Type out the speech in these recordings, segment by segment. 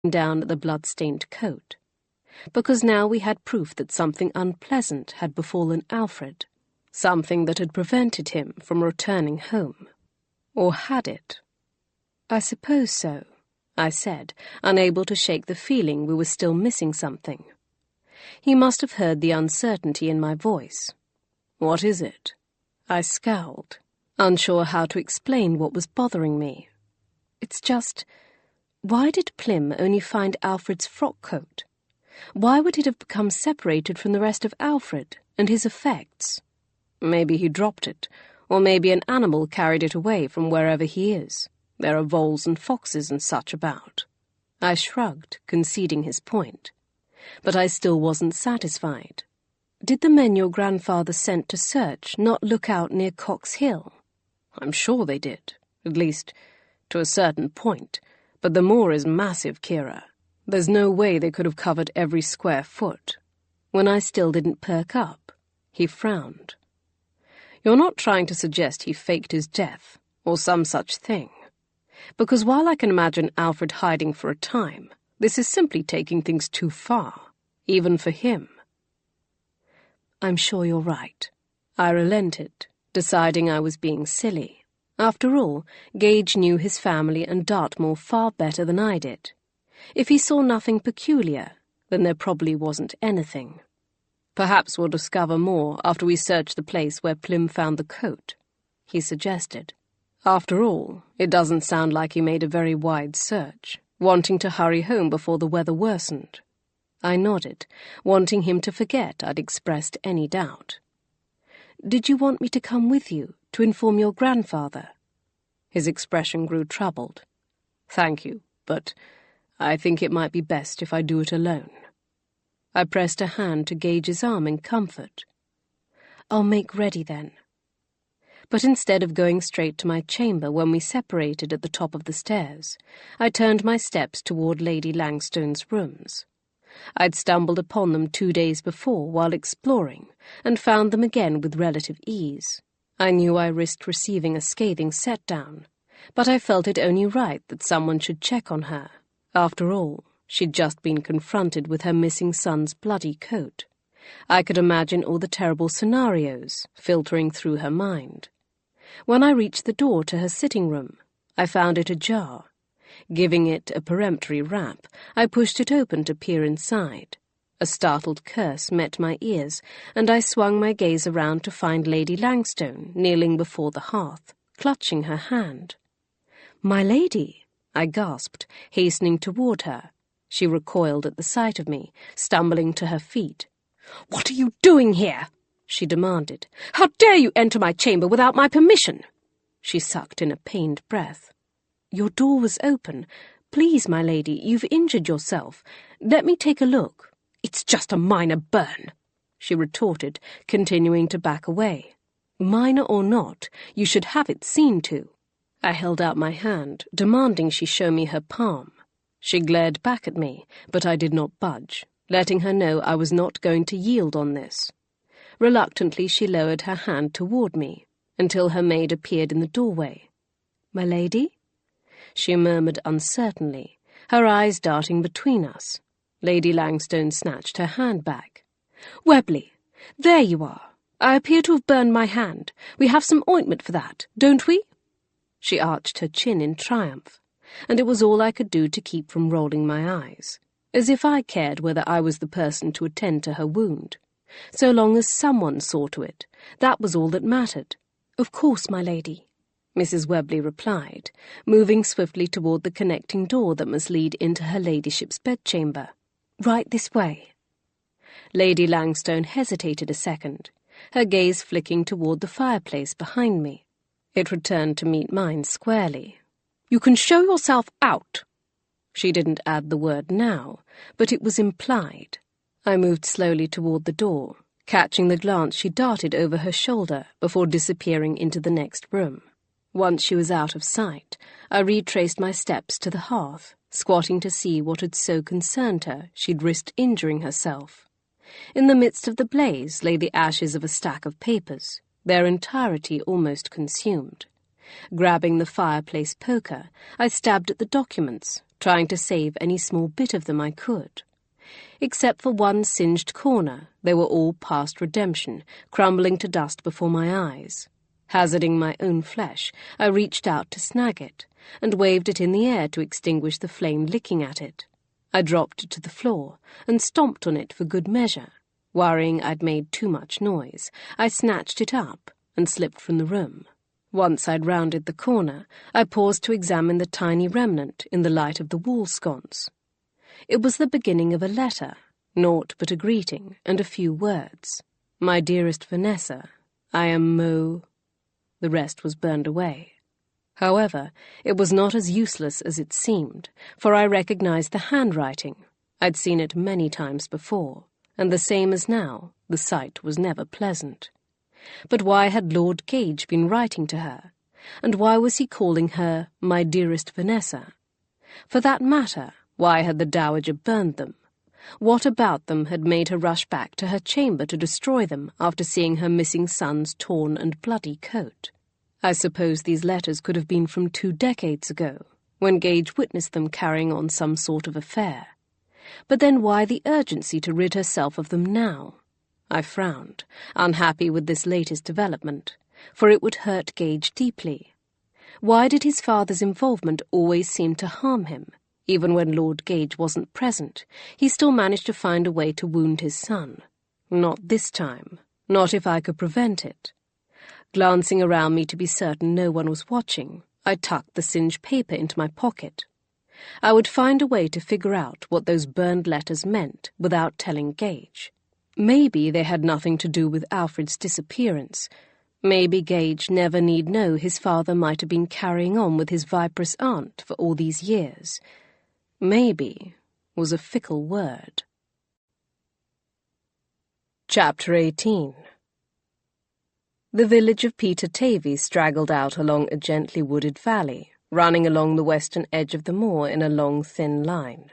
down at the blood-stained coat, because now we had proof that something unpleasant had befallen Alfred, something that had prevented him from returning home. Or had it? "I suppose so," I said, unable to shake the feeling we were still missing something. He must have heard the uncertainty in my voice. "What is it?" I scowled, unsure how to explain what was bothering me. "It's just, why did Plym only find Alfred's frock-coat? Why would it have become separated from the rest of Alfred and his effects? Maybe he dropped it, or maybe an animal carried it away from wherever he is. There are voles and foxes and such about." I shrugged, conceding his point. But I still wasn't satisfied. "Did the men your grandfather sent to search not look out near Cox Hill?" "I'm sure they did, at least to a certain point, but the moor is massive, Kiera. There's no way they could have covered every square foot." When I still didn't perk up, he frowned. "You're not trying to suggest he faked his death, or some such thing? Because while I can imagine Alfred hiding for a time, this is simply taking things too far, even for him." "I'm sure you're right." I relented, deciding I was being silly. After all, Gage knew his family and Dartmoor far better than I did. If he saw nothing peculiar, then there probably wasn't anything. "Perhaps we'll discover more after we search the place where Plym found the coat," he suggested. "After all, it doesn't sound like he made a very wide search, wanting to hurry home before the weather worsened." I nodded, wanting him to forget I'd expressed any doubt. "Did you want me to come with you, to inform your grandfather?" His expression grew troubled. "Thank you, but I think it might be best if I do it alone." I pressed a hand to Gage's arm in comfort. "I'll make ready then." But instead of going straight to my chamber when we separated at the top of the stairs, I turned my steps toward Lady Langstone's rooms. I'd stumbled upon them 2 days before while exploring, and found them again with relative ease. I knew I risked receiving a scathing set-down, but I felt it only right that someone should check on her. After all, she'd just been confronted with her missing son's bloody coat. I could imagine all the terrible scenarios filtering through her mind. When I reached the door to her sitting room, I found it ajar. Giving it a peremptory rap, I pushed it open to peer inside. A startled curse met my ears, and I swung my gaze around to find Lady Langstone kneeling before the hearth, clutching her hand. "My lady!" I gasped, hastening toward her. She recoiled at the sight of me, stumbling to her feet. "What are you doing here?" she demanded. "How dare you enter my chamber without my permission?" She sucked in a pained breath. "Your door was open. Please, my lady, you've injured yourself. Let me take a look." "It's just a minor burn," she retorted, continuing to back away. "Minor or not, you should have it seen to." I held out my hand, demanding she show me her palm. She glared back at me, but I did not budge, letting her know I was not going to yield on this. Reluctantly, she lowered her hand toward me, until her maid appeared in the doorway. "My lady?" she murmured uncertainly, her eyes darting between us. Lady Langstone snatched her hand back. "Webley, there you are. I appear to have burned my hand. We have some ointment for that, don't we?" She arched her chin in triumph, and it was all I could do to keep from rolling my eyes, as if I cared whether I was the person to attend to her wound. So long as someone saw to it, that was all that mattered. "Of course, my lady," Mrs. Webley replied, moving swiftly toward the connecting door that must lead into her ladyship's bedchamber. "Right this way." Lady Langstone hesitated a second, her gaze flicking toward the fireplace behind me. It returned to meet mine squarely. "You can show yourself out." She didn't add the word now, but it was implied. I moved slowly toward the door, catching the glance she darted over her shoulder before disappearing into the next room. Once she was out of sight, I retraced my steps to the hearth, squatting to see what had so concerned her she'd risked injuring herself. In the midst of the blaze lay the ashes of a stack of papers, their entirety almost consumed. Grabbing the fireplace poker, I stabbed at the documents, trying to save any small bit of them I could. Except for one singed corner, they were all past redemption, crumbling to dust before my eyes. Hazarding my own flesh, I reached out to snag it, and waved it in the air to extinguish the flame licking at it. I dropped it to the floor, and stomped on it for good measure. Worrying I'd made too much noise, I snatched it up, and slipped from the room. Once I'd rounded the corner, I paused to examine the tiny remnant in the light of the wall sconce. It was the beginning of a letter, naught but a greeting and a few words. My dearest Vanessa, I am Mo... The rest was burned away. However, it was not as useless as it seemed, for I recognized the handwriting. I'd seen it many times before, and the same as now, the sight was never pleasant. But why had Lord Gage been writing to her? And why was he calling her my dearest Vanessa? For that matter, why had the Dowager burned them? What about them had made her rush back to her chamber to destroy them after seeing her missing son's torn and bloody coat? I suppose these letters could have been from 2 decades ago, when Gage witnessed them carrying on some sort of affair. But then why the urgency to rid herself of them now? I frowned, unhappy with this latest development, for it would hurt Gage deeply. Why did his father's involvement always seem to harm him? Even when Lord Gage wasn't present, he still managed to find a way to wound his son. Not this time. Not if I could prevent it. Glancing around me to be certain no one was watching, I tucked the singed paper into my pocket. I would find a way to figure out what those burned letters meant without telling Gage. Maybe they had nothing to do with Alfred's disappearance. Maybe Gage never need know his father might have been carrying on with his viperous aunt for all these years. Maybe was a fickle word. Chapter 18. The village of Peter Tavy straggled out along a gently wooded valley, running along the western edge of the moor in a long, thin line.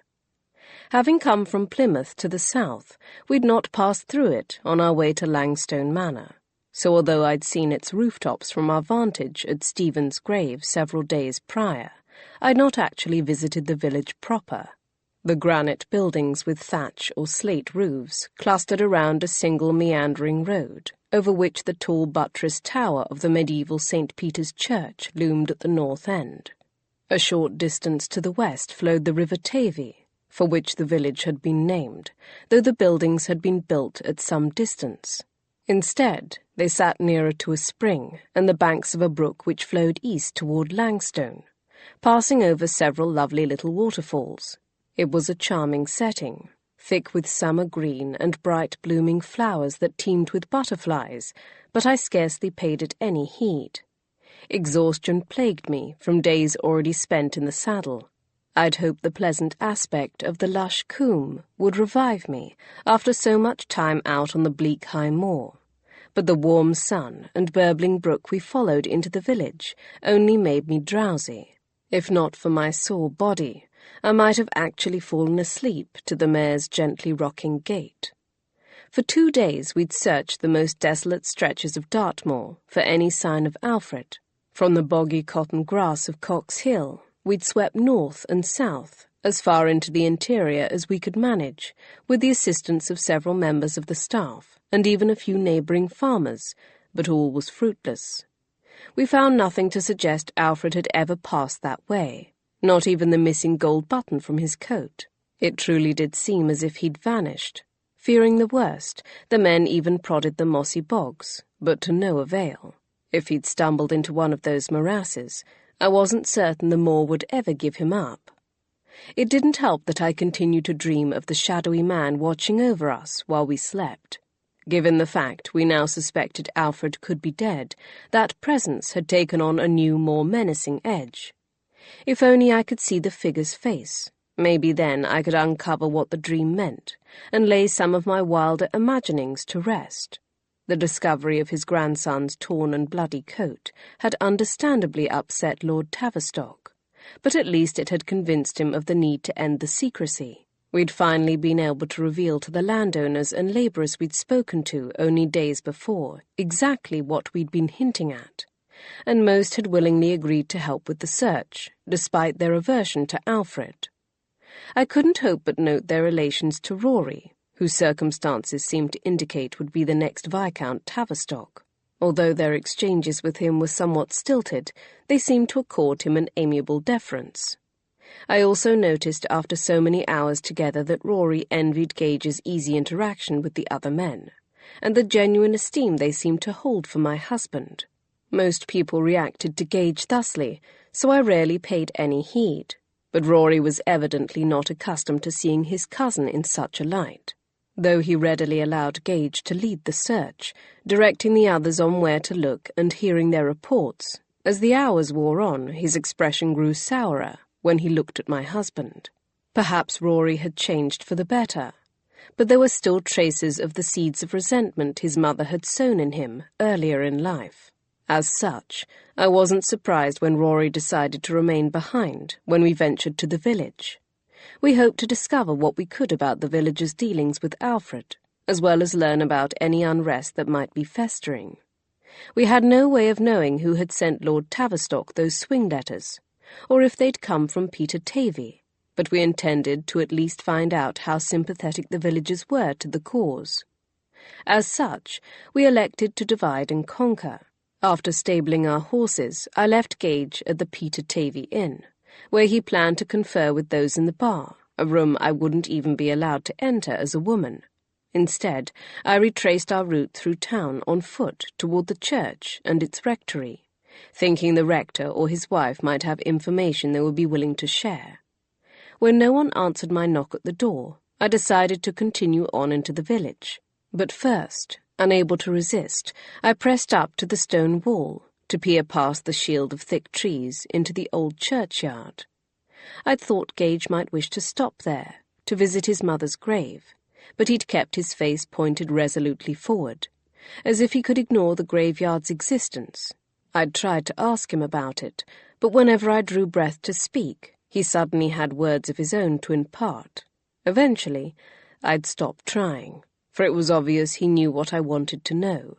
Having come from Plymouth to the south, we'd not passed through it on our way to Langstone Manor, so although I'd seen its rooftops from our vantage at Stephen's grave several days prior, I'd not actually visited the village proper. The granite buildings with thatch or slate roofs clustered around a single meandering road, over which the tall buttressed tower of the medieval St. Peter's Church loomed at the north end. A short distance to the west flowed the River Tavy, for which the village had been named, though the buildings had been built at some distance. Instead, they sat nearer to a spring and the banks of a brook which flowed east toward Langstone, passing over several lovely little waterfalls. It was a charming setting, thick with summer green and bright blooming flowers that teemed with butterflies, but I scarcely paid it any heed. Exhaustion plagued me from days already spent in the saddle. I'd hoped the pleasant aspect of the lush coombe would revive me after so much time out on the bleak high moor, but the warm sun and burbling brook we followed into the village only made me drowsy. If not for my sore body, I might have actually fallen asleep to the mare's gently rocking gait. For 2 days we'd searched the most desolate stretches of Dartmoor for any sign of Alfred. From the boggy cotton grass of Cox Hill, we'd swept north and south, as far into the interior as we could manage, with the assistance of several members of the staff, and even a few neighbouring farmers, but all was fruitless. We found nothing to suggest Alfred had ever passed that way, not even the missing gold button from his coat. It truly did seem as if he'd vanished. Fearing the worst, the men even prodded the mossy bogs, but to no avail. If he'd stumbled into one of those morasses, I wasn't certain the moor would ever give him up. It didn't help that I continued to dream of the shadowy man watching over us while we slept. Given the fact we now suspected Alfred could be dead, that presence had taken on a new, more menacing edge. If only I could see the figure's face, maybe then I could uncover what the dream meant, and lay some of my wilder imaginings to rest. The discovery of his grandson's torn and bloody coat had understandably upset Lord Tavistock, but at least it had convinced him of the need to end the secrecy. We'd finally been able to reveal to the landowners and labourers we'd spoken to only days before exactly what we'd been hinting at, and most had willingly agreed to help with the search, despite their aversion to Alfred. I couldn't help but note their relations to Rory, whose circumstances seemed to indicate would be the next Viscount Tavistock. Although their exchanges with him were somewhat stilted, they seemed to accord him an amiable deference. I also noticed after so many hours together that Rory envied Gage's easy interaction with the other men, and the genuine esteem they seemed to hold for my husband. Most people reacted to Gage thusly, so I rarely paid any heed, but Rory was evidently not accustomed to seeing his cousin in such a light, though he readily allowed Gage to lead the search, directing the others on where to look and hearing their reports. As the hours wore on, his expression grew sourer when he looked at my husband. Perhaps Rory had changed for the better, but there were still traces of the seeds of resentment his mother had sown in him earlier in life. As such, I wasn't surprised when Rory decided to remain behind when we ventured to the village. We hoped to discover what we could about the villagers' dealings with Alfred, as well as learn about any unrest that might be festering. We had no way of knowing who had sent Lord Tavistock those swing letters, or if they'd come from Peter Tavy, but we intended to at least find out how sympathetic the villagers were to the cause. As such, we elected to divide and conquer. After stabling our horses, I left Gage at the Peter Tavy Inn, where he planned to confer with those in the bar, a room I wouldn't even be allowed to enter as a woman. Instead, I retraced our route through town on foot toward the church and its rectory, thinking the rector or his wife might have information they would be willing to share. When no one answered my knock at the door, I decided to continue on into the village. But first, unable to resist, I pressed up to the stone wall to peer past the shield of thick trees into the old churchyard. I'd thought Gage might wish to stop there, to visit his mother's grave, but he'd kept his face pointed resolutely forward, as if he could ignore the graveyard's existence. I'd tried to ask him about it, but whenever I drew breath to speak, he suddenly had words of his own to impart. Eventually, I'd stopped trying, for it was obvious he knew what I wanted to know,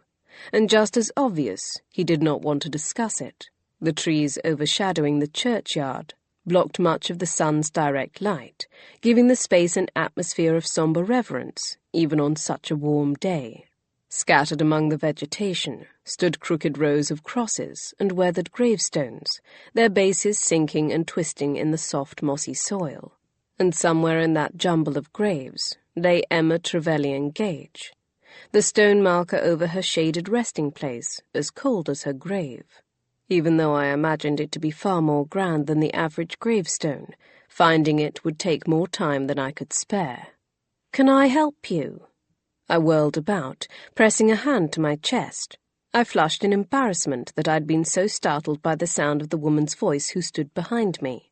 and just as obvious he did not want to discuss it. The trees overshadowing the churchyard blocked much of the sun's direct light, giving the space an atmosphere of sombre reverence, even on such a warm day. Scattered among the vegetation stood crooked rows of crosses and weathered gravestones, their bases sinking and twisting in the soft mossy soil. And somewhere in that jumble of graves lay Emma Trevelyan Gage, the stone marker over her shaded resting place, as cold as her grave. Even though I imagined it to be far more grand than the average gravestone, finding it would take more time than I could spare. "Can I help you?" I whirled about, pressing a hand to my chest. I flushed in embarrassment that I'd been so startled by the sound of the woman's voice who stood behind me.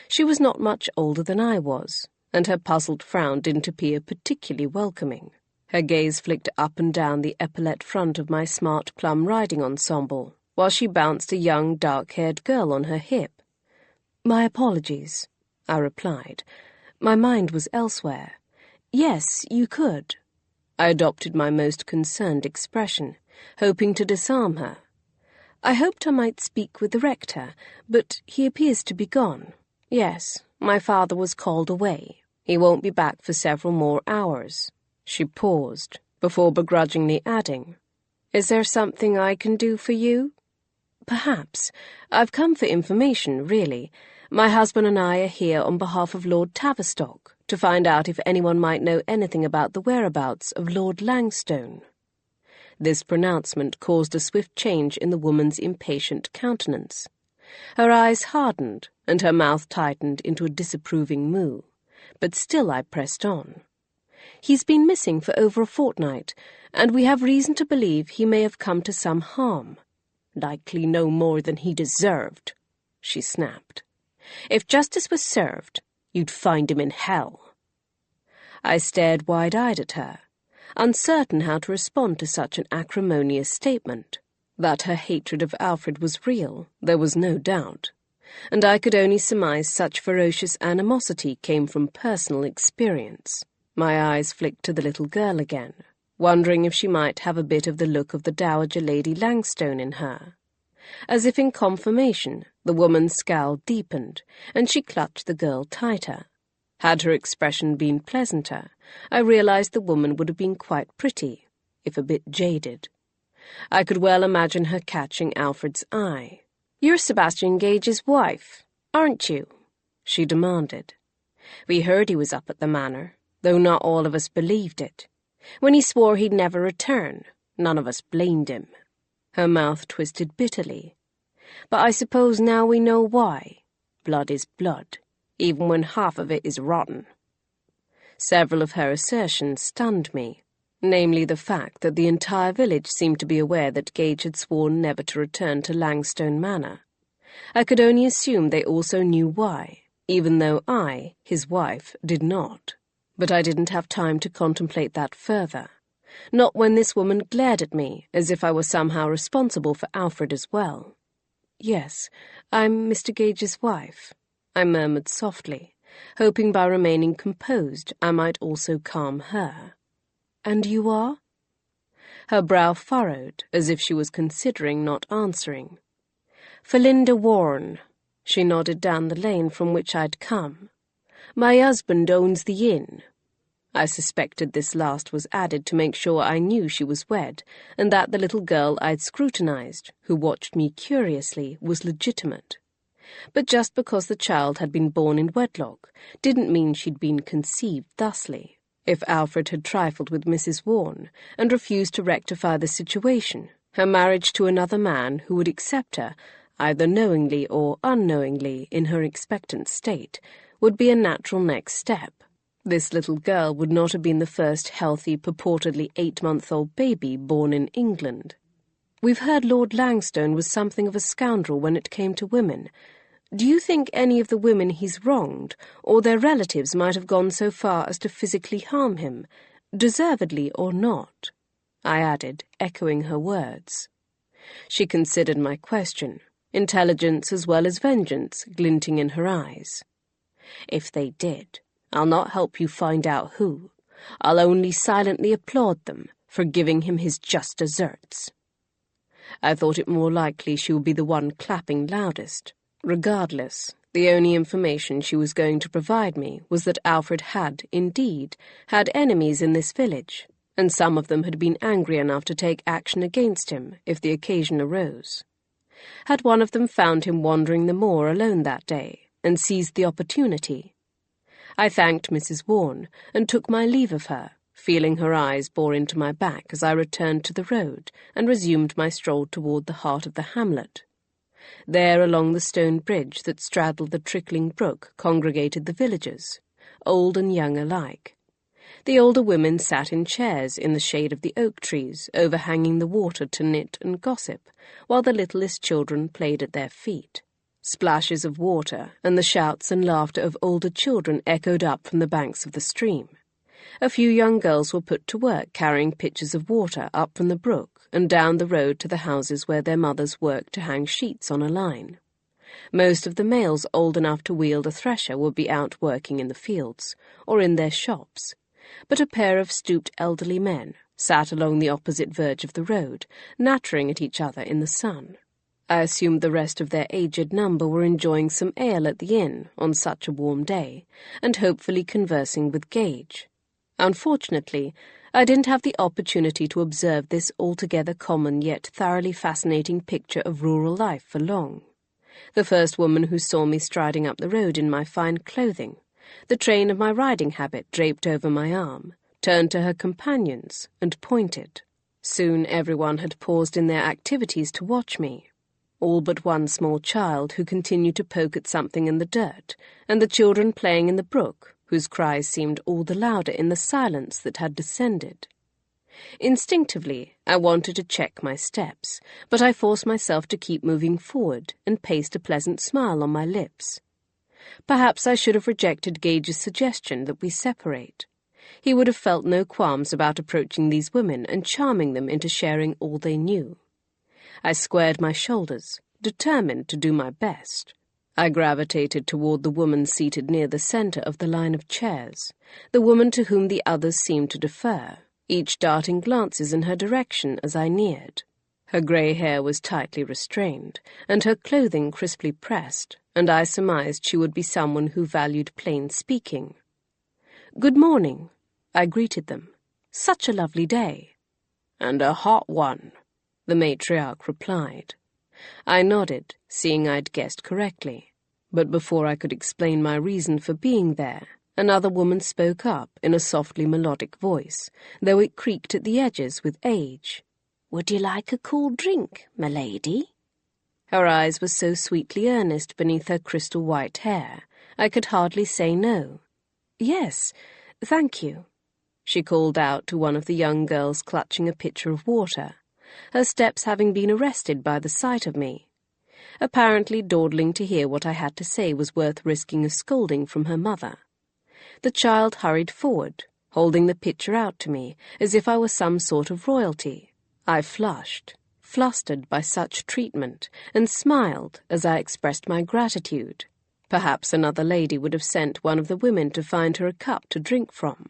She was not much older than I was, and her puzzled frown didn't appear particularly welcoming. Her gaze flicked up and down the epaulette front of my smart plum riding ensemble, while she bounced a young, dark-haired girl on her hip. "My apologies," I replied. My mind was elsewhere. "Yes, you could." I adopted my most concerned expression, hoping to disarm her. "I hoped I might speak with the rector, but he appears to be gone. Yes, my father was called away. He won't be back for several more hours." She paused, before begrudgingly adding, "Is there something I can do for you?" "Perhaps. I've come for information, really. My husband and I are here on behalf of Lord Tavistock, to find out if anyone might know anything about the whereabouts of Lord Langstone." This pronouncement caused a swift change in the woman's impatient countenance. Her eyes hardened, and her mouth tightened into a disapproving moue, but still I pressed on. "He's been missing for over a fortnight, and we have reason to believe he may have come to some harm." "Likely no more than he deserved," she snapped. "If justice was served, you'd find him in hell." I stared wide-eyed at her, uncertain how to respond to such an acrimonious statement. That her hatred of Alfred was real, there was no doubt, and I could only surmise such ferocious animosity came from personal experience. My eyes flicked to the little girl again, wondering if she might have a bit of the look of the Dowager Lady Langstone in her. As if in confirmation, the woman's scowl deepened, and she clutched the girl tighter. Had her expression been pleasanter, I realized the woman would have been quite pretty, if a bit jaded. I could well imagine her catching Alfred's eye. "You're Sebastian Gage's wife, aren't you?" she demanded. We heard he was up at the manor, though not all of us believed it. When he swore he'd never return, none of us blamed him. Her mouth twisted bitterly. But I suppose now we know why. Blood is blood, even when half of it is rotten. Several of her assertions stunned me, namely the fact that the entire village seemed to be aware that Gage had sworn never to return to Langstone Manor. I could only assume they also knew why, even though I, his wife, did not. But I didn't have time to contemplate that further. Not when this woman glared at me as if I were somehow responsible for Alfred as well. "Yes, I'm Mr. Gage's wife," I murmured softly, hoping by remaining composed I might also calm her. "And you are?" Her brow furrowed, as if she was considering not answering. "Felinda Warren," she nodded down the lane from which I'd come. "My husband owns the inn." I suspected this last was added to make sure I knew she was wed, and that the little girl I'd scrutinized, who watched me curiously, was legitimate. But just because the child had been born in wedlock didn't mean she'd been conceived thusly. If Alfred had trifled with Mrs. Warren and refused to rectify the situation, her marriage to another man who would accept her, either knowingly or unknowingly in her expectant state, would be a natural next step. This little girl would not have been the first healthy, purportedly 8-month-old baby born in England. "We've heard Lord Langstone was something of a scoundrel when it came to women. Do you think any of the women he's wronged, or their relatives, might have gone so far as to physically harm him, deservedly or not?" I added, echoing her words. She considered my question, intelligence as well as vengeance glinting in her eyes. "If they did, I'll not help you find out who. I'll only silently applaud them for giving him his just deserts." I thought it more likely she would be the one clapping loudest. Regardless, the only information she was going to provide me was that Alfred had, indeed, had enemies in this village, and some of them had been angry enough to take action against him if the occasion arose. Had one of them found him wandering the moor alone that day, and seized the opportunity? I thanked Mrs. Warren and took my leave of her, feeling her eyes bore into my back as I returned to the road and resumed my stroll toward the heart of the hamlet. There, along the stone bridge that straddled the trickling brook, congregated the villagers, old and young alike. The older women sat in chairs in the shade of the oak trees overhanging the water to knit and gossip, while the littlest children played at their feet. Splashes of water and the shouts and laughter of older children echoed up from the banks of the stream. A few young girls were put to work carrying pitchers of water up from the brook and down the road to the houses where their mothers worked to hang sheets on a line. Most of the males old enough to wield a thresher would be out working in the fields or in their shops, but a pair of stooped elderly men sat along the opposite verge of the road, nattering at each other in the sun. I assumed the rest of their aged number were enjoying some ale at the inn on such a warm day, and hopefully conversing with Gage. Unfortunately, I didn't have the opportunity to observe this altogether common yet thoroughly fascinating picture of rural life for long. The first woman who saw me striding up the road in my fine clothing, the train of my riding habit draped over my arm, turned to her companions and pointed. Soon everyone had paused in their activities to watch me. All but one small child who continued to poke at something in the dirt, and the children playing in the brook, whose cries seemed all the louder in the silence that had descended. Instinctively, I wanted to check my steps, but I forced myself to keep moving forward and paced a pleasant smile on my lips. Perhaps I should have rejected Gage's suggestion that we separate. He would have felt no qualms about approaching these women and charming them into sharing all they knew. I squared my shoulders, determined to do my best. I gravitated toward the woman seated near the center of the line of chairs, the woman to whom the others seemed to defer, each darting glances in her direction as I neared. Her grey hair was tightly restrained, and her clothing crisply pressed, and I surmised she would be someone who valued plain speaking. "Good morning," I greeted them. "Such a lovely day." "And a hot one," the matriarch replied. I nodded, seeing I'd guessed correctly. But before I could explain my reason for being there, another woman spoke up in a softly melodic voice, though it creaked at the edges with age. "Would you like a cool drink, my lady?" Her eyes were so sweetly earnest beneath her crystal white hair, I could hardly say no. "Yes, thank you," she called out to one of the young girls clutching a pitcher of water, her steps having been arrested by the sight of me. Apparently dawdling to hear what I had to say was worth risking a scolding from her mother. The child hurried forward, holding the pitcher out to me, as if I were some sort of royalty. I flushed, flustered by such treatment, and smiled as I expressed my gratitude. Perhaps another lady would have sent one of the women to find her a cup to drink from,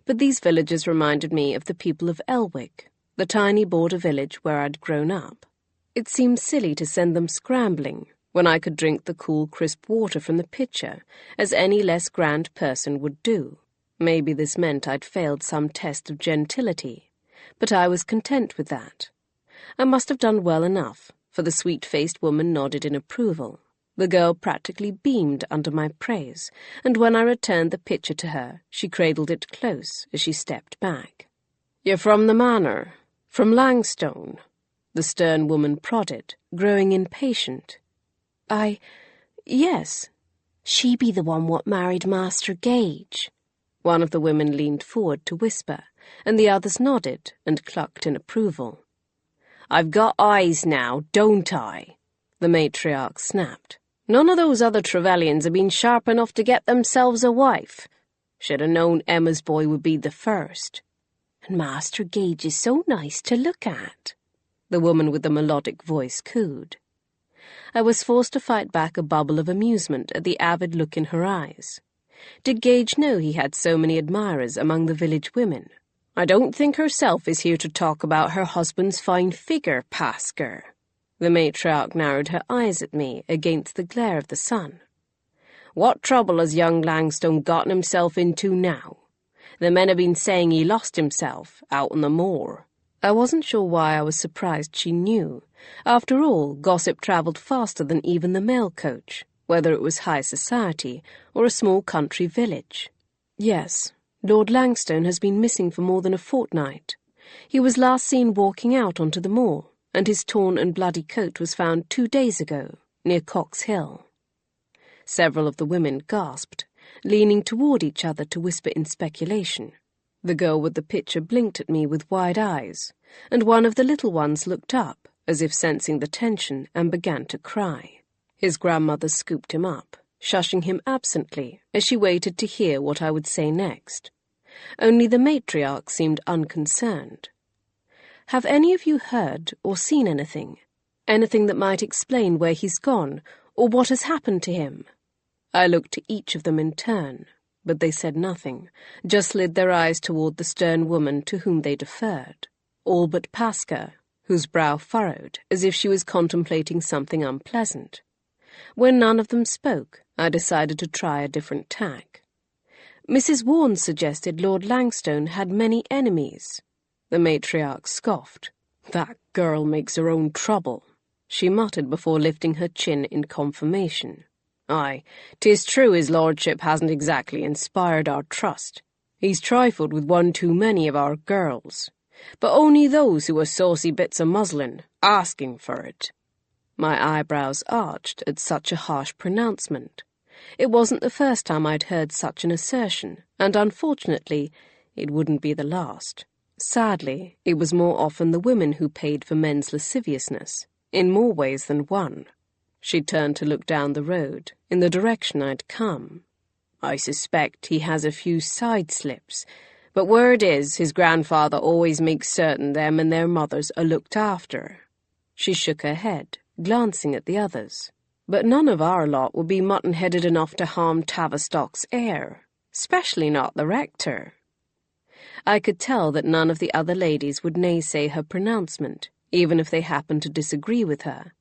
but these villagers reminded me of the people of Elwick, the tiny border village where I'd grown up. It seemed silly to send them scrambling when I could drink the cool, crisp water from the pitcher, as any less grand person would do. Maybe this meant I'd failed some test of gentility, but I was content with that. I must have done well enough, for the sweet-faced woman nodded in approval. The girl practically beamed under my praise, and when I returned the pitcher to her, she cradled it close as she stepped back. "You're from the manor? From Langstone?" the stern woman prodded, growing impatient. Yes. She be the one what married Master Gage." One of the women leaned forward to whisper, and the others nodded and clucked in approval. "I've got eyes now, don't I?" the matriarch snapped. "None of those other Trevelyan's have been sharp enough to get themselves a wife. Should have known Emma's boy would be the first. And Master Gage is so nice to look at," the woman with the melodic voice cooed. I was forced to fight back a bubble of amusement at the avid look in her eyes. Did Gage know he had so many admirers among the village women? "I don't think herself is here to talk about her husband's fine figure, Pasker." The matriarch narrowed her eyes at me against the glare of the sun. "What trouble has young Langstone gotten himself into now? The men have been saying he lost himself out on the moor." I wasn't sure why I was surprised she knew. After all, gossip travelled faster than even the mail coach, whether it was high society or a small country village. "Yes, Lord Langstone has been missing for more than a fortnight. He was last seen walking out onto the moor, and his torn and bloody coat was found 2 days ago, near Cox Hill." Several of the women gasped, leaning toward each other to whisper in speculation. The girl with the pitcher blinked at me with wide eyes, and one of the little ones looked up, as if sensing the tension, and began to cry. His grandmother scooped him up, shushing him absently as she waited to hear what I would say next. Only the matriarch seemed unconcerned. "Have any of you heard or seen anything? Anything that might explain where he's gone, or what has happened to him?" I looked to each of them in turn, but they said nothing, just slid their eyes toward the stern woman to whom they deferred, all but Pasker, whose brow furrowed as if she was contemplating something unpleasant. When none of them spoke, I decided to try a different tack. "Mrs. Warne suggested Lord Langstone had many enemies." The matriarch scoffed. "That girl makes her own trouble," she muttered before lifting her chin in confirmation. "Aye, 'tis true his lordship hasn't exactly inspired our trust. He's trifled with one too many of our girls, but only those who are saucy bits of muslin, asking for it." My eyebrows arched at such a harsh pronouncement. It wasn't the first time I'd heard such an assertion, and unfortunately, it wouldn't be the last. Sadly, it was more often the women who paid for men's lasciviousness, in more ways than one. She turned to look down the road, in the direction I'd come. "I suspect he has a few side-slips, but word is his grandfather always makes certain them and their mothers are looked after." She shook her head, glancing at the others. "But none of our lot would be mutton-headed enough to harm Tavistock's heir, especially not the rector." I could tell that none of the other ladies would naysay her pronouncement, even if they happened to disagree with her.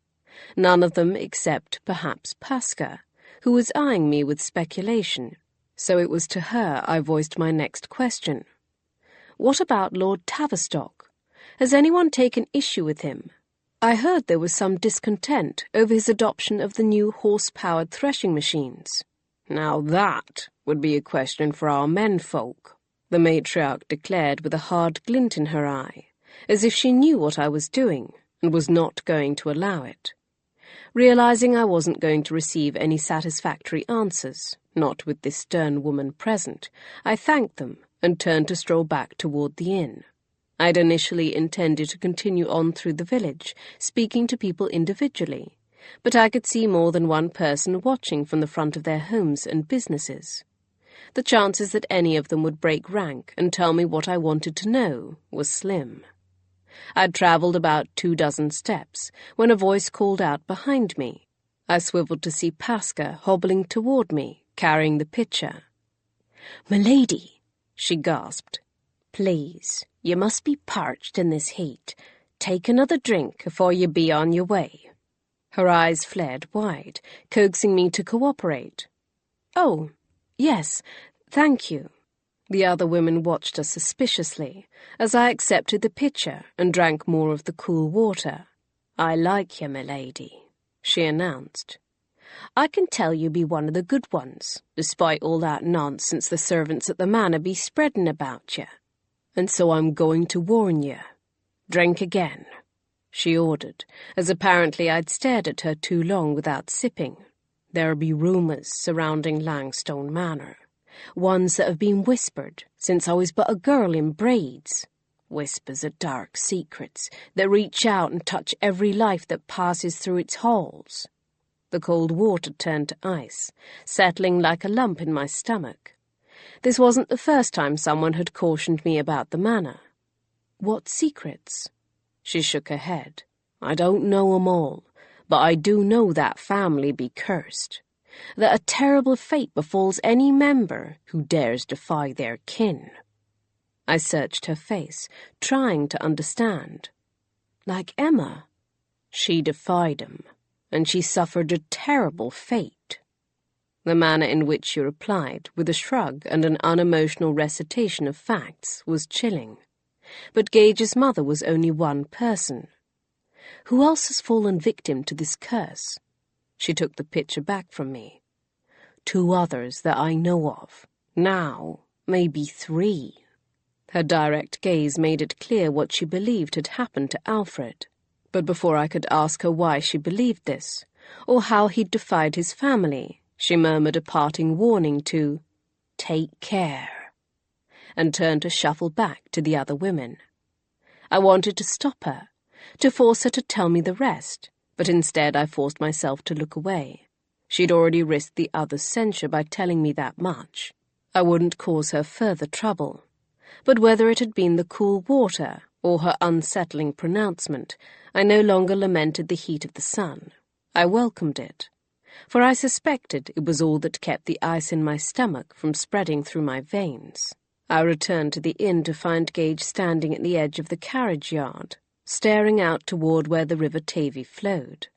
None of them except, perhaps, Pasca, who was eyeing me with speculation, so it was to her I voiced my next question. What about Lord Tavistock? Has anyone taken issue with him? I heard there was some discontent over his adoption of the new horse-powered threshing machines. Now that would be a question for our menfolk, the matriarch declared with a hard glint in her eye, as if she knew what I was doing and was not going to allow it. Realizing I wasn't going to receive any satisfactory answers, not with this stern woman present, I thanked them and turned to stroll back toward the inn. I'd initially intended to continue on through the village, speaking to people individually, but I could see more than one person watching from the front of their homes and businesses. The chances that any of them would break rank and tell me what I wanted to know was slim. I'd travelled about 24 steps when a voice called out behind me. I swiveled to see Pasca hobbling toward me, carrying the pitcher. "Milady," she gasped. "Please, you must be parched in this heat. Take another drink afore you be on your way." Her eyes flared wide, coaxing me to cooperate. "Oh, yes, thank you." The other women watched us suspiciously as I accepted the pitcher and drank more of the cool water. "I like you, milady," she announced. "I can tell you be one of the good ones, despite all that nonsense the servants at the manor be spreading about you. And so I'm going to warn you. Drink again," she ordered, as apparently I'd stared at her too long without sipping. "There be rumours surrounding Langstone Manor, ones that have been whispered since I was but a girl in braids. Whispers of dark secrets that reach out and touch every life that passes through its halls." The cold water turned to ice, settling like a lump in my stomach. This wasn't the first time someone had cautioned me about the manor. "What secrets?" She shook her head. "I don't know 'em all, but I do know that family be cursed, that a terrible fate befalls any member who dares defy their kin." I searched her face, trying to understand. "Like Emma?" "She defied 'em, and she suffered a terrible fate." The manner in which she replied, with a shrug and an unemotional recitation of facts, was chilling. But Gage's mother was only one person. "Who else has fallen victim to this curse?" She took the pitcher back from me. "2 others that I know of. Now, maybe 3. Her direct gaze made it clear what she believed had happened to Alfred. But before I could ask her why she believed this, or how he'd defied his family, she murmured a parting warning to "take care," and turned to shuffle back to the other women. I wanted to stop her, to force her to tell me the rest, but instead I forced myself to look away. She'd already risked the other's censure by telling me that much. I wouldn't cause her further trouble. But whether it had been the cool water or her unsettling pronouncement, I no longer lamented the heat of the sun. I welcomed it, for I suspected it was all that kept the ice in my stomach from spreading through my veins. I returned to the inn to find Gage standing at the edge of the carriage yard, staring out toward where the River Tavy flowed.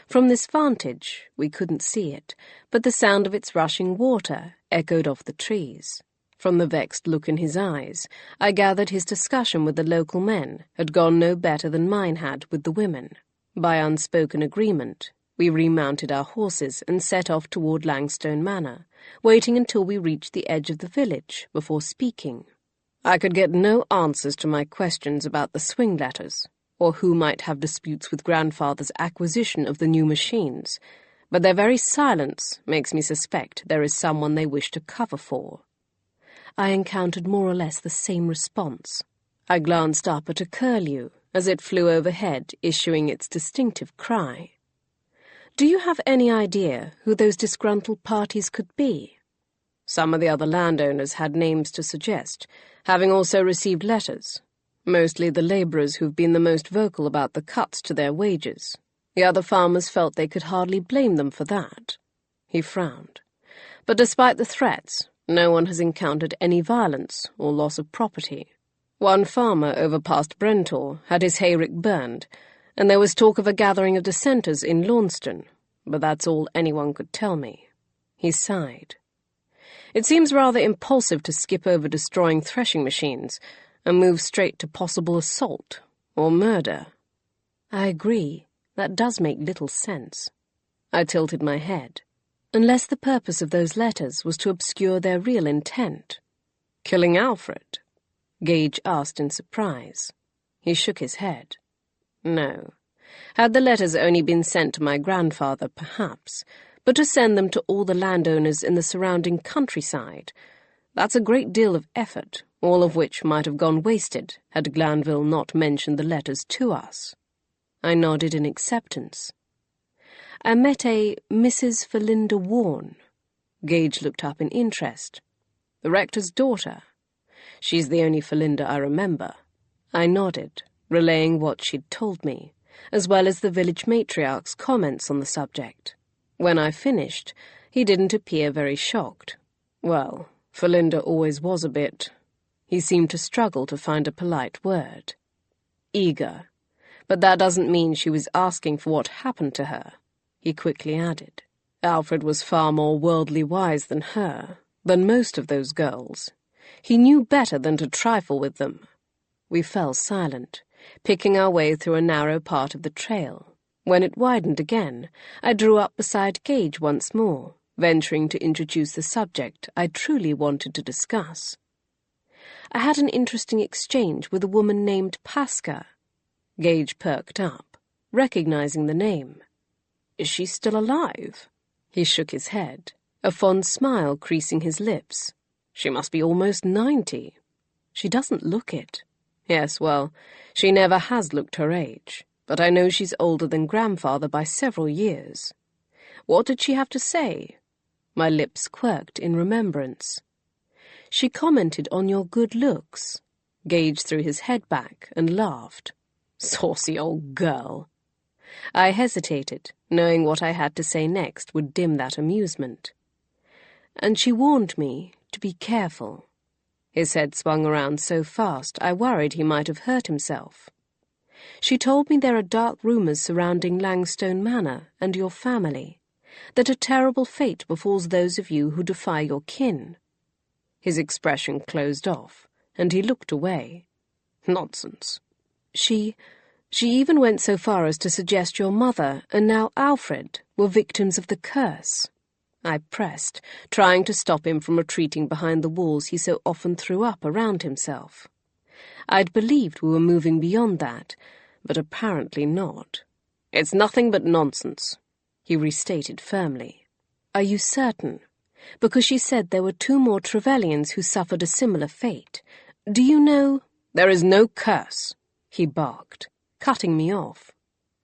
From this vantage, we couldn't see it, but the sound of its rushing water echoed off the trees. From the vexed look in his eyes, I gathered his discussion with the local men had gone no better than mine had with the women. By unspoken agreement, we remounted our horses and set off toward Langstone Manor, waiting until we reached the edge of the village before speaking. I could get no answers to my questions about the swing letters, or who might have disputes with grandfather's acquisition of the new machines, but their very silence makes me suspect there is someone they wish to cover for. I encountered more or less the same response. I glanced up at a curlew as it flew overhead, issuing its distinctive cry. "Do you have any idea who those disgruntled parties could be?" Some of the other landowners had names to suggest, having also received letters. Mostly the labourers who've been the most vocal about the cuts to their wages. The other farmers felt they could hardly blame them for that. He frowned. But despite the threats, no one has encountered any violence or loss of property. One farmer over past Brentor had his hayrick burned, and there was talk of a gathering of dissenters in Langstone, but that's all anyone could tell me. He sighed. It seems rather impulsive to skip over destroying threshing machines and move straight to possible assault or murder. I agree. That does make little sense. I tilted my head. Unless the purpose of those letters was to obscure their real intent. Killing Alfred? Gage asked in surprise. He shook his head. No. Had the letters only been sent to my grandfather, perhaps, but to send them to all the landowners in the surrounding countryside, that's a great deal of effort, all of which might have gone wasted had Glanville not mentioned the letters to us. I nodded in acceptance. I met a Mrs. Philinda Warne. Gage looked up in interest. The rector's daughter. She's the only Philinda I remember. I nodded, relaying what she'd told me, as well as the village matriarch's comments on the subject. When I finished, he didn't appear very shocked. Well, Philinda always was a bit... He seemed to struggle to find a polite word. Eager. But that doesn't mean she was asking for what happened to her, he quickly added. Alfred was far more worldly wise than her, than most of those girls. He knew better than to trifle with them. We fell silent, picking our way through a narrow part of the trail. When it widened again, I drew up beside Gage once more, venturing to introduce the subject I truly wanted to discuss. I had an interesting exchange with a woman named Pasca. Gage perked up, recognizing the name. Is she still alive? He shook his head, a fond smile creasing his lips. She must be almost 90. She doesn't look it. Yes, well, she never has looked her age, but I know she's older than grandfather by several years. What did she have to say? My lips quirked in remembrance. She commented on your good looks. Gage threw his head back and laughed. Saucy old girl. I hesitated, knowing what I had to say next would dim that amusement. And she warned me to be careful. His head swung around so fast I worried he might have hurt himself. She told me there are dark rumours surrounding Langstone Manor and your family, that a terrible fate befalls those of you who defy your kin. His expression closed off, and he looked away. Nonsense. She even went so far as to suggest your mother and now Alfred were victims of the curse. I pressed, trying to stop him from retreating behind the walls he so often threw up around himself. I'd believed we were moving beyond that, but apparently not. It's nothing but nonsense, he restated firmly. Are you certain? Because she said there were 2 more Trevellians who suffered a similar fate. Do you know? There is no curse, he barked, cutting me off.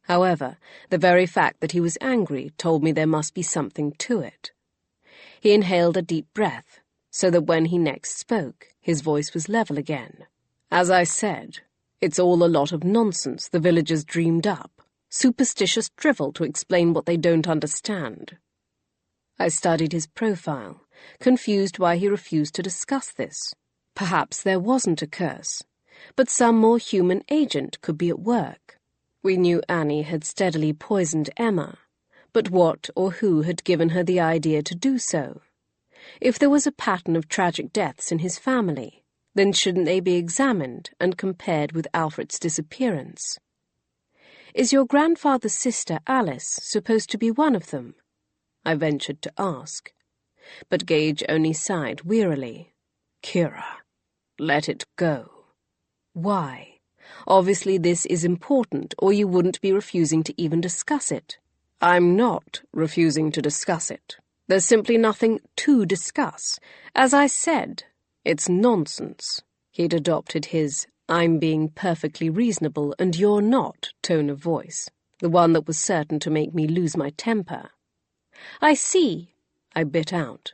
However, the very fact that he was angry told me there must be something to it. He inhaled a deep breath, so that when he next spoke, his voice was level again. As I said, it's all a lot of nonsense the villagers dreamed up, superstitious drivel to explain what they don't understand. I studied his profile, confused why he refused to discuss this. Perhaps there wasn't a curse, but some more human agent could be at work. We knew Annie had steadily poisoned Emma, but what or who had given her the idea to do so? If there was a pattern of tragic deaths in his family, then shouldn't they be examined and compared with Alfred's disappearance? Is your grandfather's sister Alice supposed to be one of them? I ventured to ask, but Gage only sighed wearily. Kiera, let it go. Why? Obviously this is important, or you wouldn't be refusing to even discuss it. I'm not refusing to discuss it. There's simply nothing to discuss. As I said, it's nonsense. He'd adopted his I'm being perfectly reasonable and you're not tone of voice, the one that was certain to make me lose my temper. I see, I bit out.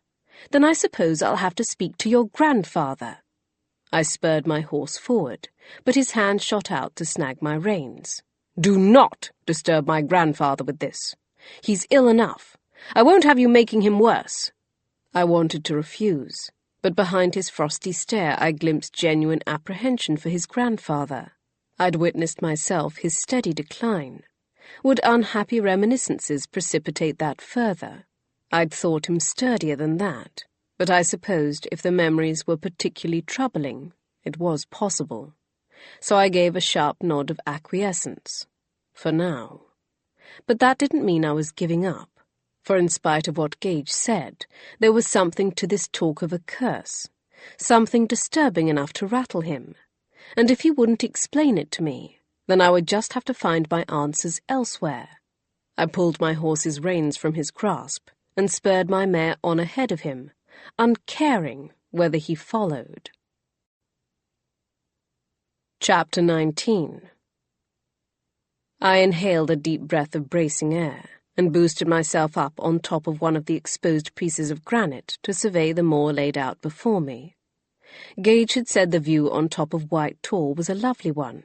Then I suppose I'll have to speak to your grandfather. I spurred my horse forward, but his hand shot out to snag my reins. Do not disturb my grandfather with this. He's ill enough. I won't have you making him worse. I wanted to refuse, but behind his frosty stare I glimpsed genuine apprehension for his grandfather. I'd witnessed myself his steady decline. Would unhappy reminiscences precipitate that further? I'd thought him sturdier than that, but I supposed if the memories were particularly troubling, it was possible. So I gave a sharp nod of acquiescence. For now. But that didn't mean I was giving up, for in spite of what Gage said, there was something to this talk of a curse, something disturbing enough to rattle him, and if he wouldn't explain it to me, then I would just have to find my answers elsewhere. I pulled my horse's reins from his grasp and spurred my mare on ahead of him, uncaring whether he followed. Chapter 19. I inhaled a deep breath of bracing air and boosted myself up on top of one of the exposed pieces of granite to survey the moor laid out before me. Gage had said the view on top of White Tor was a lovely one,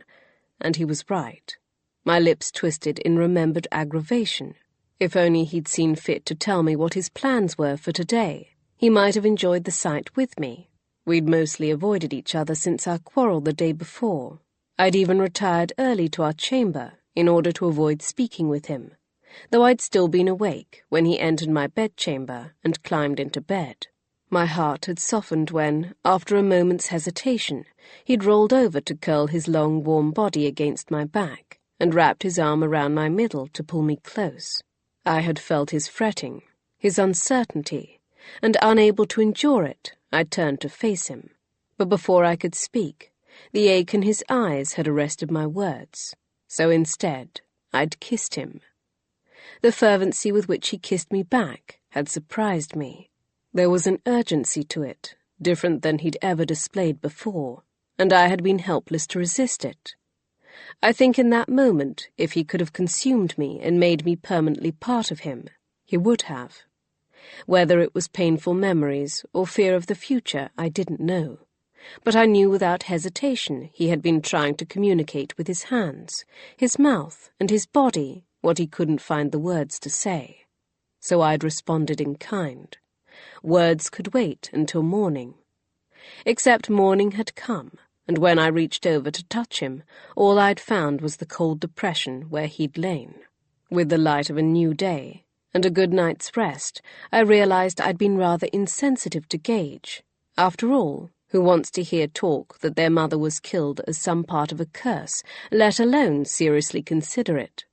and he was right. My lips twisted in remembered aggravation. If only he'd seen fit to tell me what his plans were for today, he might have enjoyed the sight with me. We'd mostly avoided each other since our quarrel the day before. I'd even retired early to our chamber in order to avoid speaking with him, though I'd still been awake when he entered my bedchamber and climbed into bed. My heart had softened when, after a moment's hesitation, he'd rolled over to curl his long, warm body against my back and wrapped his arm around my middle to pull me close. I had felt his fretting, his uncertainty, and unable to endure it, I turned to face him. But before I could speak, the ache in his eyes had arrested my words, so instead I'd kissed him. The fervency with which he kissed me back had surprised me. There was an urgency to it, different than he'd ever displayed before, and I had been helpless to resist it. I think in that moment, if he could have consumed me and made me permanently part of him, he would have. Whether it was painful memories or fear of the future, I didn't know. But I knew without hesitation he had been trying to communicate with his hands, his mouth, and his body what he couldn't find the words to say. So I'd responded in kind. Words could wait until morning. Except morning had come, and when I reached over to touch him, all I'd found was the cold depression where he'd lain. With the light of a new day and a good night's rest, I realized I'd been rather insensitive to Gage. After all, who wants to hear talk that their mother was killed as some part of a curse, let alone seriously consider it?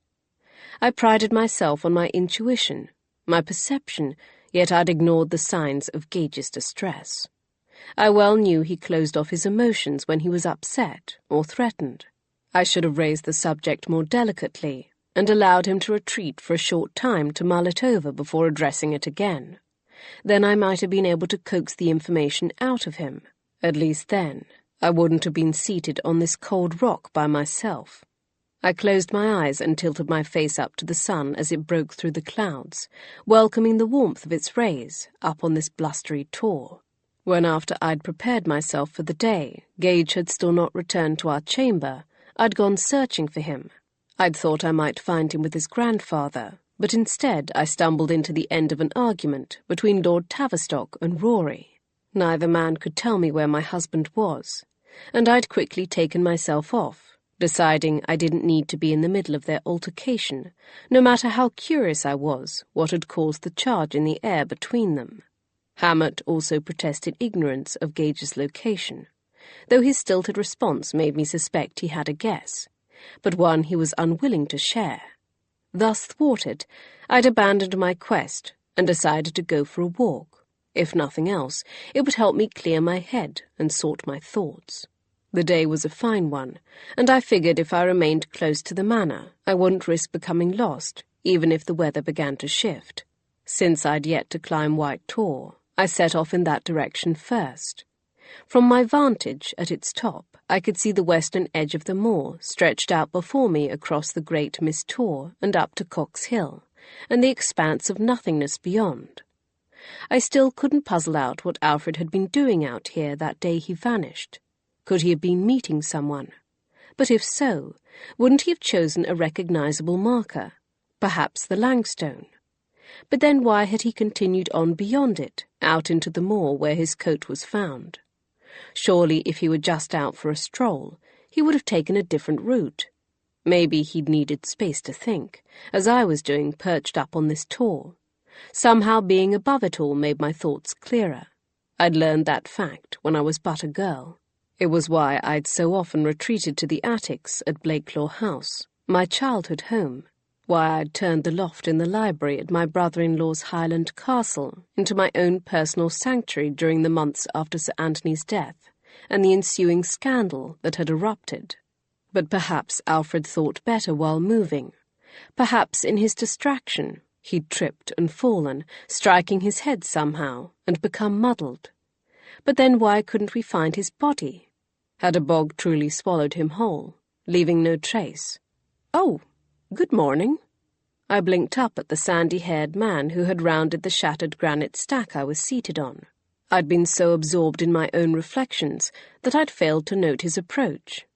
I prided myself on my intuition, my perception, yet I'd ignored the signs of Gage's distress. I well knew he closed off his emotions when he was upset or threatened. I should have raised the subject more delicately and allowed him to retreat for a short time to mull it over before addressing it again. Then I might have been able to coax the information out of him. At least then, I wouldn't have been seated on this cold rock by myself. I closed my eyes and tilted my face up to the sun as it broke through the clouds, welcoming the warmth of its rays up on this blustery tor. When after I'd prepared myself for the day, Gage had still not returned to our chamber, I'd gone searching for him. I'd thought I might find him with his grandfather, but instead I stumbled into the end of an argument between Lord Tavistock and Rory. Neither man could tell me where my husband was, and I'd quickly taken myself off, deciding I didn't need to be in the middle of their altercation, no matter how curious I was what had caused the charge in the air between them. Hammett also protested ignorance of Gage's location, though his stilted response made me suspect he had a guess, but one he was unwilling to share. Thus thwarted, I'd abandoned my quest and decided to go for a walk. If nothing else, it would help me clear my head and sort my thoughts. The day was a fine one, and I figured if I remained close to the manor, I wouldn't risk becoming lost, even if the weather began to shift. Since I'd yet to climb White Tor, I set off in that direction first. From my vantage at its top, I could see the western edge of the moor stretched out before me across the great Miss Tor and up to Cox Hill, and the expanse of nothingness beyond. I still couldn't puzzle out what Alfred had been doing out here that day he vanished. Could he have been meeting someone? But if so, wouldn't he have chosen a recognizable marker? Perhaps the Langstone. But then why had he continued on beyond it, out into the moor where his coat was found? Surely if he were just out for a stroll, he would have taken a different route. Maybe he'd needed space to think, as I was doing perched up on this tor. Somehow being above it all made my thoughts clearer. I'd learned that fact when I was but a girl. It was why I'd so often retreated to the attics at Blakelaw House, my childhood home, why I'd turned the loft in the library at my brother-in-law's Highland castle into my own personal sanctuary during the months after Sir Anthony's death, and the ensuing scandal that had erupted. But perhaps Alfred thought better while moving. Perhaps in his distraction he'd tripped and fallen, striking his head somehow, and become muddled. But then why couldn't we find his body? Had a bog truly swallowed him whole, leaving no trace? "Oh, good morning." I blinked up at the sandy-haired man who had rounded the shattered granite stack I was seated on. I'd been so absorbed in my own reflections that I'd failed to note his approach.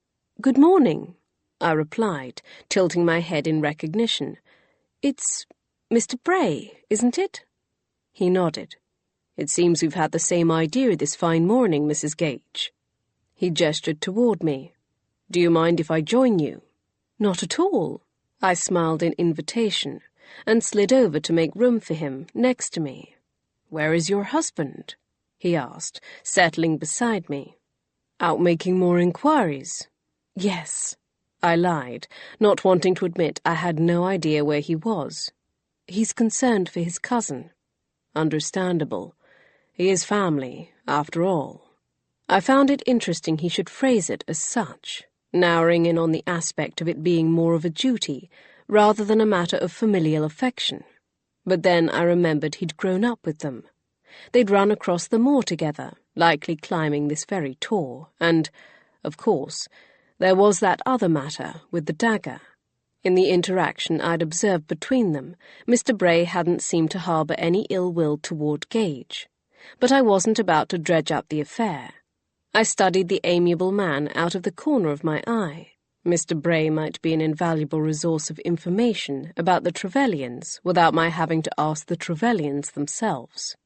"Good morning," I replied, tilting my head in recognition. "It's Mr. Bray, isn't it?" He nodded. "It seems we've had the same idea this fine morning, Mrs. Gage." He gestured toward me. "Do you mind if I join you?" "Not at all." I smiled in invitation and slid over to make room for him next to me. "Where is your husband?" he asked, settling beside me. "Out making more inquiries?" "Yes," I lied, not wanting to admit I had no idea where he was. "He's concerned for his cousin." "Understandable. He is family, after all." I found it interesting he should phrase it as such, narrowing in on the aspect of it being more of a duty rather than a matter of familial affection. But then I remembered he'd grown up with them. They'd run across the moor together, likely climbing this very tor, and, of course, there was that other matter with the dagger. In the interaction I'd observed between them, Mr. Bray hadn't seemed to harbour any ill will toward Gage, but I wasn't about to dredge up the affair. I studied the amiable man out of the corner of my eye. Mr. Bray might be an invaluable resource of information about the Trevelyan's without my having to ask the Trevelyan's themselves.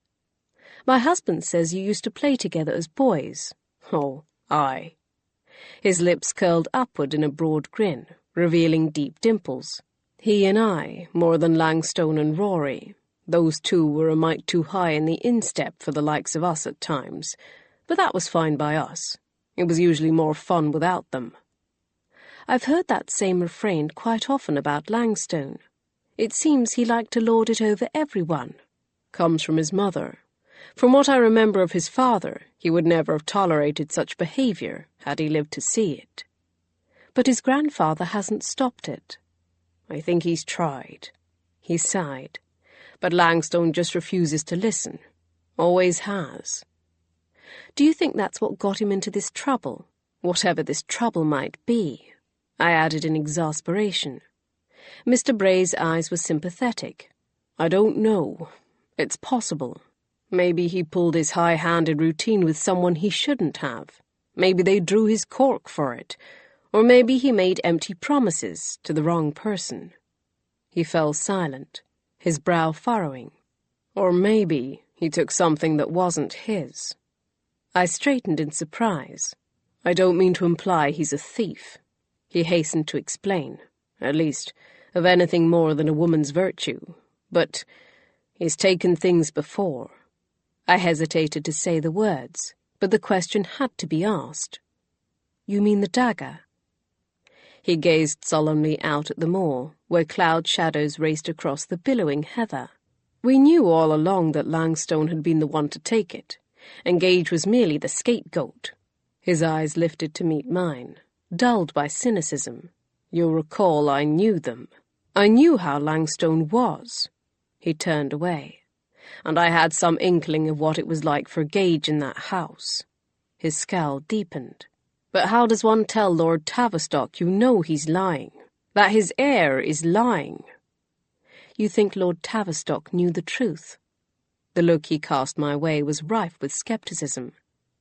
"My husband says you used to play together as boys." "Oh, aye." His lips curled upward in a broad grin, revealing deep dimples. "He and I, more than Langstone and Rory. Those two were a mite too high in the instep for the likes of us at times, but that was fine by us. It was usually more fun without them." I've heard that same refrain quite often about Langstone. It seems he liked to lord it over everyone. "Comes from his mother. From what I remember of his father, he would never have tolerated such behaviour had he lived to see it." "But his grandfather hasn't stopped it." "I think he's tried." He sighed. "But Langstone just refuses to listen. Always has." "Do you think that's what got him into this trouble? Whatever this trouble might be," I added in exasperation. Mr. Bray's eyes were sympathetic. "I don't know. It's possible. Maybe he pulled his high-handed routine with someone he shouldn't have. Maybe they drew his cork for it. Or maybe he made empty promises to the wrong person." He fell silent, his brow furrowing. "Or maybe he took something that wasn't his." I straightened in surprise. "I don't mean to imply he's a thief," he hastened to explain. "At least, of anything more than a woman's virtue. But he's taken things before." I hesitated to say the words, but the question had to be asked. "You mean the dagger?" He gazed solemnly out at the moor, where cloud shadows raced across the billowing heather. "We knew all along that Langstone had been the one to take it, and Gage was merely the scapegoat." His eyes lifted to meet mine, dulled by cynicism. "You'll recall I knew them. I knew how Langstone was." He turned away. "And I had some inkling of what it was like for Gage in that house." His scowl deepened. "But how does one tell Lord Tavistock you know he's lying? That his heir is lying?" "You think Lord Tavistock knew the truth?" The look he cast my way was rife with scepticism.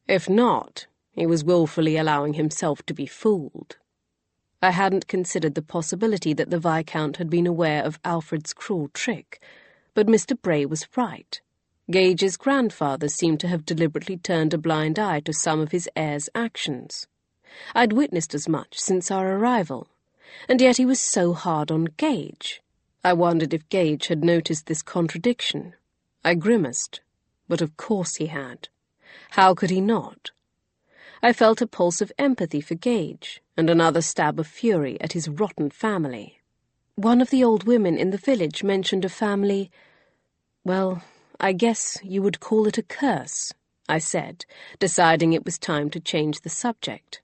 "If not, he was willfully allowing himself to be fooled." I hadn't considered the possibility that the Viscount had been aware of Alfred's cruel trick, But Mr. Bray was right. Gage's grandfather seemed to have deliberately turned a blind eye to some of his heir's actions. I'd witnessed as much since our arrival, and yet he was so hard on Gage. I wondered if Gage had noticed this contradiction. I grimaced, but of course he had. How could he not? I felt a pulse of empathy for Gage, and another stab of fury at his rotten family. One of the old women in the village mentioned a family— well, I guess you would call it a curse, I said, deciding it was time to change the subject.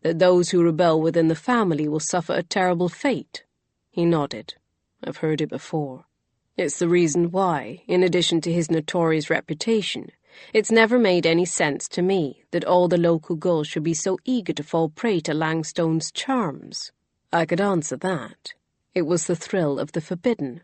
That those who rebel within the family will suffer a terrible fate. He nodded. I've heard it before. It's the reason why, in addition to his notorious reputation, it's never made any sense to me that all the local girls should be so eager to fall prey to Langstone's charms. I could answer that. It was the thrill of the forbidden,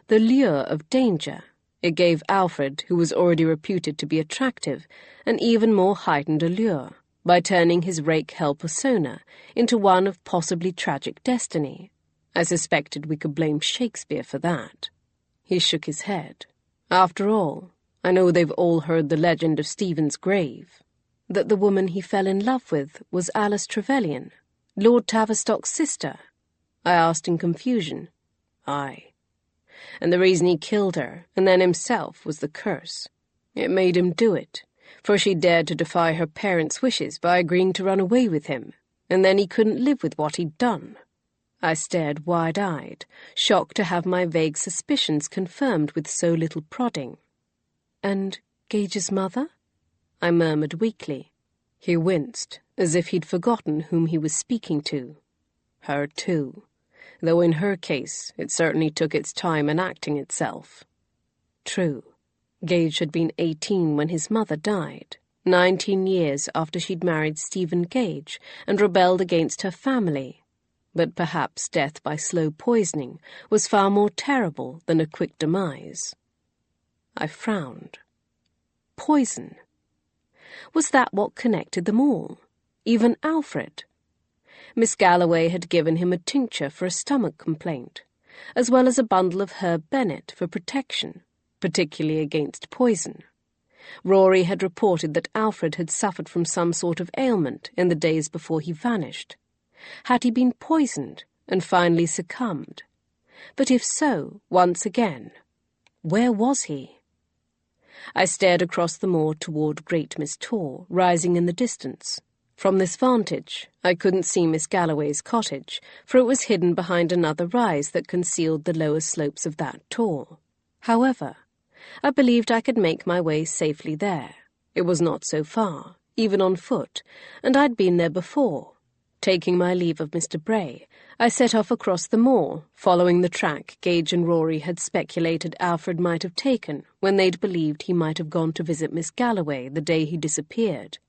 the lure of danger. It gave Alfred, who was already reputed to be attractive, an even more heightened allure, by turning his rake-hell persona into one of possibly tragic destiny. I suspected we could blame Shakespeare for that. He shook his head. After all, I know they've all heard the legend of Stephen's grave, that the woman he fell in love with was Alice Trevelyan, Lord Tavistock's sister. I asked in confusion. Aye. And the reason he killed her, and then himself, was the curse. It made him do it, for she dared to defy her parents' wishes by agreeing to run away with him, and then he couldn't live with what he'd done. I stared wide-eyed, shocked to have my vague suspicions confirmed with so little prodding. And Gage's mother? I murmured weakly. He winced, as if he'd forgotten whom he was speaking to. Her too, though in her case it certainly took its time enacting itself. True. Gage had been 18 when his mother died, 19 years after she'd married Stephen Gage and rebelled against her family. But perhaps death by slow poisoning was far more terrible than a quick demise. I frowned. Poison. Was that what connected them all? Even Alfred? Miss Galloway had given him a tincture for a stomach complaint, as well as a bundle of Herb Bennet for protection, particularly against poison. Rory had reported that Alfred had suffered from some sort of ailment in the days before he vanished. Had he been poisoned and finally succumbed? But if so, once again, where was he? I stared across the moor toward Great Miss Tor, rising in the distance. From this vantage, I couldn't see Miss Galloway's cottage, for it was hidden behind another rise that concealed the lower slopes of that tor. However, I believed I could make my way safely there. It was not so far, even on foot, and I'd been there before. Taking my leave of Mr. Bray, I set off across the moor, following the track Gage and Rory had speculated Alfred might have taken when they'd believed he might have gone to visit Miss Galloway the day he disappeared.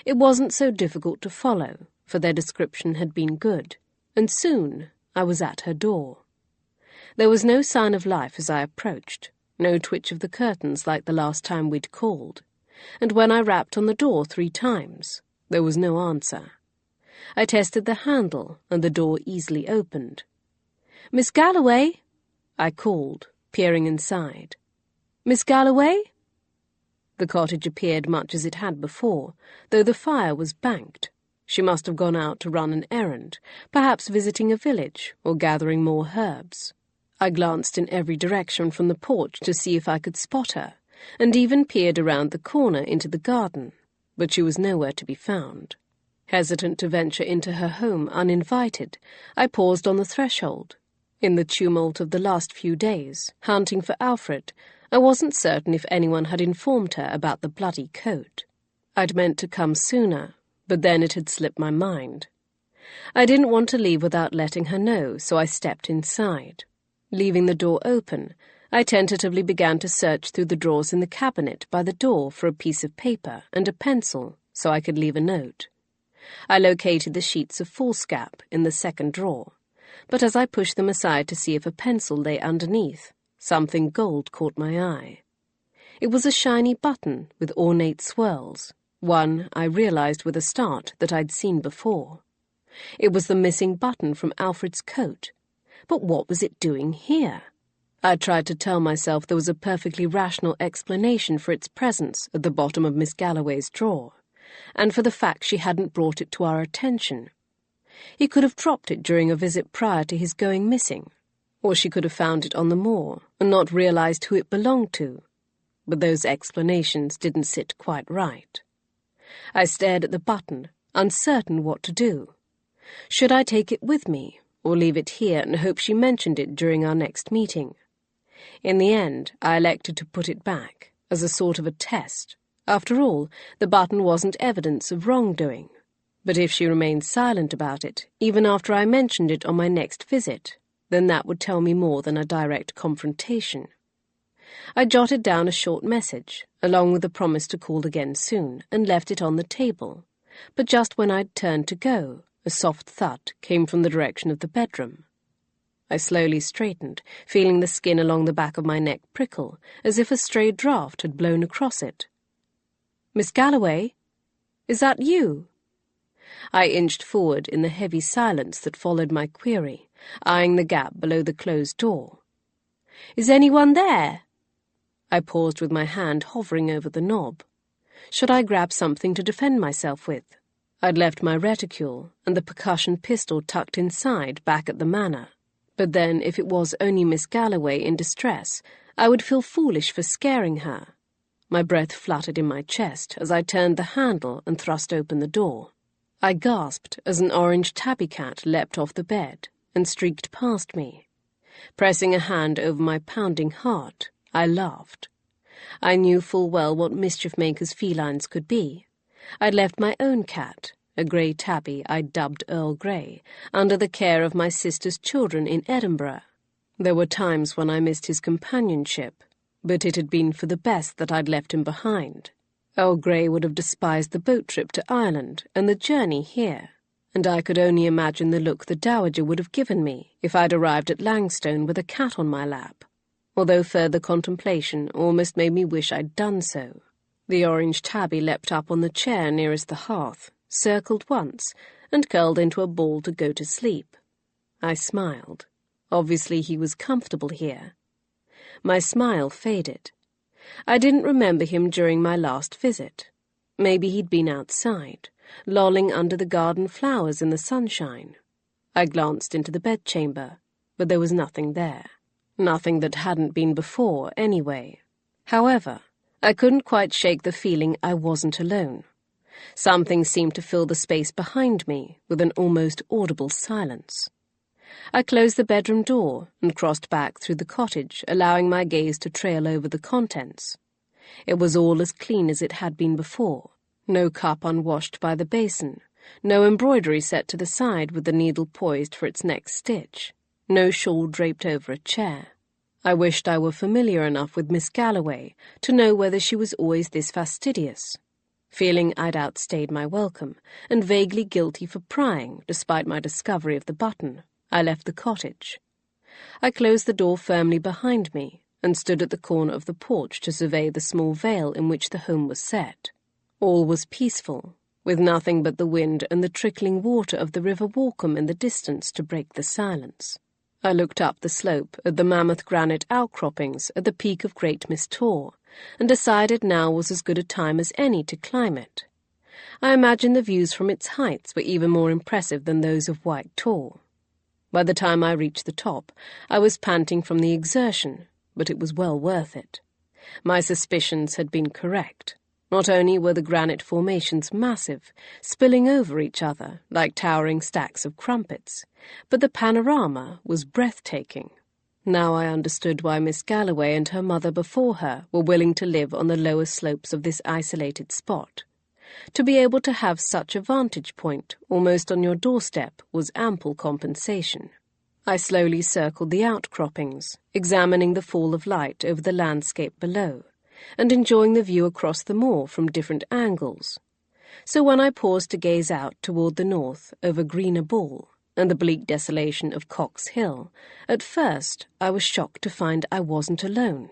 It wasn't so difficult to follow, for their description had been good, and soon I was at her door. There was no sign of life as I approached, no twitch of the curtains like the last time we'd called, and when I rapped on the door 3 times, there was no answer. I tested the handle, and the door easily opened. "Miss Galloway?" I called, peering inside. "Miss Galloway?" The cottage appeared much as it had before, though the fire was banked. She must have gone out to run an errand, perhaps visiting a village or gathering more herbs. I glanced in every direction from the porch to see if I could spot her, and even peered around the corner into the garden, but she was nowhere to be found. Hesitant to venture into her home uninvited, I paused on the threshold. In the tumult of the last few days, hunting for Alfred, I wasn't certain if anyone had informed her about the bloody coat. I'd meant to come sooner, but then it had slipped my mind. I didn't want to leave without letting her know, so I stepped inside. Leaving the door open, I tentatively began to search through the drawers in the cabinet by the door for a piece of paper and a pencil so I could leave a note. I located the sheets of foolscap in the second drawer, but as I pushed them aside to see if a pencil lay underneath, something gold caught my eye. It was a shiny button with ornate swirls, one, I realized with a start, that I'd seen before. It was the missing button from Alfred's coat. But what was it doing here? I tried to tell myself there was a perfectly rational explanation for its presence at the bottom of Miss Galloway's drawer, and for the fact she hadn't brought it to our attention. He could have dropped it during a visit prior to his going missing, or she could have found it on the moor and not realized who it belonged to. But those explanations didn't sit quite right. I stared at the button, uncertain what to do. Should I take it with me, or leave it here and hope she mentioned it during our next meeting? In the end, I elected to put it back, as a sort of a test. After all, the button wasn't evidence of wrongdoing. But if she remained silent about it, even after I mentioned it on my next visit, then that would tell me more than a direct confrontation. I jotted down a short message, along with a promise to call again soon, and left it on the table. But just when I'd turned to go, a soft thud came from the direction of the bedroom. I slowly straightened, feeling the skin along the back of my neck prickle, as if a stray draught had blown across it. "Miss Galloway? Is that you?" I inched forward in the heavy silence that followed my query, eyeing the gap below the closed door. "Is anyone there?" I paused with my hand hovering over the knob. Should I grab something to defend myself with? I'd left my reticule and the percussion pistol tucked inside back at the manor. But then, if it was only Miss Galloway in distress, I would feel foolish for scaring her. My breath fluttered in my chest as I turned the handle and thrust open the door. I gasped as an orange tabby cat leapt off the bed and streaked past me. Pressing a hand over my pounding heart, I laughed. I knew full well what mischief-makers felines could be. I'd left my own cat, a grey tabby I'd dubbed Earl Grey, under the care of my sister's children in Edinburgh. There were times when I missed his companionship, but it had been for the best that I'd left him behind. Earl Grey would have despised the boat trip to Ireland and the journey here, and I could only imagine the look the Dowager would have given me if I'd arrived at Langstone with a cat on my lap, although further contemplation almost made me wish I'd done so. The orange tabby leapt up on the chair nearest the hearth, circled once, and curled into a ball to go to sleep. I smiled. Obviously he was comfortable here. My smile faded. I didn't remember him during my last visit. Maybe he'd been outside, lolling under the garden flowers in the sunshine. I glanced into the bedchamber, but there was nothing there. Nothing that hadn't been before, anyway. However, I couldn't quite shake the feeling I wasn't alone. Something seemed to fill the space behind me with an almost audible silence. I closed the bedroom door and crossed back through the cottage, allowing my gaze to trail over the contents. It was all as clean as it had been before. No cup unwashed by the basin, no embroidery set to the side with the needle poised for its next stitch, no shawl draped over a chair. I wished I were familiar enough with Miss Galloway to know whether she was always this fastidious. Feeling I'd outstayed my welcome, and vaguely guilty for prying despite my discovery of the button, I left the cottage. I closed the door firmly behind me and stood at the corner of the porch to survey the small vale in which the home was set. All was peaceful, with nothing but the wind and the trickling water of the River Walkham in the distance to break the silence. I looked up the slope at the mammoth granite outcroppings at the peak of Great Miss Tor, and decided now was as good a time as any to climb it. I imagined the views from its heights were even more impressive than those of White Tor. By the time I reached the top, I was panting from the exertion, but it was well worth it. My suspicions had been correct. Not only were the granite formations massive, spilling over each other like towering stacks of crumpets, but the panorama was breathtaking. Now I understood why Miss Galloway and her mother before her were willing to live on the lower slopes of this isolated spot. To be able to have such a vantage point almost on your doorstep was ample compensation. I slowly circled the outcroppings, examining the fall of light over the landscape below, and enjoying the view across the moor from different angles. So when I paused to gaze out toward the north over Greener Ball and the bleak desolation of Cox Hill, at first I was shocked to find I wasn't alone.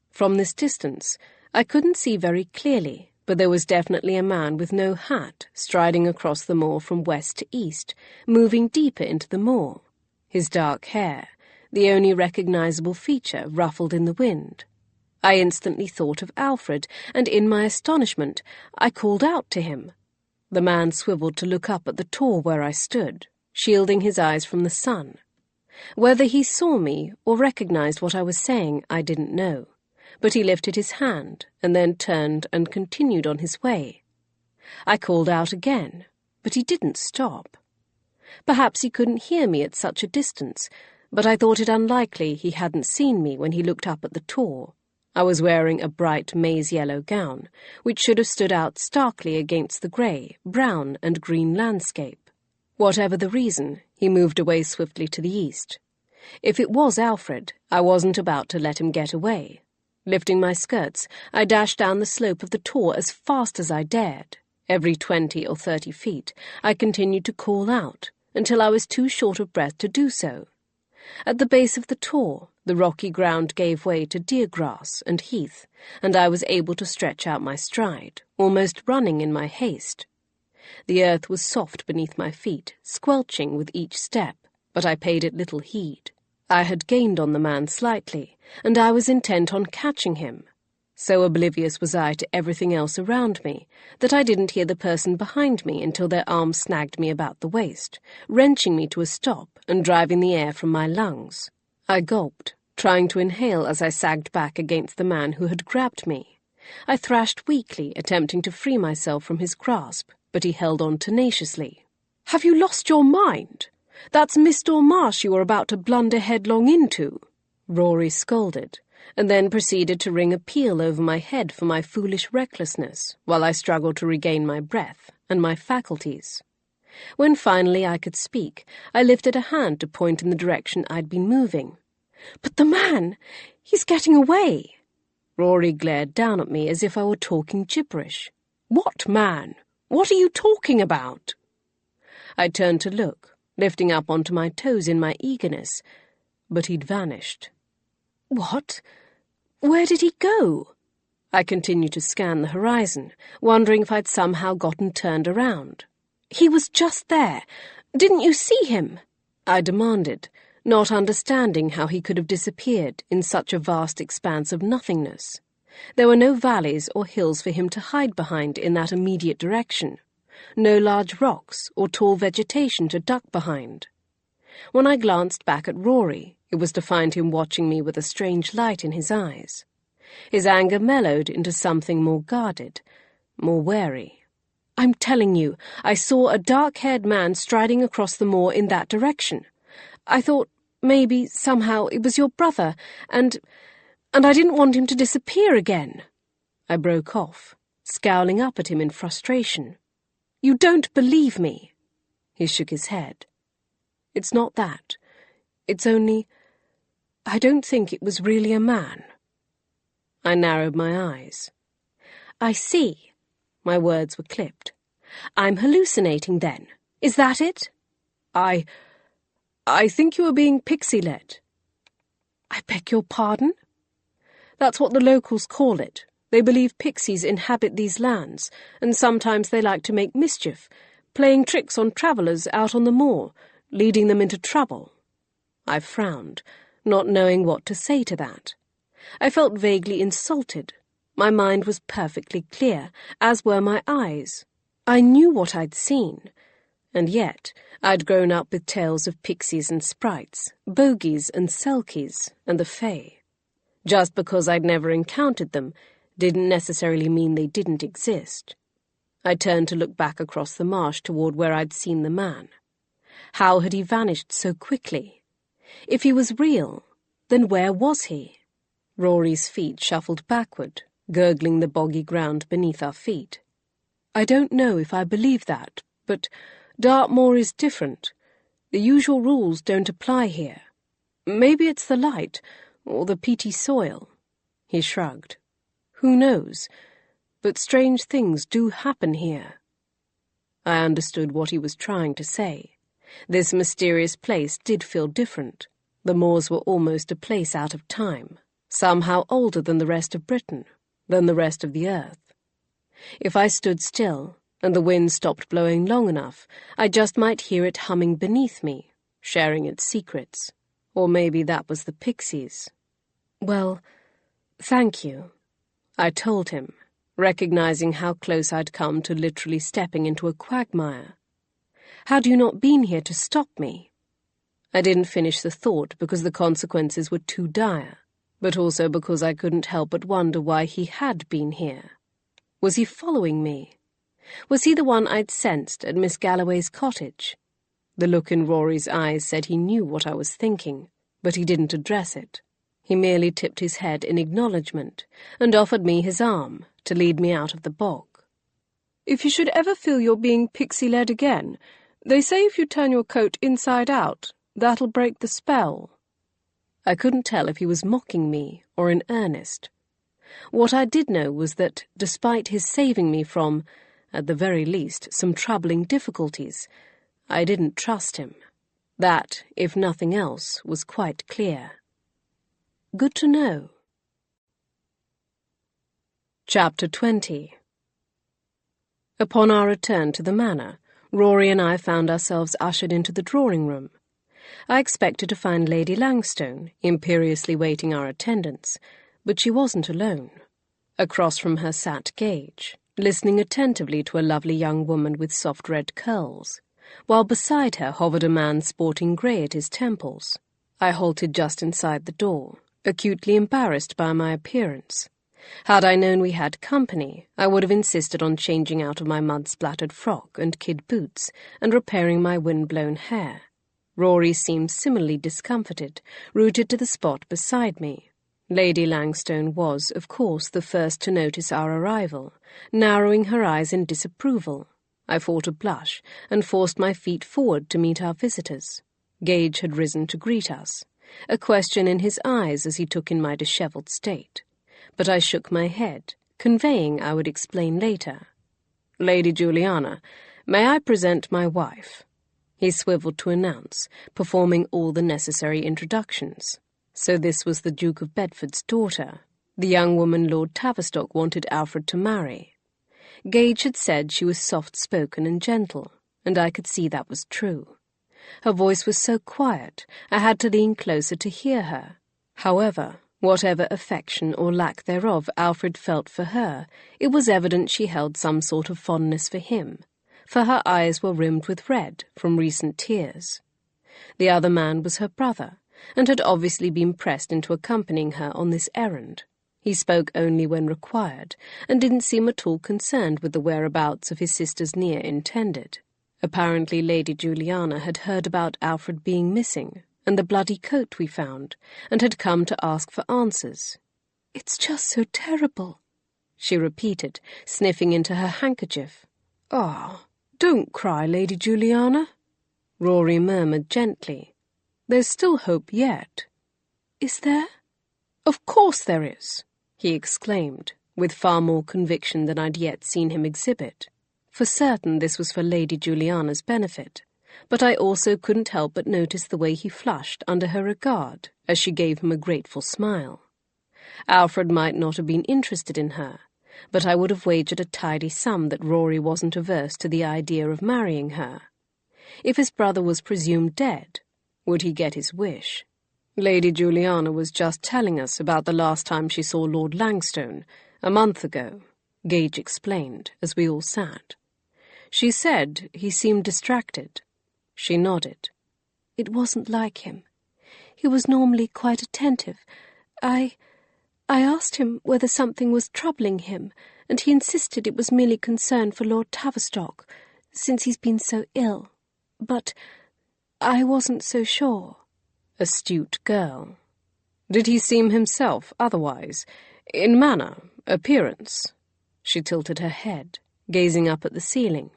From this distance, I couldn't see very clearly, but there was definitely a man with no hat striding across the moor from west to east, moving deeper into the moor. His dark hair, the only recognizable feature ruffled in the wind. I instantly thought of Alfred, and in my astonishment, I called out to him. The man swiveled to look up at the tor where I stood, shielding his eyes from the sun. Whether he saw me or recognized what I was saying, I didn't know, but he lifted his hand and then turned and continued on his way. I called out again, but he didn't stop. Perhaps he couldn't hear me at such a distance, but I thought it unlikely he hadn't seen me when he looked up at the tor. I was wearing a bright maize-yellow gown, which should have stood out starkly against the grey, brown and green landscape. Whatever the reason, he moved away swiftly to the east. If it was Alfred, I wasn't about to let him get away. Lifting my skirts, I dashed down the slope of the tor as fast as I dared. Every 20 or 30 feet, I continued to call out, until I was too short of breath to do so. At the base of the tor, the rocky ground gave way to deer grass and heath, and I was able to stretch out my stride, almost running in my haste. The earth was soft beneath my feet, squelching with each step, but I paid it little heed. I had gained on the man slightly, and I was intent on catching him. So oblivious was I to everything else around me that I didn't hear the person behind me until their arms snagged me about the waist, wrenching me to a stop and driving the air from my lungs. I gulped, trying to inhale as I sagged back against the man who had grabbed me. I thrashed weakly, attempting to free myself from his grasp, but he held on tenaciously. "Have you lost your mind? That's Mr. Marsh you are about to blunder headlong into," Rory scolded, and then proceeded to ring a peal over my head for my foolish recklessness, while I struggled to regain my breath and my faculties. When finally I could speak, I lifted a hand to point in the direction I'd been moving. "But the man! He's getting away!" Rory glared down at me as if I were talking gibberish. "What man? What are you talking about?" I turned to look, lifting up onto my toes in my eagerness, but he'd vanished. What? Where did he go? I continued to scan the horizon, wondering if I'd somehow gotten turned around. "He was just there. Didn't you see him?" I demanded, not understanding how he could have disappeared in such a vast expanse of nothingness. There were no valleys or hills for him to hide behind in that immediate direction, no large rocks or tall vegetation to duck behind. When I glanced back at Rory, it was to find him watching me with a strange light in his eyes. His anger mellowed into something more guarded, more wary. "I'm telling you, I saw a dark-haired man striding across the moor in that direction. I thought maybe, somehow, it was your brother, and I didn't want him to disappear again." I broke off, scowling up at him in frustration. "You don't believe me." He shook his head. "It's not that. It's only, I don't think it was really a man." I narrowed my eyes. "I see." My words were clipped. "I'm hallucinating, then. Is that it?" I think you are being pixie-led." "I beg your pardon?" "That's what the locals call it. They believe pixies inhabit these lands, and sometimes they like to make mischief, playing tricks on travellers out on the moor, leading them into trouble." I frowned, not knowing what to say to that. I felt vaguely insulted. My mind was perfectly clear, as were my eyes. I knew what I'd seen, and yet I'd grown up with tales of pixies and sprites, bogies and selkies, and the fae. Just because I'd never encountered them didn't necessarily mean they didn't exist. I turned to look back across the marsh toward where I'd seen the man. How had he vanished so quickly? If he was real, then where was he? Rory's feet shuffled backward, gurgling the boggy ground beneath our feet. "I don't know if I believe that, but Dartmoor is different. The usual rules don't apply here. Maybe it's the light, or the peaty soil." He shrugged. "Who knows? But strange things do happen here." I understood what he was trying to say. This mysterious place did feel different. The moors were almost a place out of time, somehow older than the rest of Britain, than the rest of the earth. If I stood still, and the wind stopped blowing long enough, I just might hear it humming beneath me, sharing its secrets. Or maybe that was the pixies. Well, thank you, I told him, recognizing how close I'd come to literally stepping into a quagmire. Had you not been here to stop me? I didn't finish the thought because the consequences were too dire, but also because I couldn't help but wonder why he had been here. Was he following me? Was he the one I'd sensed at Miss Galloway's cottage? The look in Rory's eyes said he knew what I was thinking, but he didn't address it. He merely tipped his head in acknowledgement and offered me his arm to lead me out of the bog. If you should ever feel you're being pixie-led again, they say if you turn your coat inside out, that'll break the spell. I couldn't tell if he was mocking me or in earnest. What I did know was that, despite his saving me from, at the very least, some troubling difficulties, I didn't trust him. That, if nothing else, was quite clear. Good to know. Chapter 20. Upon our return to the manor, Rory and I found ourselves ushered into the drawing-room. I expected to find Lady Langstone imperiously waiting our attendance, but she wasn't alone. Across from her sat Gage, listening attentively to a lovely young woman with soft red curls, while beside her hovered a man sporting grey at his temples. I halted just inside the door, acutely embarrassed by my appearance. Had I known we had company, I would have insisted on changing out of my mud-splattered frock and kid boots and repairing my wind-blown hair. Rory seemed similarly discomfited, rooted to the spot beside me. Lady Langstone was, of course, the first to notice our arrival, narrowing her eyes in disapproval. I fought a blush and forced my feet forward to meet our visitors. Gage had risen to greet us, a question in his eyes as he took in my dishevelled state. But I shook my head, conveying I would explain later. Lady Juliana, may I present my wife? He swiveled to announce, performing all the necessary introductions. So this was the Duke of Bedford's daughter, the young woman Lord Tavistock wanted Alfred to marry. Gage had said she was soft-spoken and gentle, and I could see that was true. Her voice was so quiet, I had to lean closer to hear her. However, whatever affection or lack thereof Alfred felt for her, it was evident she held some sort of fondness for him, for her eyes were rimmed with red from recent tears. The other man was her brother, and had obviously been pressed into accompanying her on this errand. He spoke only when required, and didn't seem at all concerned with the whereabouts of his sister's near intended. Apparently Lady Juliana had heard about Alfred being missing, and the bloody coat we found, and had come to ask for answers. "It's just so terrible," she repeated, sniffing into her handkerchief. "Ah, don't cry, Lady Juliana," Rory murmured gently. "There's still hope yet." "Is there?" "Of course there is," he exclaimed, with far more conviction than I'd yet seen him exhibit. For certain this was for Lady Juliana's benefit, but I also couldn't help but notice the way he flushed under her regard as she gave him a grateful smile. Alfred might not have been interested in her, but I would have wagered a tidy sum that Rory wasn't averse to the idea of marrying her. If his brother was presumed dead, would he get his wish? Lady Juliana was just telling us about the last time she saw Lord Langstone, a month ago, Gage explained, as we all sat. She said he seemed distracted. She nodded. "It wasn't like him. He was normally quite attentive. I asked him whether something was troubling him, and he insisted it was merely concern for Lord Tavistock, since he's been so ill. But I wasn't so sure." Astute girl. "Did he seem himself otherwise, in manner, appearance?" She tilted her head, gazing up at the ceiling.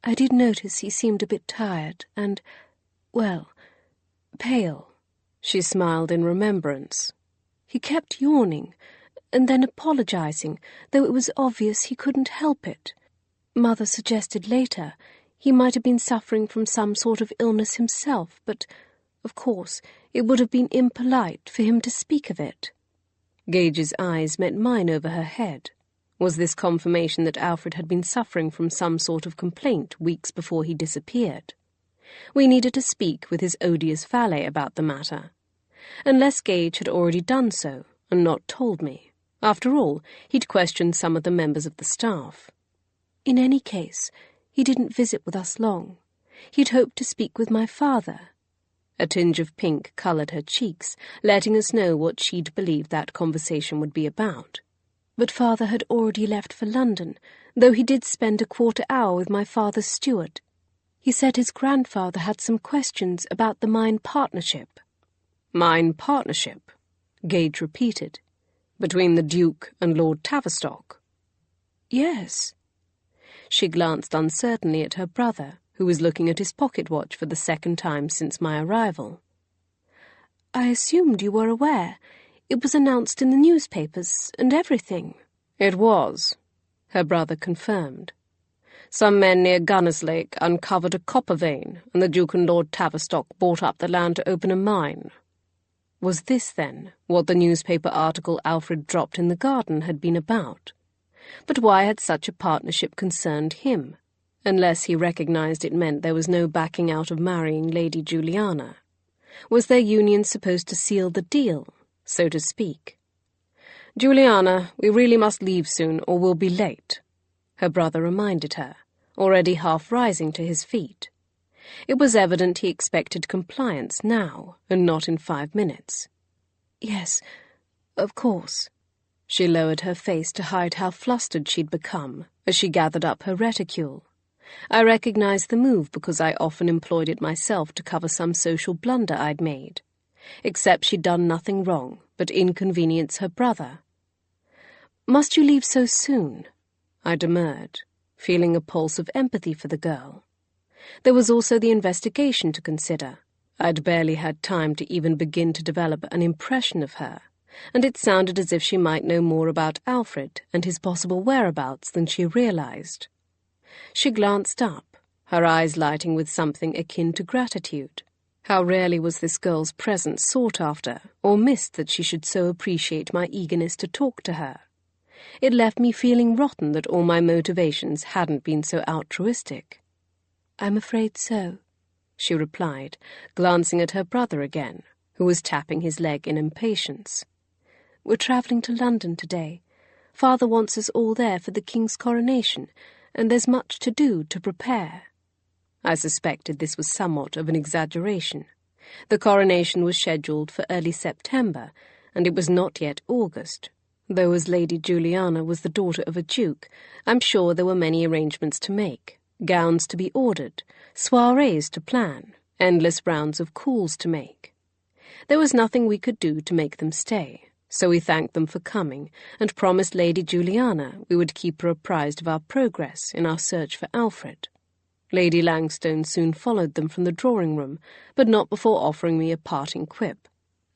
"I did notice he seemed a bit tired and, well, pale." She smiled in remembrance. "He kept yawning, and then apologizing, though it was obvious he couldn't help it. Mother suggested later he might have been suffering from some sort of illness himself, but, of course, it would have been impolite for him to speak of it." Gage's eyes met mine over her head. Was this confirmation that Alfred had been suffering from some sort of complaint weeks before he disappeared? We needed to speak with his odious valet about the matter. Unless Gage had already done so and not told me. After all, he'd questioned some of the members of the staff. In any case, he didn't visit with us long. He'd hoped to speak with my father. A tinge of pink coloured her cheeks, letting us know what she'd believed that conversation would be about. But father had already left for London, though he did spend a quarter-hour with my father's steward. He said his grandfather had some questions about the mine partnership. Mine partnership? Gage repeated. Between the Duke and Lord Tavistock? Yes. She glanced uncertainly at her brother, who was looking at his pocket-watch for the second time since my arrival. I assumed you were aware. It was announced in the newspapers and everything. It was, her brother confirmed. Some men near Gunner's Lake uncovered a copper vein, and the Duke and Lord Tavistock bought up the land to open a mine. Was this, then, what the newspaper article Alfred dropped in the garden had been about? But why had such a partnership concerned him, unless he recognized it meant there was no backing out of marrying Lady Juliana? Was their union supposed to seal the deal, so to speak? Juliana, we really must leave soon, or we'll be late, her brother reminded her, already half rising to his feet. It was evident he expected compliance now, and not in 5 minutes. Yes, of course. She lowered her face to hide how flustered she'd become as she gathered up her reticule. I recognized the move because I often employed it myself to cover some social blunder I'd made. Except she'd done nothing wrong but inconvenience her brother. Must you leave so soon? I demurred, feeling a pulse of empathy for the girl. There was also the investigation to consider. I'd barely had time to even begin to develop an impression of her, and it sounded as if she might know more about Alfred and his possible whereabouts than she realized. She glanced up, her eyes lighting with something akin to gratitude. How rarely was this girl's presence sought after, or missed that she should so appreciate my eagerness to talk to her. It left me feeling rotten that all my motivations hadn't been so altruistic. I'm afraid so, she replied, glancing at her brother again, who was tapping his leg in impatience. We're travelling to London today. Father wants us all there for the King's coronation, and there's much to do to prepare. I suspected this was somewhat of an exaggeration. The coronation was scheduled for early September, and it was not yet August. Though as Lady Juliana was the daughter of a duke, I'm sure there were many arrangements to make. Gowns to be ordered, soirees to plan, endless rounds of calls to make. There was nothing we could do to make them stay, so we thanked them for coming and promised Lady Juliana we would keep her apprised of our progress in our search for Alfred. Lady Langstone soon followed them from the drawing-room, but not before offering me a parting quip.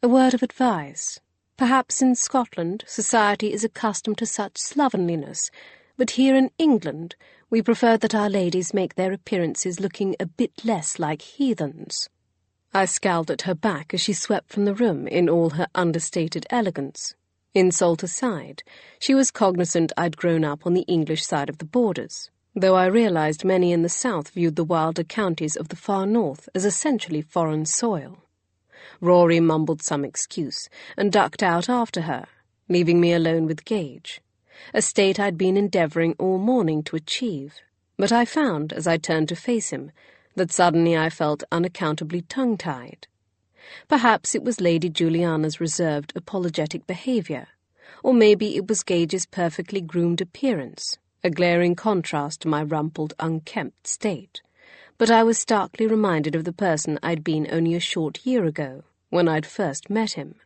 A word of advice. Perhaps in Scotland society is accustomed to such slovenliness, but here in England we prefer that our ladies make their appearances looking a bit less like heathens. I scowled at her back as she swept from the room in all her understated elegance. Insult aside, she was cognizant I'd grown up on the English side of the borders, though I realized many in the south viewed the wilder counties of the far north as essentially foreign soil. Rory mumbled some excuse and ducked out after her, leaving me alone with Gage, a state I'd been endeavouring all morning to achieve. But I found, as I turned to face him, that suddenly I felt unaccountably tongue-tied. Perhaps it was Lady Juliana's reserved, apologetic behaviour, or maybe it was Gage's perfectly groomed appearance, a glaring contrast to my rumpled, unkempt state. But I was starkly reminded of the person I'd been only a short year ago, when I'd first met him.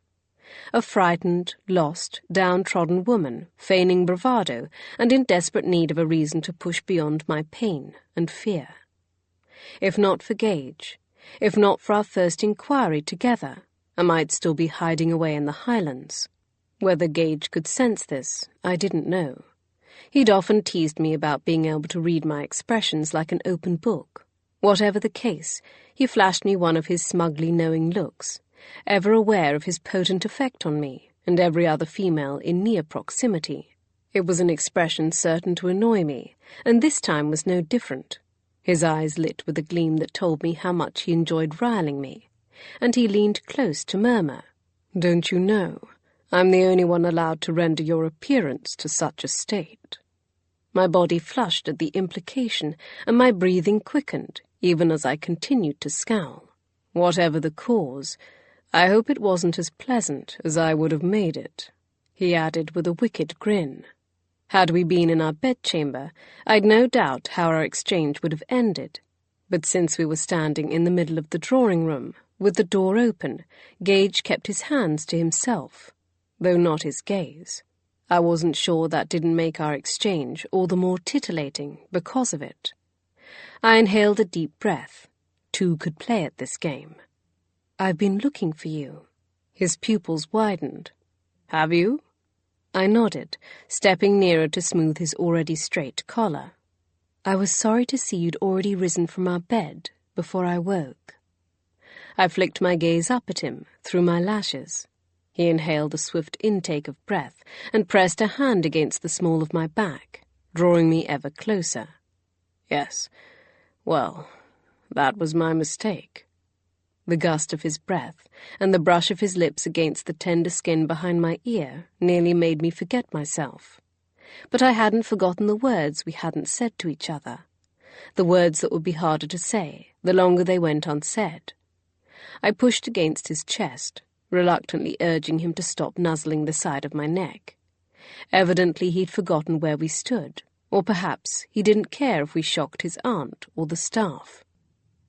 A frightened, lost, downtrodden woman, feigning bravado, and in desperate need of a reason to push beyond my pain and fear. If not for Gage, if not for our first inquiry together, I might still be hiding away in the Highlands. Whether Gage could sense this, I didn't know. He'd often teased me about being able to read my expressions like an open book. Whatever the case, he flashed me one of his smugly knowing looks, ever aware of his potent effect on me and every other female in near proximity. It was an expression certain to annoy me, and this time was no different. His eyes lit with a gleam that told me how much he enjoyed riling me, and he leaned close to murmur, "Don't you know, I'm the only one allowed to render your appearance to such a state." My body flushed at the implication, and my breathing quickened, even as I continued to scowl. "Whatever the cause, I hope it wasn't as pleasant as I would have made it," he added with a wicked grin. Had we been in our bedchamber, I'd no doubt how our exchange would have ended, but since we were standing in the middle of the drawing-room, with the door open, Gage kept his hands to himself, though not his gaze. I wasn't sure that didn't make our exchange all the more titillating because of it. I inhaled a deep breath. Two could play at this game. "I've been looking for you." His pupils widened. "Have you?" I nodded, stepping nearer to smooth his already straight collar. "I was sorry to see you'd already risen from our bed before I woke." I flicked my gaze up at him, through my lashes. He inhaled a swift intake of breath and pressed a hand against the small of my back, drawing me ever closer. "Yes, well, that was my mistake." The gust of his breath and the brush of his lips against the tender skin behind my ear nearly made me forget myself. But I hadn't forgotten the words we hadn't said to each other, the words that would be harder to say the longer they went unsaid. I pushed against his chest, reluctantly urging him to stop nuzzling the side of my neck. Evidently he'd forgotten where we stood, or perhaps he didn't care if we shocked his aunt or the staff.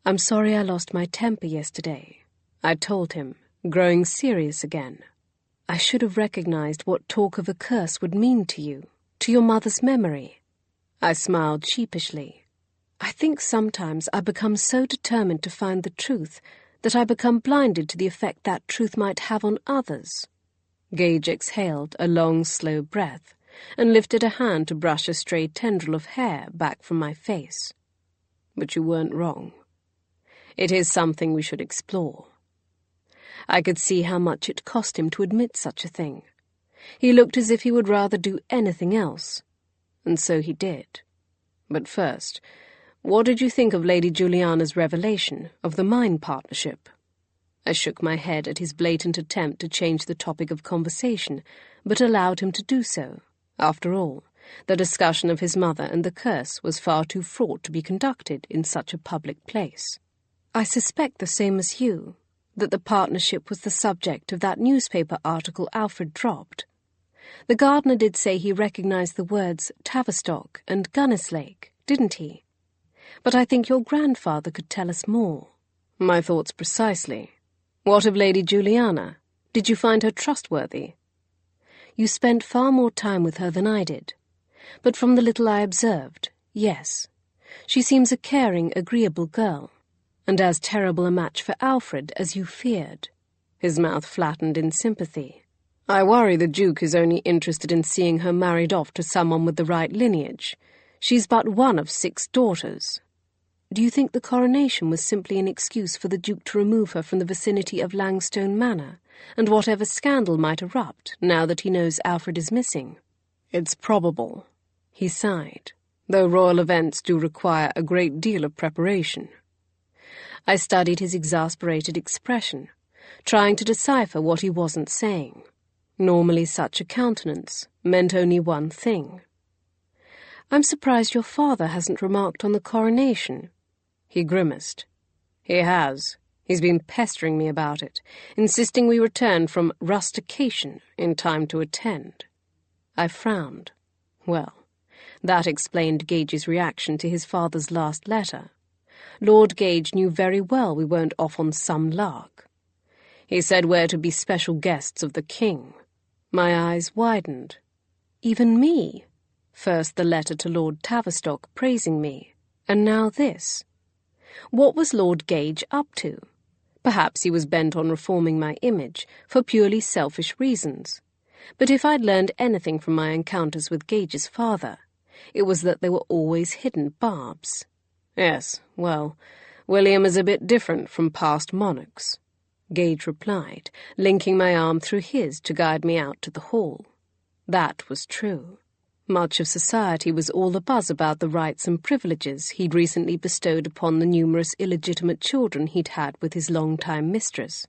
"I'm sorry I lost my temper yesterday," I told him, growing serious again. "I should have recognized what talk of a curse would mean to you, to your mother's memory." I smiled sheepishly. "I think sometimes I become so determined to find the truth that I become blinded to the effect that truth might have on others." Gage exhaled a long, slow breath and lifted a hand to brush a stray tendril of hair back from my face. "But you weren't wrong. It is something we should explore." I could see how much it cost him to admit such a thing. He looked as if he would rather do anything else, and so he did. "But first, what did you think of Lady Juliana's revelation of the mine partnership?" I shook my head at his blatant attempt to change the topic of conversation, but allowed him to do so. After all, the discussion of his mother and the curse was far too fraught to be conducted in such a public place. "I suspect the same as you, that the partnership was the subject of that newspaper article Alfred dropped. The gardener did say he recognized the words Tavistock and Gunnislake, didn't he? But I think your grandfather could tell us more." "My thoughts precisely. What of Lady Juliana? Did you find her trustworthy?" "You spent far more time with her than I did. But from the little I observed, yes. She seems a caring, agreeable girl, and as terrible a match for Alfred as you feared." His mouth flattened in sympathy. "I worry the Duke is only interested in seeing her married off to someone with the right lineage. She's but one of 6 daughters." "Do you think the coronation was simply an excuse for the Duke to remove her from the vicinity of Langstone Manor, and whatever scandal might erupt now that he knows Alfred is missing?" "It's probable," he sighed, "though royal events do require a great deal of preparation." I studied his exasperated expression, trying to decipher what he wasn't saying. Normally such a countenance meant only one thing. "I'm surprised your father hasn't remarked on the coronation." He grimaced. "He has. He's been pestering me about it, insisting we return from rustication in time to attend." I frowned. Well, that explained Gage's reaction to his father's last letter. Lord Gage knew very well we weren't off on some lark. "He said we're to be special guests of the king." My eyes widened. "Even me? First the letter to Lord Tavistock praising me, and now this. What was Lord Gage up to? Perhaps he was bent on reforming my image for purely selfish reasons. But if I'd learned anything from my encounters with Gage's father, it was that they were always hidden barbs. "Yes, well, William is a bit different from past monarchs," Gage replied, linking my arm through his to guide me out to the hall. That was true. Much of society was all abuzz about the rights and privileges he'd recently bestowed upon the numerous illegitimate children he'd had with his long-time mistress,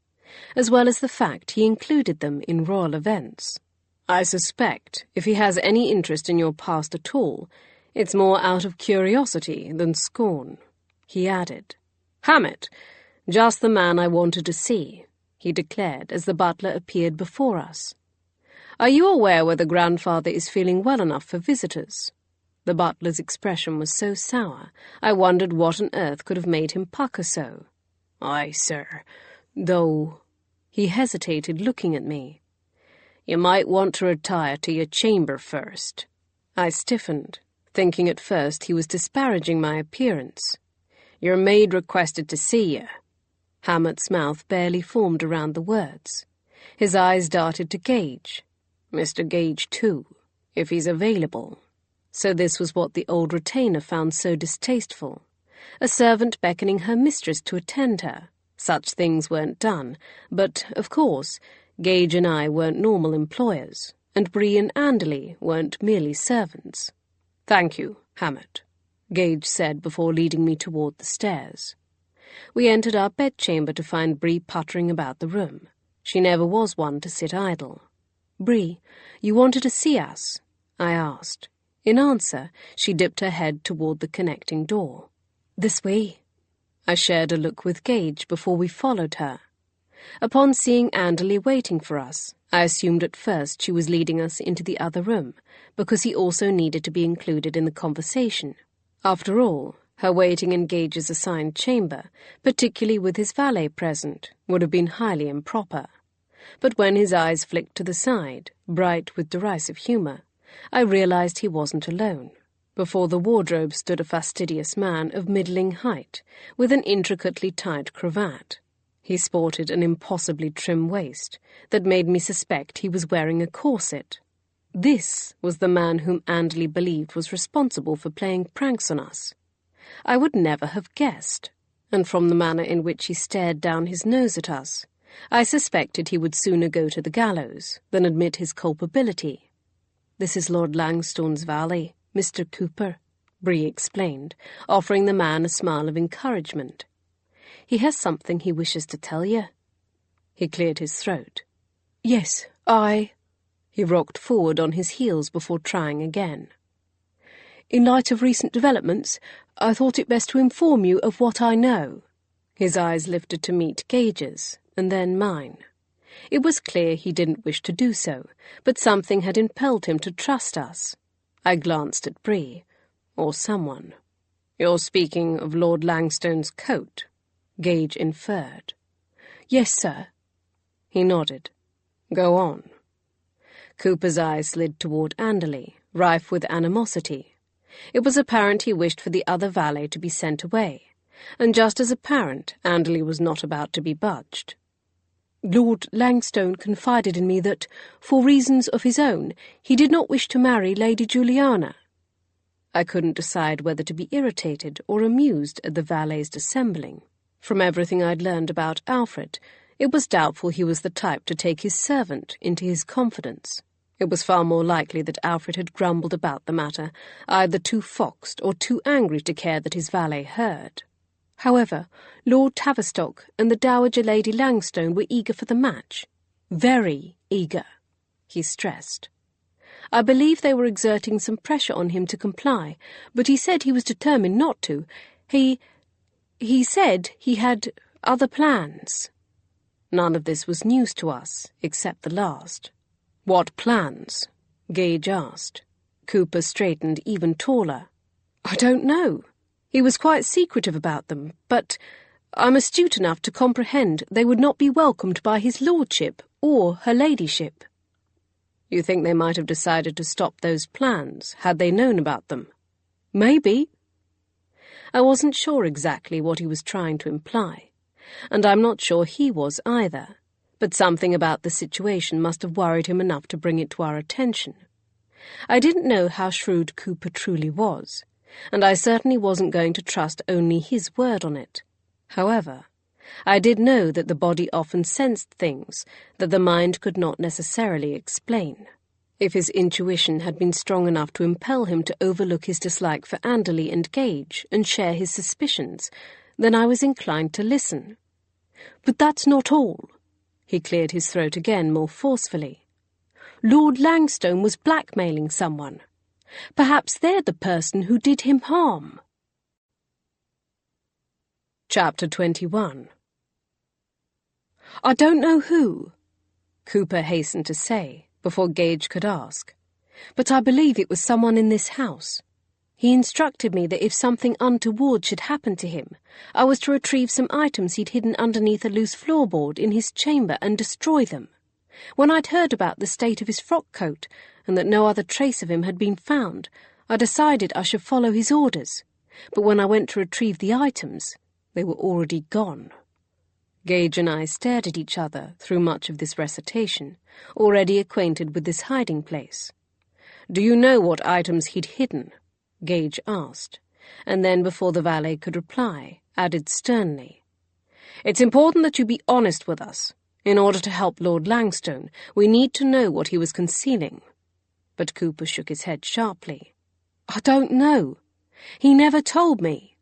as well as the fact he included them in royal events. I suspect, if he has any interest in your past at all, it's more out of curiosity than scorn, he added. Hammett, just the man I wanted to see, he declared as the butler appeared before us. Are you aware whether grandfather is feeling well enough for visitors? The butler's expression was so sour, I wondered what on earth could have made him pucker so. Aye, sir, though... He hesitated, looking at me. You might want to retire to your chamber first. I stiffened, thinking at first he was disparaging my appearance. Your maid requested to see you. Hammett's mouth barely formed around the words. His eyes darted to Gage. Mr. Gage, too, if he's available. So this was what the old retainer found so distasteful. A servant beckoning her mistress to attend her. Such things weren't done, but, of course, Gage and I weren't normal employers, and Bree and Anderley weren't merely servants. Thank you, Hammett, Gage said before leading me toward the stairs. We entered our bedchamber to find Bree puttering about the room. She never was one to sit idle. Bree, you wanted to see us? I asked. In answer, she dipped her head toward the connecting door. This way. I shared a look with Gage before we followed her. Upon seeing Anderley waiting for us, I assumed at first she was leading us into the other room, because he also needed to be included in the conversation. After all, her waiting in Gage's assigned chamber, particularly with his valet present, would have been highly improper. But when his eyes flicked to the side, bright with derisive humour, I realized he wasn't alone. Before the wardrobe stood a fastidious man of middling height, with an intricately tied cravat. He sported an impossibly trim waist that made me suspect he was wearing a corset. This was the man whom Anderley believed was responsible for playing pranks on us. I would never have guessed, and from the manner in which he stared down his nose at us, I suspected he would sooner go to the gallows than admit his culpability. This is Lord Langstone's valet, Mr. Cooper, Bree explained, offering the man a smile of encouragement. He has something he wishes to tell you. He cleared his throat. Yes, He rocked forward on his heels before trying again. In light of recent developments, I thought it best to inform you of what I know. His eyes lifted to meet Gage's, and then mine. It was clear he didn't wish to do so, but something had impelled him to trust us. I glanced at Bree, or someone. You're speaking of Lord Langstone's coat, Gage inferred. Yes, sir. He nodded. Go on. Cooper's eyes slid toward Anderley, rife with animosity. It was apparent he wished for the other valet to be sent away, and just as apparent, Anderley was not about to be budged. Lord Langstone confided in me that, for reasons of his own, he did not wish to marry Lady Juliana. I couldn't decide whether to be irritated or amused at the valet's dissembling. From everything I'd learned about Alfred, it was doubtful he was the type to take his servant into his confidence. It was far more likely that Alfred had grumbled about the matter, either too foxed or too angry to care that his valet heard. However, Lord Tavistock and the Dowager Lady Langstone were eager for the match. Very eager, he stressed. I believe they were exerting some pressure on him to comply, but he said he was determined not to. He said he had other plans. None of this was news to us, except the last. What plans? Gage asked. Cooper straightened even taller. I don't know. He was quite secretive about them, but I'm astute enough to comprehend they would not be welcomed by his lordship or her ladyship. You think they might have decided to stop those plans, had they known about them? Maybe. I wasn't sure exactly what he was trying to imply, and I'm not sure he was either, but something about the situation must have worried him enough to bring it to our attention. I didn't know how shrewd Cooper truly was, and I certainly wasn't going to trust only his word on it. However, I did know that the body often sensed things that the mind could not necessarily explain. If his intuition had been strong enough to impel him to overlook his dislike for Anderley and Gage and share his suspicions, then I was inclined to listen. But that's not all. He cleared his throat again more forcefully. Lord Langstone was blackmailing someone. Perhaps they're the person who did him harm. Chapter 21. I don't know who, Cooper hastened to say, before Gage could ask, but I believe it was someone in this house. He instructed me that if something untoward should happen to him, I was to retrieve some items he'd hidden underneath a loose floorboard in his chamber and destroy them. When I'd heard about the state of his frock coat and that no other trace of him had been found, I decided I should follow his orders. But when I went to retrieve the items, they were already gone. Gage and I stared at each other through much of this recitation, already acquainted with this hiding place. Do you know what items he'd hidden? Gage asked, and then, before the valet could reply, added sternly, It's important that you be honest with us. In order to help Lord Langstone, we need to know what he was concealing. But Cooper shook his head sharply. I don't know. He never told me.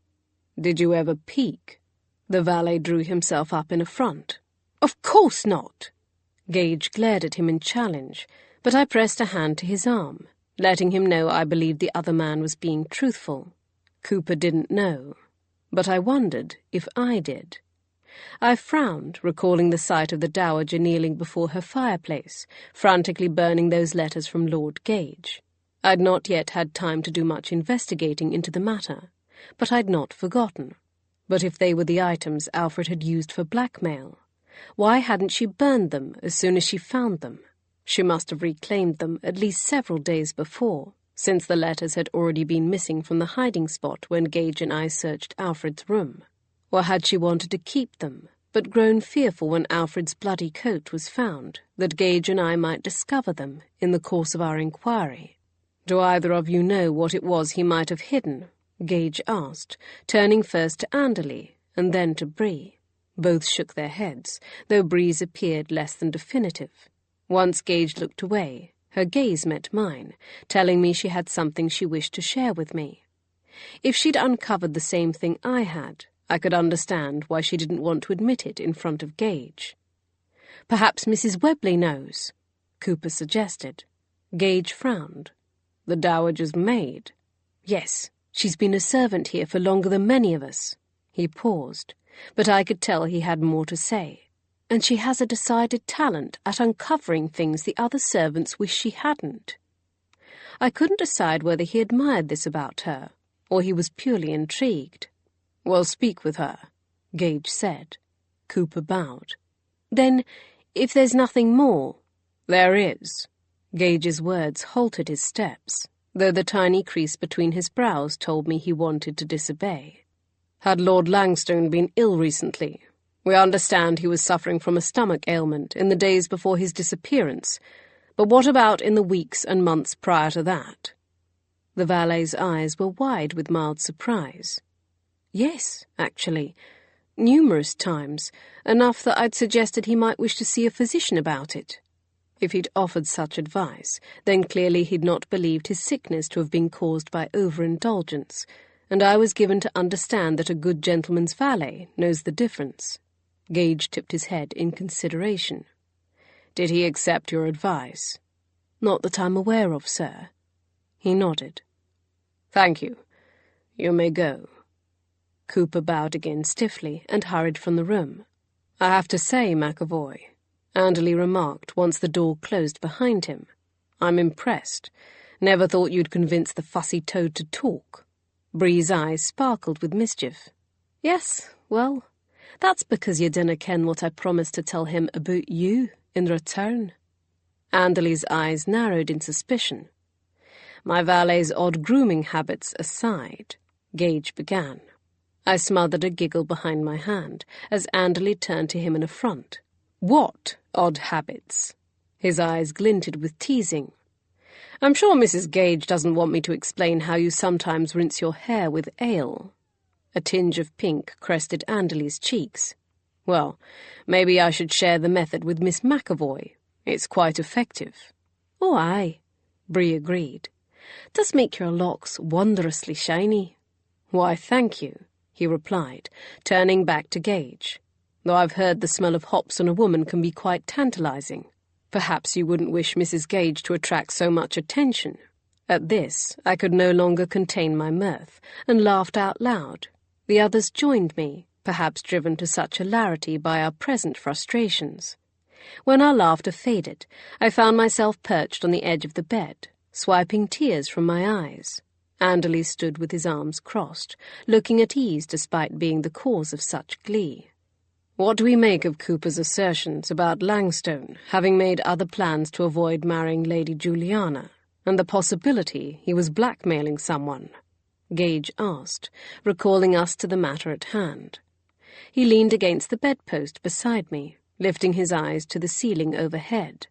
Did you ever peek? The valet drew himself up in affront. Of course not. Gage glared at him in challenge, but I pressed a hand to his arm, letting him know I believed the other man was being truthful. Cooper didn't know, but I wondered if I did. I frowned, recalling the sight of the dowager kneeling before her fireplace, frantically burning those letters from Lord Gage. I'd not yet had time to do much investigating into the matter, but I'd not forgotten. But if they were the items Alfred had used for blackmail, why hadn't she burned them as soon as she found them? She must have reclaimed them at least several days before, since the letters had already been missing from the hiding spot when Gage and I searched Alfred's room. Or had she wanted to keep them, but grown fearful when Alfred's bloody coat was found, that Gage and I might discover them in the course of our inquiry? Do either of you know what it was he might have hidden? Gage asked, turning first to Anderley and then to Bree. Both shook their heads, though Bree's appeared less than definitive. Once Gage looked away, her gaze met mine, telling me she had something she wished to share with me. If she'd uncovered the same thing I had, I could understand why she didn't want to admit it in front of Gage. Perhaps Mrs. Webley knows, Cooper suggested. Gage frowned. The dowager's maid? Yes. She's been a servant here for longer than many of us. He paused, but I could tell he had more to say. And she has a decided talent at uncovering things the other servants wish she hadn't. I couldn't decide whether he admired this about her, or he was purely intrigued. Well, speak with her, Gage said. Cooper bowed. Then, if there's nothing more... There is. Gage's words halted his steps, though the tiny crease between his brows told me he wanted to disobey. Had Lord Langstone been ill recently? We understand he was suffering from a stomach ailment in the days before his disappearance, but what about in the weeks and months prior to that? The valet's eyes were wide with mild surprise. Yes, actually, numerous times, enough that I'd suggested he might wish to see a physician about it. If he'd offered such advice, then clearly he'd not believed his sickness to have been caused by overindulgence, and I was given to understand that a good gentleman's valet knows the difference. Gage tipped his head in consideration. Did he accept your advice? Not that I'm aware of, sir. He nodded. Thank you. You may go. Cooper bowed again stiffly and hurried from the room. I have to say, McAvoy, Anderley remarked once the door closed behind him, I'm impressed. Never thought you'd convince the fussy toad to talk. Bree's eyes sparkled with mischief. Yes, well, that's because you dinna ken what I promised to tell him about you in return. Anderley's eyes narrowed in suspicion. My valet's odd grooming habits aside, Gage began. I smothered a giggle behind my hand as Anderley turned to him in affront. What odd habits? His eyes glinted with teasing. I'm sure Mrs. Gage doesn't want me to explain how you sometimes rinse your hair with ale. A tinge of pink crested Anderley's cheeks. Well, maybe I should share the method with Miss McAvoy. It's quite effective. Oh, aye, Bree agreed. "Does make your locks wondrously shiny." "Why, thank you," he replied, turning back to Gage. "Though I've heard the smell of hops on a woman can be quite tantalizing. Perhaps you wouldn't wish Mrs. Gage to attract so much attention." At this, I could no longer contain my mirth, and laughed out loud. The others joined me, perhaps driven to such hilarity by our present frustrations. When our laughter faded, I found myself perched on the edge of the bed, swiping tears from my eyes. Anderley stood with his arms crossed, looking at ease despite being the cause of such glee. "What do we make of Cooper's assertions about Langstone having made other plans to avoid marrying Lady Juliana, and the possibility he was blackmailing someone?" Gage asked, recalling us to the matter at hand. He leaned against the bedpost beside me, lifting his eyes to the ceiling overhead.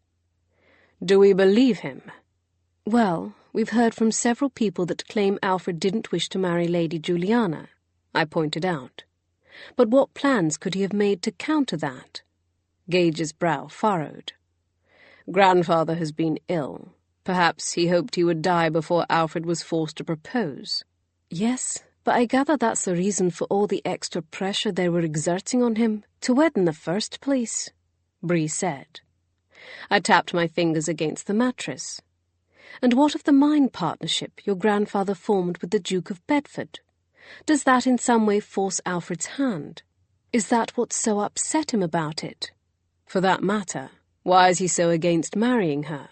"Do we believe him?" "Well, we've heard from several people that claim Alfred didn't wish to marry Lady Juliana," I pointed out. "But what plans could he have made to counter that?" Gage's brow furrowed. "Grandfather has been ill. Perhaps he hoped he would die before Alfred was forced to propose." "Yes, but I gather that's the reason for all the extra pressure they were exerting on him to wed in the first place," Bree said. I tapped my fingers against the mattress. "And what of the mine partnership your grandfather formed with the Duke of Bedford? Does that in some way force Alfred's hand? Is that what so upset him about it? For that matter, why is he so against marrying her?"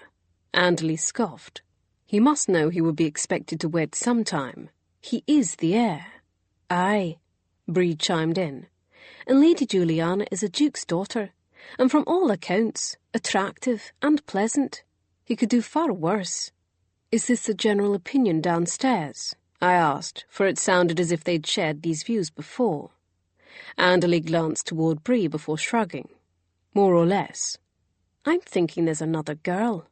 Anderley scoffed. "He must know he will be expected to wed sometime. He is the heir." "Aye," Bree chimed in. "And Lady Juliana is a duke's daughter, and from all accounts, attractive and pleasant. He could do far worse." "Is this the general opinion downstairs?" I asked, for it sounded as if they'd shared these views before. Anderley glanced toward Bree before shrugging. "More or less." "I'm thinking there's another girl."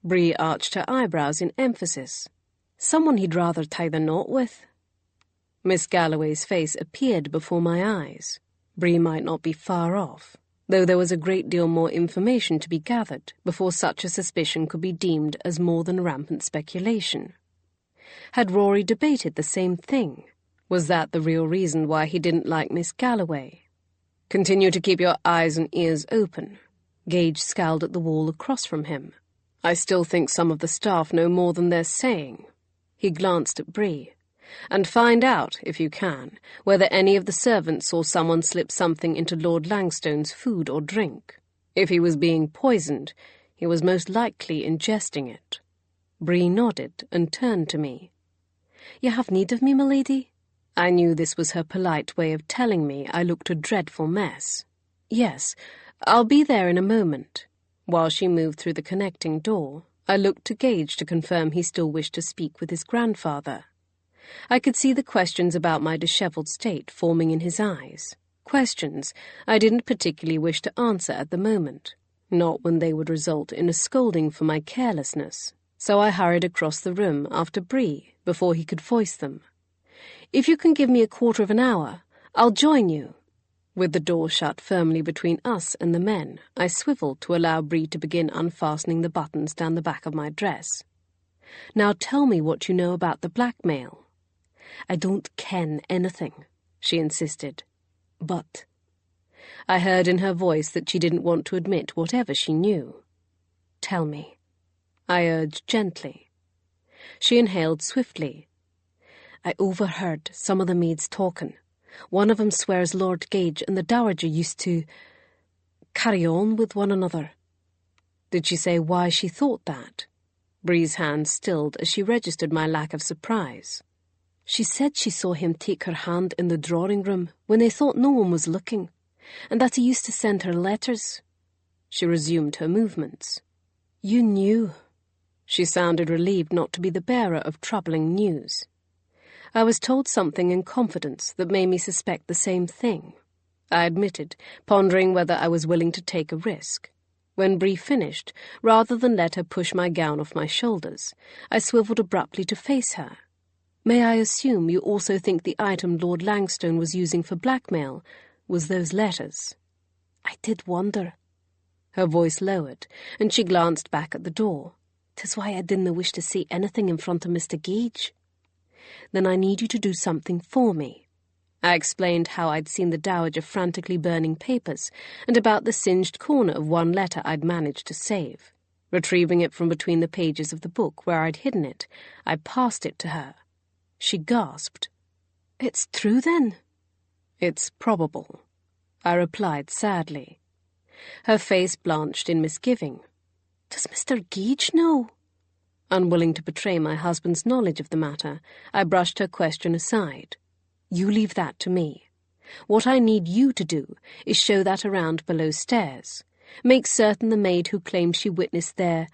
Bree arched her eyebrows in emphasis. "Someone he'd rather tie the knot with." Miss Galloway's face appeared before my eyes. Bree might not be far off, though there was a great deal more information to be gathered before such a suspicion could be deemed as more than rampant speculation. Had Rory debated the same thing? Was that the real reason why he didn't like Miss Galloway? "Continue to keep your eyes and ears open." Gage scowled at the wall across from him. "I still think some of the staff know more than they're saying." He glanced at Bree. "And find out, if you can, whether any of the servants saw someone slip something into Lord Langstone's food or drink. If he was being poisoned, he was most likely ingesting it." Bree nodded and turned to me. "You have need of me, my lady?" I knew this was her polite way of telling me I looked a dreadful mess. "Yes, I'll be there in a moment." While she moved through the connecting door, I looked to Gage to confirm he still wished to speak with his grandfather. I could see the questions about my dishevelled state forming in his eyes. Questions I didn't particularly wish to answer at the moment, not when they would result in a scolding for my carelessness. So I hurried across the room after Bree before he could voice them. "If you can give me a quarter of an hour, I'll join you." With the door shut firmly between us and the men, I swiveled to allow Bree to begin unfastening the buttons down the back of my dress. "Now tell me what you know about the blackmail." "I don't ken anything," she insisted. "But—" I heard in her voice that she didn't want to admit whatever she knew. "Tell me," I urged gently. She inhaled swiftly. "I overheard some of the maids talking. One of 'em swears Lord Gage and the Dowager used to carry on with one another." Did she say why she thought that? Bree's hand stilled as she registered my lack of surprise. "She said she saw him take her hand in the drawing-room when they thought no one was looking, and that he used to send her letters." She resumed her movements. "You knew." She sounded relieved not to be the bearer of troubling news. "I was told something in confidence that made me suspect the same thing," I admitted, pondering whether I was willing to take a risk. When Bree finished, rather than let her push my gown off my shoulders, I swiveled abruptly to face her. "May I assume you also think the item Lord Langstone was using for blackmail was those letters?" "I did wonder." Her voice lowered, and she glanced back at the door. 'Tis why I didna wish to say anything in front of Mr. Gage. Then I need you to do something for me. I explained how I'd seen the Dowager frantically burning papers, and about the singed corner of one letter I'd managed to save. Retrieving it from between the pages of the book where I'd hidden it, I passed it to her. She gasped. "It's true, then?" "It's probable," I replied sadly. Her face blanched in misgiving. "Does Mr. Gage know?" Unwilling to betray my husband's knowledge of the matter, I brushed her question aside. "You leave that to me. What I need you to do is show that around below stairs. Make certain the maid who claims she witnessed their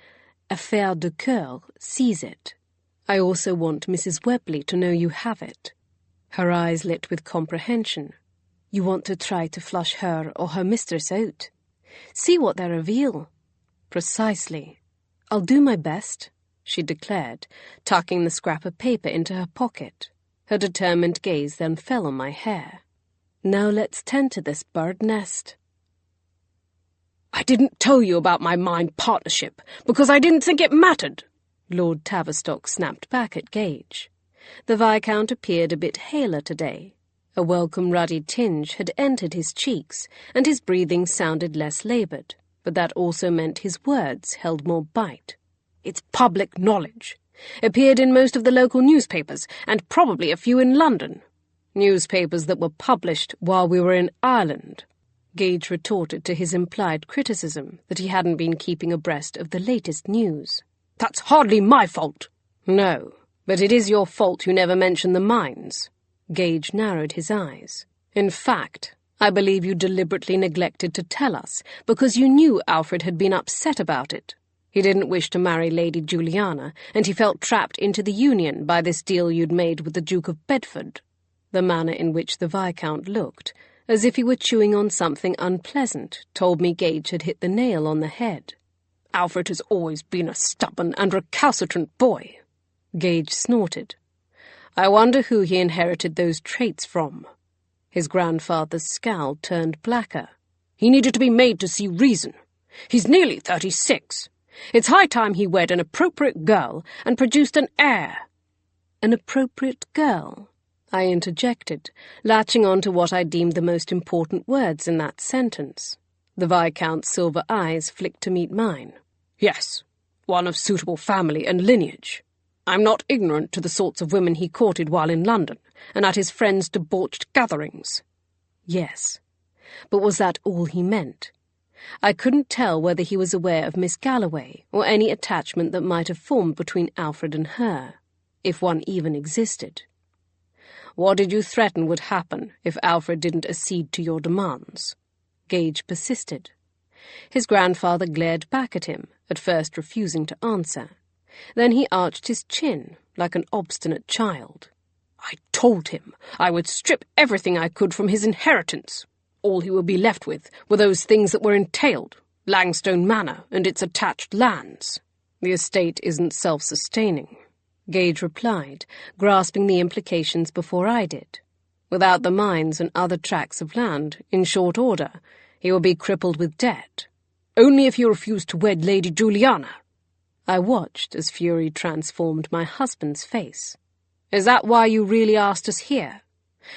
affaire de coeur sees it. I also want Mrs. Webley to know you have it." Her eyes lit with comprehension. "You want to try to flush her or her mistress out. See what they reveal." "Precisely. I'll do my best," she declared, tucking the scrap of paper into her pocket. Her determined gaze then fell on my hair. "Now let's tend to this bird nest." "I didn't tell you about my mine partnership because I didn't think it mattered," Lord Tavistock snapped back at Gage. The Viscount appeared a bit paler today. A welcome ruddy tinge had entered his cheeks, and his breathing sounded less laboured, but that also meant his words held more bite. "It's public knowledge. Appeared in most of the local newspapers, and probably a few in London." "Newspapers that were published while we were in Ireland," Gage retorted to his implied criticism that he hadn't been keeping abreast of the latest news. "That's hardly my fault." "No, but it is your fault you never mentioned the mines." Gage narrowed his eyes. "In fact, I believe you deliberately neglected to tell us because you knew Alfred had been upset about it. He didn't wish to marry Lady Juliana, and he felt trapped into the union by this deal you'd made with the Duke of Bedford." The manner in which the Viscount looked, as if he were chewing on something unpleasant, told me Gage had hit the nail on the head. "Alfred has always been a stubborn and recalcitrant boy." Gage snorted. "I wonder who he inherited those traits from." His grandfather's scowl turned blacker. "He needed to be made to see reason. He's nearly 36. It's high time he wed an appropriate girl and produced an heir." "An appropriate girl?" I interjected, latching on to what I deemed the most important words in that sentence. The Viscount's silver eyes flicked to meet mine. "Yes, one of suitable family and lineage. I'm not ignorant to the sorts of women he courted while in London, and at his friends' debauched gatherings." "Yes, but was that all he meant? I couldn't tell whether he was aware of Miss Galloway, or any attachment that might have formed between Alfred and her, if one even existed." "What did you threaten would happen if Alfred didn't accede to your demands?" Gage persisted. His grandfather glared back at him, at first refusing to answer. Then he arched his chin, like an obstinate child. "I told him I would strip everything I could from his inheritance. All he would be left with were those things that were entailed, Langstone Manor and its attached lands." "The estate isn't self-sustaining," Gage replied, grasping the implications before I did. "Without the mines and other tracts of land, in short order, he will be crippled with debt." "Only if you refuse to wed Lady Juliana." I watched as fury transformed my husband's face. "Is that why you really asked us here?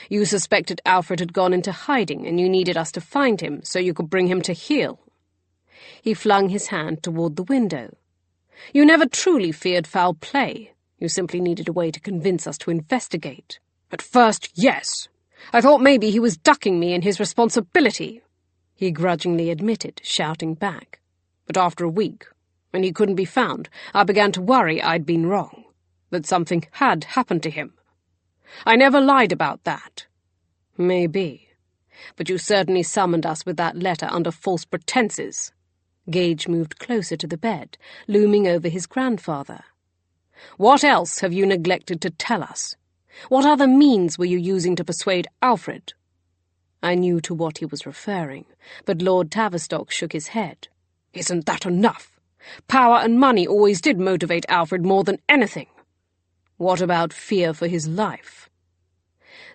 You suspected Alfred had gone into hiding and you needed us to find him so you could bring him to heel." He flung his hand toward the window. "You never truly feared foul play. You simply needed a way to convince us to investigate." "At first, yes. I thought maybe he was ducking me in his responsibility," he grudgingly admitted, shouting back. "But after a week, when he couldn't be found, I began to worry I'd been wrong, that something had happened to him. I never lied about that." "Maybe. But you certainly summoned us with that letter under false pretenses." Gage moved closer to the bed, looming over his grandfather. "What else have you neglected to tell us? What other means were you using to persuade Alfred?" I knew to what he was referring, but Lord Tavistock shook his head. "Isn't that enough? Power and money always did motivate Alfred more than anything." "What about fear for his life?"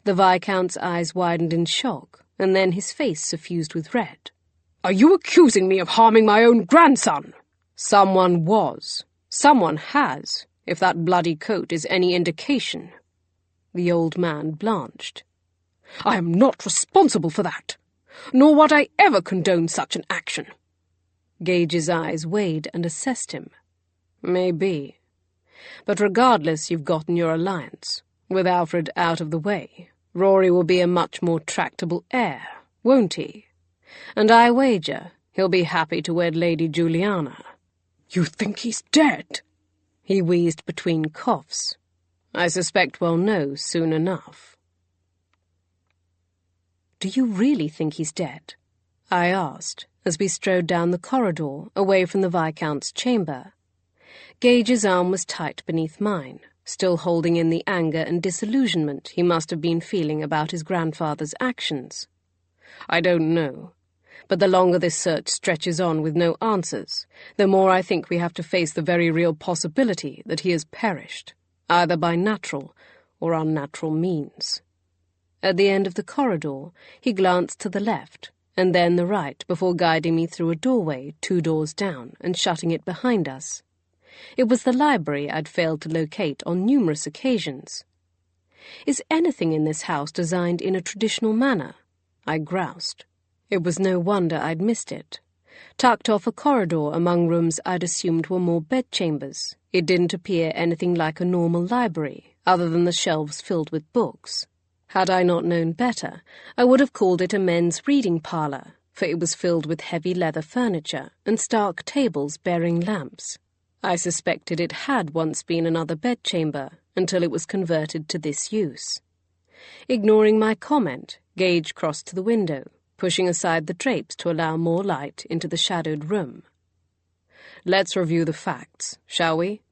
The Viscount's eyes widened in shock, and then his face suffused with red. "Are you accusing me of harming my own grandson?" "Someone was," Someone has, if that bloody coat is any indication." The old man blanched. "I am not responsible for that, nor would I ever condone such an action." Gage's eyes weighed and assessed him. "Maybe. But regardless, you've gotten your alliance. With Alfred out of the way, Rory will be a much more tractable heir, won't he? And I wager he'll be happy to wed Lady Juliana." "You think he's dead?" he wheezed between coughs. "I suspect we'll know soon enough." "Do you really think he's dead?" I asked, as we strode down the corridor, away from the Viscount's chamber. Gage's arm was tight beneath mine, still holding in the anger and disillusionment he must have been feeling about his grandfather's actions. "I don't know. But the longer this search stretches on with no answers, the more I think we have to face the very real possibility that he has perished, either by natural or unnatural means." At the end of the corridor, he glanced to the left, and then the right, before guiding me through a doorway 2 doors down and shutting it behind us. It was the library I'd failed to locate on numerous occasions. "Is anything in this house designed in a traditional manner?" I groused. It was no wonder I'd missed it. Tucked off a corridor among rooms I'd assumed were more bedchambers, it didn't appear anything like a normal library, other than the shelves filled with books. Had I not known better, I would have called it a men's reading parlour, for it was filled with heavy leather furniture and stark tables bearing lamps. I suspected it had once been another bedchamber, until it was converted to this use. Ignoring my comment, Gage crossed to the window, pushing aside the drapes to allow more light into the shadowed room. "Let's review the facts, shall we?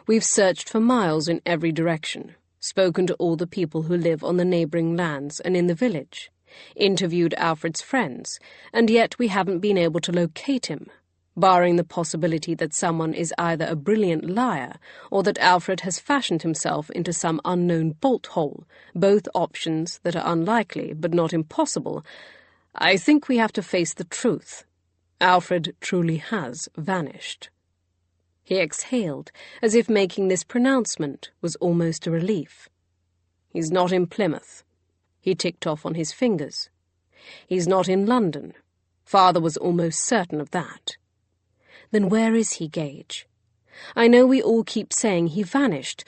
We've searched for miles in every direction, spoken to all the people who live on the neighbouring lands and in the village, interviewed Alfred's friends, and yet we haven't been able to locate him, barring the possibility that someone is either a brilliant liar or that Alfred has fashioned himself into some unknown bolt hole, both options that are unlikely but not impossible. I think we have to face the truth. Alfred truly has vanished." He exhaled, as if making this pronouncement was almost a relief. "He's not in Plymouth." He ticked off on his fingers. "He's not in London. Father was almost certain of that." "Then where is he, Gage? I know we all keep saying he vanished,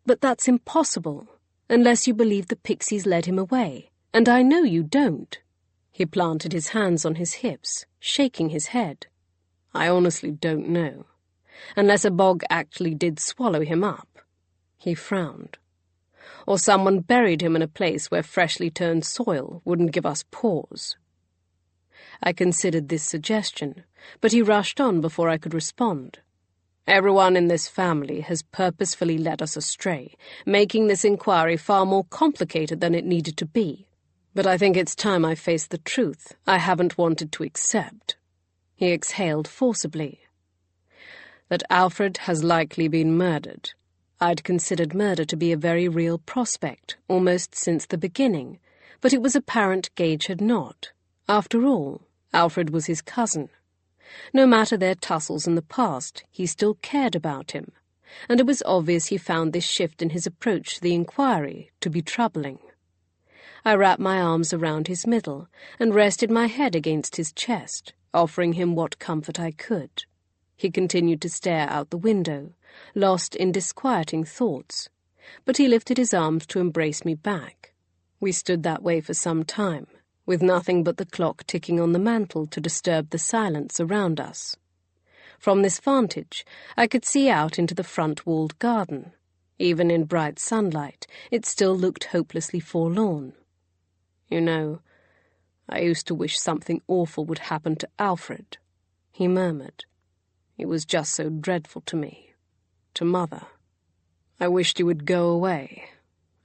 but that's impossible, unless you believe the pixies led him away, and I know you don't." He planted his hands on his hips, shaking his head. "I honestly don't know. Unless a bog actually did swallow him up." He frowned. "Or someone buried him in a place where freshly turned soil wouldn't give us pause." I considered this suggestion, but he rushed on before I could respond. "Everyone in this family has purposefully led us astray, making this inquiry far more complicated than it needed to be. But I think it's time I faced the truth I haven't wanted to accept." He exhaled forcibly. "That Alfred has likely been murdered. I'd considered murder to be a very real prospect, almost since the beginning, but it was apparent Gage had not. After all, Alfred was his cousin. No matter their tussles in the past, he still cared about him, and it was obvious he found this shift in his approach to the inquiry to be troubling. I wrapped my arms around his middle and rested my head against his chest, offering him what comfort I could. He continued to stare out the window, lost in disquieting thoughts, but he lifted his arms to embrace me back. We stood that way for some time, with nothing but the clock ticking on the mantel to disturb the silence around us. From this vantage, I could see out into the front-walled garden. Even in bright sunlight, it still looked hopelessly forlorn. "You know, I used to wish something awful would happen to Alfred," he murmured. "He was just so dreadful to me, to Mother. I wished he would go away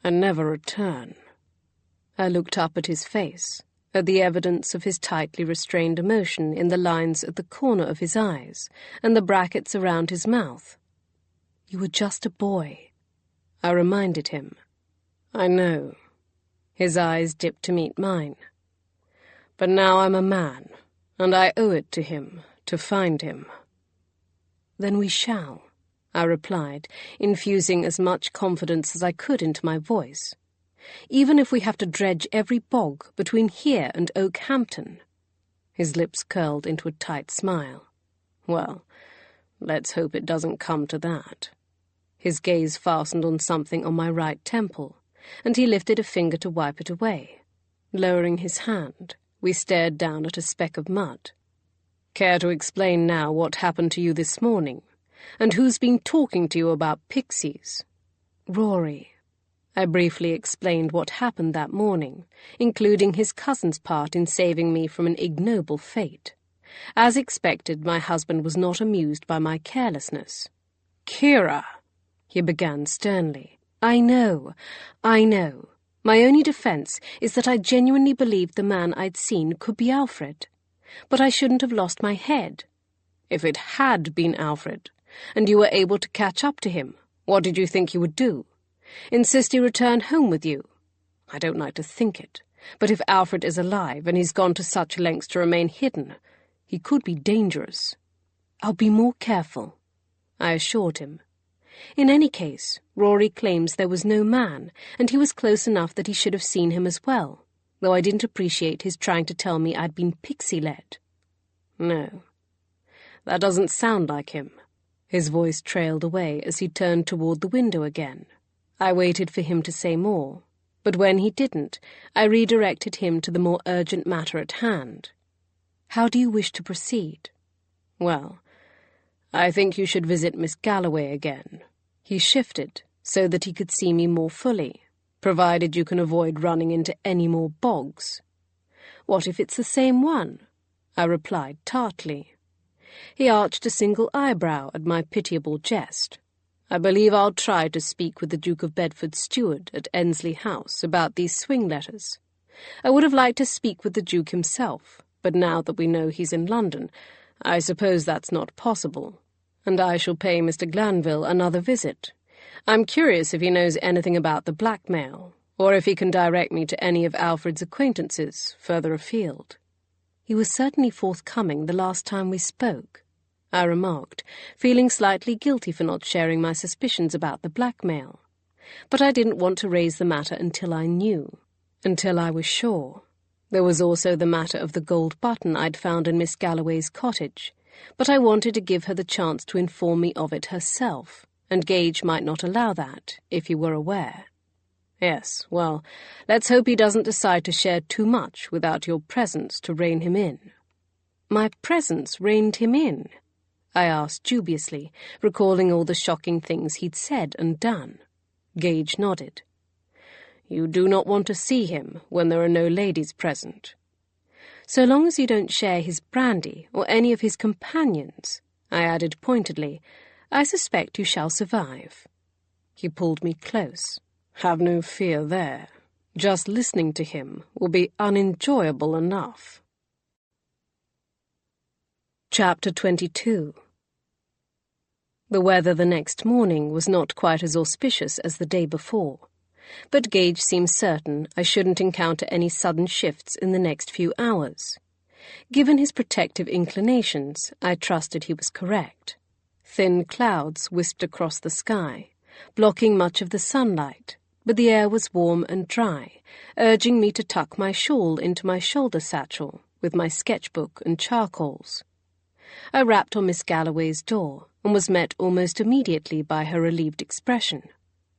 and never return." I looked up at his face, at the evidence of his tightly restrained emotion in the lines at the corner of his eyes and the brackets around his mouth. "You were just a boy," I reminded him. "I know." His eyes dipped to meet mine. "But now I'm a man, and I owe it to him to find him." "Then we shall." I replied, infusing as much confidence as I could into my voice. "Even if we have to dredge every bog between here and Oakhampton." His lips curled into a tight smile. "Well, let's hope it doesn't come to that." His gaze fastened on something on my right temple, and he lifted a finger to wipe it away. Lowering his hand, we stared down at a speck of mud. "Care to explain now what happened to you this morning? And who's been talking to you about pixies?" "Rory." I briefly explained what happened that morning, including his cousin's part in saving me from an ignoble fate. As expected, my husband was not amused by my carelessness. "Kiera," he began sternly. I know. My only defense is that I genuinely believed the man I'd seen could be Alfred. But I shouldn't have lost my head. If it had been Alfred, and you were able to catch up to him, what did you think he would do? Insist he return home with you? I don't like to think it, but if Alfred is alive and he's gone to such lengths to remain hidden, he could be dangerous. "I'll be more careful," I assured him. "In any case, Rory claims there was no man, and he was close enough that he should have seen him as well, though I didn't appreciate his trying to tell me I'd been pixie-led." "No, that doesn't sound like him." His voice trailed away as he turned toward the window again. I waited for him to say more, but when he didn't, I redirected him to the more urgent matter at hand. "How do you wish to proceed?" "Well, I think you should visit Miss Galloway again." He shifted so that he could see me more fully, provided you can avoid running into any more bogs. "What if it's the same one?" I replied tartly. He arched a single eyebrow at my pitiable jest. "I believe I'll try to speak with the Duke of Bedford's steward at Ensley House about these swing letters. I would have liked to speak with the Duke himself, but now that we know he's in London, I suppose that's not possible, and I shall pay Mr. Glanville another visit. I'm curious if he knows anything about the blackmail, or if he can direct me to any of Alfred's acquaintances further afield." "He was certainly forthcoming the last time we spoke," I remarked, feeling slightly guilty for not sharing my suspicions about the blackmail. But I didn't want to raise the matter until I knew, until I was sure. There was also the matter of the gold button I'd found in Miss Galloway's cottage, but I wanted to give her the chance to inform me of it herself, and Gage might not allow that, if he were aware. "Yes, well, let's hope he doesn't decide to share too much without your presence to rein him in." "My presence reined him in?" I asked dubiously, recalling all the shocking things he'd said and done. Gage nodded. "You do not want to see him when there are no ladies present." "So long as you don't share his brandy or any of his companions," I added pointedly, "I suspect you shall survive." He pulled me close. "Have no fear there. Just listening to him will be unenjoyable enough." Chapter 22. The weather the next morning was not quite as auspicious as the day before, but Gage seemed certain I shouldn't encounter any sudden shifts in the next few hours. Given his protective inclinations, I trusted he was correct. Thin clouds wisped across the sky, blocking much of the sunlight, but the air was warm and dry, urging me to tuck my shawl into my shoulder satchel with my sketchbook and charcoals. I rapped on Miss Galloway's door and was met almost immediately by her relieved expression.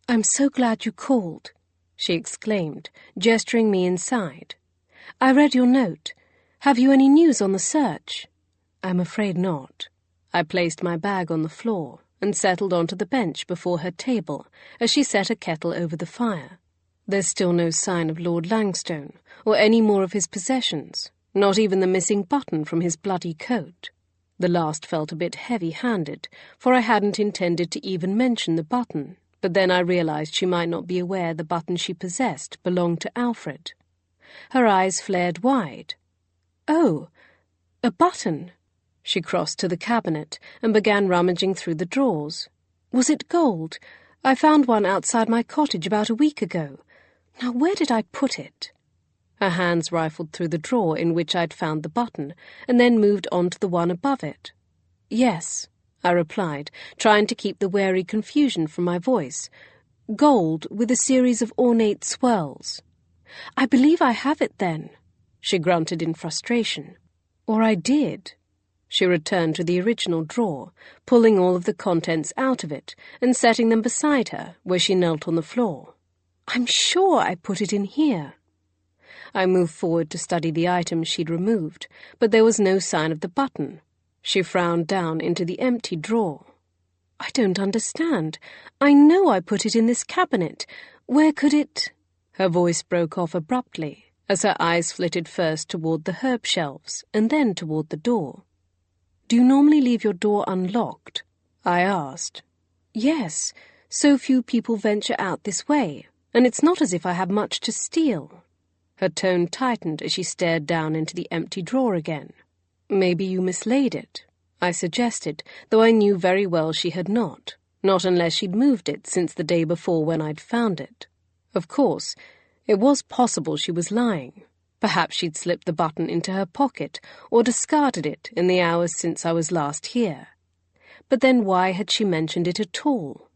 "I'm so glad you called," she exclaimed, gesturing me inside. "I read your note. Have you any news on the search?" "I'm afraid not." I placed my bag on the floor and settled onto the bench before her table as she set a kettle over the fire. "There's still no sign of Lord Langstone, or any more of his possessions, not even the missing button from his bloody coat." The last felt a bit heavy-handed, for I hadn't intended to even mention the button, but then I realized she might not be aware the button she possessed belonged to Alfred. Her eyes flared wide. "Oh, a button!" She crossed to the cabinet and began rummaging through the drawers. "Was it gold? I found one outside my cottage about a week ago. Now, where did I put it?" Her hands rifled through the drawer in which I'd found the button, and then moved on to the one above it. "Yes," I replied, trying to keep the wary confusion from my voice. "Gold with a series of ornate swirls." "I believe I have it then," she grunted in frustration. "Or I did." She returned to the original drawer, pulling all of the contents out of it and setting them beside her where she knelt on the floor. "I'm sure I put it in here." I moved forward to study the items she'd removed, but there was no sign of the button. She frowned down into the empty drawer. "I don't understand. I know I put it in this cabinet. Where could it—" Her voice broke off abruptly as her eyes flitted first toward the herb shelves and then toward the door. "Do you normally leave your door unlocked?" I asked. "Yes, so few people venture out this way, and it's not as if I have much to steal." Her tone tightened as she stared down into the empty drawer again. "Maybe you mislaid it," I suggested, though I knew very well she had not unless she'd moved it since the day before when I'd found it. Of course, it was possible she was lying. Perhaps she'd slipped the button into her pocket or discarded it in the hours since I was last here. But then why had she mentioned it at all?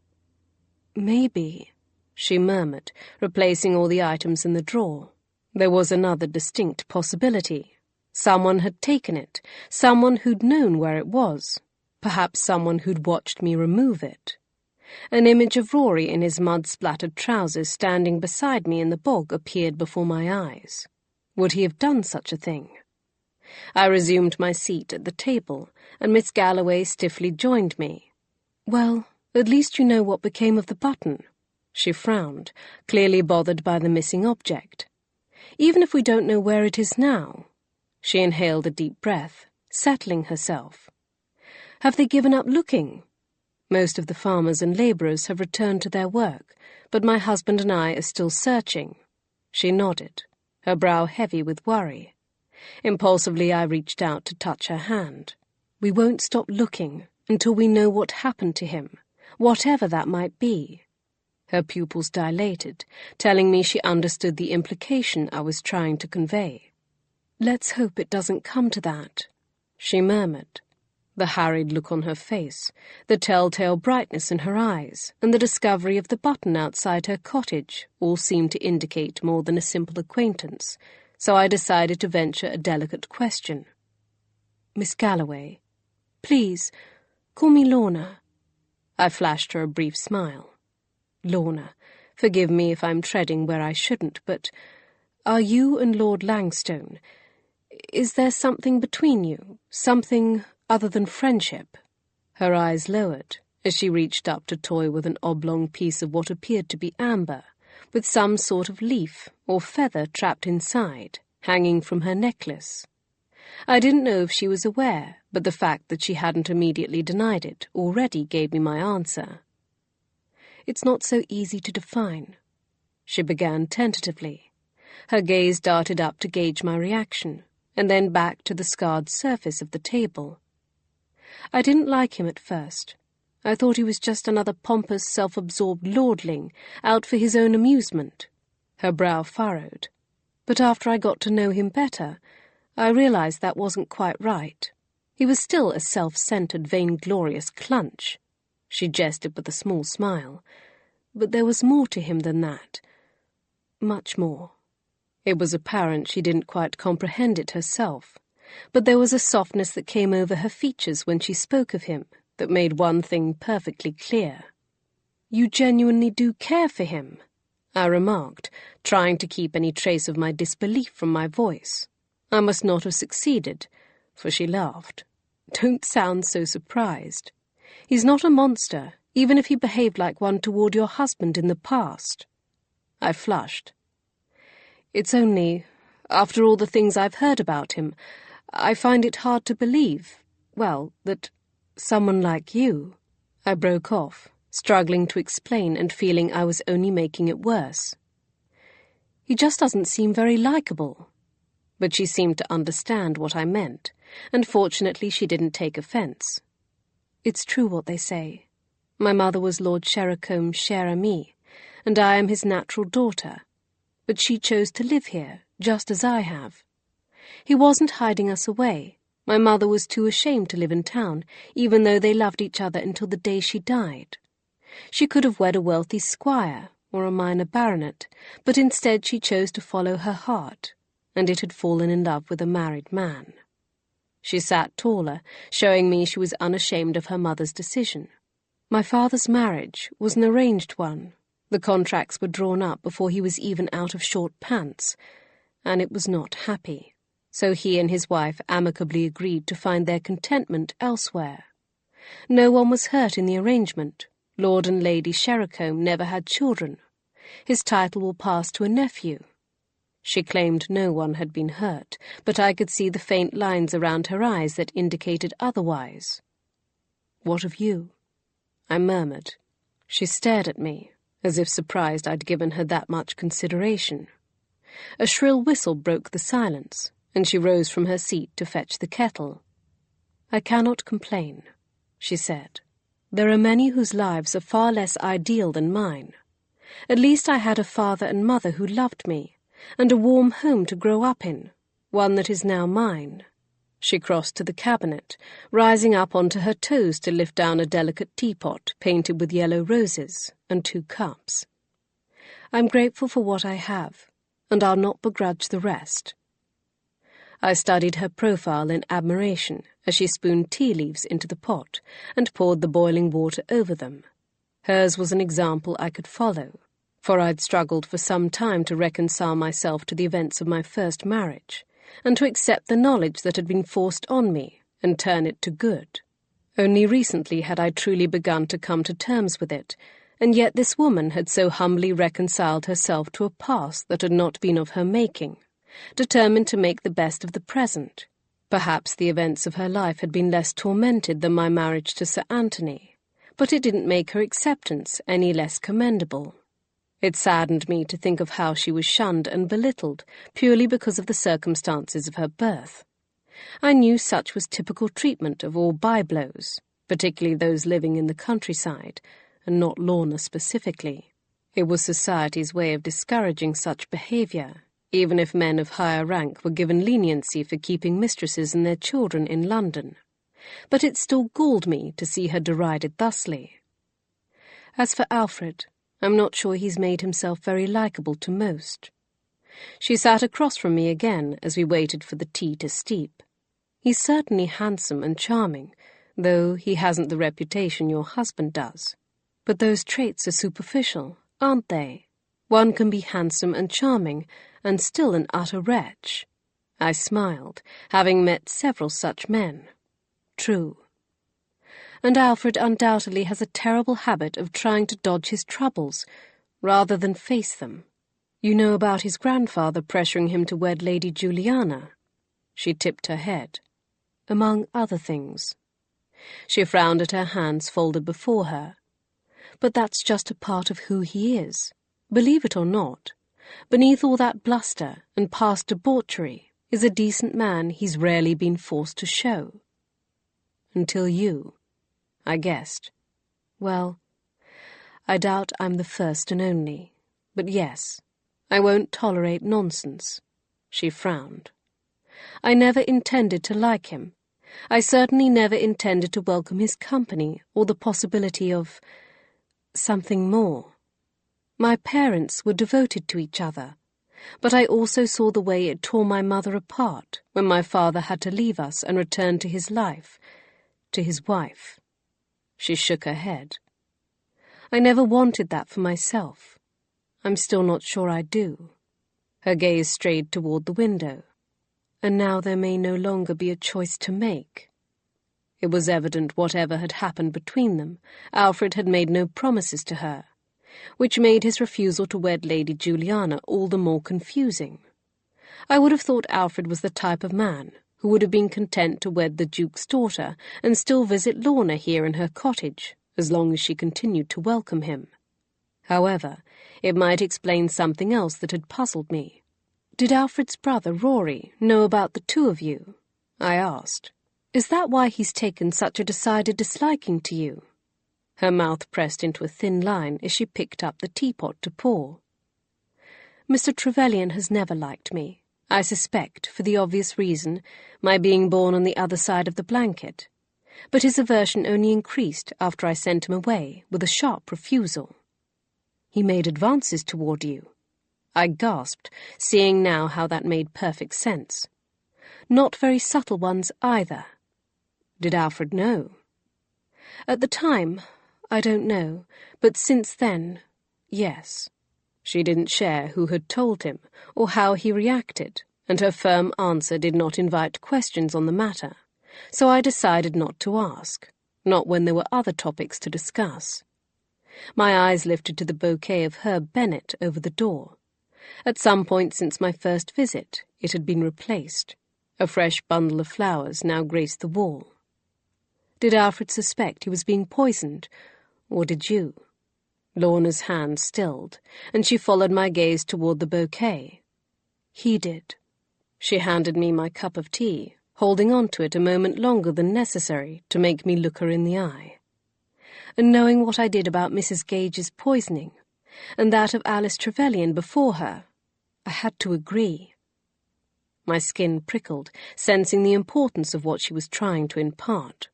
"Maybe," she murmured, replacing all the items in the drawer. There was another distinct possibility. Someone had taken it, someone who'd known where it was, perhaps someone who'd watched me remove it. An image of Rory in his mud-splattered trousers standing beside me in the bog appeared before my eyes. Would he have done such a thing? I resumed my seat at the table, and Miss Galloway stiffly joined me. "Well, at least you know what became of the button." She frowned, clearly bothered by the missing object. "Even if we don't know where it is now." She inhaled a deep breath, settling herself. "Have they given up looking?" "Most of the farmers and labourers have returned to their work, but my husband and I are still searching." She nodded, her brow heavy with worry. Impulsively, I reached out to touch her hand. "We won't stop looking until we know what happened to him, whatever that might be." Her pupils dilated, telling me she understood the implication I was trying to convey. "Let's hope it doesn't come to that," she murmured. The harried look on her face, the telltale brightness in her eyes, and the discovery of the button outside her cottage all seemed to indicate more than a simple acquaintance, so I decided to venture a delicate question. "Miss Galloway, please, call me Lorna." I flashed her a brief smile. "Lorna, forgive me if I'm treading where I shouldn't, but are you and Lord Langstone, is there something between you, something other than friendship?" Her eyes lowered as she reached up to toy with an oblong piece of what appeared to be amber, with some sort of leaf or feather trapped inside, hanging from her necklace. I didn't know if she was aware, but the fact that she hadn't immediately denied it already gave me my answer. "It's not so easy to define," she began tentatively. Her gaze darted up to gauge my reaction, and then back to the scarred surface of the table. "I didn't like him at first. I thought he was just another pompous, self-absorbed lordling, out for his own amusement." Her brow furrowed. "But after I got to know him better, I realized that wasn't quite right. He was still a self-centered, vainglorious clunch." She jested with a small smile. "But there was more to him than that. Much more." It was apparent she didn't quite comprehend it herself, but there was a softness that came over her features when she spoke of him that made one thing perfectly clear. "You genuinely do care for him?" I remarked, trying to keep any trace of my disbelief from my voice. I must not have succeeded, for she laughed. "Don't sound so surprised. He's not a monster, even if he behaved like one toward your husband in the past." I flushed. "It's only, after all the things I've heard about him, I find it hard to believe, well, that someone like you—" I broke off, struggling to explain and feeling I was only making it worse. "He just doesn't seem very likable." But she seemed to understand what I meant, and fortunately she didn't take offence. "It's true what they say. My mother was Lord Sherracombe's cher amie, and I am his natural daughter. But she chose to live here, just as I have. He wasn't hiding us away. My mother was too ashamed to live in town, even though they loved each other until the day she died. She could have wed a wealthy squire or a minor baronet, but instead she chose to follow her heart, and it had fallen in love with a married man. She sat taller, showing me she was unashamed of her mother's decision. My father's marriage was an arranged one. The contracts were drawn up before he was even out of short pants, and it was not happy. So he and his wife amicably agreed to find their contentment elsewhere. No one was hurt in the arrangement. Lord and Lady Sherricombe never had children. His title will pass to a nephew. She claimed no one had been hurt, but I could see the faint lines around her eyes that indicated otherwise. "What of you?" I murmured. She stared at me, as if surprised I'd given her that much consideration. A shrill whistle broke the silence, and she rose from her seat to fetch the kettle. "I cannot complain," she said. "There are many whose lives are far less ideal than mine. At least I had a father and mother who loved me, and a warm home to grow up in, one that is now mine." She crossed to the cabinet, rising up onto her toes to lift down a delicate teapot painted with yellow roses and 2 cups. "I'm grateful for what I have, and I'll not begrudge the rest." I studied her profile in admiration as she spooned tea leaves into the pot and poured the boiling water over them. Hers was an example I could follow, for I'd struggled for some time to reconcile myself to the events of my first marriage, and to accept the knowledge that had been forced on me and turn it to good. Only recently had I truly begun to come to terms with it, and yet this woman had so humbly reconciled herself to a past that had not been of her making, determined to make the best of the present. Perhaps the events of her life had been less tormented than my marriage to Sir Anthony, but it didn't make her acceptance any less commendable. It saddened me to think of how she was shunned and belittled purely because of the circumstances of her birth. I knew such was typical treatment of all byblows, particularly those living in the countryside, and not Lorna specifically. It was society's way of discouraging such behaviour, even if men of higher rank were given leniency for keeping mistresses and their children in London. But it still galled me to see her derided thusly. As for Alfred, I'm not sure he's made himself very likeable to most. She sat across from me again as we waited for the tea to steep. He's certainly handsome and charming, though he hasn't the reputation your husband does. But those traits are superficial, aren't they? One can be handsome and charming, and still an utter wretch. I smiled, having met several such men. True. And Alfred undoubtedly has a terrible habit of trying to dodge his troubles, rather than face them. You know about his grandfather pressuring him to wed Lady Juliana? She tipped her head. Among other things. She frowned at her hands folded before her. But that's just a part of who he is. Believe it or not, beneath all that bluster and past debauchery is a decent man he's rarely been forced to show. Until you, I guessed. Well, I doubt I'm the first and only, but yes, I won't tolerate nonsense. She frowned. I never intended to like him. I certainly never intended to welcome his company or the possibility of something more. My parents were devoted to each other, but I also saw the way it tore my mother apart when my father had to leave us and return to his life, to his wife. She shook her head. I never wanted that for myself. I'm still not sure I do. Her gaze strayed toward the window. And now there may no longer be a choice to make. It was evident whatever had happened between them, Alfred had made no promises to her, which made his refusal to wed Lady Juliana all the more confusing. I would have thought Alfred was the type of man who would have been content to wed the Duke's daughter and still visit Lorna here in her cottage, as long as she continued to welcome him. However, it might explain something else that had puzzled me. Did Alfred's brother, Rory, know about the two of you? I asked. Is that why he's taken such a decided disliking to you? Her mouth pressed into a thin line as she picked up the teapot to pour. Mr. Trevelyan has never liked me. I suspect, for the obvious reason, my being born on the other side of the blanket, but his aversion only increased after I sent him away with a sharp refusal. He made advances toward you. I gasped, seeing now how that made perfect sense. Not very subtle ones either. Did Alfred know? At the time, I don't know, but since then, yes. She didn't share who had told him or how he reacted, and her firm answer did not invite questions on the matter, so I decided not to ask, not when there were other topics to discuss. My eyes lifted to the bouquet of Herb Bennet over the door. At some point since my first visit, it had been replaced. A fresh bundle of flowers now graced the wall. Did Alfred suspect he was being poisoned, or did you? Lorna's hand stilled, and she followed my gaze toward the bouquet. He did. She handed me my cup of tea, holding on to it a moment longer than necessary to make me look her in the eye. And knowing what I did about Mrs. Gage's poisoning, and that of Alice Trevelyan before her, I had to agree. My skin prickled, sensing the importance of what she was trying to impart.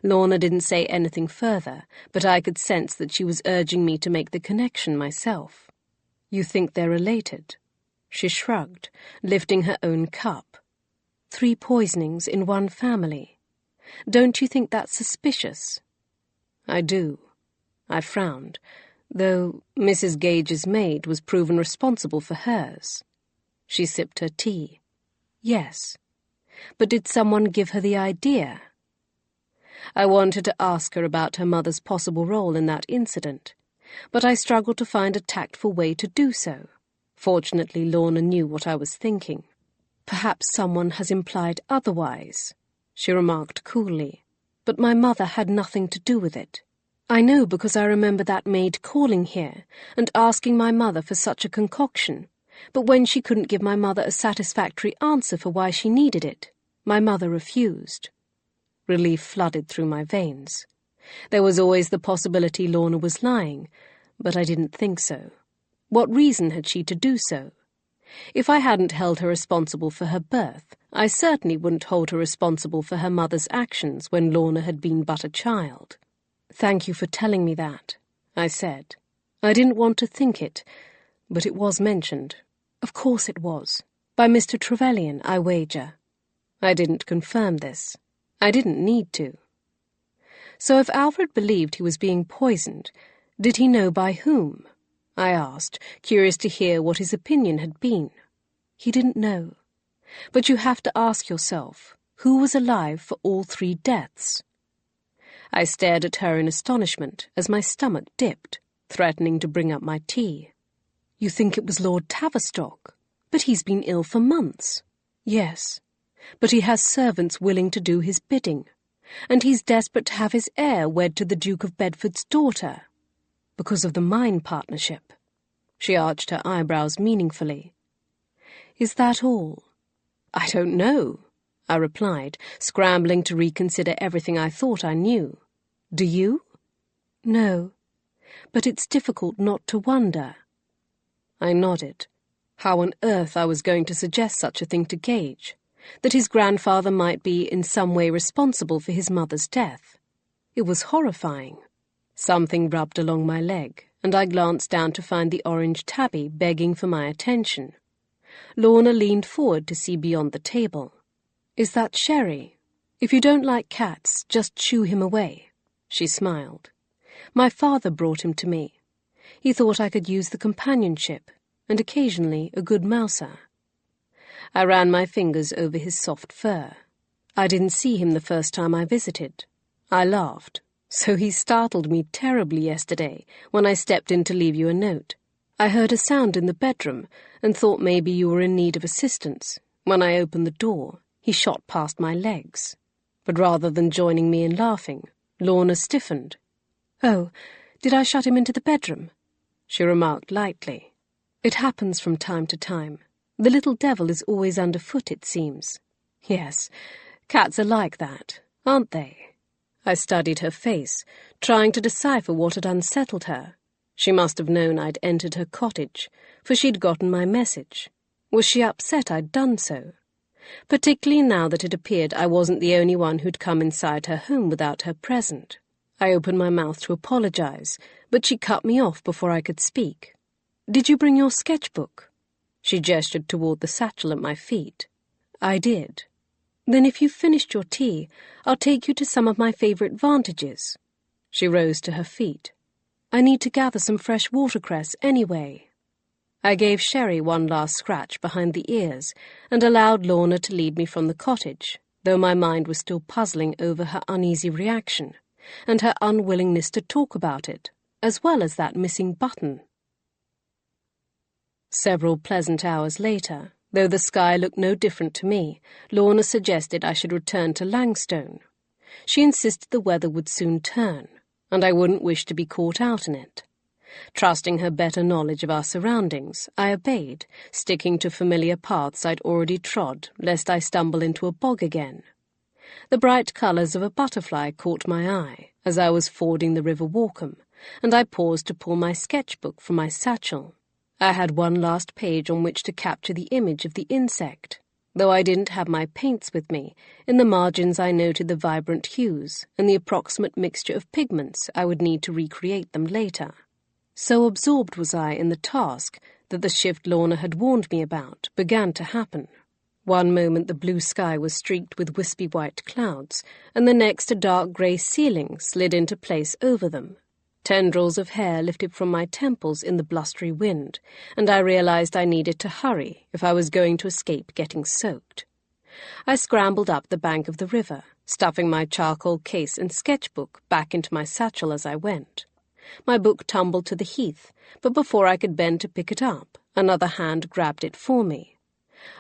Lorna didn't say anything further, but I could sense that she was urging me to make the connection myself. You think they're related? She shrugged, lifting her own cup. 3 poisonings in one family. Don't you think that's suspicious? I do. I frowned, though Mrs. Gage's maid was proven responsible for hers. She sipped her tea. Yes. But did someone give her the idea? I wanted to ask her about her mother's possible role in that incident, but I struggled to find a tactful way to do so. Fortunately, Lorna knew what I was thinking. Perhaps someone has implied otherwise, she remarked coolly, but my mother had nothing to do with it. I know because I remember that maid calling here and asking my mother for such a concoction, but when she couldn't give my mother a satisfactory answer for why she needed it, my mother refused. Relief flooded through my veins. There was always the possibility Lorna was lying, but I didn't think so. What reason had she to do so? If I hadn't held her responsible for her birth, I certainly wouldn't hold her responsible for her mother's actions when Lorna had been but a child. Thank you for telling me that, I said. I didn't want to think it, but it was mentioned. Of course it was. By Mr. Trevelyan, I wager. I didn't confirm this. I didn't need to. So if Alfred believed he was being poisoned, did he know by whom? I asked, curious to hear what his opinion had been. He didn't know. But you have to ask yourself, who was alive for all 3 deaths? I stared at her in astonishment as my stomach dipped, threatening to bring up my tea. You think it was Lord Tavistock? But he's been ill for months. Yes, but he has servants willing to do his bidding, and he's desperate to have his heir wed to the Duke of Bedford's daughter, because of the mine partnership. She arched her eyebrows meaningfully. Is that all? I don't know, I replied, scrambling to reconsider everything I thought I knew. Do you? No, but it's difficult not to wonder. I nodded. How on earth I was going to suggest such a thing to Gage, that his grandfather might be in some way responsible for his mother's death. It was horrifying. Something rubbed along my leg, and I glanced down to find the orange tabby begging for my attention. Lorna leaned forward to see beyond the table. Is that sherry? If you don't like cats, just shoo him away. She smiled. My father brought him to me. He thought I could use the companionship, and occasionally a good mouser. I ran my fingers over his soft fur. I didn't see him the first time I visited. I laughed. So he startled me terribly yesterday when I stepped in to leave you a note. I heard a sound in the bedroom and thought maybe you were in need of assistance. When I opened the door, he shot past my legs. But rather than joining me in laughing, Lorna stiffened. Oh, did I shut him into the bedroom? She remarked lightly. It happens from time to time. The little devil is always underfoot, it seems. Yes, cats are like that, aren't they? I studied her face, trying to decipher what had unsettled her. She must have known I'd entered her cottage, for she'd gotten my message. Was she upset I'd done so? Particularly now that it appeared I wasn't the only one who'd come inside her home without her present. I opened my mouth to apologize, but she cut me off before I could speak. "Did you bring your sketchbook?" She gestured toward the satchel at my feet. I did. "Then if you've finished your tea, I'll take you to some of my favorite vantages." She rose to her feet. "I need to gather some fresh watercress anyway." I gave Sherry one last scratch behind the ears and allowed Lorna to lead me from the cottage, though my mind was still puzzling over her uneasy reaction and her unwillingness to talk about it, as well as that missing button. Several pleasant hours later, though the sky looked no different to me, Lorna suggested I should return to Langstone. She insisted the weather would soon turn, and I wouldn't wish to be caught out in it. Trusting her better knowledge of our surroundings, I obeyed, sticking to familiar paths I'd already trod, lest I stumble into a bog again. The bright colours of a butterfly caught my eye as I was fording the River Walkham, and I paused to pull my sketchbook from my satchel. I had one last page on which to capture the image of the insect. Though I didn't have my paints with me, in the margins I noted the vibrant hues and the approximate mixture of pigments I would need to recreate them later. So absorbed was I in the task that the shift Lorna had warned me about began to happen. One moment the blue sky was streaked with wispy white clouds, and the next a dark grey ceiling slid into place over them. Tendrils of hair lifted from my temples in the blustery wind, and I realized I needed to hurry if I was going to escape getting soaked. I scrambled up the bank of the river, stuffing my charcoal case and sketchbook back into my satchel as I went. My book tumbled to the heath, but before I could bend to pick it up, another hand grabbed it for me.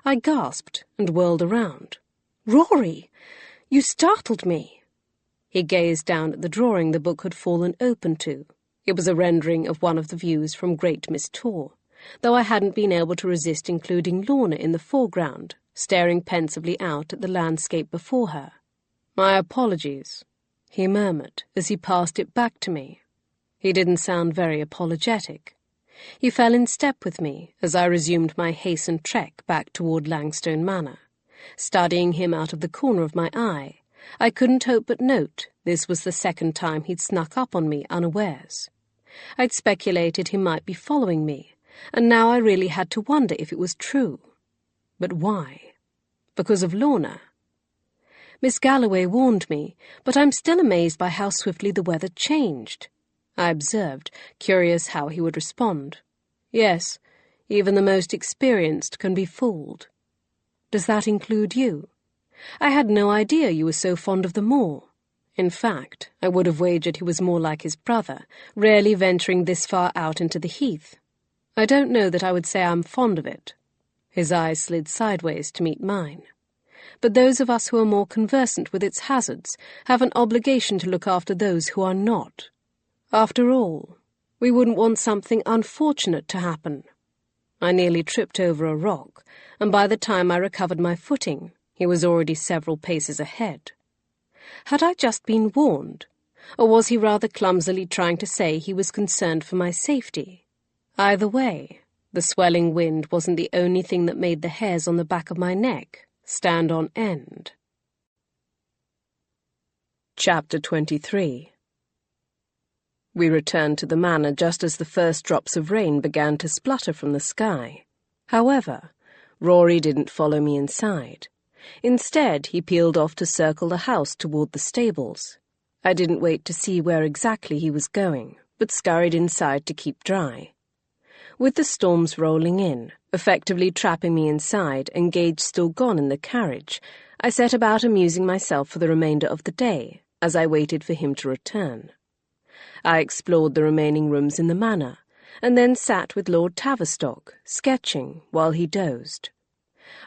I gasped and whirled around. "Rory! You startled me!" He gazed down at the drawing the book had fallen open to. It was a rendering of one of the views from Great Miss Tor, though I hadn't been able to resist including Lorna in the foreground, staring pensively out at the landscape before her. "My apologies," he murmured as he passed it back to me. He didn't sound very apologetic. He fell in step with me as I resumed my hastened trek back toward Langstone Manor. Studying him out of the corner of my eye, I couldn't help but note this was the second time he'd snuck up on me unawares. I'd speculated he might be following me, and now I really had to wonder if it was true. But why? Because of Lorna? Miss Galloway warned me, but I'm still amazed by how swiftly the weather changed, I observed, curious how he would respond. "Yes, even the most experienced can be fooled." "Does that include you? I had no idea you were so fond of the moor. In fact, I would have wagered he was more like his brother, rarely venturing this far out into the heath. I don't know that I would say I'm fond of it." His eyes slid sideways to meet mine. "But those of us who are more conversant with its hazards have an obligation to look after those who are not. After all, we wouldn't want something unfortunate to happen." I nearly tripped over a rock, and by the time I recovered my footing, he was already several paces ahead. Had I just been warned, or was he rather clumsily trying to say he was concerned for my safety? Either way, the swelling wind wasn't the only thing that made the hairs on the back of my neck stand on end. Chapter 23. We returned to the manor just as the first drops of rain began to splutter from the sky. However, Rory didn't follow me inside. Instead, he peeled off to circle the house toward the stables. I didn't wait to see where exactly he was going, but scurried inside to keep dry. With the storms rolling in, effectively trapping me inside and Gage still gone in the carriage, I set about amusing myself for the remainder of the day as I waited for him to return. I explored the remaining rooms in the manor, and then sat with Lord Tavistock, sketching while he dozed.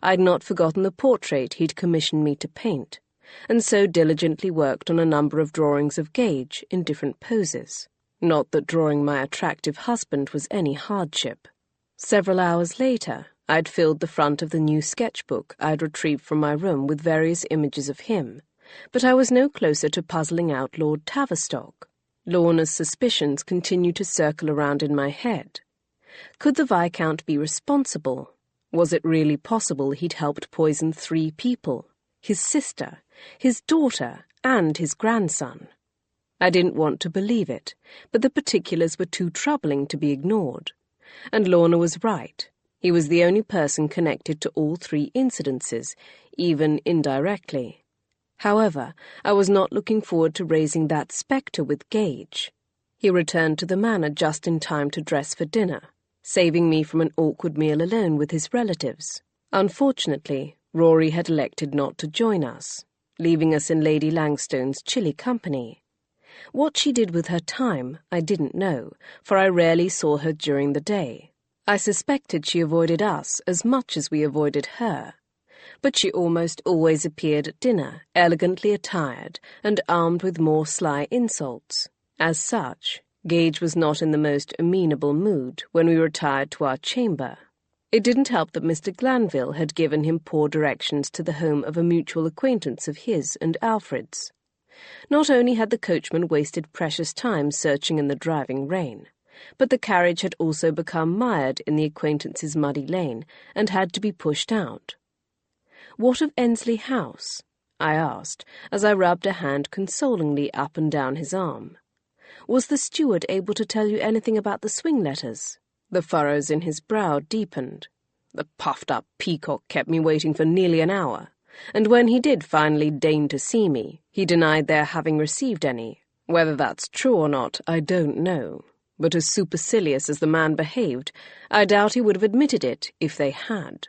I'd not forgotten the portrait he'd commissioned me to paint, and so diligently worked on a number of drawings of Gage in different poses. Not that drawing my attractive husband was any hardship. Several hours later, I'd filled the front of the new sketchbook I'd retrieved from my room with various images of him, but I was no closer to puzzling out Lord Tavistock. Lorna's suspicions continued to circle around in my head. Could the Viscount be responsible? Was it really possible he'd helped poison 3 people? His sister, his daughter, and his grandson. I didn't want to believe it, but the particulars were too troubling to be ignored. And Lorna was right. He was the only person connected to all 3 incidences, even indirectly. However, I was not looking forward to raising that spectre with Gage. He returned to the manor just in time to dress for dinner, saving me from an awkward meal alone with his relatives. Unfortunately, Rory had elected not to join us, leaving us in Lady Langstone's chilly company. What she did with her time, I didn't know, for I rarely saw her during the day. I suspected she avoided us as much as we avoided her, but she almost always appeared at dinner, elegantly attired and armed with more sly insults. As such, Gage was not in the most amenable mood when we retired to our chamber. It didn't help that Mr. Glanville had given him poor directions to the home of a mutual acquaintance of his and Alfred's. Not only had the coachman wasted precious time searching in the driving rain, but the carriage had also become mired in the acquaintance's muddy lane and had to be pushed out. "What of Ensley House?" I asked, as I rubbed a hand consolingly up and down his arm. "Was the steward able to tell you anything about the swing letters?" The furrows in his brow deepened. "The puffed-up peacock kept me waiting for nearly an hour, and when he did finally deign to see me, he denied their having received any. Whether that's true or not, I don't know, but as supercilious as the man behaved, I doubt he would have admitted it if they had."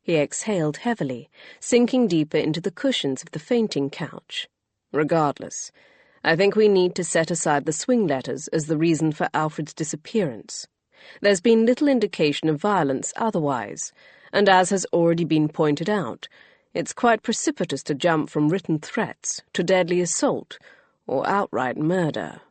He exhaled heavily, sinking deeper into the cushions of the fainting couch. "Regardless, I think we need to set aside the swing letters as the reason for Alfred's disappearance. There's been little indication of violence otherwise, and as has already been pointed out, it's quite precipitous to jump from written threats to deadly assault or outright murder."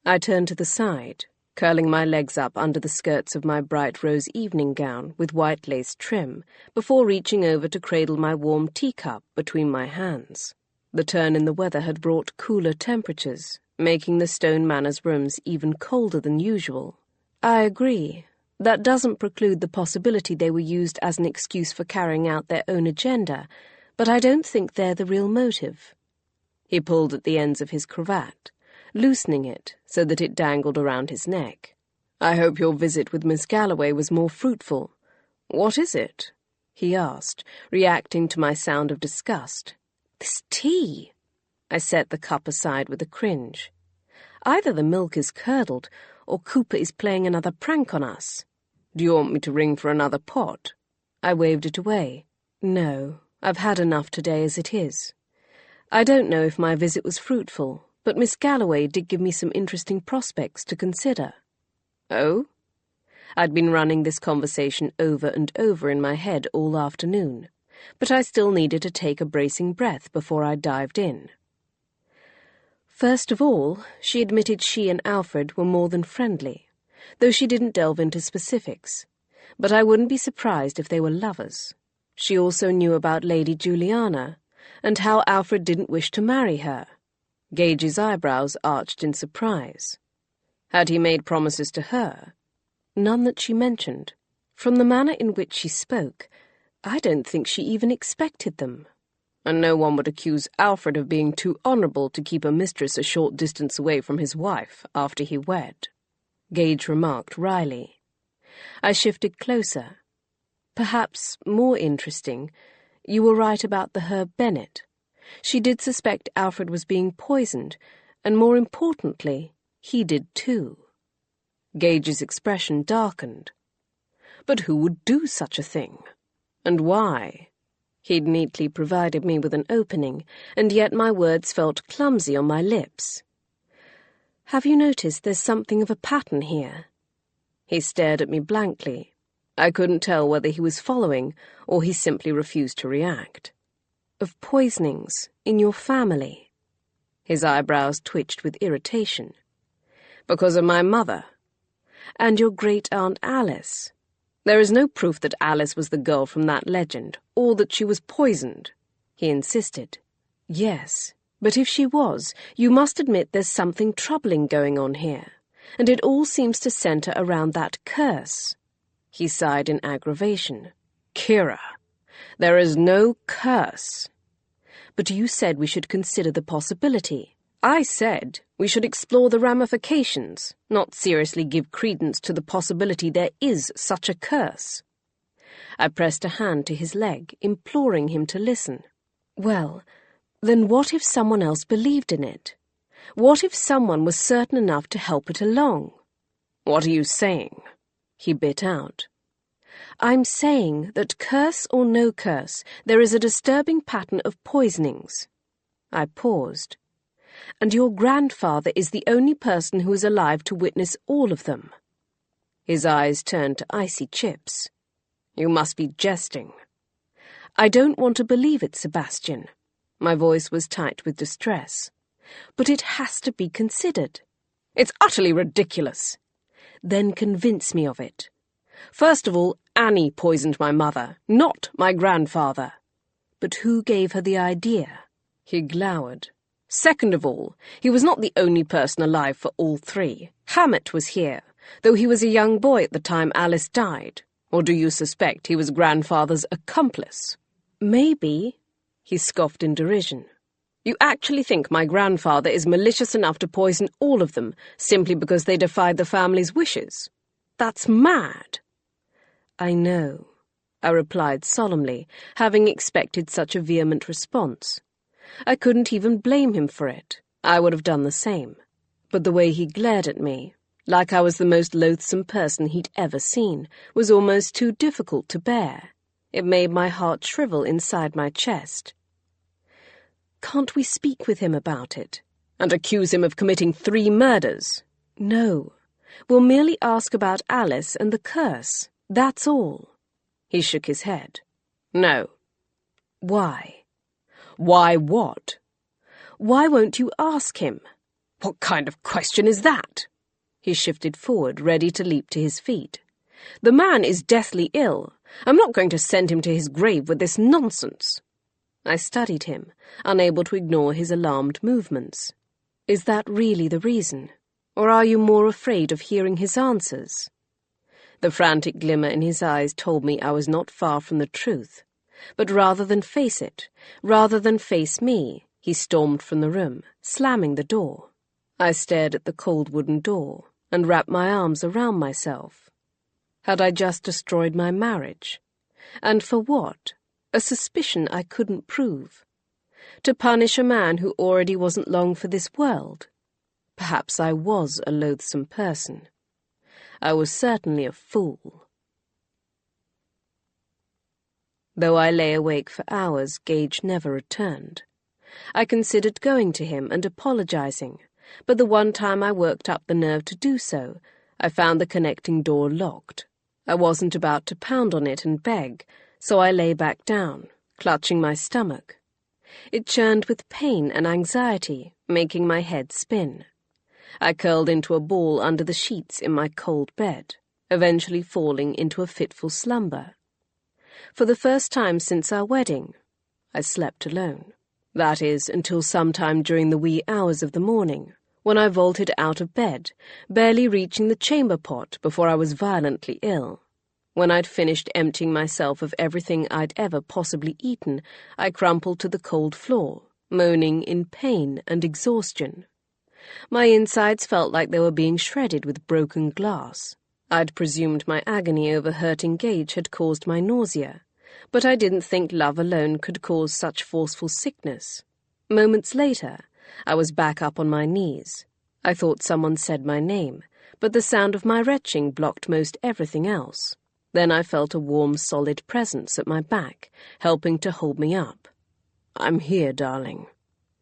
I turned to the side, curling my legs up under the skirts of my bright rose evening gown with white lace trim, before reaching over to cradle my warm teacup between my hands. The turn in the weather had brought cooler temperatures, making the Stone Manor's rooms even colder than usual. "I agree. That doesn't preclude the possibility they were used as an excuse for carrying out their own agenda, but I don't think they're the real motive." He pulled at the ends of his cravat, loosening it so that it dangled around his neck. "I hope your visit with Miss Galloway was more fruitful." "What is it?" he asked, reacting to my sound of disgust. "This tea." I set the cup aside with a cringe. "Either the milk is curdled, or Cooper is playing another prank on us." "Do you want me to ring for another pot?" I waved it away. "No, I've had enough today as it is. I don't know if my visit was fruitful, but Miss Galloway did give me some interesting prospects to consider." "Oh?" I'd been running this conversation over and over in my head all afternoon, but I still needed to take a bracing breath before I dived in. First of all, she admitted she and Alfred were more than friendly, though she didn't delve into specifics, but I wouldn't be surprised if they were lovers. She also knew about Lady Juliana, and how Alfred didn't wish to marry her. Gage's eyebrows arched in surprise. Had he made promises to her? None that she mentioned. From the manner in which she spoke, I don't think she even expected them. And no one would accuse Alfred of being too honourable to keep a mistress a short distance away from his wife after he wed, Gage remarked wryly. I shifted closer. Perhaps more interesting, you were right about the herb Bennet. She did suspect Alfred was being poisoned, and more importantly, he did too. Gage's expression darkened. But who would do such a thing? And why? He'd neatly provided me with an opening, and yet my words felt clumsy on my lips. "Have you noticed there's something of a pattern here?" He stared at me blankly. I couldn't tell whether he was following, or he simply refused to react. "Of poisonings in your family." His eyebrows twitched with irritation. "Because of my mother." "And your great-aunt Alice." "There is no proof that Alice was the girl from that legend, or that she was poisoned," he insisted. "Yes, but if she was, you must admit there's something troubling going on here, and it all seems to centre around that curse." He sighed in aggravation. Kiera, there is no curse. But you said we should consider the possibility. I said we should explore the ramifications, not seriously give credence to the possibility there is such a curse. I pressed a hand to his leg, imploring him to listen. Well, then what if someone else believed in it? What if someone was certain enough to help it along? What are you saying? He bit out. I'm saying that, curse or no curse, there is a disturbing pattern of poisonings. I paused. And your grandfather is the only person who is alive to witness all of them. His eyes turned to icy chips. You must be jesting. I don't want to believe it, Sebastian. My voice was tight with distress. But it has to be considered. It's utterly ridiculous. Then convince me of it. First of all, Annie poisoned my mother, not my grandfather. But who gave her the idea? He glowered. Second of all, he was not the only person alive for all three. Hammett was here, though he was a young boy at the time Alice died. Or do you suspect he was grandfather's accomplice? Maybe, he scoffed in derision. You actually think my grandfather is malicious enough to poison all of them simply because they defied the family's wishes? That's mad. I know, I replied solemnly, having expected such a vehement response. I couldn't even blame him for it. I would have done the same. But the way he glared at me, like I was the most loathsome person he'd ever seen, was almost too difficult to bear. It made my heart shrivel inside my chest. Can't we speak with him about it? And accuse him of committing 3 murders? No. We'll merely ask about Alice and the curse. That's all. He shook his head. No. Why? Why what? Why won't you ask him? What kind of question is that? He shifted forward, ready to leap to his feet. The man is deathly ill. I'm not going to send him to his grave with this nonsense. I studied him, unable to ignore his alarmed movements. Is that really the reason? Or are you more afraid of hearing his answers? The frantic glimmer in his eyes told me I was not far from the truth. But rather than face it, rather than face me, he stormed from the room, slamming the door. I stared at the cold wooden door and wrapped my arms around myself. Had I just destroyed my marriage? And for what? A suspicion I couldn't prove. To punish a man who already wasn't long for this world? Perhaps I was a loathsome person. I was certainly a fool. Though I lay awake for hours, Gage never returned. I considered going to him and apologizing, but the one time I worked up the nerve to do so, I found the connecting door locked. I wasn't about to pound on it and beg, so I lay back down, clutching my stomach. It churned with pain and anxiety, making my head spin. I curled into a ball under the sheets in my cold bed, eventually falling into a fitful slumber. For the first time since our wedding, I slept alone. That is, until sometime during the wee hours of the morning, when I vaulted out of bed, barely reaching the chamber pot before I was violently ill. When I'd finished emptying myself of everything I'd ever possibly eaten, I crumpled to the cold floor, moaning in pain and exhaustion. My insides felt like they were being shredded with broken glass. I'd presumed my agony over hurting Gage had caused my nausea, but I didn't think love alone could cause such forceful sickness. Moments later, I was back up on my knees. I thought someone said my name, but the sound of my retching blocked most everything else. Then I felt a warm, solid presence at my back, helping to hold me up. "I'm here, darling,"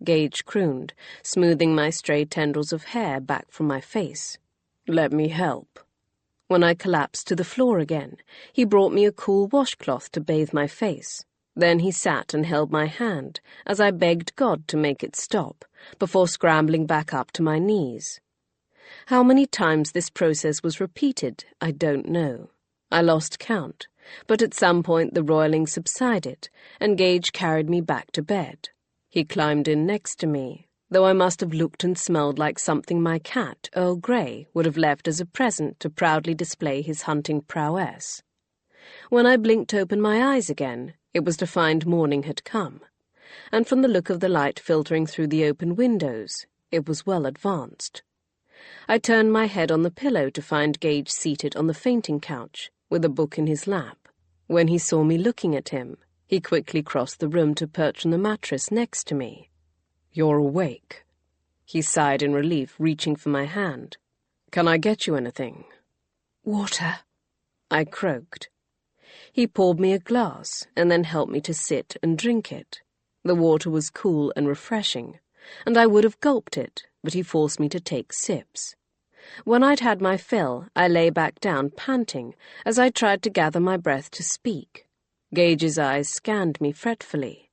Gage crooned, smoothing my stray tendrils of hair back from my face. "Let me help." When I collapsed to the floor again, he brought me a cool washcloth to bathe my face. Then he sat and held my hand as I begged God to make it stop, before scrambling back up to my knees. How many times this process was repeated, I don't know. I lost count, but at some point the roiling subsided, and Gage carried me back to bed. He climbed in next to me, though I must have looked and smelled like something my cat, Earl Grey, would have left as a present to proudly display his hunting prowess. When I blinked open my eyes again, it was to find morning had come, and from the look of the light filtering through the open windows, it was well advanced. I turned my head on the pillow to find Gage seated on the fainting couch, with a book in his lap. When he saw me looking at him, he quickly crossed the room to perch on the mattress next to me. "You're awake," he sighed in relief, reaching for my hand. "Can I get you anything?" "Water," I croaked. He poured me a glass and then helped me to sit and drink it. The water was cool and refreshing, and I would have gulped it, but he forced me to take sips. When I'd had my fill, I lay back down, panting, as I tried to gather my breath to speak. Gage's eyes scanned me fretfully.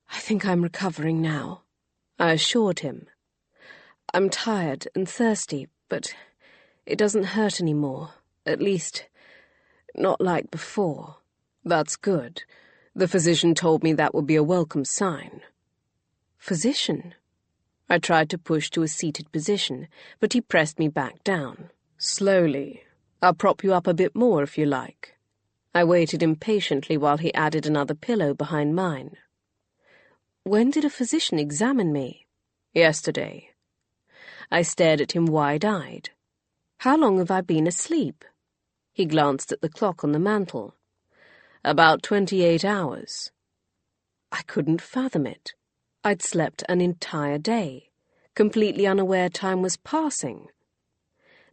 "I think I'm recovering now," I assured him. "I'm tired and thirsty, but it doesn't hurt anymore. At least, not like before." "That's good. The physician told me that would be a welcome sign." "Physician?" I tried to push to a seated position, but he pressed me back down. "Slowly. I'll prop you up a bit more if you like." I waited impatiently while he added another pillow behind mine. "When did a physician examine me?" "Yesterday." I stared at him wide-eyed. "How long have I been asleep?" He glanced at the clock on the mantel. "About 28 hours. I couldn't fathom it. I'd slept an entire day, completely unaware time was passing.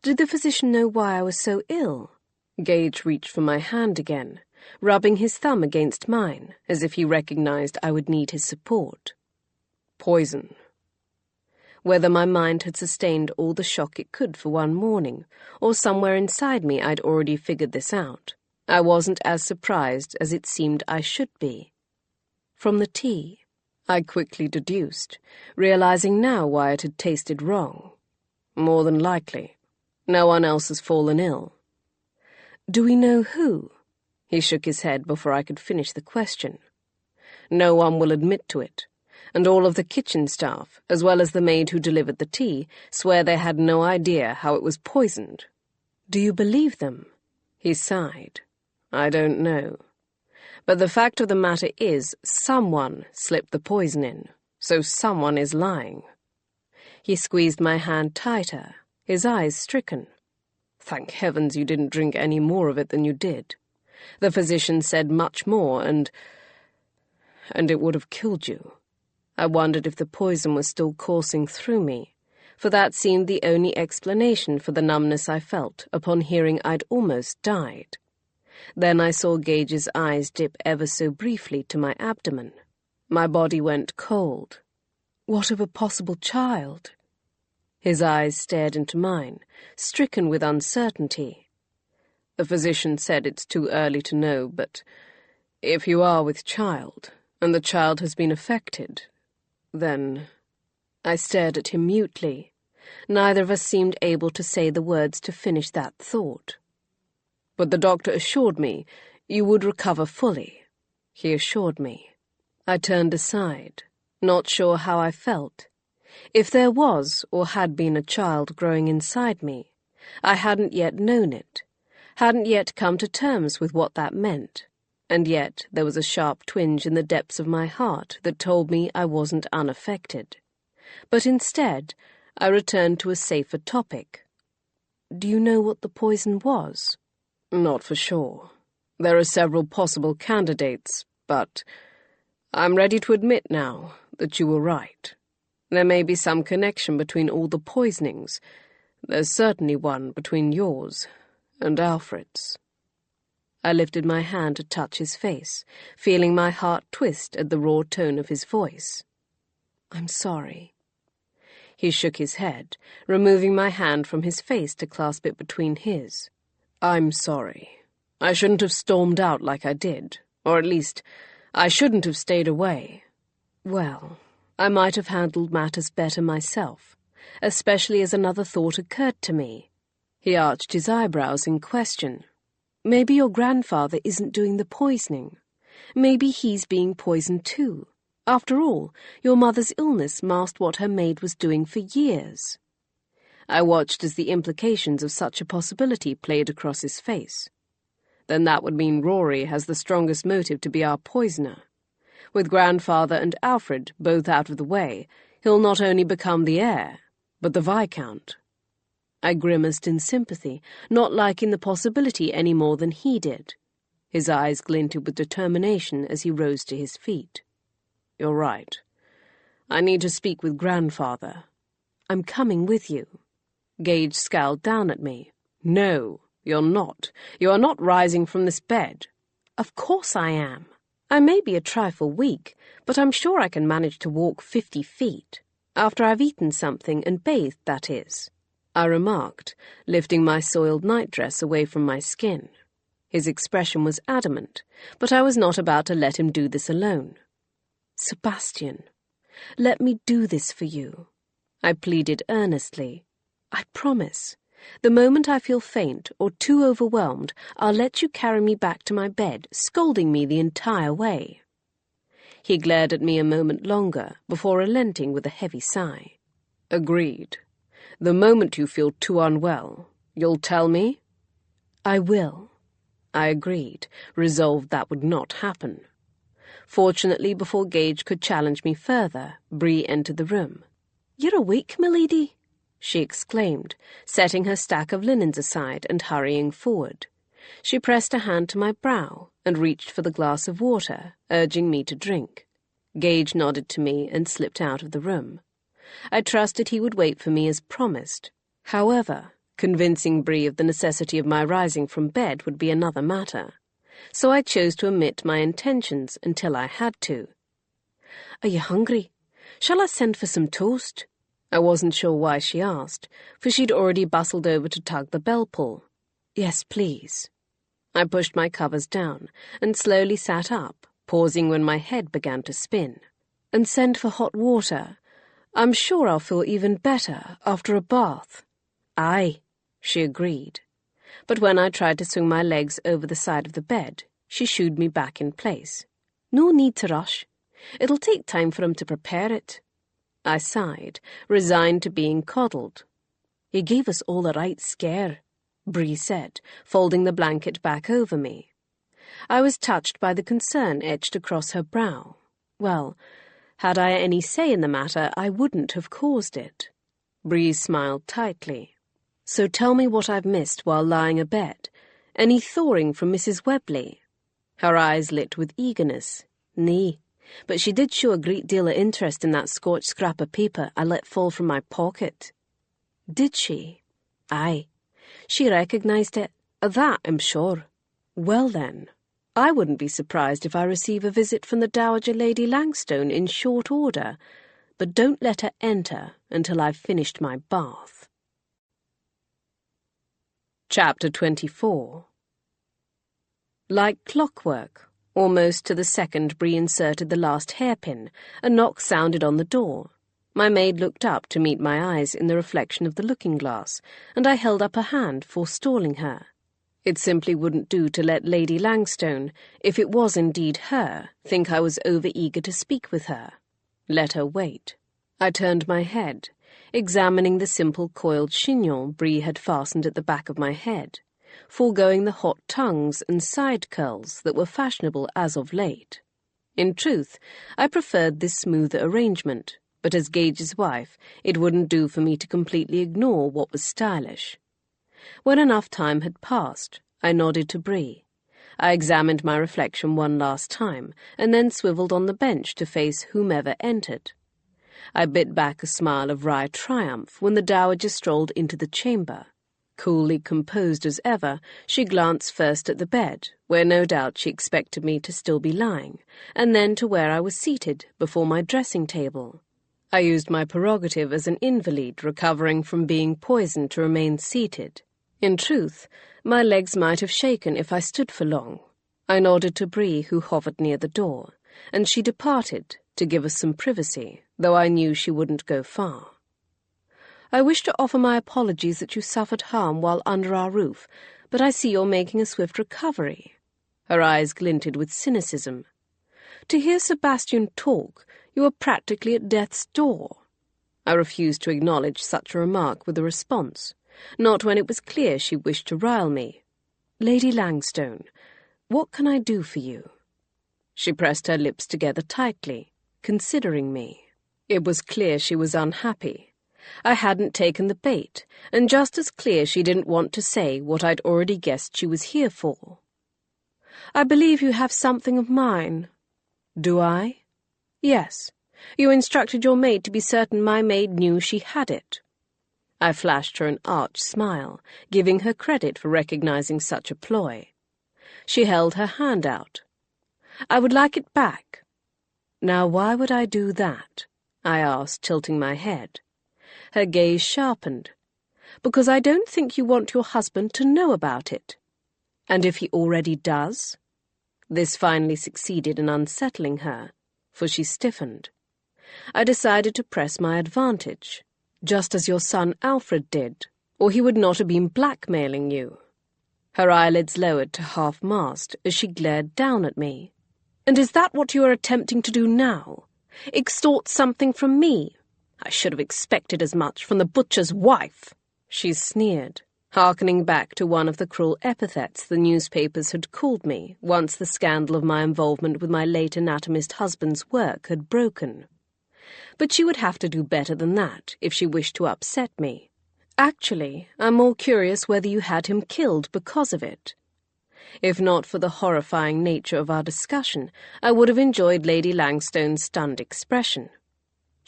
Did the physician know why I was so ill? Gage reached for my hand again, rubbing his thumb against mine, as if he recognized I would need his support. "Poison." Whether my mind had sustained all the shock it could for one morning, or somewhere inside me I'd already figured this out, I wasn't as surprised as it seemed I should be. "From the tea," I quickly deduced, realizing now why it had tasted wrong. "More than likely. No one else has fallen ill." "Do we know who?" He shook his head before I could finish the question. "No one will admit to it, and all of the kitchen staff, as well as the maid who delivered the tea, swear they had no idea how it was poisoned." "Do you believe them?" He sighed. "I don't know. But the fact of the matter is, someone slipped the poison in, so someone is lying." He squeezed my hand tighter, his eyes stricken. "Thank heavens you didn't drink any more of it than you did. The physician said much more, and it would have killed you." I wondered if the poison was still coursing through me, for that seemed the only explanation for the numbness I felt upon hearing I'd almost died. Then I saw Gage's eyes dip ever so briefly to my abdomen. My body went cold. "What of a possible child?" His eyes stared into mine, stricken with uncertainty. "The physician said it's too early to know, but if you are with child, and the child has been affected, then—" I stared at him mutely. Neither of us seemed able to say the words to finish that thought. "But the doctor assured me you would recover fully," he assured me. I turned aside, not sure how I felt. If there was or had been a child growing inside me, I hadn't yet known it, hadn't yet come to terms with what that meant, and yet there was a sharp twinge in the depths of my heart that told me I wasn't unaffected. But instead, I returned to a safer topic. "Do you know what the poison was?" "Not for sure. There are several possible candidates, but I'm ready to admit now that you were right. There may be some connection between all the poisonings. There's certainly one between yours and Alfred's." I lifted my hand to touch his face, feeling my heart twist at the raw tone of his voice. "I'm sorry." He shook his head, removing my hand from his face to clasp it between his. "I'm sorry. I shouldn't have stormed out like I did, or at least, I shouldn't have stayed away. Well, I might have handled matters better myself, especially as another thought occurred to me." He arched his eyebrows in question. "Maybe your grandfather isn't doing the poisoning. Maybe he's being poisoned too. After all, your mother's illness masked what her maid was doing for years." I watched as the implications of such a possibility played across his face. then that would mean Rory has the strongest motive to be our poisoner. With Grandfather and Alfred both out of the way, he'll not only become the heir, but the Viscount. I grimaced in sympathy, not liking the possibility any more than he did. His eyes glinted with determination as he rose to his feet. You're right. I need to speak with Grandfather. I'm coming with you. Gage scowled down at me. No, you're not. You are not rising from this bed. Of course I am. I may be a trifle weak, but I'm sure I can manage to walk 50 feet. After I've eaten something and bathed, that is, I remarked, lifting my soiled nightdress away from my skin. His expression was adamant, but I was not about to let him do this alone. Sebastian, let me do this for you. I pleaded earnestly. I promise. The moment I feel faint or too overwhelmed, I'll let you carry me back to my bed, scolding me the entire way. He glared at me a moment longer, before relenting with a heavy sigh. Agreed. The moment you feel too unwell, you'll tell me? I will. I agreed, resolved that would not happen. Fortunately, before Gage could challenge me further, Bree entered the room. You're awake, milady, she exclaimed, setting her stack of linens aside and hurrying forward. She pressed a hand to my brow and reached for the glass of water, urging me to drink. Gage nodded to me and slipped out of the room. I trusted he would wait for me as promised. However, convincing Bree of the necessity of my rising from bed would be another matter, so I chose to omit my intentions until I had to. Are you hungry? Shall I send for some toast? I wasn't sure why she asked, for she'd already bustled over to tug the bell pull. Yes, please. I pushed my covers down and slowly sat up, pausing when my head began to spin. And send for hot water. I'm sure I'll feel even better after a bath. Aye, she agreed. But when I tried to swing my legs over the side of the bed, she shooed me back in place. No need to rush. It'll take time for him to prepare it. I sighed, resigned to being coddled. He gave us all a right scare, Bree said, folding the blanket back over me. I was touched by the concern etched across her brow. Well, had I any say in the matter, I wouldn't have caused it. Bree smiled tightly. So tell me what I've missed while lying abed. Any thawing from Mrs. Webley? Her eyes lit with eagerness. Nay, but she did show a great deal of interest in that scorched scrap of paper I let fall from my pocket. Did she? Aye. She recognised it. Of that, I'm sure. Well then, I wouldn't be surprised if I receive a visit from the Dowager Lady Langstone in short order, but don't let her enter until I've finished my bath. Chapter 24. Like clockwork, almost to the second Bree inserted the last hairpin, a knock sounded on the door. My maid looked up to meet my eyes in the reflection of the looking-glass, and I held up a hand, forestalling her. It simply wouldn't do to let Lady Langstone, if it was indeed her, think I was over-eager to speak with her. Let her wait. I turned my head, examining the simple coiled chignon Bree had fastened at the back of my head, foregoing the hot tongues and side curls that were fashionable as of late. In truth, I preferred this smoother arrangement, but as Gage's wife, it wouldn't do for me to completely ignore what was stylish. When enough time had passed, I nodded to Bree. I examined my reflection one last time, and then swivelled on the bench to face whomever entered. I bit back a smile of wry triumph when the dowager strolled into the chamber. Coolly composed as ever, she glanced first at the bed, where no doubt she expected me to still be lying, and then to where I was seated before my dressing-table. I used my prerogative as an invalid recovering from being poisoned to remain seated. In truth, my legs might have shaken if I stood for long. I nodded to Bree, who hovered near the door, and she departed to give us some privacy, though I knew she wouldn't go far. I wish to offer my apologies that you suffered harm while under our roof, but I see you're making a swift recovery. Her eyes glinted with cynicism. To hear Sebastian talk, you were practically at death's door. I refused to acknowledge such a remark with a response, not when it was clear she wished to rile me. Lady Langstone, What can I do for you?" She pressed her lips together tightly, considering me. It was clear she was unhappy. I hadn't taken the bait, and just as clear she didn't want to say what I'd already guessed she was here for. "I believe you have something of mine." "Do I?" "Yes. You instructed your maid to be certain my maid knew she had it." I flashed her an arch smile, giving her credit for recognizing such a ploy. She held her hand out. "I would like it back." "Now why would I do that?" I asked, tilting my head. Her gaze sharpened. "Because I don't think you want your husband to know about it." "And if he already does?" This finally succeeded in unsettling her, for she stiffened. I decided to press my advantage, just as your son Alfred did, or he would not have been blackmailing you. Her eyelids lowered to half-mast as she glared down at me. "And is that what you are attempting to do now? Extort something from me? I should have expected as much from the butcher's wife." She sneered, hearkening back to one of the cruel epithets the newspapers had called me once the scandal of my involvement with my late anatomist husband's work had broken. But she would have to do better than that if she wished to upset me. "Actually, I'm more curious whether you had him killed because of it." If not for the horrifying nature of our discussion, I would have enjoyed Lady Langstone's stunned expression.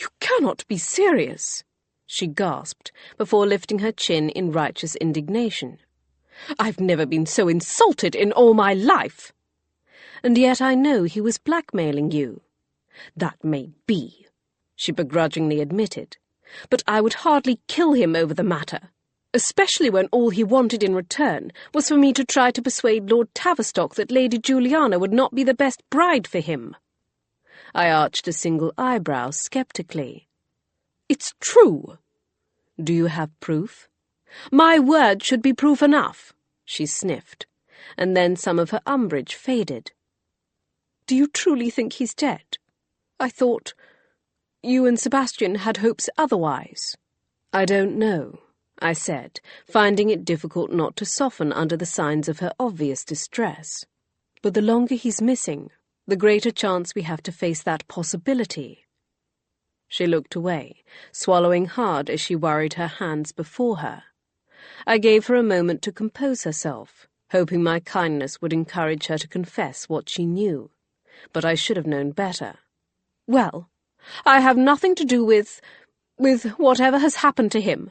"You cannot be serious," she gasped, before lifting her chin in righteous indignation. "I've never been so insulted in all my life." "And yet I know he was blackmailing you." "That may be," she begrudgingly admitted, "but I would hardly kill him over the matter, especially when all he wanted in return was for me to try to persuade Lord Tavistock that Lady Juliana would not be the best bride for him." I arched a single eyebrow sceptically. "It's true." "Do you have proof?" "My word should be proof enough," she sniffed, and then some of her umbrage faded. "Do you truly think he's dead? I thought you and Sebastian had hopes otherwise." "I don't know," I said, finding it difficult not to soften under the signs of her obvious distress. "But the longer he's missing, the greater chance we have to face that possibility." She looked away, swallowing hard as she worried her hands before her. I gave her a moment to compose herself, hoping my kindness would encourage her to confess what she knew. But I should have known better. "Well, I have nothing to do with whatever has happened to him,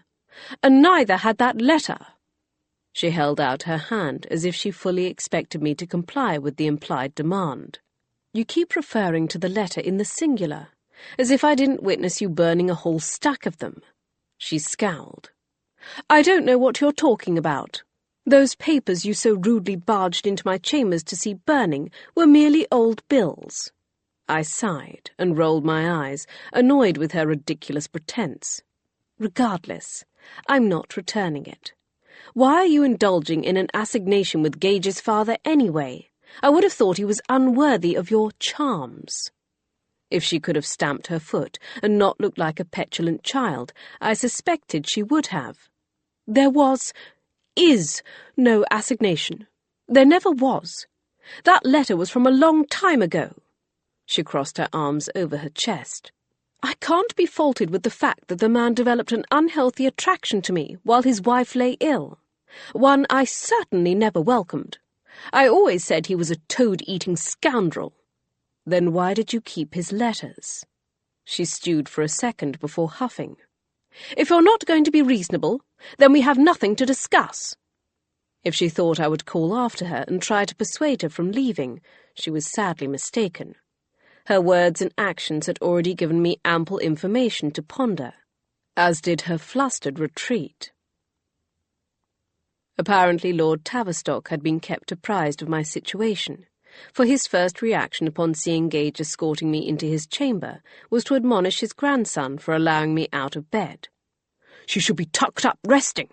and neither had that letter." She held out her hand as if she fully expected me to comply with the implied demand. "You keep referring to the letter in the singular, as if I didn't witness you burning a whole stack of them." She scowled. "I don't know what you're talking about. Those papers you so rudely barged into my chambers to see burning were merely old bills." I sighed and rolled my eyes, annoyed with her ridiculous pretense. "Regardless, I'm not returning it. Why are you indulging in an assignation with Gage's father anyway? I would have thought he was unworthy of your charms." If she could have stamped her foot and not looked like a petulant child, I suspected she would have. "There is no assignation. There never was. That letter was from a long time ago." She crossed her arms over her chest. "I can't be faulted with the fact that the man developed an unhealthy attraction to me while his wife lay ill, one I certainly never welcomed. I always said he was a toad-eating scoundrel." "Then why did you keep his letters?" She stewed for a second before huffing. "If you're not going to be reasonable, then we have nothing to discuss." If she thought I would call after her and try to persuade her from leaving, she was sadly mistaken. Her words and actions had already given me ample information to ponder, as did her flustered retreat. Apparently Lord Tavistock had been kept apprised of my situation, for his first reaction upon seeing Gage escorting me into his chamber was to admonish his grandson for allowing me out of bed. "She should be tucked up resting,"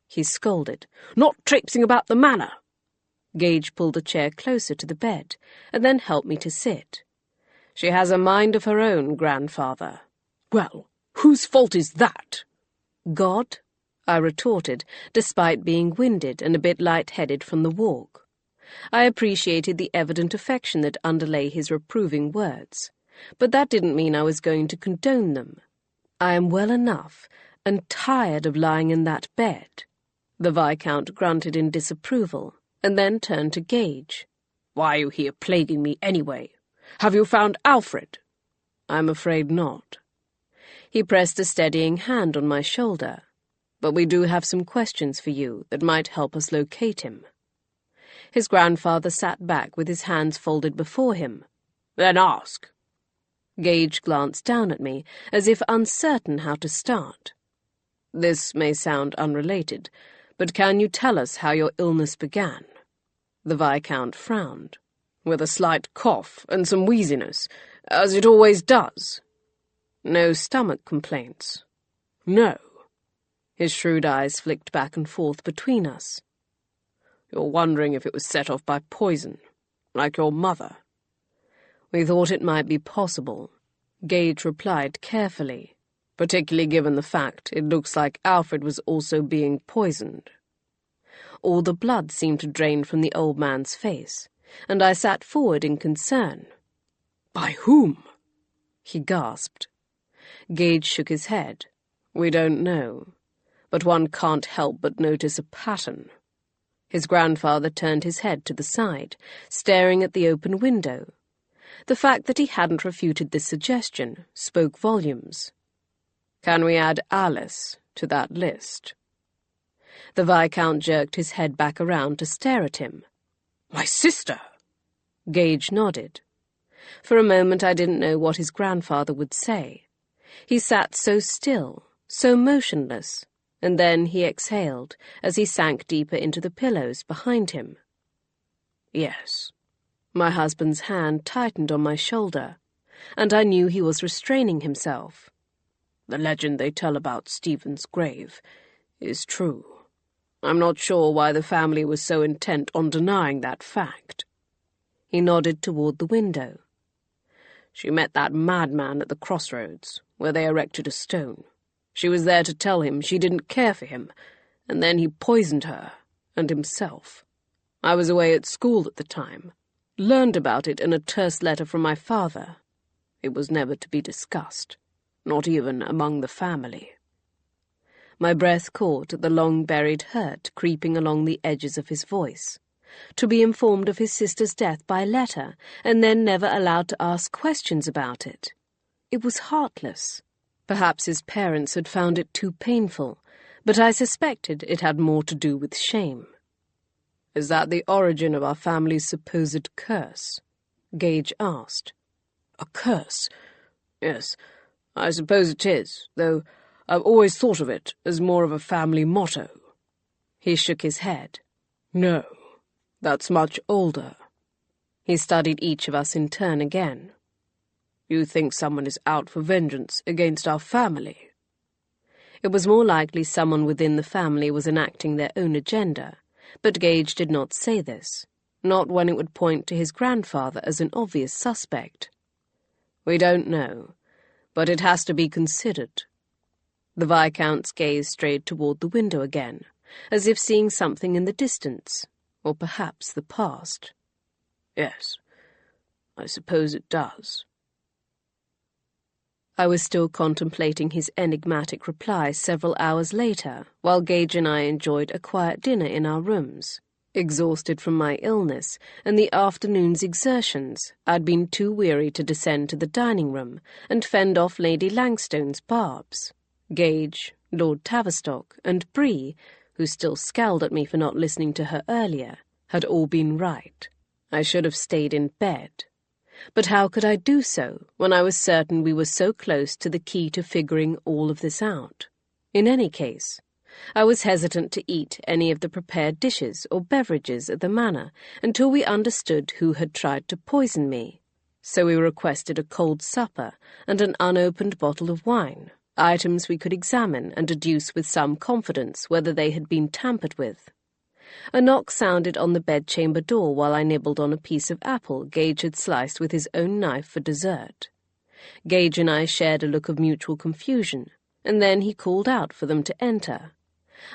he scolded, "not traipsing about the manor." Gage pulled a chair closer to the bed, and then helped me to sit. "She has a mind of her own, grandfather." "Well, whose fault is that?" "God," I retorted, despite being winded and a bit light-headed from the walk. I appreciated the evident affection that underlay his reproving words, but that didn't mean I was going to condone them. I am well enough and tired of lying in that bed. The Viscount grunted in disapproval, and then turned to Gage. Why are you here plaguing me anyway? Have you found Alfred? I'm afraid not. He pressed a steadying hand on my shoulder. But we do have some questions for you that might help us locate him. His grandfather sat back with his hands folded before him. Then ask. Gage glanced down at me, as if uncertain how to start. This may sound unrelated, but can you tell us how your illness began? The Viscount frowned. With a slight cough and some wheeziness, as it always does. No stomach complaints? No. His shrewd eyes flicked back and forth between us. You're wondering if it was set off by poison, like your mother. We thought it might be possible, Gage replied carefully, particularly given the fact it looks like Alfred was also being poisoned. All the blood seemed to drain from the old man's face, and I sat forward in concern. By whom? He gasped. Gage shook his head. We don't know. But one can't help but notice a pattern. His grandfather turned his head to the side, staring at the open window. The fact that he hadn't refuted this suggestion spoke volumes. Can we add Alice to that list? The Viscount jerked his head back around to stare at him. My sister! Gage nodded. For a moment I didn't know what his grandfather would say. He sat so still, so motionless, and then he exhaled as he sank deeper into the pillows behind him. Yes. My husband's hand tightened on my shoulder, and I knew he was restraining himself. The legend they tell about Stephen's grave is true. I'm not sure why the family was so intent on denying that fact. He nodded toward the window. She met that madman at the crossroads, where they erected a stone. She was there to tell him she didn't care for him, and then he poisoned her, and himself. I was away at school at the time, learned about it in a terse letter from my father. It was never to be discussed, not even among the family. My breath caught at the long-buried hurt creeping along the edges of his voice. To be informed of his sister's death by letter, and then never allowed to ask questions about it. It was heartless. Perhaps his parents had found it too painful, but I suspected it had more to do with shame. Is that the origin of our family's supposed curse? Gage asked. A curse? Yes, I suppose it is, though I've always thought of it as more of a family motto. He shook his head. No, that's much older. He studied each of us in turn again. You think someone is out for vengeance against our family? It was more likely someone within the family was enacting their own agenda, but Gage did not say this, not when it would point to his grandfather as an obvious suspect. We don't know, but it has to be considered. The Viscount's gaze strayed toward the window again, as if seeing something in the distance, or perhaps the past. Yes, I suppose it does. I was still contemplating his enigmatic reply several hours later, while Gage and I enjoyed a quiet dinner in our rooms. Exhausted from my illness and the afternoon's exertions, I'd been too weary to descend to the dining room and fend off Lady Langstone's barbs. Gage, Lord Tavistock, and Bree, who still scowled at me for not listening to her earlier, had all been right. I should have stayed in bed. But how could I do so when I was certain we were so close to the key to figuring all of this out? In any case, I was hesitant to eat any of the prepared dishes or beverages at the manor until we understood who had tried to poison me. So we requested a cold supper and an unopened bottle of wine, items we could examine and deduce with some confidence whether they had been tampered with. A knock sounded on the bedchamber door while I nibbled on a piece of apple Gage had sliced with his own knife for dessert. Gage and I shared a look of mutual confusion, and then he called out for them to enter.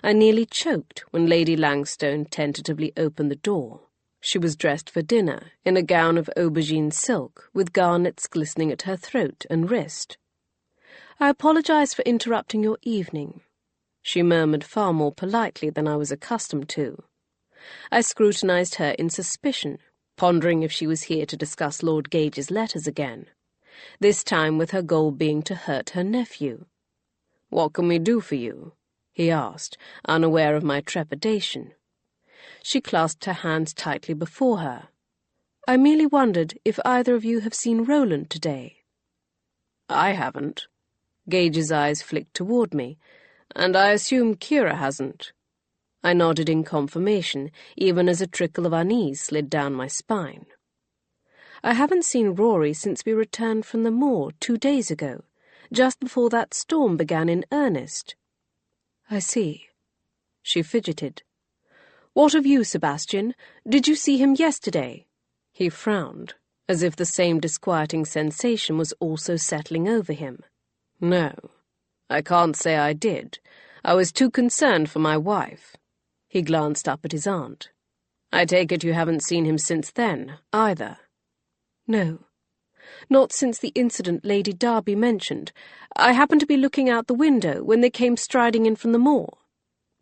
I nearly choked when Lady Langstone tentatively opened the door. She was dressed for dinner, in a gown of aubergine silk, with garnets glistening at her throat and wrist. "I apologize for interrupting your evening," she murmured far more politely than I was accustomed to. I scrutinized her in suspicion, pondering if she was here to discuss Lord Gage's letters again, this time with her goal being to hurt her nephew. "What can we do for you?" he asked, unaware of my trepidation. She clasped her hands tightly before her. "I merely wondered if either of you have seen Roland today." "I haven't." Gage's eyes flicked toward me. "And I assume Kiera hasn't." I nodded in confirmation, even as a trickle of unease slid down my spine. "I haven't seen Rory since we returned from the moor 2 days ago, just before that storm began in earnest." "I see." She fidgeted. "What of you, Sebastian? Did you see him yesterday?" He frowned, as if the same disquieting sensation was also settling over him. "No, I can't say I did. I was too concerned for my wife." He glanced up at his aunt. "I take it you haven't seen him since then, either?" "No. Not since the incident Lady Darby mentioned. I happened to be looking out the window when they came striding in from the moor.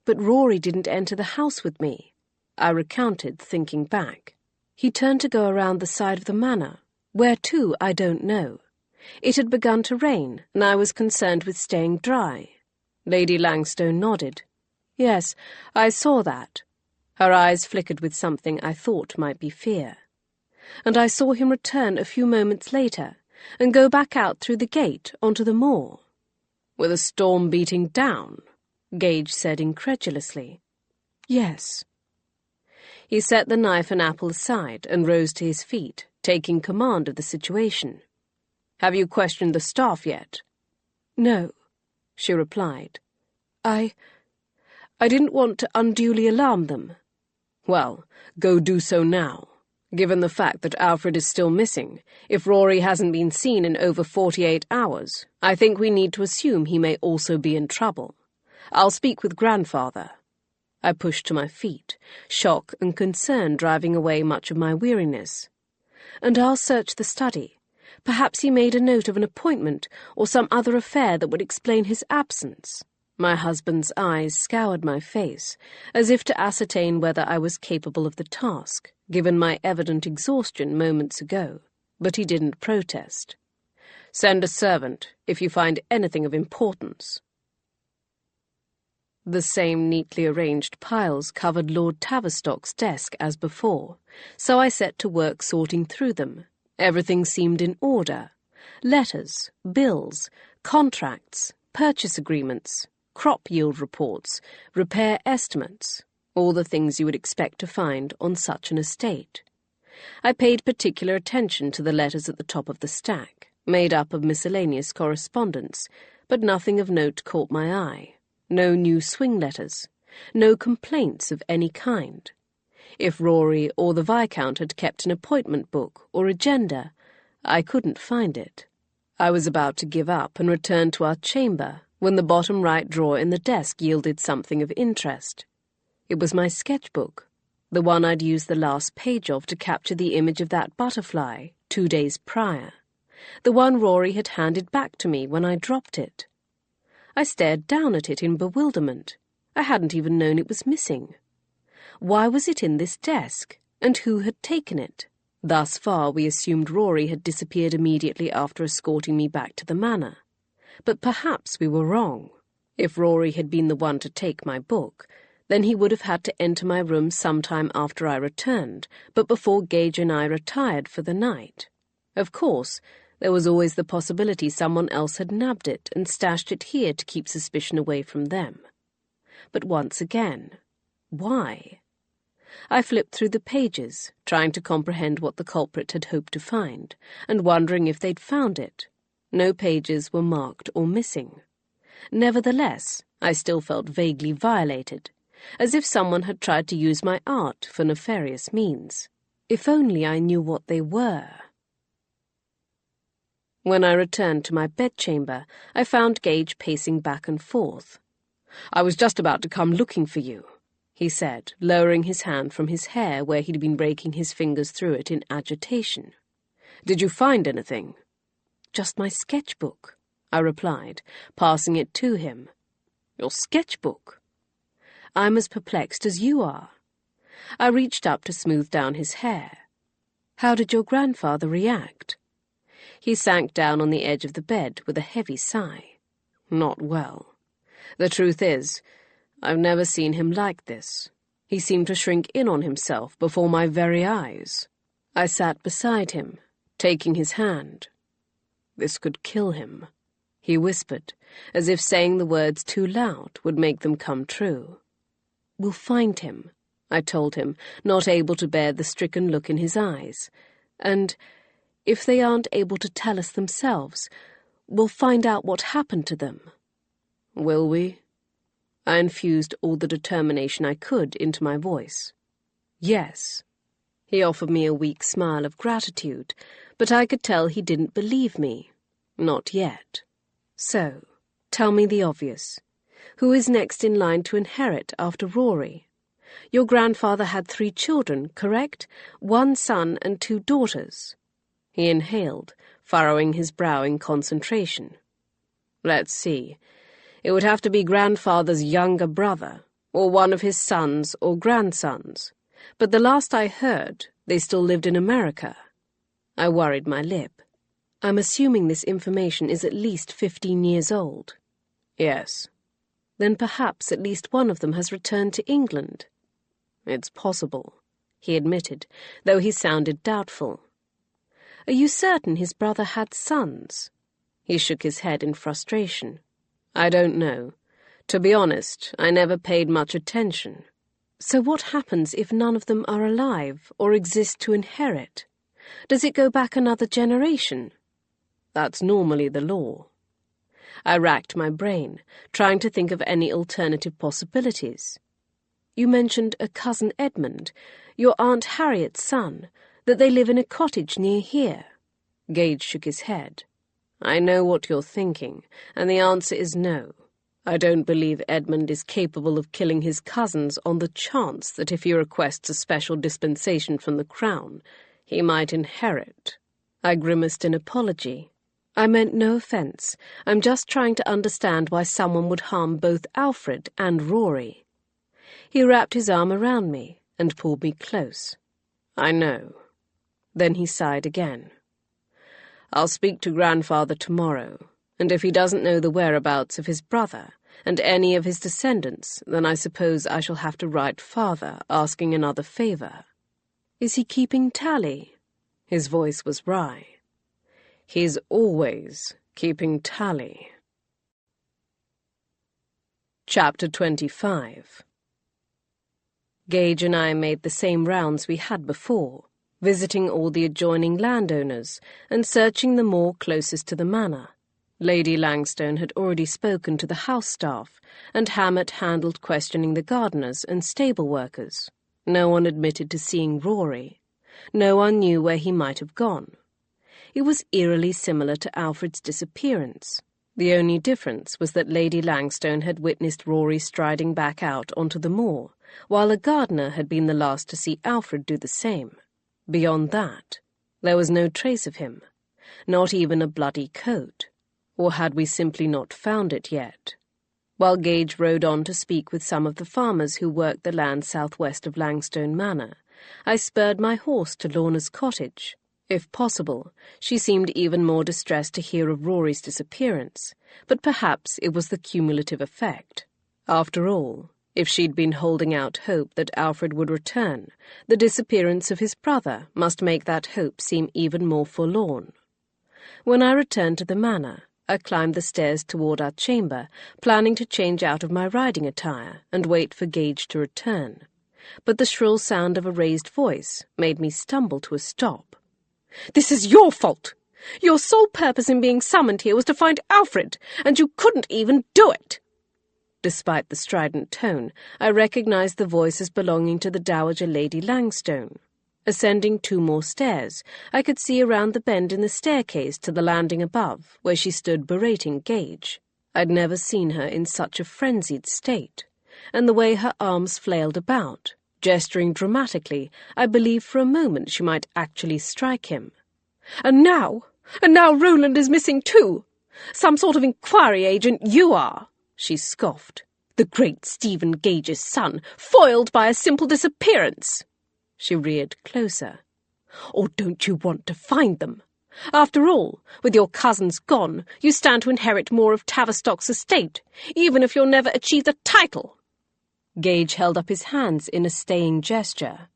But Rory didn't enter the house with me," I recounted, thinking back. "He turned to go around the side of the manor. Where to, I don't know. It had begun to rain, and I was concerned with staying dry." Lady Langstone nodded. "Yes, I saw that." Her eyes flickered with something I thought might be fear. "And I saw him return a few moments later, and go back out through the gate onto the moor." "With a storm beating down?" Gage said incredulously. "Yes." He set the knife and apple aside and rose to his feet, taking command of the situation. "Have you questioned the staff yet?" "No," she replied. I didn't want to unduly alarm them." "Well, go do so now. Given the fact that Alfred is still missing, if Rory hasn't been seen in over 48 hours, I think we need to assume he may also be in trouble. I'll speak with Grandfather." I pushed to my feet, shock and concern driving away much of my weariness. "And I'll search the study. Perhaps he made a note of an appointment or some other affair that would explain his absence." My husband's eyes scoured my face, as if to ascertain whether I was capable of the task, given my evident exhaustion moments ago, but he didn't protest. "Send a servant if you find anything of importance." The same neatly arranged piles covered Lord Tavistock's desk as before, so I set to work sorting through them. Everything seemed in order. Letters, bills, contracts, purchase agreements, crop yield reports, repair estimates, all the things you would expect to find on such an estate. I paid particular attention to the letters at the top of the stack, made up of miscellaneous correspondence, but nothing of note caught my eye. No new swing letters, no complaints of any kind. If Rory or the Viscount had kept an appointment book or agenda, I couldn't find it. I was about to give up and return to our chamber when the bottom right drawer in the desk yielded something of interest. It was my sketchbook, the one I'd used the last page of to capture the image of that butterfly 2 days prior, the one Rory had handed back to me when I dropped it. I stared down at it in bewilderment. I hadn't even known it was missing. Why was it in this desk, and who had taken it? Thus far we assumed Rory had disappeared immediately after escorting me back to the manor. But perhaps we were wrong. If Rory had been the one to take my book, then he would have had to enter my room sometime after I returned, but before Gage and I retired for the night. Of course, there was always the possibility someone else had nabbed it and stashed it here to keep suspicion away from them. But once again, why? I flipped through the pages, trying to comprehend what the culprit had hoped to find, and wondering if they'd found it. No pages were marked or missing. Nevertheless, I still felt vaguely violated, as if someone had tried to use my art for nefarious means. If only I knew what they were. When I returned to my bedchamber, I found Gage pacing back and forth. "I was just about to come looking for you," he said, lowering his hand from his hair where he'd been raking his fingers through it in agitation. "Did you find anything?" "Just my sketchbook," I replied, passing it to him. "Your sketchbook?" "I'm as perplexed as you are." I reached up to smooth down his hair. "How did your grandfather react?" He sank down on the edge of the bed with a heavy sigh. "Not well. The truth is, I've never seen him like this. He seemed to shrink in on himself before my very eyes." I sat beside him, taking his hand. "This could kill him," he whispered, as if saying the words too loud would make them come true. "We'll find him," I told him, not able to bear the stricken look in his eyes. "And if they aren't able to tell us themselves, we'll find out what happened to them." "Will we?" I infused all the determination I could into my voice. "Yes." He offered me a weak smile of gratitude, but I could tell he didn't believe me. Not yet. "So, tell me the obvious. Who is next in line to inherit after Rory? Your grandfather had 3 children, correct? 1 son and 2 daughters." He inhaled, furrowing his brow in concentration. "Let's see. It would have to be grandfather's younger brother, or one of his sons or grandsons. But the last I heard, they still lived in America." I worried my lip. "I'm assuming this information is at least 15 years old." "Yes." "Then perhaps at least one of them has returned to England." "It's possible," he admitted, though he sounded doubtful. "Are you certain his brother had sons?" He shook his head in frustration. "I don't know. To be honest, I never paid much attention." "So what happens if none of them are alive or exist to inherit? Does it go back another generation?" "That's normally the law." I racked my brain, trying to think of any alternative possibilities. "You mentioned a cousin Edmund, your Aunt Harriet's son, that they live in a cottage near here." Gage shook his head. "I know what you're thinking, and the answer is no. I don't believe Edmund is capable of killing his cousins on the chance that if he requests a special dispensation from the crown, he might inherit." I grimaced in apology. "I meant no offence. I'm just trying to understand why someone would harm both Alfred and Rory." He wrapped his arm around me and pulled me close. "I know." Then he sighed again. "I'll speak to grandfather tomorrow, and if he doesn't know the whereabouts of his brother and any of his descendants, then I suppose I shall have to write father asking another favour." "Is he keeping tally?" His voice was wry. "He's always keeping tally." Chapter 25. Gage and I made the same rounds we had before, visiting all the adjoining landowners and searching the moor closest to the manor. Lady Langstone had already spoken to the house staff, and Hammett handled questioning the gardeners and stable workers. No one admitted to seeing Rory. No one knew where he might have gone. It was eerily similar to Alfred's disappearance. The only difference was that Lady Langstone had witnessed Rory striding back out onto the moor, while a gardener had been the last to see Alfred do the same. Beyond that, there was no trace of him, not even a bloody coat. Or had we simply not found it yet? While Gage rode on to speak with some of the farmers who worked the land southwest of Langstone Manor, I spurred my horse to Lorna's cottage. If possible, she seemed even more distressed to hear of Rory's disappearance, but perhaps it was the cumulative effect. After all, if she'd been holding out hope that Alfred would return, the disappearance of his brother must make that hope seem even more forlorn. When I returned to the manor, I climbed the stairs toward our chamber, planning to change out of my riding attire and wait for Gage to return. But the shrill sound of a raised voice made me stumble to a stop. "This is your fault! Your sole purpose in being summoned here was to find Alfred, and you couldn't even do it!" Despite the strident tone, I recognized the voice as belonging to the Dowager Lady Langstone. Ascending 2 more stairs, I could see around the bend in the staircase to the landing above, where she stood berating Gage. I'd never seen her in such a frenzied state. and the way her arms flailed about, gesturing dramatically. I believed for a moment she might actually strike him. And now Roland is missing too! Some sort of inquiry agent you are!" she scoffed. "The great Stephen Gage's son, foiled by a simple disappearance!" She reared closer. "Or don't you want to find them? After all, with your cousins gone, you stand to inherit more of Tavistock's estate, even if you'll never achieve the title." Gage held up his hands in a staying gesture.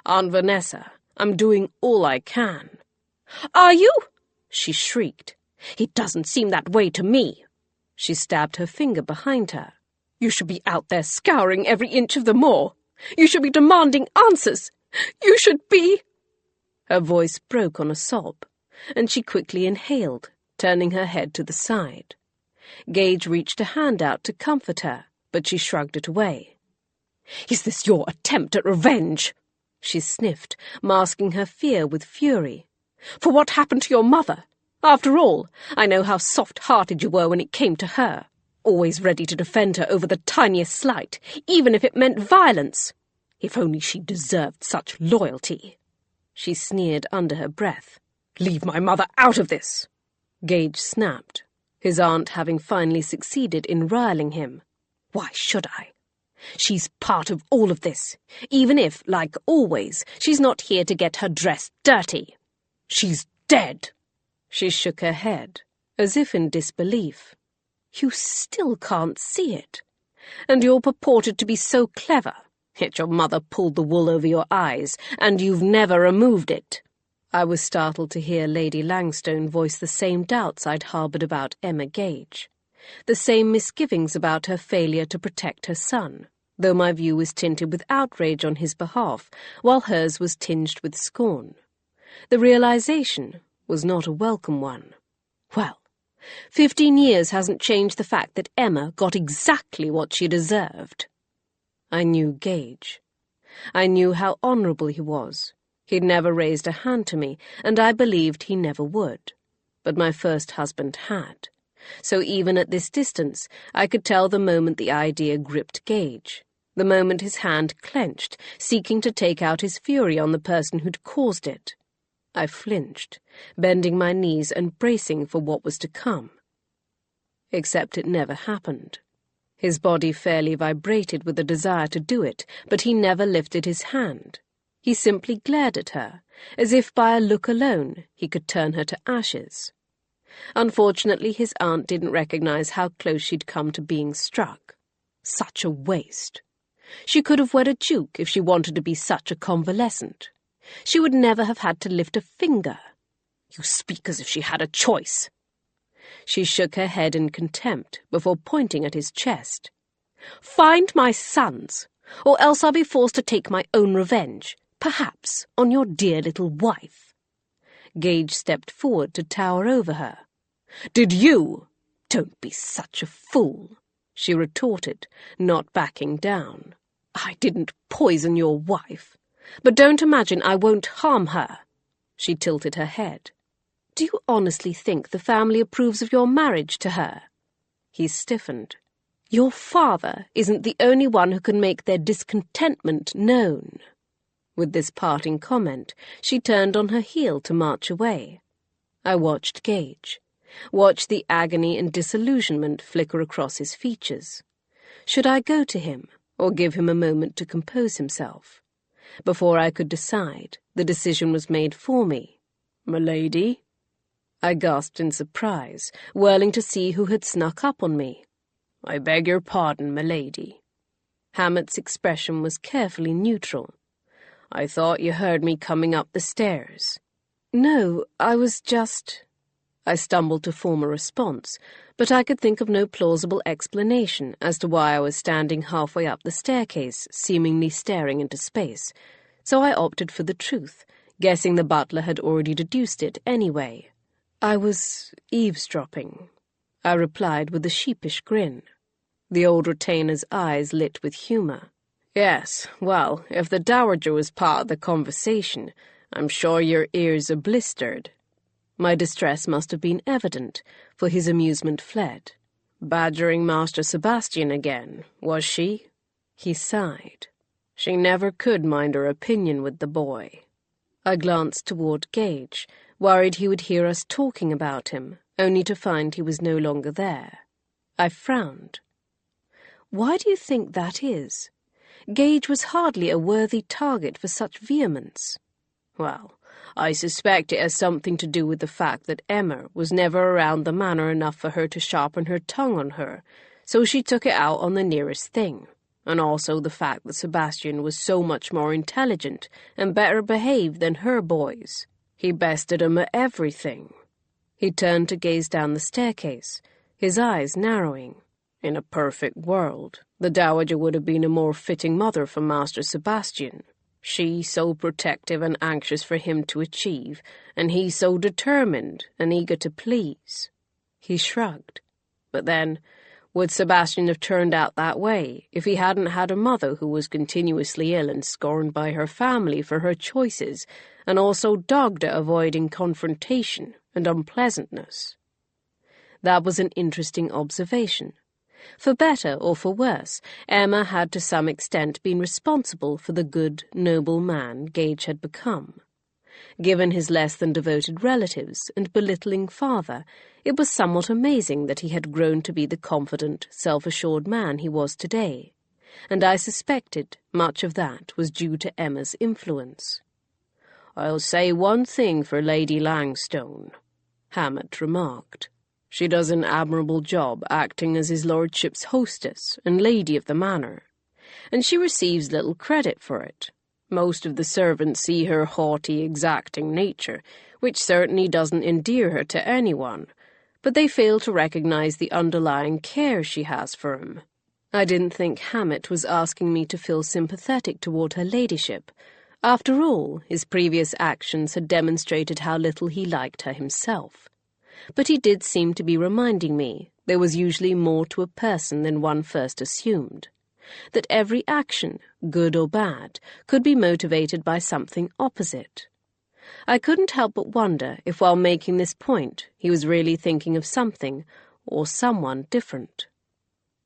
"Aunt Vanessa, I'm doing all I can." "Are you?" she shrieked. "It doesn't seem that way to me." She stabbed her finger behind her. "You should be out there scouring every inch of the moor. You should be demanding answers. You should be—" Her voice broke on a sob, and she quickly inhaled, turning her head to the side. Gage reached a hand out to comfort her, but she shrugged it away. "Is this your attempt at revenge?" she sniffed, masking her fear with fury. "For what happened to your mother? After all, I know how soft-hearted you were when it came to her, always ready to defend her over the tiniest slight, even if it meant violence. If only she deserved such loyalty." She sneered under her breath. "Leave my mother out of this!" Gage snapped, his aunt having finally succeeded in riling him. "Why should I? She's part of all of this, even if, like always, she's not here to get her dress dirty. She's dead." She shook her head, as if in disbelief. "You still can't see it. And you're purported to be so clever, yet your mother pulled the wool over your eyes, and you've never removed it." I was startled to hear Lady Langstone voice the same doubts I'd harboured about Emma Gage, the same misgivings about her failure to protect her son, though my view was tinted with outrage on his behalf, while hers was tinged with scorn. The realization was not a welcome one. Well, 15 years hasn't changed the fact that Emma got exactly what she deserved. I knew Gage. I knew how honourable he was. He'd never raised a hand to me, and I believed he never would. But my first husband had. So even at this distance, I could tell the moment the idea gripped Gage, the moment his hand clenched, seeking to take out his fury on the person who'd caused it. I flinched, bending my knees and bracing for what was to come. Except it never happened. His body fairly vibrated with the desire to do it, but he never lifted his hand. He simply glared at her, as if by a look alone he could turn her to ashes. Unfortunately, his aunt didn't recognize how close she'd come to being struck. Such a waste. She could have wed a duke if she wanted to be such a convalescent. She would never have had to lift a finger. "You speak as if she had a choice." She shook her head in contempt before pointing at his chest. "Find my sons, or else I'll be forced to take my own revenge, perhaps on your dear little wife." Gage stepped forward to tower over her. "Did you?" "Don't be such a fool," she retorted, not backing down. "I didn't poison your wife. But don't imagine I won't harm her." She tilted her head. "Do you honestly think the family approves of your marriage to her?" He stiffened. "Your father isn't the only one who can make their discontentment known." With this parting comment, she turned on her heel to march away. I watched Gage, watched the agony and disillusionment flicker across his features. Should I go to him, or give him a moment to compose himself? Before I could decide, the decision was made for me. "Milady?" I gasped in surprise, whirling to see who had snuck up on me. "I beg your pardon, milady." Hammett's expression was carefully neutral. "I thought you heard me coming up the stairs." "No, I was just—" I stumbled to form a response, but I could think of no plausible explanation as to why I was standing halfway up the staircase, seemingly staring into space, so I opted for the truth, guessing the butler had already deduced it anyway. "I was eavesdropping," I replied with a sheepish grin. The old retainer's eyes lit with humour. "Yes, well, if the dowager was part of the conversation, I'm sure your ears are blistered." My distress must have been evident, for his amusement fled. "Badgering Master Sebastian again, was she?" He sighed. She never could mind her opinion with the boy. I glanced toward Gage, worried he would hear us talking about him, only to find he was no longer there. I frowned. Why do you think that is? Gage was hardly a worthy target for such vehemence. Well, I suspect it has something to do with the fact that Emma was never around the manor enough for her to sharpen her tongue on her, so she took it out on the nearest thing, and also the fact that Sebastian was so much more intelligent and better behaved than her boys. He bested 'em at everything. He turned to gaze down the staircase, his eyes narrowing. In a perfect world, the Dowager would have been a more fitting mother for Master Sebastian. She so protective and anxious for him to achieve, and he so determined and eager to please. He shrugged. But then, would Sebastian have turned out that way if he hadn't had a mother who was continuously ill and scorned by her family for her choices, and also dogged at avoiding confrontation and unpleasantness? That was an interesting observation. For better or for worse, Emma had to some extent been responsible for the good, noble man Gage had become. Given his less than devoted relatives and belittling father, it was somewhat amazing that he had grown to be the confident, self-assured man he was today, and I suspected much of that was due to Emma's influence. "I'll say one thing for Lady Langstone," Hammett remarked. "She does an admirable job acting as his lordship's hostess and lady of the manor, and she receives little credit for it. Most of the servants see her haughty, exacting nature, which certainly doesn't endear her to anyone, but they fail to recognize the underlying care she has for him." I didn't think Hammett was asking me to feel sympathetic toward her ladyship. After all, his previous actions had demonstrated how little he liked her himself. But he did seem to be reminding me there was usually more to a person than one first assumed, that every action, good or bad, could be motivated by something opposite. I couldn't help but wonder if while making this point he was really thinking of something or someone different.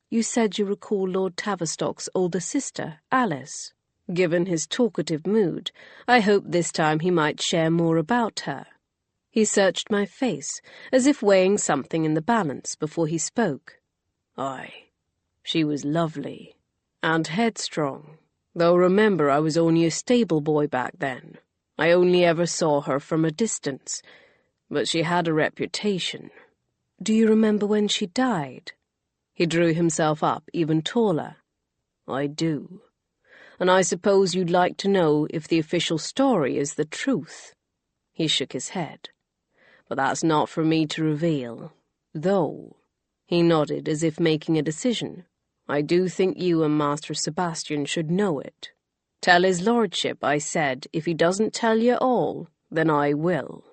"You said you recall Lord Tavistock's older sister, Alice." Given his talkative mood, I hoped this time he might share more about her. He searched my face, as if weighing something in the balance before he spoke. "Aye, she was lovely, and headstrong, though remember I was only a stable boy back then. I only ever saw her from a distance, but she had a reputation." "Do you remember when she died?" He drew himself up even taller. "I do. And I suppose you'd like to know if the official story is the truth." He shook his head. "But that's not for me to reveal. Though," he nodded as if making a decision, "I do think you and Master Sebastian should know it. Tell his lordship I said if he doesn't tell you all, then I will."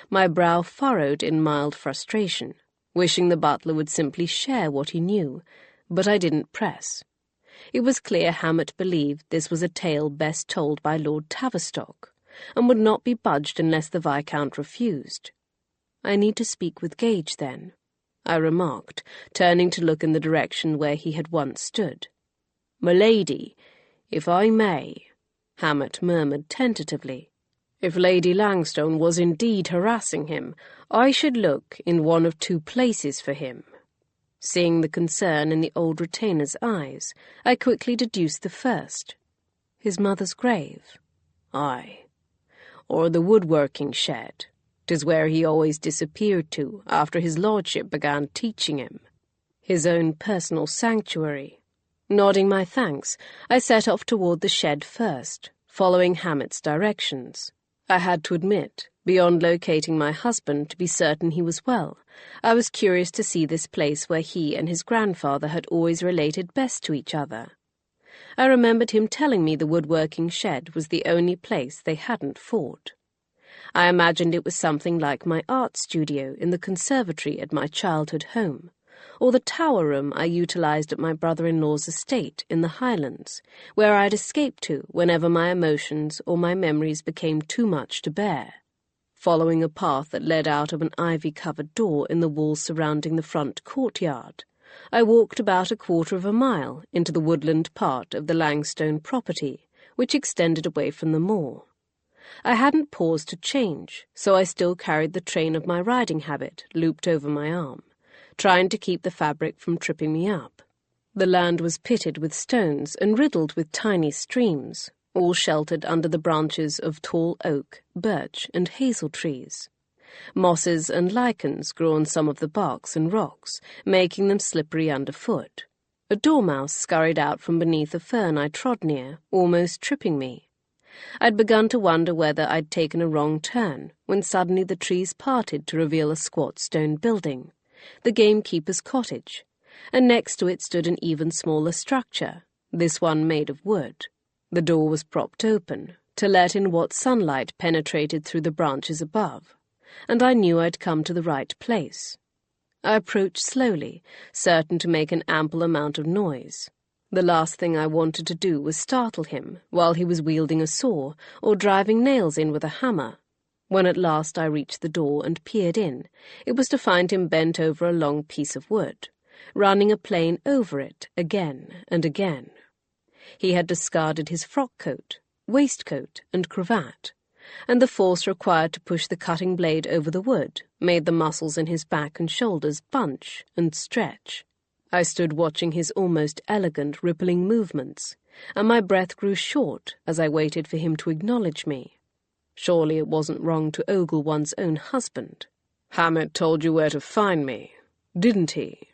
My brow furrowed in mild frustration, wishing the butler would simply share what he knew, but I didn't press. It was clear Hammett believed this was a tale best told by Lord Tavistock, and would not be budged unless the Viscount refused. "I need to speak with Gage, then," I remarked, turning to look in the direction where he had once stood. "M'lady, if I may," Hammett murmured tentatively. "If Lady Langstone was indeed harassing him, I should look in one of two places for him." Seeing the concern in the old retainer's eyes, I quickly deduced the first. "His mother's grave?" "Aye. Or the woodworking shed. 'Tis where he always disappeared to after his lordship began teaching him. His own personal sanctuary." Nodding my thanks, I set off toward the shed first, following Hammett's directions. I had to admit, beyond locating my husband to be certain he was well, I was curious to see this place where he and his grandfather had always related best to each other. I remembered him telling me the woodworking shed was the only place they hadn't fought. I imagined it was something like my art studio in the conservatory at my childhood home, or the tower room I utilized at my brother-in-law's estate in the Highlands, where I'd escape to whenever my emotions or my memories became too much to bear. Following a path that led out of an ivy-covered door in the wall surrounding the front courtyard, I walked about 1/4 mile into the woodland part of the Langstone property, which extended away from the moor. I hadn't paused to change, so I still carried the train of my riding habit looped over my arm, trying to keep the fabric from tripping me up. The land was pitted with stones and riddled with tiny streams, all sheltered under the branches of tall oak, birch, and hazel trees. Mosses and lichens grew on some of the barks and rocks, making them slippery underfoot. A dormouse scurried out from beneath a fern I trod near, almost tripping me. I'd begun to wonder whether I'd taken a wrong turn, when suddenly the trees parted to reveal a squat stone building, the gamekeeper's cottage, and next to it stood an even smaller structure, this one made of wood. The door was propped open, to let in what sunlight penetrated through the branches above, and I knew I'd come to the right place. I approached slowly, certain to make an ample amount of noise. The last thing I wanted to do was startle him while he was wielding a saw or driving nails in with a hammer. When at last I reached the door and peered in, it was to find him bent over a long piece of wood, running a plane over it again and again. He had discarded his frock coat, waistcoat, and cravat, and the force required to push the cutting blade over the wood made the muscles in his back and shoulders bunch and stretch. I stood watching his almost elegant, rippling movements, and my breath grew short as I waited for him to acknowledge me. Surely it wasn't wrong to ogle one's own husband. "Hammett told you where to find me, didn't he?"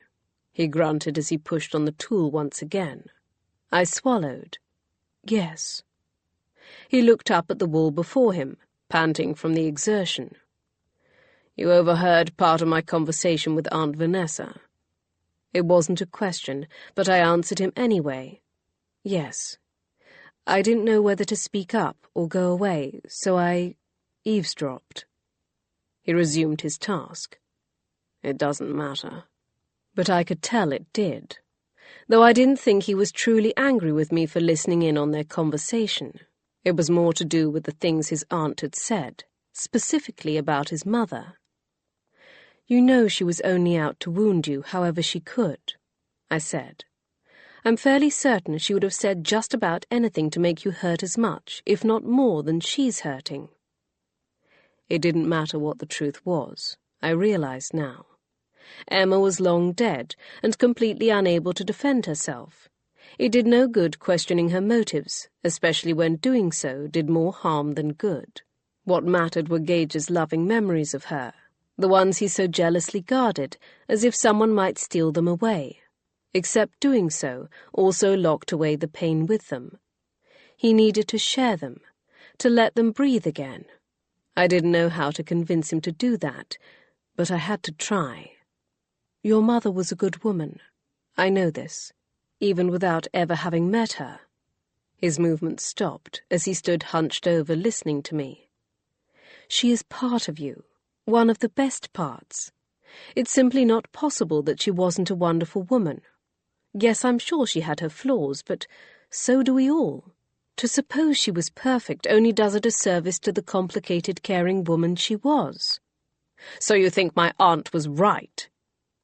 he grunted as he pushed on the tool once again. I swallowed. Yes. He looked up at the wall before him, panting from the exertion. "You overheard part of my conversation with Aunt Vanessa?" It wasn't a question, but I answered him anyway. Yes. I didn't know whether to speak up or go away, so I eavesdropped. He resumed his task. "It doesn't matter." But I could tell it did, though I didn't think he was truly angry with me for listening in on their conversation. It was more to do with the things his aunt had said, specifically about his mother. "You know she was only out to wound you however she could," I said. "I'm fairly certain she would have said just about anything to make you hurt as much, if not more, than she's hurting." It didn't matter what the truth was, I realized now. Emma was long dead and completely unable to defend herself. It did no good questioning her motives, especially when doing so did more harm than good. What mattered were Gage's loving memories of her, the ones he so jealously guarded, as if someone might steal them away, except doing so also locked away the pain with them. He needed to share them, to let them breathe again. I didn't know how to convince him to do that, but I had to try. "Your mother was a good woman. I know this, even without ever having met her." His movements stopped as he stood hunched over listening to me. "She is part of you, one of the best parts. It's simply not possible that she wasn't a wonderful woman. Yes, I'm sure she had her flaws, but so do we all. To suppose she was perfect only does a disservice to the complicated, caring woman she was." "So you think my aunt was right?"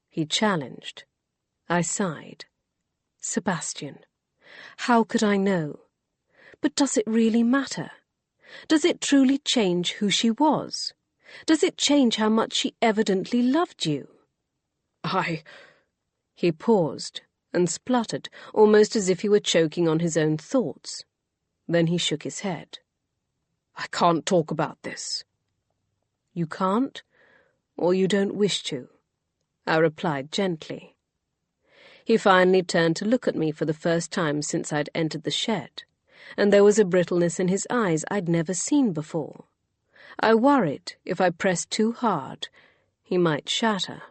he challenged. I sighed. "Sebastian, how could I know? But does it really matter? Does it truly change who she was? Does it change how much she evidently loved you?" He paused and spluttered, almost as if he were choking on his own thoughts. Then he shook his head. "I can't talk about this." "You can't, or you don't wish to," I replied gently. He finally turned to look at me for the first time since I'd entered the shed, and there was a brittleness in his eyes I'd never seen before. I worried if I pressed too hard, he might shatter.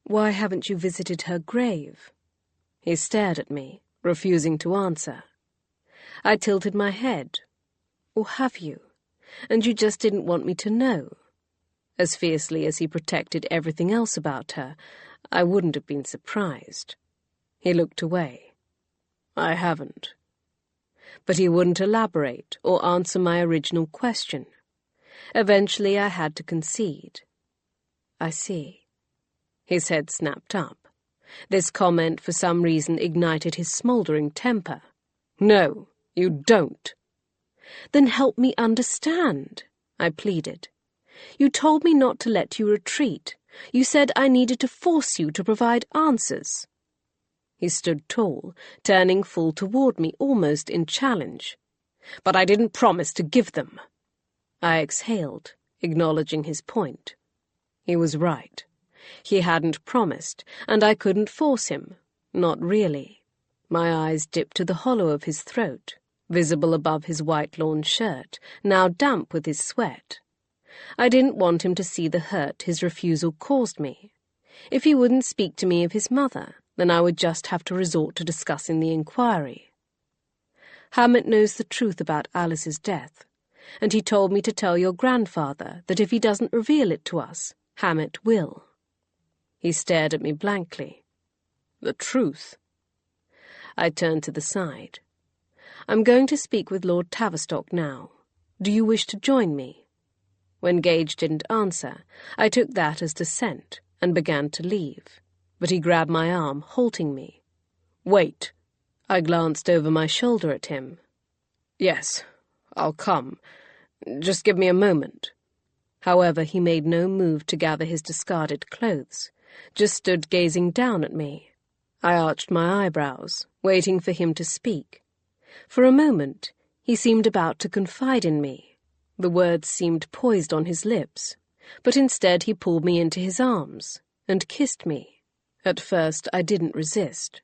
"Why haven't you visited her grave?" He stared at me, refusing to answer. I tilted my head. "Or have you? And you just didn't want me to know?" As fiercely as he protected everything else about her, I wouldn't have been surprised. He looked away. "I haven't." But he wouldn't elaborate or answer my original question. Eventually I had to concede. "I see." His head snapped up. This comment for some reason ignited his smouldering temper. "No, you don't." "Then help me understand," I pleaded. "You told me not to let you retreat. You said I needed to force you to provide answers." He stood tall, turning full toward me, almost in challenge. "But I didn't promise to give them." I exhaled, acknowledging his point. He was right. He hadn't promised, and I couldn't force him. Not really. My eyes dipped to the hollow of his throat, visible above his white lawn shirt, now damp with his sweat. I didn't want him to see the hurt his refusal caused me. If he wouldn't speak to me of his mother, then I would just have to resort to discussing the inquiry. "Hammett knows the truth about Alice's death, and he told me to tell your grandfather that if he doesn't reveal it to us, Hammett will." He stared at me blankly. "The truth?" I turned to the side. "I'm going to speak with Lord Tavistock now. Do you wish to join me?" When Gage didn't answer, I took that as dissent and began to leave, but he grabbed my arm, halting me. "Wait." I glanced over my shoulder at him. "Yes, I'll come. Just give me a moment." However, he made no move to gather his discarded clothes, just stood gazing down at me. I arched my eyebrows, waiting for him to speak. For a moment, he seemed about to confide in me. The words seemed poised on his lips, but instead he pulled me into his arms and kissed me. At first, I didn't resist.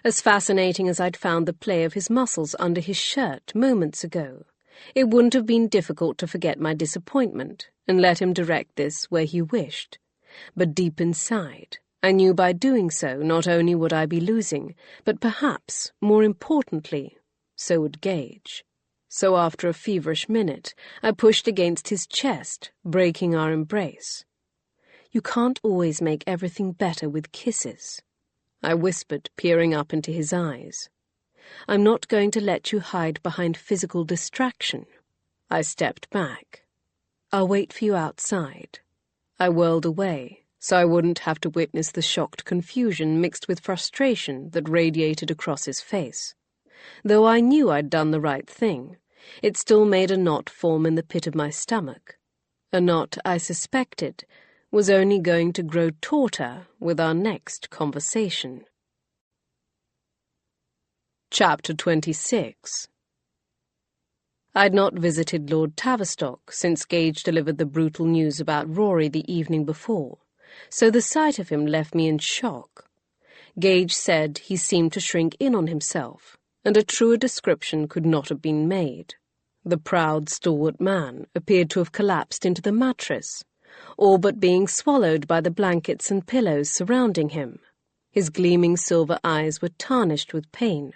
As fascinating as I'd found the play of his muscles under his shirt moments ago, it wouldn't have been difficult to forget my disappointment and let him direct this where he wished. But deep inside, I knew by doing so not only would I be losing, but perhaps, more importantly, so would Gage. So after a feverish minute, I pushed against his chest, breaking our embrace. "You can't always make everything better with kisses," I whispered, peering up into his eyes. "I'm not going to let you hide behind physical distraction." I stepped back. "I'll wait for you outside." I whirled away, so I wouldn't have to witness the shocked confusion mixed with frustration that radiated across his face. Though I knew I'd done the right thing, it still made a knot form in the pit of my stomach. A knot I suspected was only going to grow tauter with our next conversation. Chapter 26. I'd not visited Lord Tavistock since Gage delivered the brutal news about Rory the evening before, so the sight of him left me in shock. Gage said he seemed to shrink in on himself, and a truer description could not have been made. The proud, stalwart man appeared to have collapsed into the mattress, all but being swallowed by the blankets and pillows surrounding him. His gleaming silver eyes were tarnished with pain,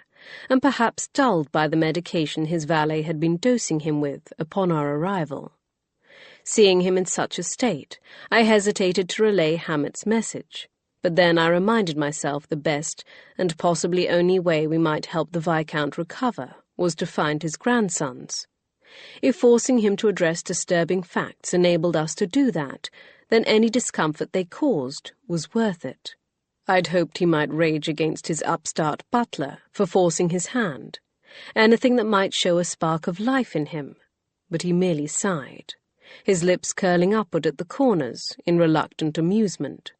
and perhaps dulled by the medication his valet had been dosing him with upon our arrival. Seeing him in such a state, I hesitated to relay Hammett's message, but then I reminded myself the best and possibly only way we might help the Viscount recover was to find his grandsons. If forcing him to address disturbing facts enabled us to do that, then any discomfort they caused was worth it. I'd hoped he might rage against his upstart butler for forcing his hand, anything that might show a spark of life in him, but he merely sighed, his lips curling upward at the corners in reluctant amusement.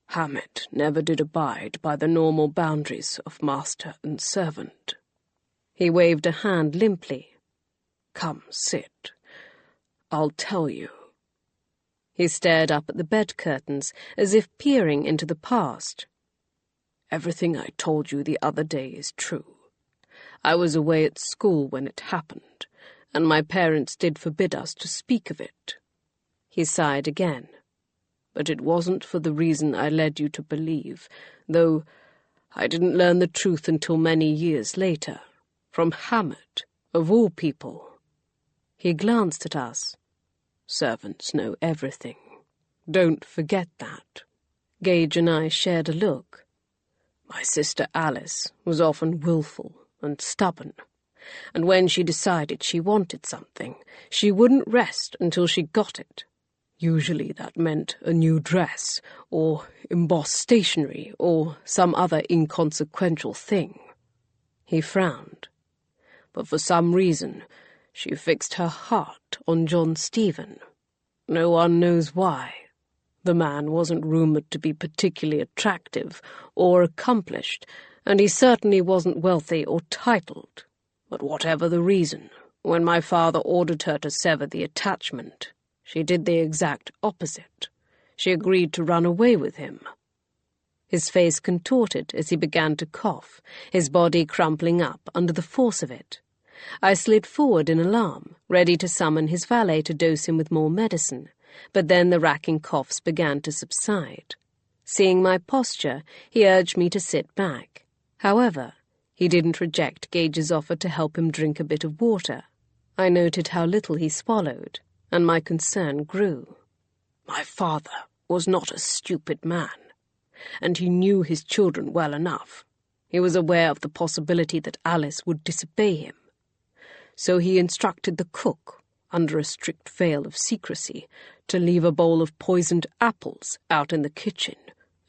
"Hammett never did abide by the normal boundaries of master and servant." He waved a hand limply. "Come, sit. I'll tell you." He stared up at the bed curtains as if peering into the past. "Everything I told you the other day is true. I was away at school when it happened, and my parents did forbid us to speak of it." He sighed again. "But it wasn't for the reason I led you to believe, though I didn't learn the truth until many years later, from Hammett, of all people." He glanced at us. "Servants know everything. Don't forget that." Gage and I shared a look. "My sister Alice was often willful and stubborn, and when she decided she wanted something, she wouldn't rest until she got it. Usually that meant a new dress, or embossed stationery, or some other inconsequential thing. He frowned. But for some reason, she fixed her heart on John Stephen. No one knows why. The man wasn't rumoured to be particularly attractive or accomplished, and he certainly wasn't wealthy or titled. But whatever the reason, when my father ordered her to sever the attachment, she did the exact opposite. She agreed to run away with him. His face contorted as he began to cough, his body crumpling up under the force of it. I slid forward in alarm, ready to summon his valet to dose him with more medicine, but then the racking coughs began to subside. Seeing my posture, he urged me to sit back. However, he didn't reject Gage's offer to help him drink a bit of water. I noted how little he swallowed, and my concern grew. My father was not a stupid man, and he knew his children well enough. He was aware of the possibility that Alice would disobey him. So he instructed the cook, under a strict veil of secrecy, to leave a bowl of poisoned apples out in the kitchen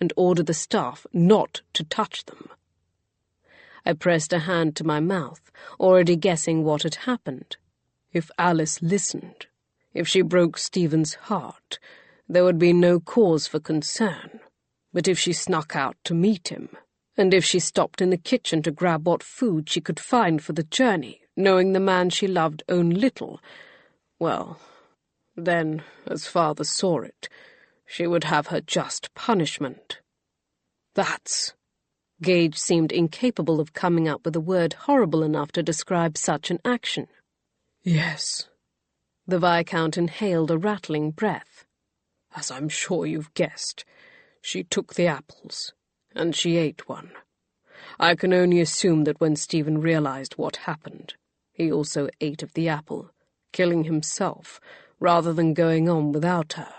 and order the staff not to touch them. I pressed a hand to my mouth, already guessing what had happened. If Alice listened, if she broke Stephen's heart, there would be no cause for concern. But if she snuck out to meet him, and if she stopped in the kitchen to grab what food she could find for the journey, knowing the man she loved owned little, well, then, as father saw it, she would have her just punishment. That's... Gage seemed incapable of coming up with a word horrible enough to describe such an action. Yes. The Viscount inhaled a rattling breath. As I'm sure you've guessed, she took the apples, and she ate one. I can only assume that when Stephen realized what happened, he also ate of the apple, killing himself, rather than going on without her.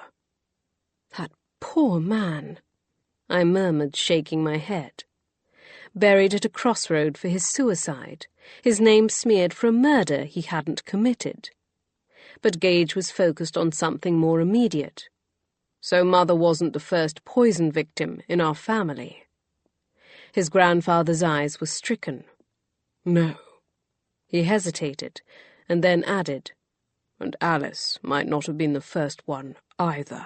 That poor man, I murmured, shaking my head. Buried at a crossroad for his suicide, his name smeared for a murder he hadn't committed. But Gage was focused on something more immediate. So Mother wasn't the first poison victim in our family. His grandfather's eyes were stricken. No. He hesitated, and then added, and Alice might not have been the first one either.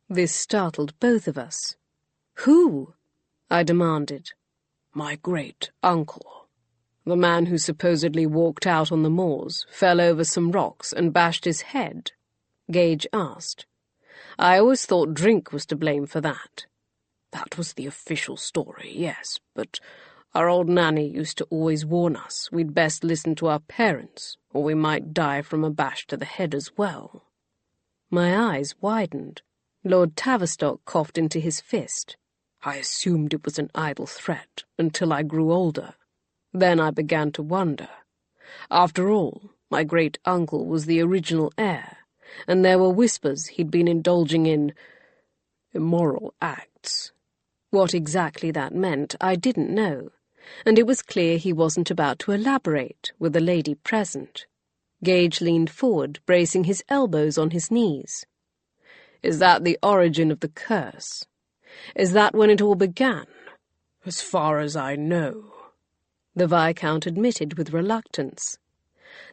This startled both of us. Who? I demanded. My great-uncle. The man who supposedly walked out on the moors, fell over some rocks and bashed his head, Gage asked. I always thought drink was to blame for that. That was the official story, yes, but our old nanny used to always warn us we'd best listen to our parents, or we might die from a bash to the head as well. My eyes widened. Lord Tavistock coughed into his fist. I assumed it was an idle threat until I grew older. Then I began to wonder. After all, my great-uncle was the original heir, and there were whispers he'd been indulging in immoral acts. What exactly that meant, I didn't know, and it was clear he wasn't about to elaborate with the lady present. Gage leaned forward, bracing his elbows on his knees. Is that the origin of the curse? Is that when it all began? As far as I know, the Viscount admitted with reluctance.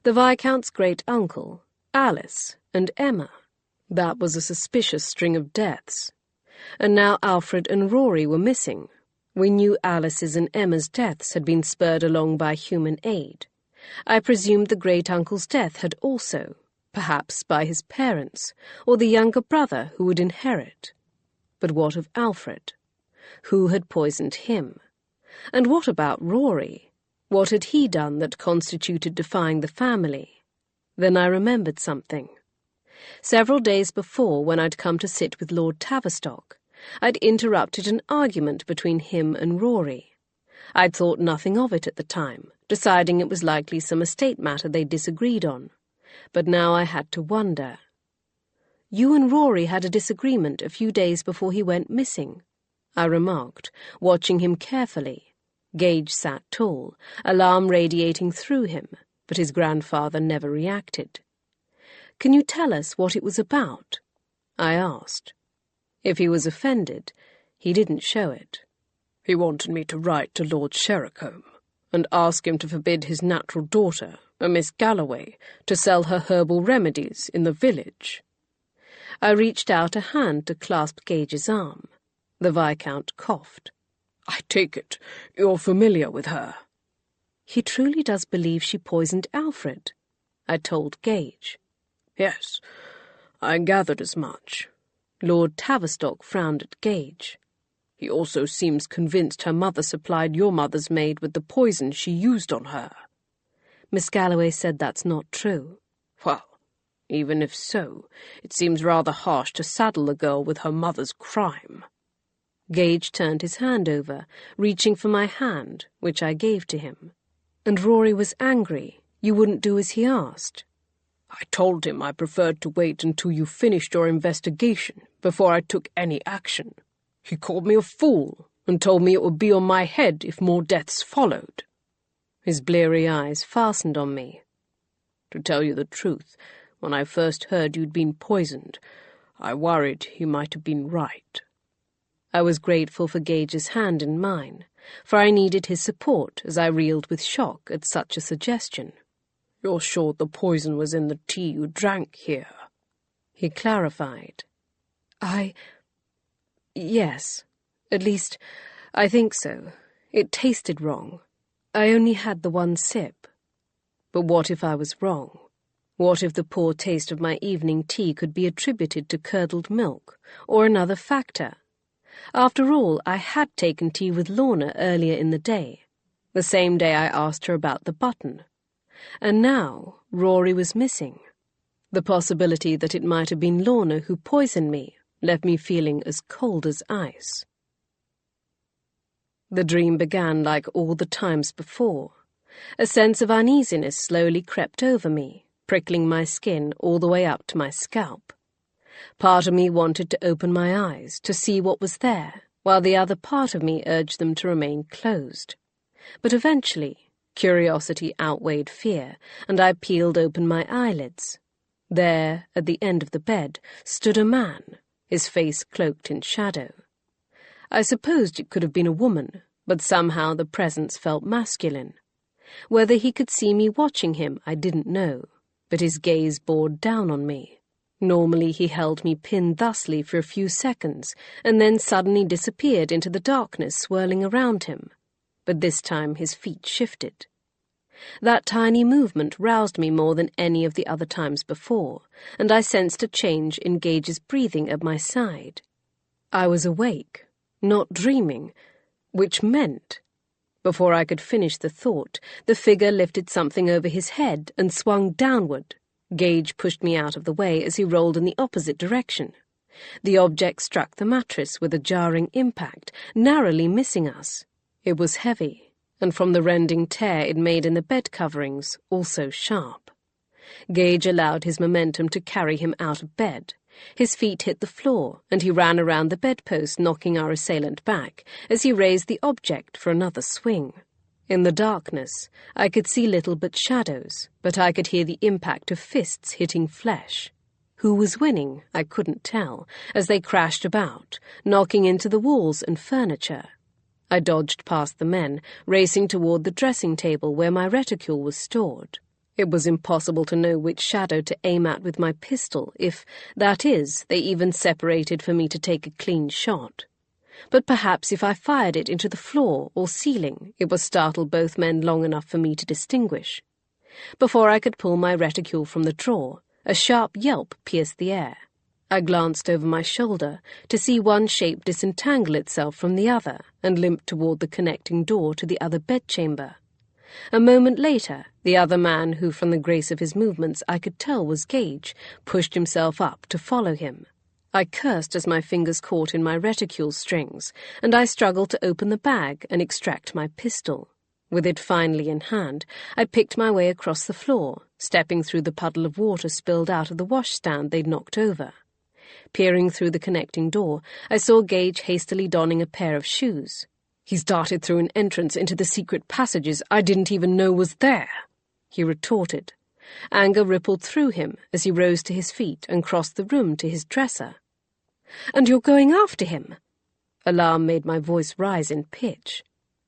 The Viscount's great-uncle, Alice, and Emma. That was a suspicious string of deaths. And now Alfred and Rory were missing. We knew Alice's and Emma's deaths had been spurred along by human aid. I presumed the great-uncle's death had also, perhaps by his parents, or the younger brother who would inherit. But what of Alfred? Who had poisoned him? And what about Rory? What had he done that constituted defying the family? Then I remembered something. Several days before, when I'd come to sit with Lord Tavistock, I'd interrupted an argument between him and Rory. I'd thought nothing of it at the time, deciding it was likely some estate matter they disagreed on. But now I had to wonder. You and Rory had a disagreement a few days before he went missing, I remarked, watching him carefully. Gage sat tall, alarm radiating through him, but his grandfather never reacted. Can you tell us what it was about? I asked. If he was offended, he didn't show it. He wanted me to write to Lord Sherricombe and ask him to forbid his natural daughter, a Miss Galloway, to sell her herbal remedies in the village. I reached out a hand to clasp Gage's arm. The Viscount coughed. I take it you're familiar with her. He truly does believe she poisoned Alfred, I told Gage. Yes, I gathered as much. Lord Tavistock frowned at Gage. He also seems convinced her mother supplied your mother's maid with the poison she used on her. Miss Galloway said that's not true. Well, even if so, it seems rather harsh to saddle the girl with her mother's crime. Gage turned his hand over, reaching for my hand, which I gave to him. And Rory was angry. You wouldn't do as he asked. I told him I preferred to wait until you finished your investigation before I took any action. He called me a fool and told me it would be on my head if more deaths followed. His bleary eyes fastened on me. To tell you the truth, when I first heard you'd been poisoned, I worried he might have been right. I was grateful for Gage's hand in mine, for I needed his support as I reeled with shock at such a suggestion. You're sure the poison was in the tea you drank here? He clarified. Yes. At least, I think so. It tasted wrong. I only had the one sip. But what if I was wrong? What if the poor taste of my evening tea could be attributed to curdled milk, or another factor? After all, I had taken tea with Lorna earlier in the day, the same day I asked her about the button. And now Rory was missing. The possibility that it might have been Lorna who poisoned me left me feeling as cold as ice. The dream began like all the times before. A sense of uneasiness slowly crept over me, prickling my skin all the way up to my scalp. Part of me wanted to open my eyes to see what was there, while the other part of me urged them to remain closed. But eventually, curiosity outweighed fear, and I peeled open my eyelids. There, at the end of the bed, stood a man, his face cloaked in shadow. I supposed it could have been a woman, but somehow the presence felt masculine. Whether he could see me watching him, I didn't know, but his gaze bored down on me. Normally he held me pinned thusly for a few seconds, and then suddenly disappeared into the darkness swirling around him. But this time his feet shifted. That tiny movement roused me more than any of the other times before, and I sensed a change in Gage's breathing at my side. I was awake, not dreaming, which meant... Before I could finish the thought, the figure lifted something over his head and swung downward. Gage pushed me out of the way as he rolled in the opposite direction. The object struck the mattress with a jarring impact, narrowly missing us. It was heavy, and from the rending tear it made in the bed coverings, also sharp. Gage allowed his momentum to carry him out of bed. His feet hit the floor, and he ran around the bedpost, knocking our assailant back, as he raised the object for another swing. In the darkness, I could see little but shadows, but I could hear the impact of fists hitting flesh. Who was winning, I couldn't tell, as they crashed about, knocking into the walls and furniture. I dodged past the men, racing toward the dressing table where my reticule was stored. It was impossible to know which shadow to aim at with my pistol if, that is, they even separated for me to take a clean shot. But perhaps if I fired it into the floor or ceiling, it would startle both men long enough for me to distinguish. Before I could pull my reticule from the drawer, a sharp yelp pierced the air. I glanced over my shoulder to see one shape disentangle itself from the other and limp toward the connecting door to the other bedchamber. A moment later, the other man, who from the grace of his movements I could tell was Gage, pushed himself up to follow him. I cursed as my fingers caught in my reticule strings, and I struggled to open the bag and extract my pistol. With it finally in hand, I picked my way across the floor, stepping through the puddle of water spilled out of the washstand they'd knocked over. Peering through the connecting door, I saw Gage hastily donning a pair of shoes. "He's darted through an entrance into the secret passages I didn't even know was there," he retorted. Anger rippled through him as he rose to his feet and crossed the room to his dresser. And you're going after him? Alarm made my voice rise in pitch.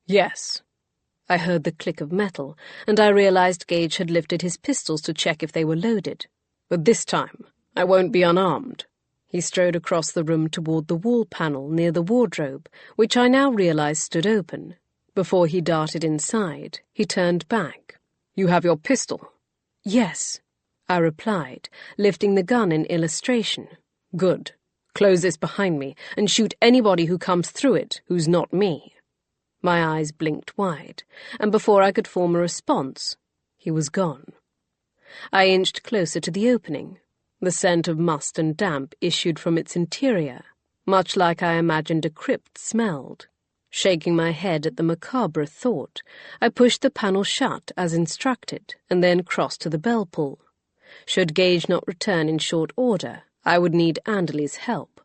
Yes. I heard the click of metal, and I realized Gage had lifted his pistols to check if they were loaded. But this time, I won't be unarmed. He strode across the room toward the wall panel near the wardrobe, which I now realized stood open. Before he darted inside, he turned back. You have your pistol? Yes, I replied, lifting the gun in illustration. Good. Close this behind me, and shoot anybody who comes through it who's not me. My eyes blinked wide, and before I could form a response, he was gone. I inched closer to the opening. The scent of must and damp issued from its interior, much like I imagined a crypt smelled. Shaking my head at the macabre thought, I pushed the panel shut as instructed, and then crossed to the bell pull. Should Gage not return in short order, I would need Anderley's help.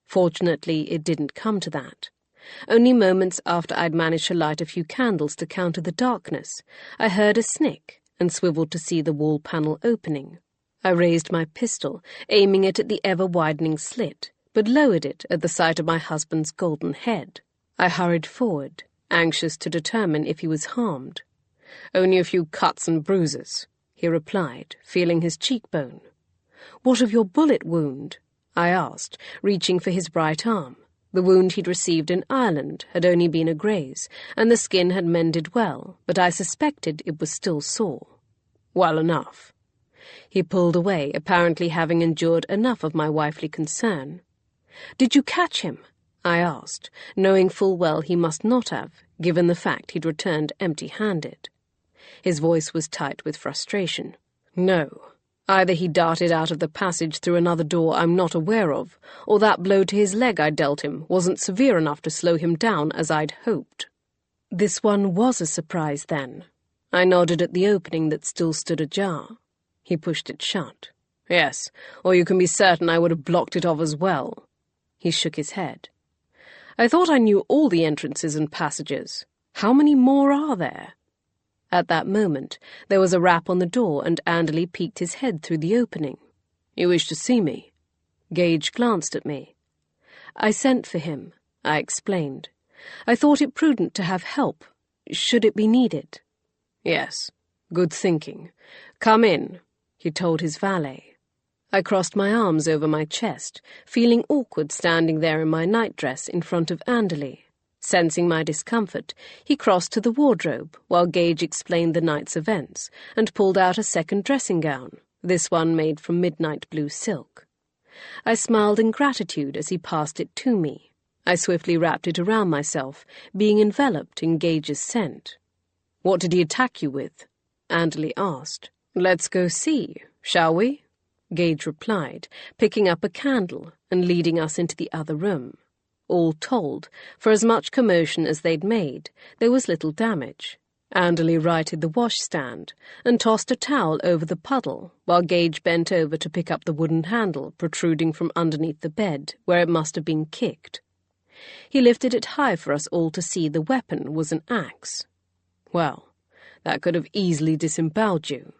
Fortunately, it didn't come to that. Only moments after I'd managed to light a few candles to counter the darkness, I heard a snick and swiveled to see the wall panel opening. I raised my pistol, aiming it at the ever-widening slit, but lowered it at the sight of my husband's golden head. I hurried forward, anxious to determine if he was harmed. Only a few cuts and bruises, he replied, feeling his cheekbone. What of your bullet wound? I asked, reaching for his right arm. The wound he'd received in Ireland had only been a graze, and the skin had mended well, but I suspected it was still sore. Well enough. He pulled away, apparently having endured enough of my wifely concern. Did you catch him? I asked, knowing full well he must not have, given the fact he'd returned empty-handed. His voice was tight with frustration. No. Either he darted out of the passage through another door I'm not aware of, or that blow to his leg I dealt him wasn't severe enough to slow him down as I'd hoped. This one was a surprise, then. I nodded at the opening that still stood ajar. He pushed it shut. Yes, or you can be certain I would have blocked it off as well. He shook his head. I thought I knew all the entrances and passages. How many more are there? At that moment, there was a rap on the door, and Anderley peeked his head through the opening. You wish to see me? Gage glanced at me. I sent for him, I explained. I thought it prudent to have help, should it be needed. Yes, good thinking. Come in, he told his valet. I crossed my arms over my chest, feeling awkward standing there in my nightdress in front of Anderley. Sensing my discomfort, he crossed to the wardrobe while Gage explained the night's events and pulled out a second dressing gown, this one made from midnight blue silk. I smiled in gratitude as he passed it to me. I swiftly wrapped it around myself, being enveloped in Gage's scent. What did he attack you with? Anderley asked. Let's go see, shall we? Gage replied, picking up a candle and leading us into the other room. All told, for as much commotion as they'd made, there was little damage. Anderley righted the washstand and tossed a towel over the puddle, while Gage bent over to pick up the wooden handle protruding from underneath the bed, where it must have been kicked. He lifted it high for us all to see the weapon was an axe. Well, that could have easily disemboweled you,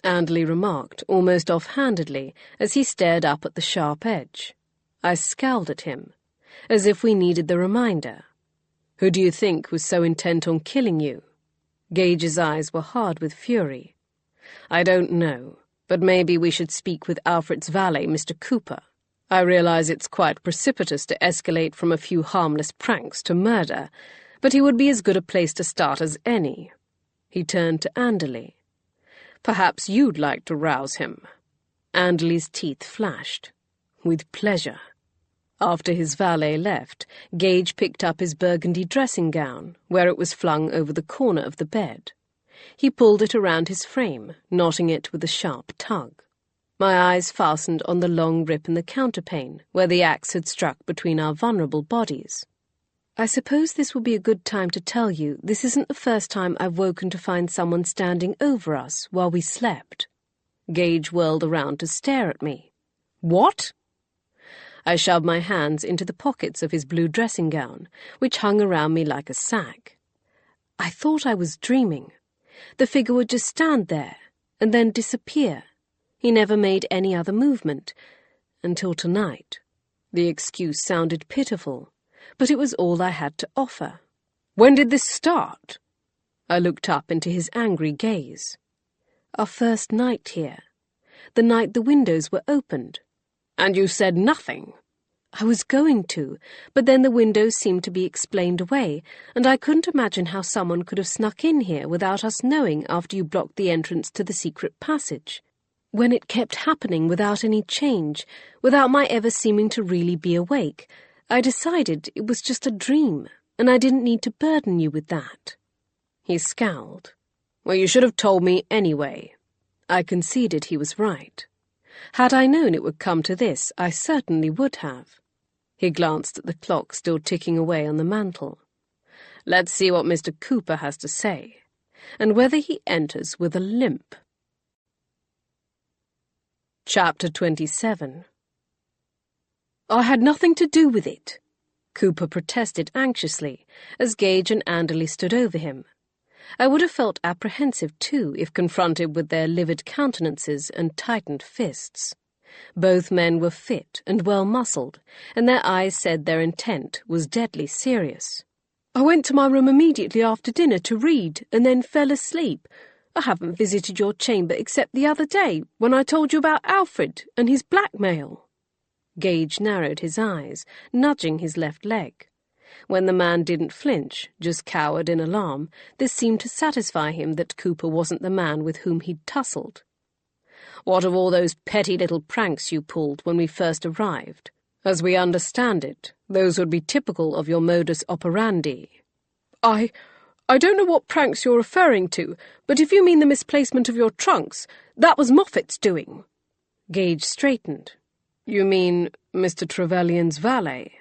Anderley remarked, almost offhandedly, as he stared up at the sharp edge. I scowled at him, as if we needed the reminder. Who do you think was so intent on killing you? Gage's eyes were hard with fury. I don't know, but maybe we should speak with Alfred's valet, Mr. Cooper. I realize it's quite precipitous to escalate from a few harmless pranks to murder, but he would be as good a place to start as any. He turned to Anderley. Perhaps you'd like to rouse him. Anderley's teeth flashed. With pleasure. After his valet left, Gage picked up his burgundy dressing gown, where it was flung over the corner of the bed. He pulled it around his frame, knotting it with a sharp tug. My eyes fastened on the long rip in the counterpane, where the axe had struck between our vulnerable bodies. I suppose this will be a good time to tell you this isn't the first time I've woken to find someone standing over us while we slept. Gage whirled around to stare at me. What? I shoved my hands into the pockets of his blue dressing gown, which hung around me like a sack. I thought I was dreaming. The figure would just stand there, and then disappear. He never made any other movement, until tonight. The excuse sounded pitiful, but it was all I had to offer. "When did this start?" I looked up into his angry gaze. "Our first night here. The night the windows were opened." "And you said nothing?" "I was going to, but then the windows seemed to be explained away, and I couldn't imagine how someone could have snuck in here without us knowing after you blocked the entrance to the secret passage. When it kept happening without any change, without my ever seeming to really be awake, I decided it was just a dream, and I didn't need to burden you with that." He scowled. "Well, you should have told me anyway." I conceded he was right. Had I known it would come to this, I certainly would have. He glanced at the clock still ticking away on the mantel. "Let's see what Mr. Cooper has to say, and whether he enters with a limp." Chapter 27. "I had nothing to do with it," Cooper protested anxiously, as Gage and Anderley stood over him. I would have felt apprehensive, too, if confronted with their livid countenances and tightened fists. Both men were fit and well-muscled, and their eyes said their intent was deadly serious. "I went to my room immediately after dinner to read, and then fell asleep. I haven't visited your chamber except the other day, when I told you about Alfred and his blackmail." Gage narrowed his eyes, nudging his left leg. When the man didn't flinch, just cowered in alarm, this seemed to satisfy him that Cooper wasn't the man with whom he'd tussled. "What of all those petty little pranks you pulled when we first arrived? As we understand it, those would be typical of your modus operandi." I don't know what pranks you're referring to, but if you mean the misplacement of your trunks, that was Moffat's doing." Gage straightened. "You mean Mr. Trevelyan's valet?"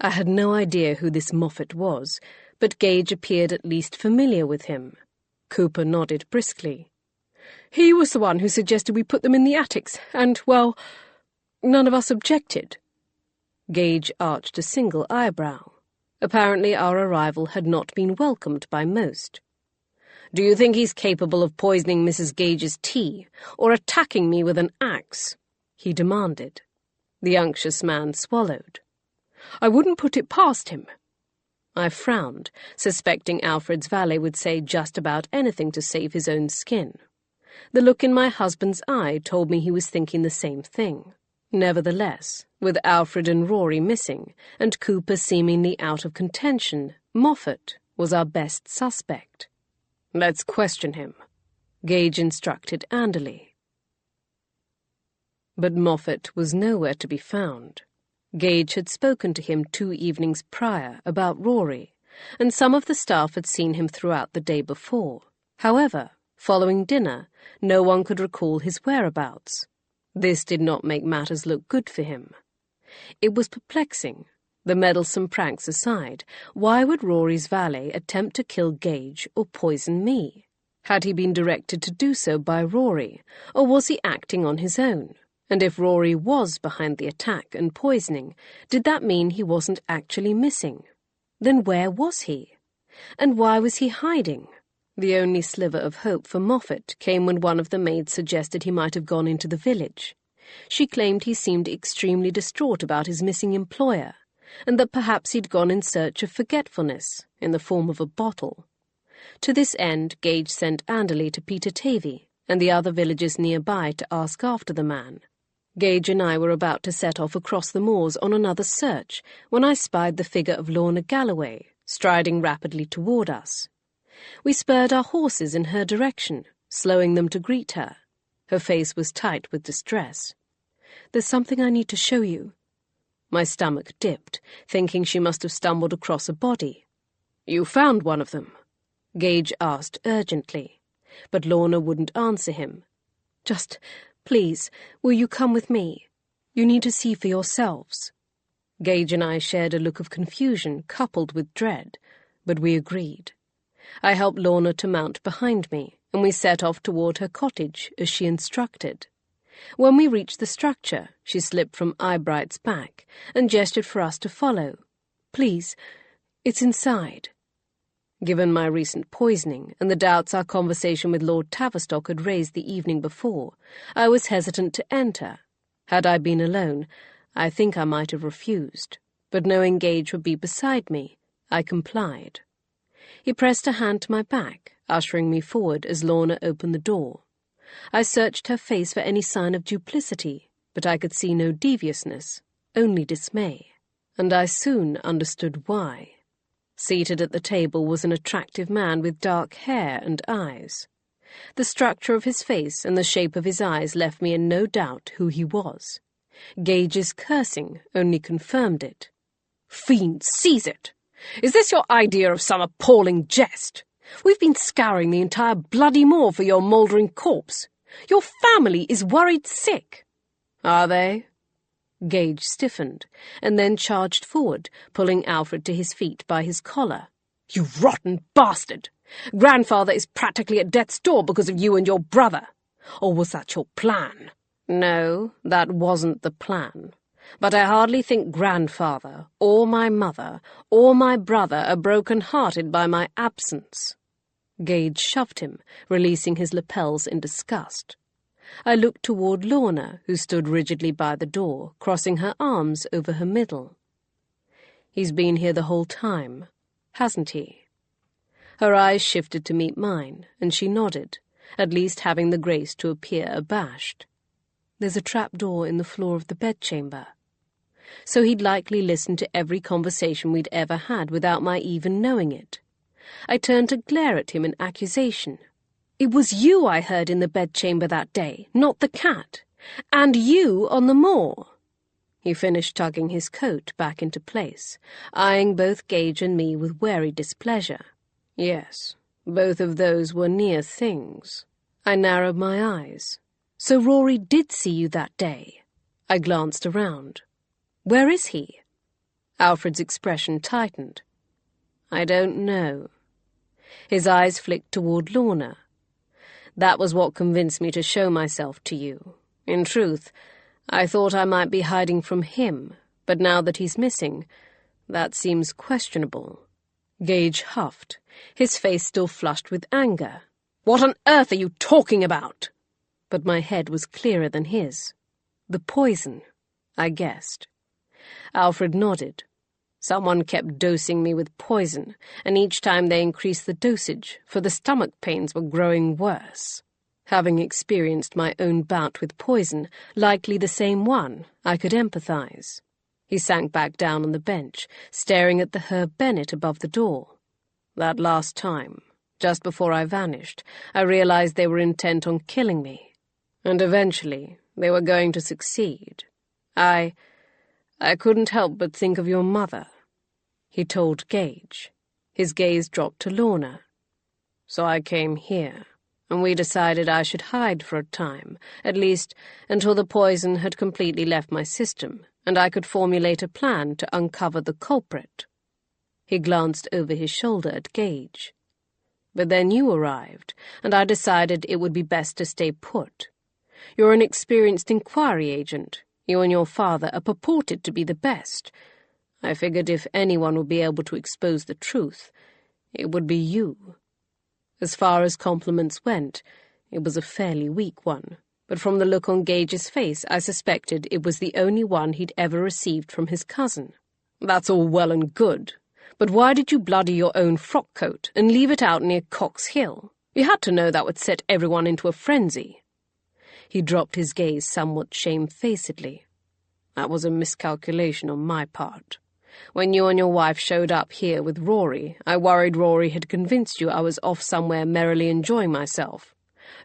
I had no idea who this Moffat was, but Gage appeared at least familiar with him. Cooper nodded briskly. "He was the one who suggested we put them in the attics, and, well, none of us objected." Gage arched a single eyebrow. Apparently our arrival had not been welcomed by most. "Do you think he's capable of poisoning Mrs. Gage's tea, or attacking me with an axe?" he demanded. The unctuous man swallowed. "I wouldn't put it past him." I frowned, suspecting Alfred's valet would say just about anything to save his own skin. The look in my husband's eye told me he was thinking the same thing. Nevertheless, with Alfred and Rory missing, and Cooper seemingly out of contention, Moffat was our best suspect. "Let's question him," Gage instructed Anderley. But Moffat was nowhere to be found. Gage had spoken to him 2 evenings prior about Rory, and some of the staff had seen him throughout the day before. However, following dinner, no one could recall his whereabouts. This did not make matters look good for him. It was perplexing. The meddlesome pranks aside, why would Rory's valet attempt to kill Gage or poison me? Had he been directed to do so by Rory, or was he acting on his own? And if Rory was behind the attack and poisoning, did that mean he wasn't actually missing? Then where was he? And why was he hiding? The only sliver of hope for Moffat came when one of the maids suggested he might have gone into the village. She claimed he seemed extremely distraught about his missing employer, and that perhaps he'd gone in search of forgetfulness, in the form of a bottle. To this end, Gage sent Anderley to Peter Tavy and the other villagers nearby to ask after the man. Gage and I were about to set off across the moors on another search when I spied the figure of Lorna Galloway, striding rapidly toward us. We spurred our horses in her direction, slowing them to greet her. Her face was tight with distress. "There's something I need to show you." My stomach dipped, thinking she must have stumbled across a body. "You found one of them?" Gage asked urgently, but Lorna wouldn't answer him. "Just, please, will you come with me? You need to see for yourselves." Gage and I shared a look of confusion coupled with dread, but we agreed. I helped Lorna to mount behind me, and we set off toward her cottage as she instructed. When we reached the structure, she slipped from Eyebright's back and gestured for us to follow. "Please, it's inside." Given my recent poisoning and the doubts our conversation with Lord Tavistock had raised the evening before, I was hesitant to enter. Had I been alone, I think I might have refused, but knowing Gage would be beside me, I complied. He pressed a hand to my back, ushering me forward as Lorna opened the door. I searched her face for any sign of duplicity, but I could see no deviousness, only dismay, and I soon understood why. Seated at the table was an attractive man with dark hair and eyes. The structure of his face and the shape of his eyes left me in no doubt who he was. Gage's cursing only confirmed it. "Fiend, seize it! Is this your idea of some appalling jest? We've been scouring the entire bloody moor for your mouldering corpse. Your family is worried sick." "Are they?" Gage stiffened, and then charged forward, pulling Alfred to his feet by his collar. "You rotten bastard! Grandfather is practically at death's door because of you and your brother. Or was that your plan?" "No, that wasn't the plan. But I hardly think grandfather, or my mother, or my brother are broken-hearted by my absence." Gage shoved him, releasing his lapels in disgust. I looked toward Lorna, who stood rigidly by the door, crossing her arms over her middle. "He's been here the whole time, hasn't he?" Her eyes shifted to meet mine, and she nodded, at least having the grace to appear abashed. "There's a trap-door in the floor of the bedchamber." So he'd likely listened to every conversation we'd ever had without my even knowing it. I turned to glare at him in accusation. "It was you I heard in the bedchamber that day, not the cat. And you on the moor." He finished tugging his coat back into place, eyeing both Gage and me with wary displeasure. "Yes, both of those were near things." I narrowed my eyes. "So Rory did see you that day?" I glanced around. "Where is he?" Alfred's expression tightened. "I don't know." His eyes flicked toward Lorna. "That was what convinced me to show myself to you. In truth, I thought I might be hiding from him, but now that he's missing, that seems questionable." Gage huffed, his face still flushed with anger. "What on earth are you talking about?" But my head was clearer than his. "The poison," I guessed. Alfred nodded. "Someone kept dosing me with poison, and each time they increased the dosage, for the stomach pains were growing worse." Having experienced my own bout with poison, likely the same one, I could empathize. He sank back down on the bench, staring at the Herb Bennet above the door. "That last time, just before I vanished, I realized they were intent on killing me. And eventually, they were going to succeed. I couldn't help but think of your mother." He told Gage. His gaze dropped to Lorna. "So I came here, and we decided I should hide for a time, at least until the poison had completely left my system, and I could formulate a plan to uncover the culprit." He glanced over his shoulder at Gage. "But then you arrived, and I decided it would be best to stay put. You're an experienced inquiry agent. You and your father are purported to be the best. I figured if anyone would be able to expose the truth, it would be you." As far as compliments went, it was a fairly weak one, but from the look on Gage's face I suspected it was the only one he'd ever received from his cousin. "That's all well and good, but why did you bloody your own frock-coat and leave it out near Cox Hill? You had to know that would set everyone into a frenzy." He dropped his gaze somewhat shamefacedly. "That was a miscalculation on my part. When you and your wife showed up here with Rory, I worried Rory had convinced you I was off somewhere merrily enjoying myself.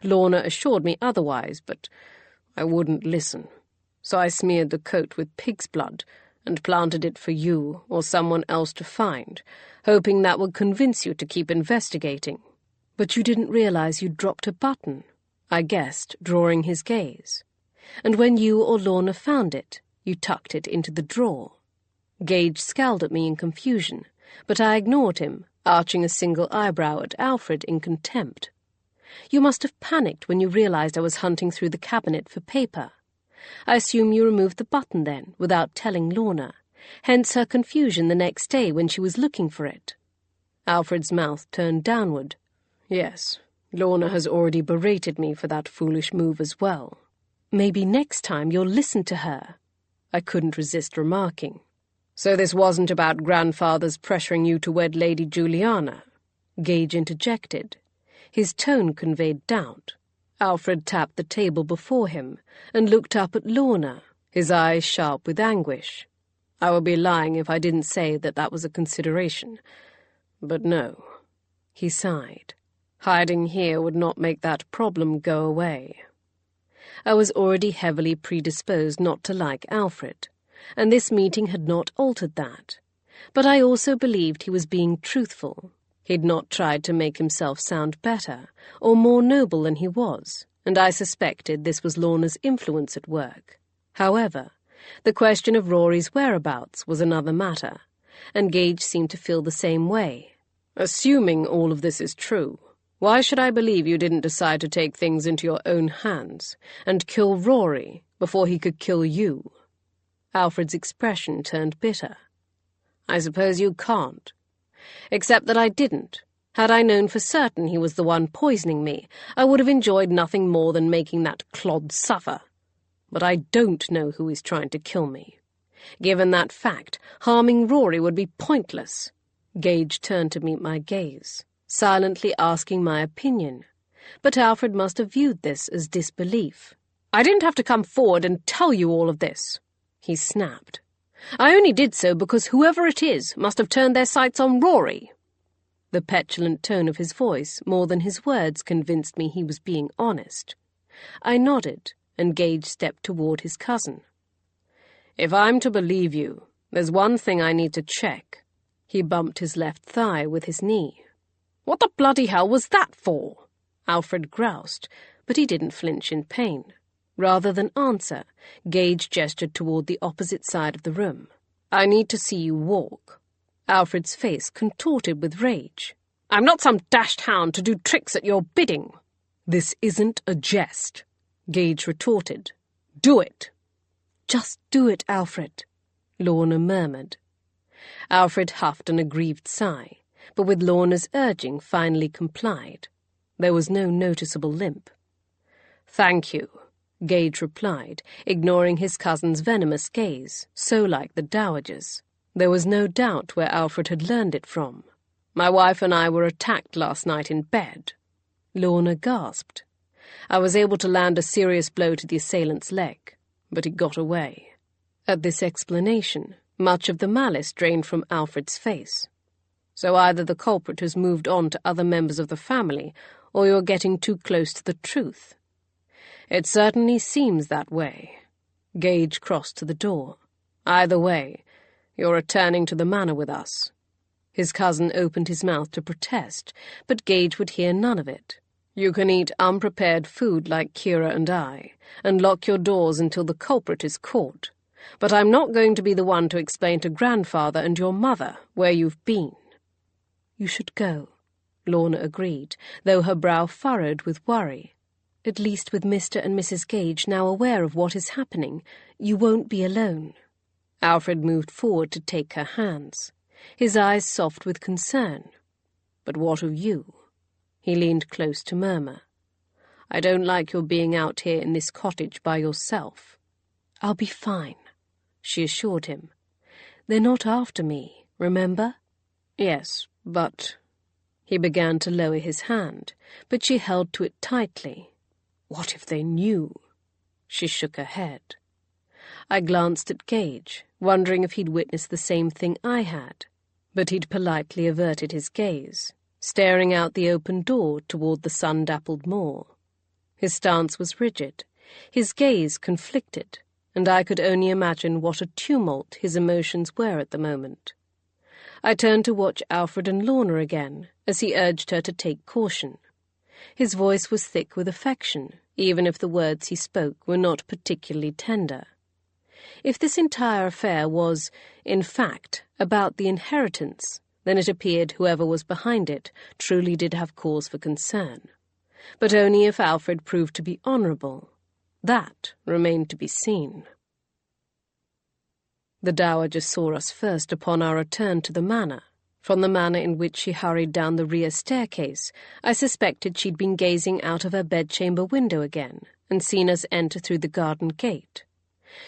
Lorna assured me otherwise, but I wouldn't listen. So I smeared the coat with pig's blood and planted it for you or someone else to find, hoping that would convince you to keep investigating." "But you didn't realize you'd dropped a button," I guessed, drawing his gaze. "And when you or Lorna found it, you tucked it into the drawer." Gage scowled at me in confusion, but I ignored him, arching a single eyebrow at Alfred in contempt. "You must have panicked when you realized I was hunting through the cabinet for paper. I assume you removed the button then, without telling Lorna, hence her confusion the next day when she was looking for it." Alfred's mouth turned downward. "Yes, Lorna has already berated me for that foolish move as well." "Maybe next time you'll listen to her." I couldn't resist remarking. "So this wasn't about grandfather's pressuring you to wed Lady Juliana?" Gage interjected. His tone conveyed doubt. Alfred tapped the table before him and looked up at Lorna, his eyes sharp with anguish. "I would be lying if I didn't say that was a consideration. But no," he sighed. "Hiding here would not make that problem go away." I was already heavily predisposed not to like Alfred, and this meeting had not altered that. But I also believed he was being truthful. He'd not tried to make himself sound better or more noble than he was, and I suspected this was Lorna's influence at work. However, the question of Rory's whereabouts was another matter, and Gage seemed to feel the same way. "Assuming all of this is true, why should I believe you didn't decide to take things into your own hands and kill Rory before he could kill you?" Alfred's expression turned bitter. "I suppose you can't. Except that I didn't. Had I known for certain he was the one poisoning me, I would have enjoyed nothing more than making that clod suffer. But I don't know who is trying to kill me. Given that fact, harming Rory would be pointless." Gage turned to meet my gaze, silently asking my opinion, but Alfred must have viewed this as disbelief. "I didn't have to come forward and tell you all of this," he snapped. "I only did so because whoever it is must have turned their sights on Rory." The petulant tone of his voice, more than his words, convinced me he was being honest. I nodded, and Gage stepped toward his cousin. "If I'm to believe you, there's one thing I need to check." He bumped his left thigh with his knee. "What the bloody hell was that for?" Alfred groused, but he didn't flinch in pain. Rather than answer, Gage gestured toward the opposite side of the room. "I need to see you walk." Alfred's face contorted with rage. "I'm not some dashed hound to do tricks at your bidding." "This isn't a jest," Gage retorted. "Do it." "Just do it, Alfred," Lorna murmured. Alfred huffed an aggrieved sigh, but with Lorna's urging finally complied. There was no noticeable limp. "Thank you," Gage replied, ignoring his cousin's venomous gaze, so like the dowager's. There was no doubt where Alfred had learned it from. "My wife and I were attacked last night in bed." Lorna gasped. "I was able to land a serious blow to the assailant's leg, but he got away." At this explanation, much of the malice drained from Alfred's face. "So either the culprit has moved on to other members of the family, or you're getting too close to the truth." "It certainly seems that way." Gage crossed to the door. "Either way, you're returning to the manor with us." His cousin opened his mouth to protest, but Gage would hear none of it. "You can eat unprepared food like Kiera and I, and lock your doors until the culprit is caught. But I'm not going to be the one to explain to grandfather and your mother where you've been." "You should go," Lorna agreed, though her brow furrowed with worry. "At least with Mr. and Mrs. Gage now aware of what is happening, you won't be alone." Alfred moved forward to take her hands, his eyes soft with concern. "But what of you?" He leaned close to murmur. "I don't like your being out here in this cottage by yourself." "I'll be fine," she assured him. "They're not after me, remember?" "Yes, but—" He began to lower his hand, but she held to it tightly. "What if they knew?" She shook her head. I glanced at Gage, wondering if he'd witnessed the same thing I had, but he'd politely averted his gaze, staring out the open door toward the sun-dappled moor. His stance was rigid, his gaze conflicted, and I could only imagine what a tumult his emotions were at the moment. I turned to watch Alfred and Lorna again, as he urged her to take caution. His voice was thick with affection, even if the words he spoke were not particularly tender. If this entire affair was, in fact, about the inheritance, then it appeared whoever was behind it truly did have cause for concern. But only if Alfred proved to be honourable. That remained to be seen. The dowager saw us first upon our return to the manor. From the manner in which she hurried down the rear staircase, I suspected she'd been gazing out of her bedchamber window again, and seen us enter through the garden gate.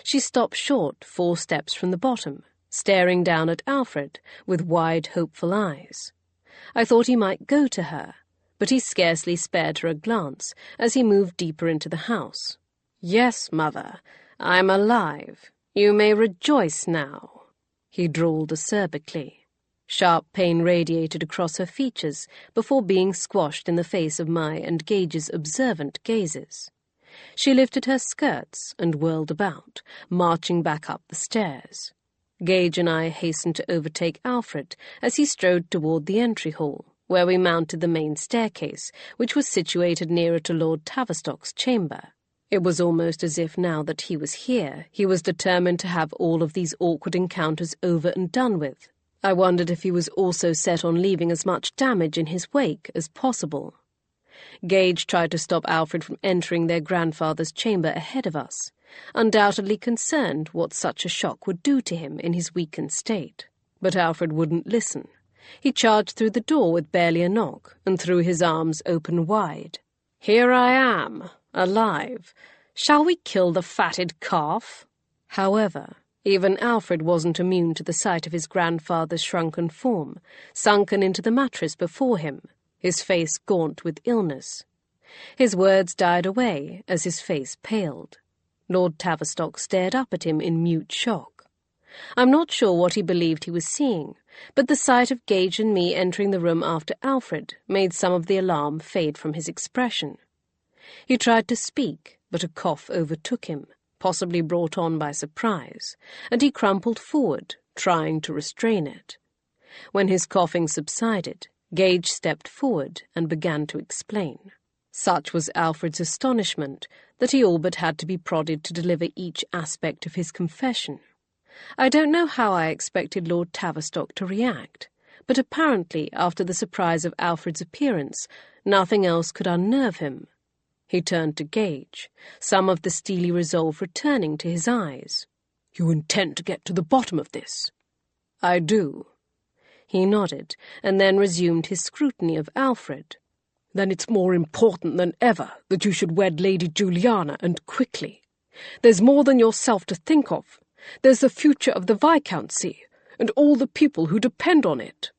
She stopped short 4 steps from the bottom, staring down at Alfred with wide, hopeful eyes. I thought he might go to her, but he scarcely spared her a glance as he moved deeper into the house. "Yes, mother, I'm alive. You may rejoice now," he drawled acerbically. Sharp pain radiated across her features before being squashed in the face of my and Gage's observant gazes. She lifted her skirts and whirled about, marching back up the stairs. Gage and I hastened to overtake Alfred as he strode toward the entry hall, where we mounted the main staircase, which was situated nearer to Lord Tavistock's chamber. It was almost as if now that he was here, he was determined to have all of these awkward encounters over and done with. I wondered if he was also set on leaving as much damage in his wake as possible. Gage tried to stop Alfred from entering their grandfather's chamber ahead of us, undoubtedly concerned what such a shock would do to him in his weakened state. But Alfred wouldn't listen. He charged through the door with barely a knock and threw his arms open wide. "Here I am, alive. Shall we kill the fatted calf?" However, even Alfred wasn't immune to the sight of his grandfather's shrunken form, sunken into the mattress before him, his face gaunt with illness. His words died away as his face paled. Lord Tavistock stared up at him in mute shock. I'm not sure what he believed he was seeing, but the sight of Gage and me entering the room after Alfred made some of the alarm fade from his expression. He tried to speak, but a cough overtook him, possibly brought on by surprise, and he crumpled forward, trying to restrain it. When his coughing subsided, Gage stepped forward and began to explain. Such was Alfred's astonishment that he all but had to be prodded to deliver each aspect of his confession. I don't know how I expected Lord Tavistock to react, but apparently after the surprise of Alfred's appearance, nothing else could unnerve him. He turned to Gage, some of the steely resolve returning to his eyes. "You intend to get to the bottom of this?" "I do." He nodded, and then resumed his scrutiny of Alfred. "Then it's more important than ever that you should wed Lady Juliana, and quickly. There's more than yourself to think of. There's the future of the Viscountcy, and all the people who depend on it."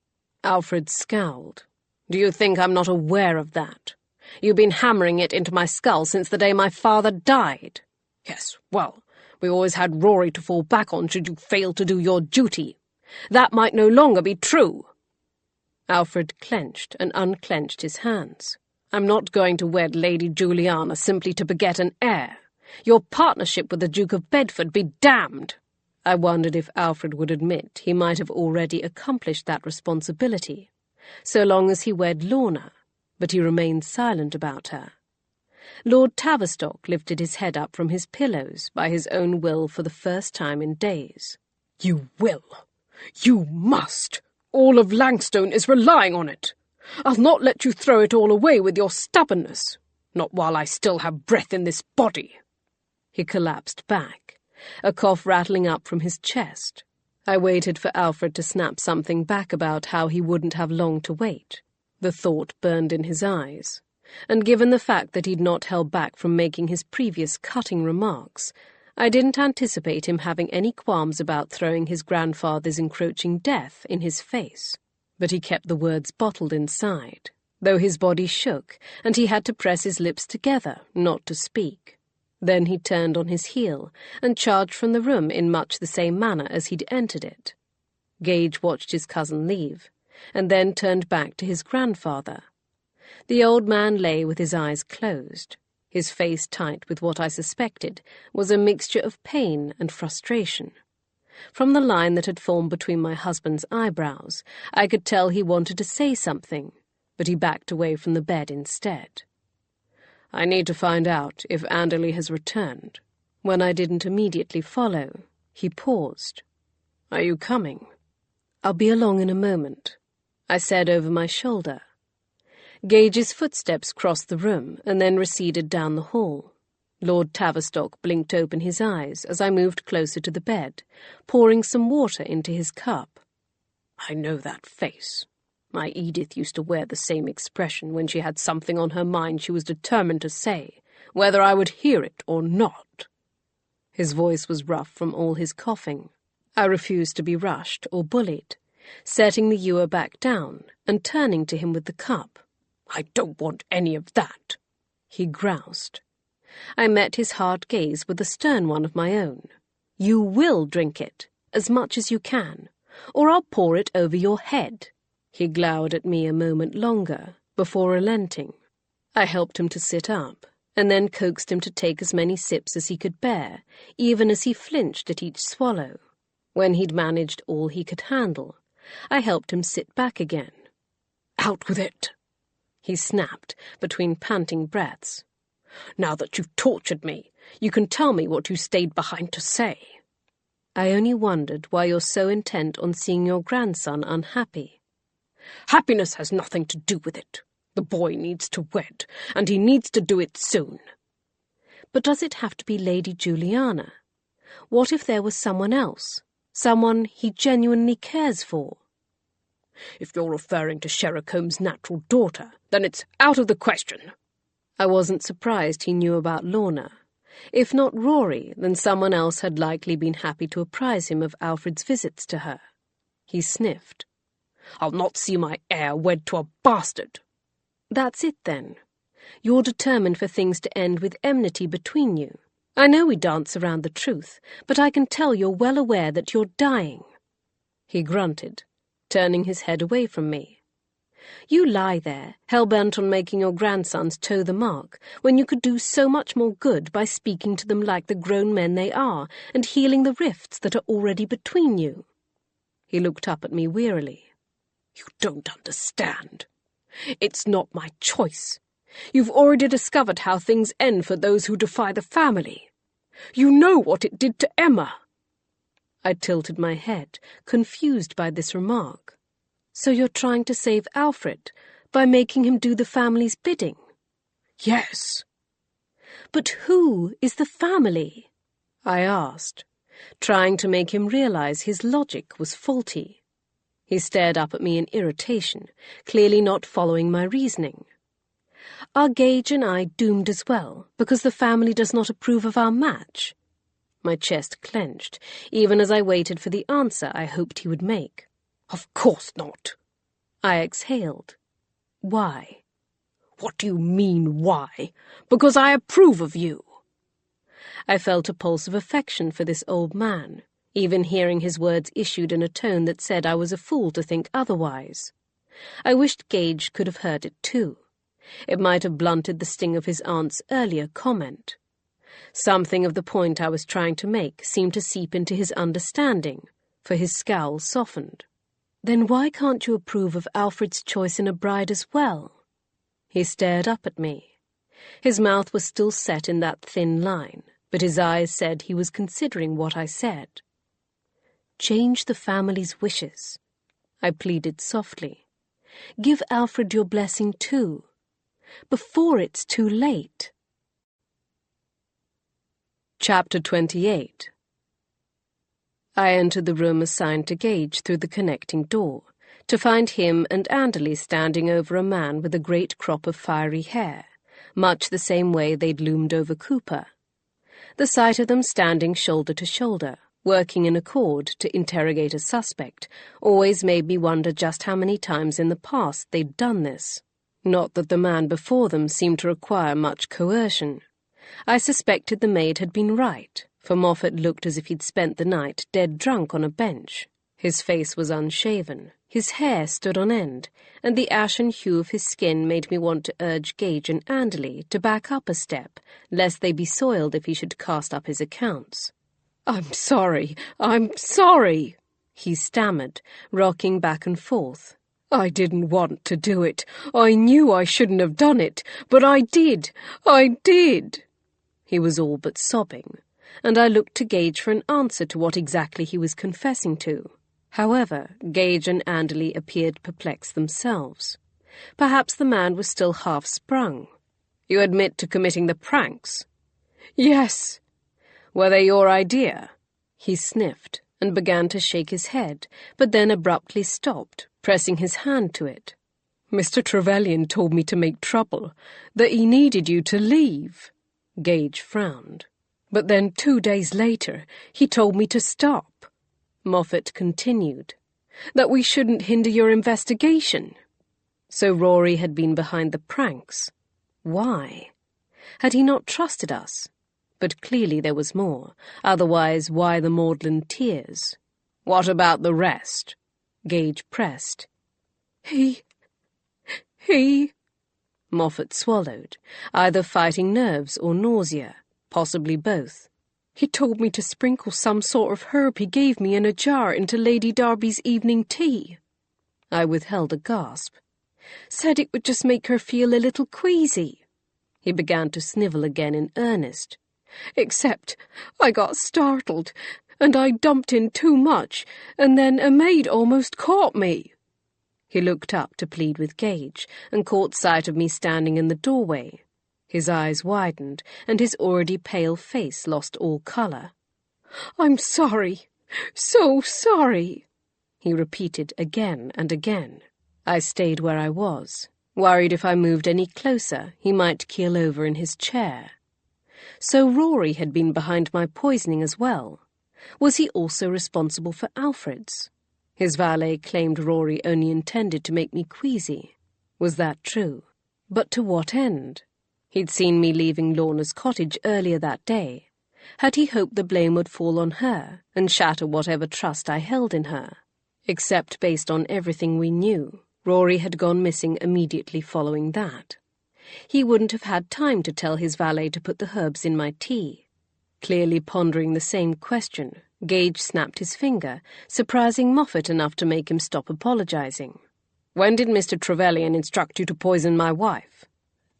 Alfred scowled. "Do you think I'm not aware of that? You've been hammering it into my skull since the day my father died." "Yes, well, we always had Rory to fall back on should you fail to do your duty. That might no longer be true." Alfred clenched and unclenched his hands. "I'm not going to wed Lady Juliana simply to beget an heir. Your partnership with the Duke of Bedford be damned." I wondered if Alfred would admit he might have already accomplished that responsibility, so long as he wed Lorna, but he remained silent about her. Lord Tavistock lifted his head up from his pillows by his own will for the first time in days. "You will. You must. All of Langstone is relying on it. I'll not let you throw it all away with your stubbornness. Not while I still have breath in this body." He collapsed back, a cough rattling up from his chest. I waited for Alfred to snap something back about how he wouldn't have long to wait. The thought burned in his eyes, and given the fact that he'd not held back from making his previous cutting remarks, I didn't anticipate him having any qualms about throwing his grandfather's encroaching death in his face. But he kept the words bottled inside, though his body shook and he had to press his lips together not to speak. Then he turned on his heel and charged from the room in much the same manner as he'd entered it. Gage watched his cousin leave, and then turned back to his grandfather. The old man lay with his eyes closed, his face tight with what I suspected was a mixture of pain and frustration. From the line that had formed between my husband's eyebrows, I could tell he wanted to say something, but he backed away from the bed instead. "I need to find out if Anderley has returned." When I didn't immediately follow, he paused. "Are you coming?" "I'll be along in a moment," I said over my shoulder. Gage's footsteps crossed the room and then receded down the hall. Lord Tavistock blinked open his eyes as I moved closer to the bed, pouring some water into his cup. "I know that face. My Edith used to wear the same expression when she had something on her mind she was determined to say, whether I would hear it or not." His voice was rough from all his coughing. I refused to be rushed or bullied, setting the ewer back down and turning to him with the cup. "I don't want any of that," he groused. I met his hard gaze with a stern one of my own. "You will drink it, as much as you can, or I'll pour it over your head." He glowered at me a moment longer, before relenting. I helped him to sit up, and then coaxed him to take as many sips as he could bear, even as he flinched at each swallow. When he'd managed all he could handle, I helped him sit back again. "Out with it," he snapped, between panting breaths. "Now that you've tortured me, you can tell me what you stayed behind to say." I only wondered why you're so intent on seeing your grandson unhappy. "Happiness has nothing to do with it. The boy needs to wed, and he needs to do it soon." "But does it have to be Lady Juliana? What if there was someone else, someone he genuinely cares for?" "If you're referring to Sherricombe's natural daughter, then it's out of the question." I wasn't surprised he knew about Lorna. If not Rory, then someone else had likely been happy to apprise him of Alfred's visits to her. He sniffed. "I'll not see my heir wed to a bastard." "That's it, then. You're determined for things to end with enmity between you. I know we dance around the truth, but I can tell you're well aware that you're dying." He grunted, turning his head away from me. "You lie there, hell-bent on making your grandsons toe the mark, when you could do so much more good by speaking to them like the grown men they are and healing the rifts that are already between you." He looked up at me wearily. "You don't understand. It's not my choice. You've already discovered how things end for those who defy the family. You know what it did to Emma." I tilted my head, confused by this remark. "So you're trying to save Alfred by making him do the family's bidding?" "Yes." "But who is the family?" I asked, trying to make him realize his logic was faulty. He stared up at me in irritation, clearly not following my reasoning. "Are Gage and I doomed as well, because the family does not approve of our match?" My chest clenched, even as I waited for the answer I hoped he would make. "Of course not." I exhaled. "Why?" "What do you mean, why? Because I approve of you." I felt a pulse of affection for this old man, even hearing his words issued in a tone that said I was a fool to think otherwise. I wished Gage could have heard it too. It might have blunted the sting of his aunt's earlier comment. Something of the point I was trying to make seemed to seep into his understanding, for his scowl softened. "Then why can't you approve of Alfred's choice in a bride as well?" He stared up at me. His mouth was still set in that thin line, but his eyes said he was considering what I said. "Change the family's wishes," I pleaded softly. "Give Alfred your blessing too, before it's too late." Chapter 28. I entered the room assigned to Gage through the connecting door, to find him and Anderley standing over a man with a great crop of fiery hair, much the same way they'd loomed over Cooper. The sight of them standing shoulder to shoulder, working in accord to interrogate a suspect, always made me wonder just how many times in the past they'd done this. Not that the man before them seemed to require much coercion. I suspected the maid had been right, for Moffat looked as if he'd spent the night dead drunk on a bench. His face was unshaven, his hair stood on end, and the ashen hue of his skin made me want to urge Gage and Anderley to back up a step, lest they be soiled if he should cast up his accounts. I'm sorry, he stammered, rocking back and forth. "I didn't want to do it. I knew I shouldn't have done it, but I did. He was all but sobbing, and I looked to Gage for an answer to what exactly he was confessing to. However, Gage and Anderley appeared perplexed themselves. Perhaps the man was still half sprung. "You admit to committing the pranks?" "Yes." "Were they your idea?" He sniffed and began to shake his head, but then abruptly stopped, pressing his hand to it. "Mr. Trevelyan told me to make trouble, that he needed you to leave." Gage frowned. But then 2 days later, he told me to stop," Moffat continued, "that we shouldn't hinder your investigation." So Rory had been behind the pranks. Why? Had he not trusted us? But clearly there was more. Otherwise, why the maudlin tears? "What about the rest?" Gage pressed. He... Moffat swallowed, either fighting nerves or nausea, possibly both. "He told me to sprinkle some sort of herb he gave me in a jar into Lady Darby's evening tea." I withheld a gasp. "Said it would just make her feel a little queasy." He began to snivel again in earnest. "Except I got startled, and I dumped in too much, and then a maid almost caught me." He looked up to plead with Gage, and caught sight of me standing in the doorway. His eyes widened, and his already pale face lost all colour. "I'm sorry, so sorry," he repeated again and again. I stayed where I was, worried if I moved any closer he might keel over in his chair. So Rory had been behind my poisoning as well. Was he also responsible for Alfred's? His valet claimed Rory only intended to make me queasy. Was that true? But to what end? He'd seen me leaving Lorna's cottage earlier that day. Had he hoped the blame would fall on her and shatter whatever trust I held in her? Except based on everything we knew, Rory had gone missing immediately following that. He wouldn't have had time to tell his valet to put the herbs in my tea. Clearly pondering the same question, Gage snapped his finger, surprising Moffat enough to make him stop apologizing. "When did Mr. Trevelyan instruct you to poison my wife?"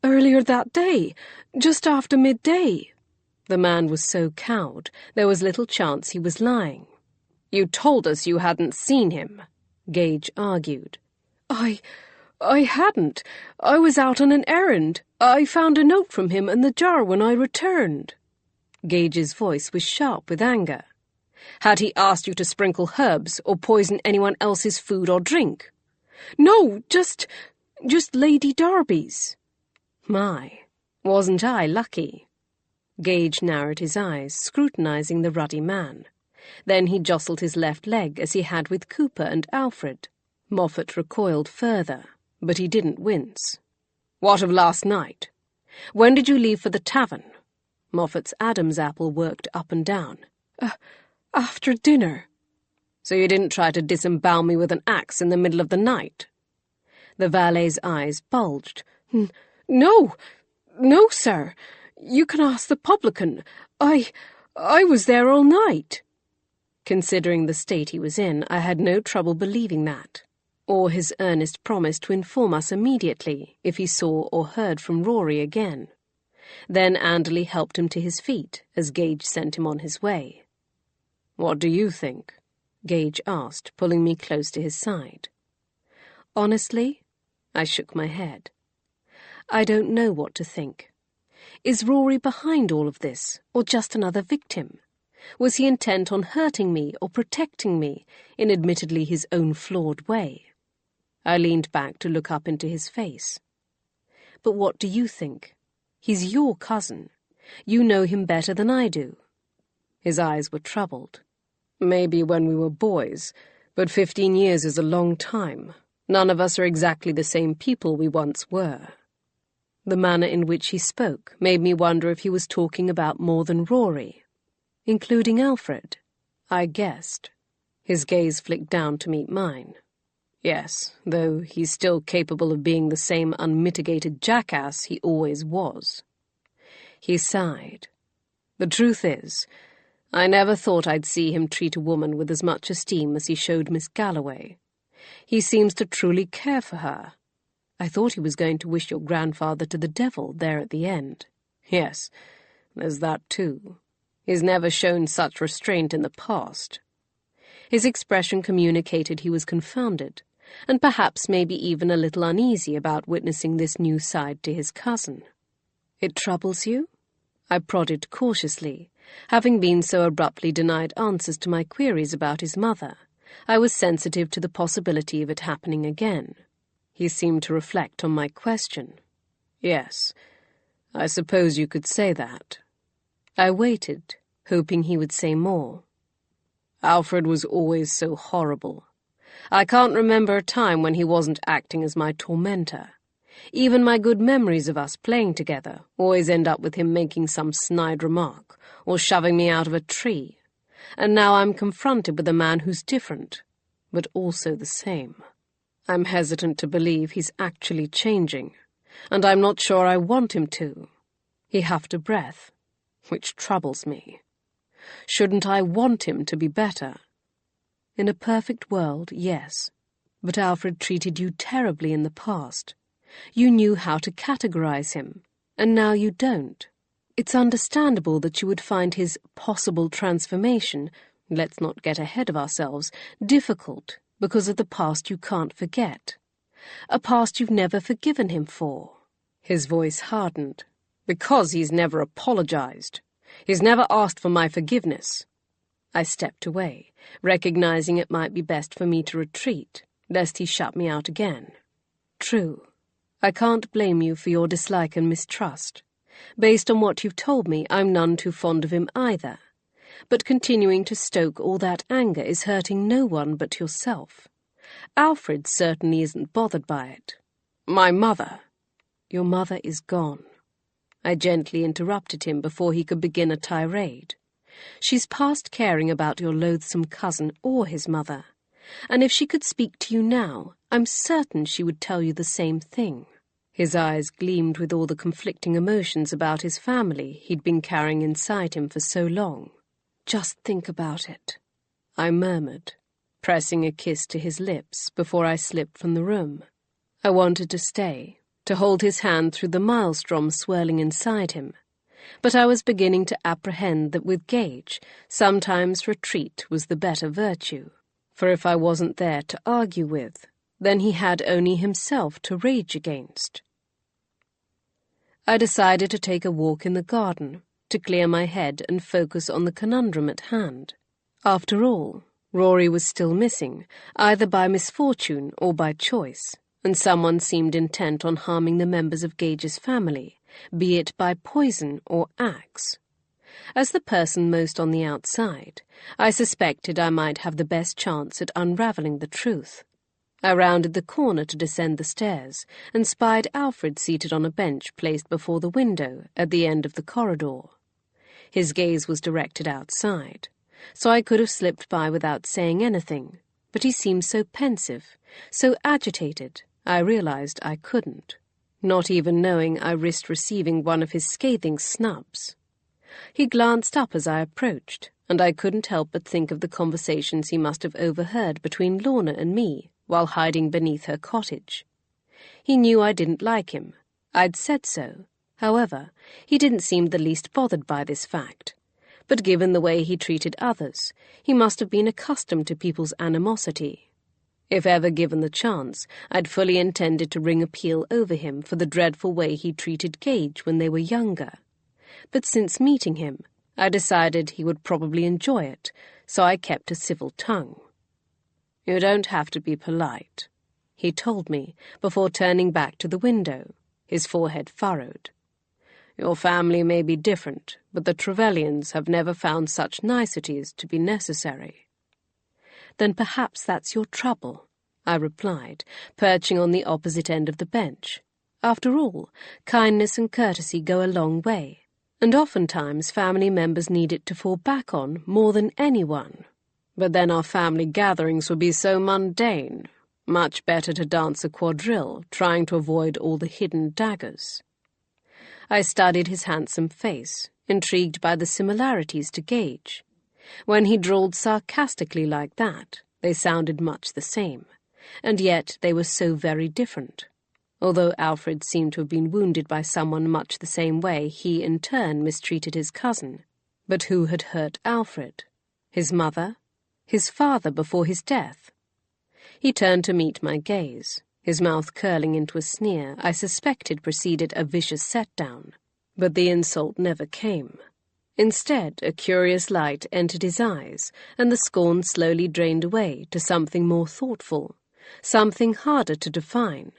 "Earlier that day, just after midday." The man was so cowed, there was little chance he was lying. "You told us you hadn't seen him," Gage argued. I hadn't. I was out on an errand. I found a note from him in the jar when I returned." Gage's voice was sharp with anger. "Had he asked you to sprinkle herbs or poison anyone else's food or drink?" "No, just Lady Darby's." My, wasn't I lucky? Gage narrowed his eyes, scrutinizing the ruddy man. Then he jostled his left leg as he had with Cooper and Alfred. Moffat recoiled further, but he didn't wince. "What of last night? When did you leave for the tavern?" Moffat's Adam's apple worked up and down. After dinner." "So you didn't try to disembowel me with an axe in the middle of the night?" The valet's eyes bulged. No, sir. You can ask the publican. I was there all night." Considering the state he was in, I had no trouble believing that, or his earnest promise to inform us immediately if he saw or heard from Rory again. Then Anderley helped him to his feet as Gage sent him on his way. "What do you think?" Gage asked, pulling me close to his side. Honestly, I shook my head. I don't know what to think. Is Rory behind all of this, or just another victim? Was he intent on hurting me or protecting me in admittedly his own flawed way? I leaned back to look up into his face. "But what do you think? He's your cousin. You know him better than I do." His eyes were troubled. "Maybe when we were boys, but 15 years is a long time. None of us are exactly the same people we once were." The manner in which he spoke made me wonder if he was talking about more than Rory, including Alfred. I guessed. His gaze flicked down to meet mine. "Yes, though he's still capable of being the same unmitigated jackass he always was." He sighed. "The truth is, I never thought I'd see him treat a woman with as much esteem as he showed Miss Galloway. He seems to truly care for her. I thought he was going to wish your grandfather to the devil there at the end. Yes, there's that too. He's never shown such restraint in the past." His expression communicated he was confounded, and perhaps maybe even a little uneasy about witnessing this new side to his cousin. "It troubles you?" I prodded cautiously. Having been so abruptly denied answers to my queries about his mother, I was sensitive to the possibility of it happening again. He seemed to reflect on my question. "Yes, I suppose you could say that." I waited, hoping he would say more. Alfred was always so horrible. I can't remember a time when he wasn't acting as my tormentor. Even my good memories of us playing together always end up with him making some snide remark or shoving me out of a tree. And now I'm confronted with a man who's different, but also the same. I'm hesitant to believe he's actually changing, and I'm not sure I want him to. He huffed a breath, which troubles me. Shouldn't I want him to be better? In a perfect world, yes, but Alfred treated you terribly in the past. You knew how to categorize him, and now you don't. It's understandable that you would find his possible transformation, let's not get ahead of ourselves, difficult because of the past you can't forget. A past you've never forgiven him for. His voice hardened. Because he's never apologized. He's never asked for my forgiveness. I stepped away, recognizing it might be best for me to retreat, lest he shut me out again. True. I can't blame you for your dislike and mistrust. Based on what you've told me, I'm none too fond of him either. But continuing to stoke all that anger is hurting no one but yourself. Alfred certainly isn't bothered by it. My mother. Your mother is gone. I gently interrupted him before he could begin a tirade. She's past caring about your loathsome cousin or his mother, and if she could speak to you now, I'm certain she would tell you the same thing. His eyes gleamed with all the conflicting emotions about his family he'd been carrying inside him for so long. Just think about it, I murmured, pressing a kiss to his lips before I slipped from the room. I wanted to stay, to hold his hand through the maelstrom swirling inside him, but I was beginning to apprehend that with Gage, sometimes retreat was the better virtue, for if I wasn't there to argue with, then he had only himself to rage against. I decided to take a walk in the garden, to clear my head and focus on the conundrum at hand. After all, Rory was still missing, either by misfortune or by choice, and someone seemed intent on harming the members of Gage's family, be it by poison or axe. As the person most on the outside, I suspected I might have the best chance at unravelling the truth. I rounded the corner to descend the stairs, and spied Alfred seated on a bench placed before the window at the end of the corridor. His gaze was directed outside, so I could have slipped by without saying anything, but he seemed so pensive, so agitated, I realized I couldn't, not even knowing I risked receiving one of his scathing snubs. He glanced up as I approached, and I couldn't help but think of the conversations he must have overheard between Lorna and me while hiding beneath her cottage. He knew I didn't like him. I'd said so. However, he didn't seem the least bothered by this fact. But given the way he treated others, he must have been accustomed to people's animosity. If ever given the chance, I'd fully intended to ring a peal over him for the dreadful way he treated Gage when they were younger. But since meeting him, I decided he would probably enjoy it, so I kept a civil tongue. "You don't have to be polite," he told me, before turning back to the window, his forehead furrowed. "Your family may be different, but the Trevelyan's have never found such niceties to be necessary." "Then perhaps that's your trouble," I replied, perching on the opposite end of the bench. "After all, kindness and courtesy go a long way, and oftentimes family members need it to fall back on more than anyone. But then our family gatherings would be so mundane. Much better to dance a quadrille, trying to avoid all the hidden daggers." I studied his handsome face, intrigued by the similarities to Gage. When he drawled sarcastically like that, they sounded much the same, and yet they were so very different. Although Alfred seemed to have been wounded by someone much the same way he in turn mistreated his cousin. But who had hurt Alfred? His mother? His father before his death? He turned to meet my gaze, his mouth curling into a sneer I suspected preceded a vicious set-down. But the insult never came. Instead, a curious light entered his eyes, and the scorn slowly drained away to something more thoughtful, something harder to define.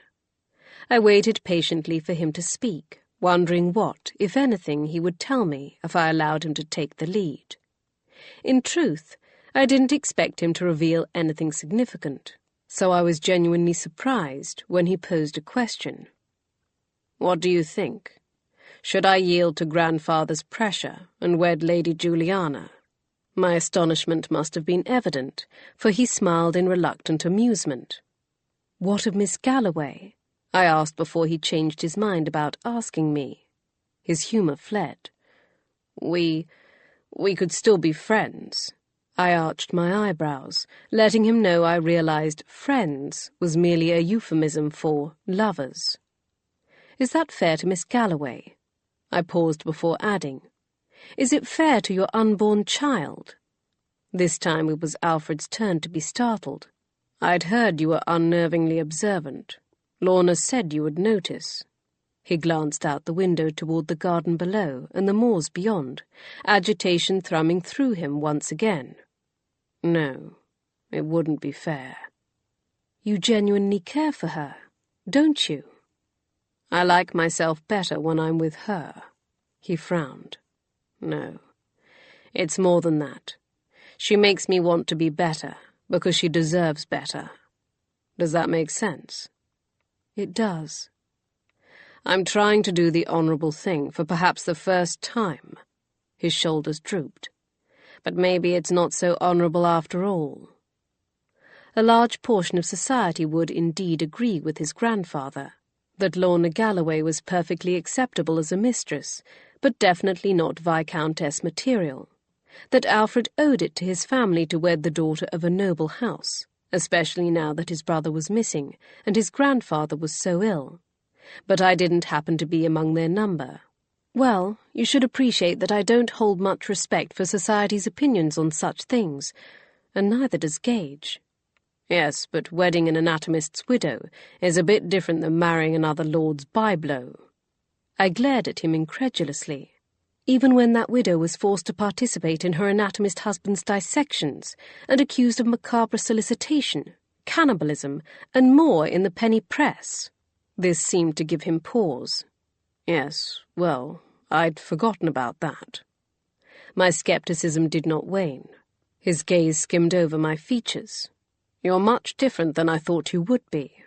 I waited patiently for him to speak, wondering what, if anything, he would tell me if I allowed him to take the lead. In truth, I didn't expect him to reveal anything significant, so I was genuinely surprised when he posed a question. "What do you think? Should I yield to grandfather's pressure and wed Lady Juliana?" My astonishment must have been evident, for he smiled in reluctant amusement. "What of Miss Galloway?" I asked before he changed his mind about asking me. His humour fled. We could still be friends." I arched my eyebrows, letting him know I realized friends was merely a euphemism for lovers. "Is that fair to Miss Galloway?" I paused before adding, "Is it fair to your unborn child?" This time it was Alfred's turn to be startled. "I'd heard you were unnervingly observant. Lorna said you would notice." He glanced out the window toward the garden below and the moors beyond, agitation thrumming through him once again. "No, it wouldn't be fair." "You genuinely care for her, don't you?" "I like myself better when I'm with her." He frowned. "No, it's more than that. She makes me want to be better, because she deserves better. Does that make sense?" "It does." "I'm trying to do the honourable thing for perhaps the first time." His shoulders drooped. "But maybe it's not so honourable after all." A large portion of society would indeed agree with his grandfather, that Lorna Galloway was perfectly acceptable as a mistress, but definitely not Viscountess material, that Alfred owed it to his family to wed the daughter of a noble house, especially now that his brother was missing and his grandfather was so ill. But I didn't happen to be among their number. Well, you should appreciate that I don't hold much respect for society's opinions on such things, and neither does Gage. Yes, but wedding an anatomist's widow is a bit different than marrying another lord's byblow. I glared at him incredulously. Even when that widow was forced to participate in her anatomist husband's dissections and accused of macabre solicitation, cannibalism, and more in the penny press. This seemed to give him pause. Yes, well, I'd forgotten about that. My skepticism did not wane. His gaze skimmed over my features. "You're much different than I thought you would be."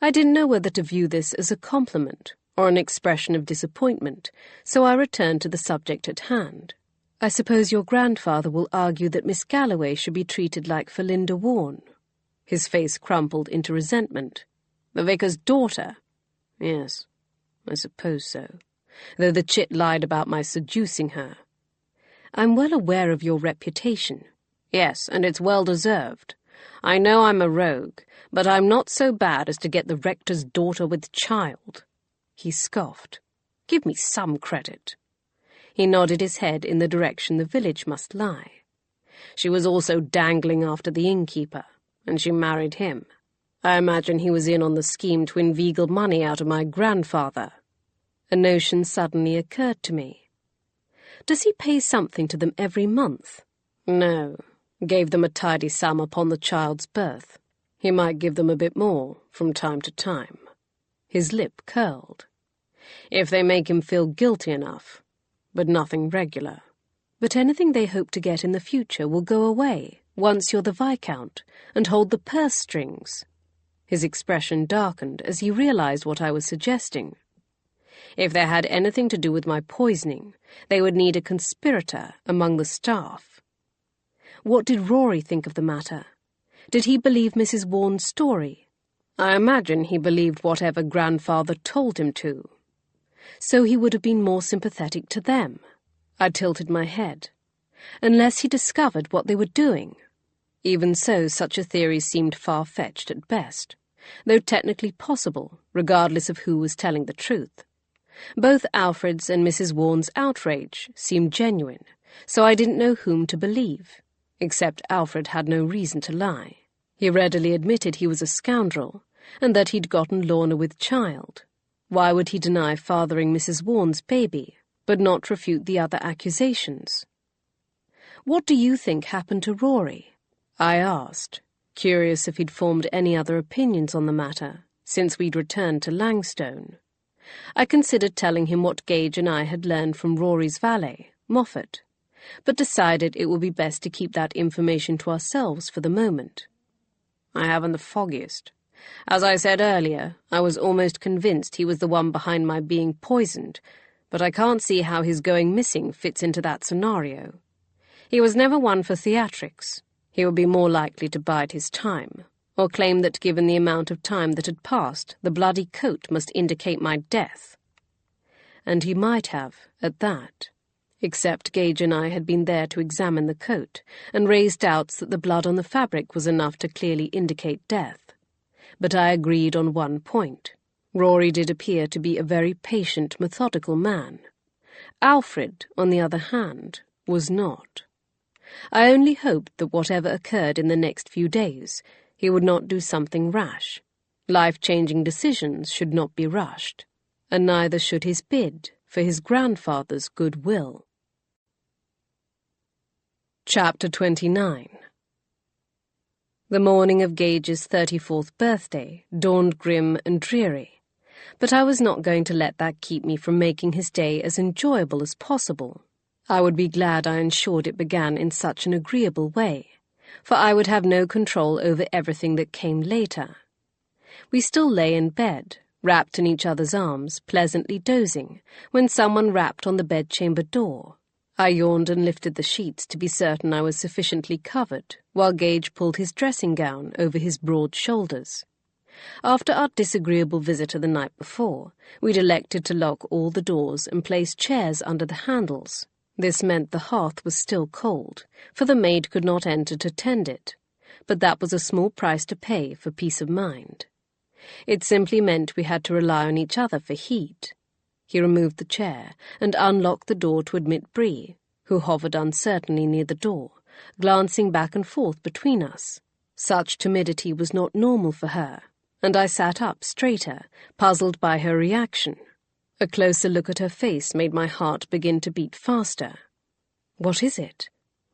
I didn't know whether to view this as a compliment or an expression of disappointment, so I returned to the subject at hand. "I suppose your grandfather will argue that Miss Galloway should be treated like Felinda Vaughan." His face crumpled into resentment. "The vicar's daughter?" "Yes, I suppose so, though the chit lied about my seducing her." "I'm well aware of your reputation." "Yes, and it's well deserved. I know I'm a rogue, but I'm not so bad as to get the rector's daughter with child." He scoffed. "Give me some credit." He nodded his head in the direction the village must lie. "She was also dangling after the innkeeper, and she married him. I imagine he was in on the scheme to inveigle money out of my grandfather." A notion suddenly occurred to me. "Does he pay something to them every month?" "No. Gave them a tidy sum upon the child's birth. He might give them a bit more from time to time." His lip curled. "If they make him feel guilty enough, but nothing regular." "But anything they hope to get in the future will go away once you're the Viscount and hold the purse strings." His expression darkened as he realized what I was suggesting. "If they had anything to do with my poisoning, they would need a conspirator among the staff." What did Rory think of the matter? Did he believe Mrs. Vaughan's story? I imagine he believed whatever grandfather told him to. So he would have been more sympathetic to them. I tilted my head. Unless he discovered what they were doing. Even so, such a theory seemed far-fetched at best, though technically possible, regardless of who was telling the truth. Both Alfred's and Mrs. Vaughan's outrage seemed genuine, so I didn't know whom to believe, except Alfred had no reason to lie. He readily admitted he was a scoundrel, and that he'd gotten Lorna with child. Why would he deny fathering Mrs. Vaughan's baby, but not refute the other accusations? "What do you think happened to Rory?" I asked, curious if he'd formed any other opinions on the matter, since we'd returned to Langstone. I considered telling him what Gage and I had learned from Rory's valet, Moffat, but decided it would be best to keep that information to ourselves for the moment. I haven't the foggiest. As I said earlier, I was almost convinced he was the one behind my being poisoned, but I can't see how his going missing fits into that scenario. He was never one for theatrics. He would be more likely to bide his time, or claim that given the amount of time that had passed, the bloody coat must indicate my death. And he might have, at that. Except Gage and I had been there to examine the coat, and raise doubts that the blood on the fabric was enough to clearly indicate death. But I agreed on one point. Rory did appear to be a very patient, methodical man. Alfred, on the other hand, was not. I only hoped that whatever occurred in the next few days, he would not do something rash. Life-changing decisions should not be rushed, and neither should his bid for his grandfather's goodwill. Chapter 29. The morning of Gage's 34th birthday dawned grim and dreary, but I was not going to let that keep me from making his day as enjoyable as possible. I would be glad I ensured it began in such an agreeable way, for I would have no control over everything that came later. We still lay in bed, wrapped in each other's arms, pleasantly dozing, when someone rapped on the bedchamber door. I yawned and lifted the sheets to be certain I was sufficiently covered, while Gage pulled his dressing gown over his broad shoulders. After our disagreeable visitor the night before, we'd elected to lock all the doors and place chairs under the handles. This meant the hearth was still cold, for the maid could not enter to tend it, but that was a small price to pay for peace of mind. It simply meant we had to rely on each other for heat. He removed the chair and unlocked the door to admit Bree, who hovered uncertainly near the door, glancing back and forth between us. Such timidity was not normal for her, and I sat up straighter, puzzled by her reaction. A closer look at her face made my heart begin to beat faster. What is it?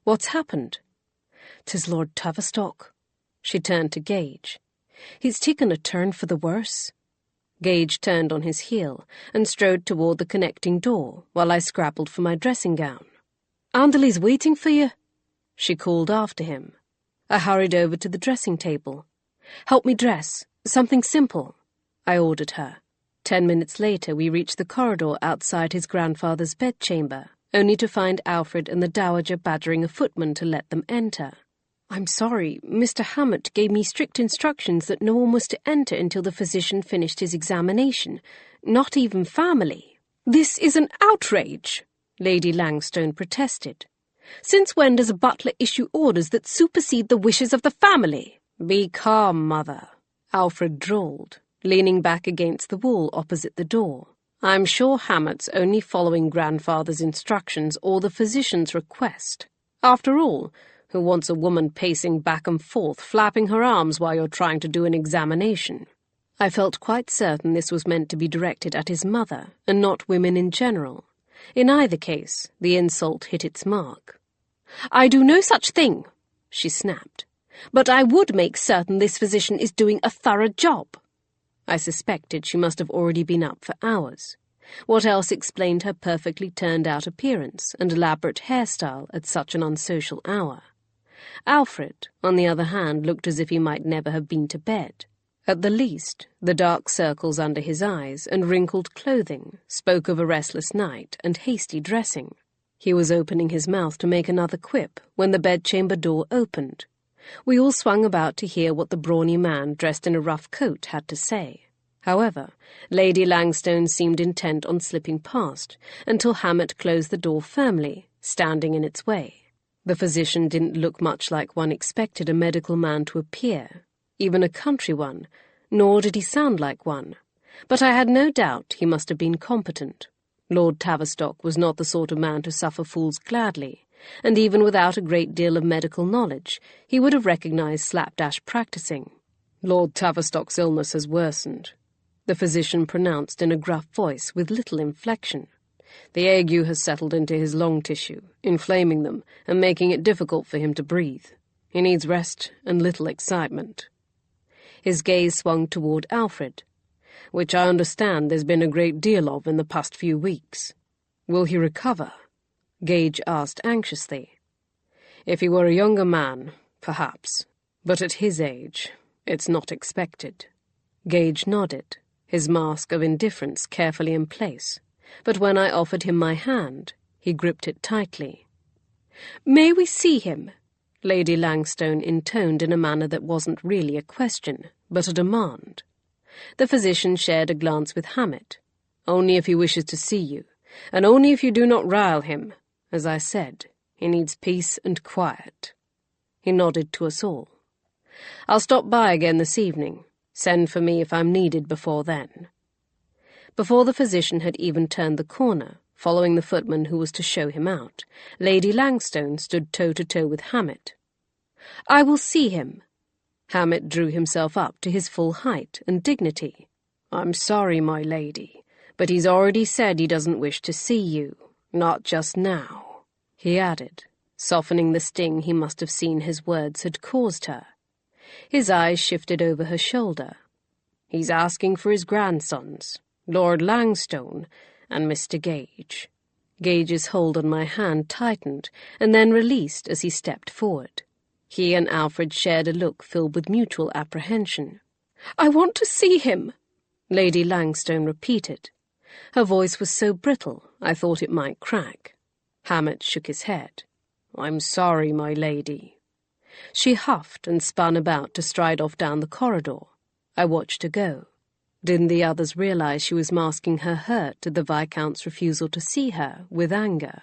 What's happened? 'Tis Lord Tavistock. She turned to Gage. He's taken a turn for the worse. Gage turned on his heel and strode toward the connecting door while I scrabbled for my dressing gown. "Andalie's waiting for you," she called after him. I hurried over to the dressing table. "Help me dress. Something simple," I ordered her. 10 minutes later we reached the corridor outside his grandfather's bedchamber, only to find Alfred and the Dowager badgering a footman to let them enter. "I'm sorry, Mr. Hammett gave me strict instructions that no one was to enter until the physician finished his examination, not even family." "This is an outrage," Lady Langstone protested. "Since when does a butler issue orders that supersede the wishes of the family?" "Be calm, mother," Alfred drawled, leaning back against the wall opposite the door. "I'm sure Hammett's only following grandfather's instructions or the physician's request. After all, who wants a woman pacing back and forth, flapping her arms while you're trying to do an examination?" I felt quite certain this was meant to be directed at his mother, and not women in general. In either case, the insult hit its mark. "I do no such thing," she snapped. "But I would make certain this physician is doing a thorough job." I suspected she must have already been up for hours. What else explained her perfectly turned-out appearance and elaborate hairstyle at such an unsocial hour? Alfred, on the other hand, looked as if he might never have been to bed. At the least, the dark circles under his eyes and wrinkled clothing spoke of a restless night and hasty dressing. He was opening his mouth to make another quip when the bedchamber door opened. We all swung about to hear what the brawny man dressed in a rough coat had to say. However, Lady Langstone seemed intent on slipping past until Hammett closed the door firmly, standing in its way. The physician didn't look much like one expected a medical man to appear, even a country one, nor did he sound like one. But I had no doubt he must have been competent. Lord Tavistock was not the sort of man to suffer fools gladly, and even without a great deal of medical knowledge, he would have recognized slapdash practicing. "Lord Tavistock's illness has worsened," the physician pronounced in a gruff voice with little inflection. "The ague has settled into his lung tissue, inflaming them and making it difficult for him to breathe. He needs rest and little excitement." His gaze swung toward Alfred. which I understand there's been a great deal of in the past few weeks. Will he recover?" Gage asked anxiously. "If he were a younger man, perhaps, but at his age, it's not expected." Gage nodded, his mask of indifference carefully in place, but when I offered him my hand, he gripped it tightly. "May we see him?" Lady Langstone intoned in a manner that wasn't really a question, but a demand. The physician shared a glance with Hammett. "Only if he wishes to see you, and only if you do not rile him. As I said, he needs peace and quiet." He nodded to us all. "I'll stop by again this evening. Send for me if I'm needed before then." Before the physician had even turned the corner, following the footman who was to show him out, Lady Langstone stood toe-to-toe with Hammett. "I will see him." Hammett drew himself up to his full height and dignity. "I'm sorry, my lady, but he's already said he doesn't wish to see you. Not just now," he added, softening the sting he must have seen his words had caused her. His eyes shifted over her shoulder. "He's asking for his grandsons, Lord Langstone and Mr. Gage." Gage's hold on my hand tightened and then released as he stepped forward. He and Alfred shared a look filled with mutual apprehension. "I want to see him," Lady Langstone repeated. Her voice was so brittle I thought it might crack. Hammett shook his head. "I'm sorry, my lady." She huffed and spun about to stride off down the corridor. I watched her go. Didn't the others realize she was masking her hurt at the Viscount's refusal to see her with anger?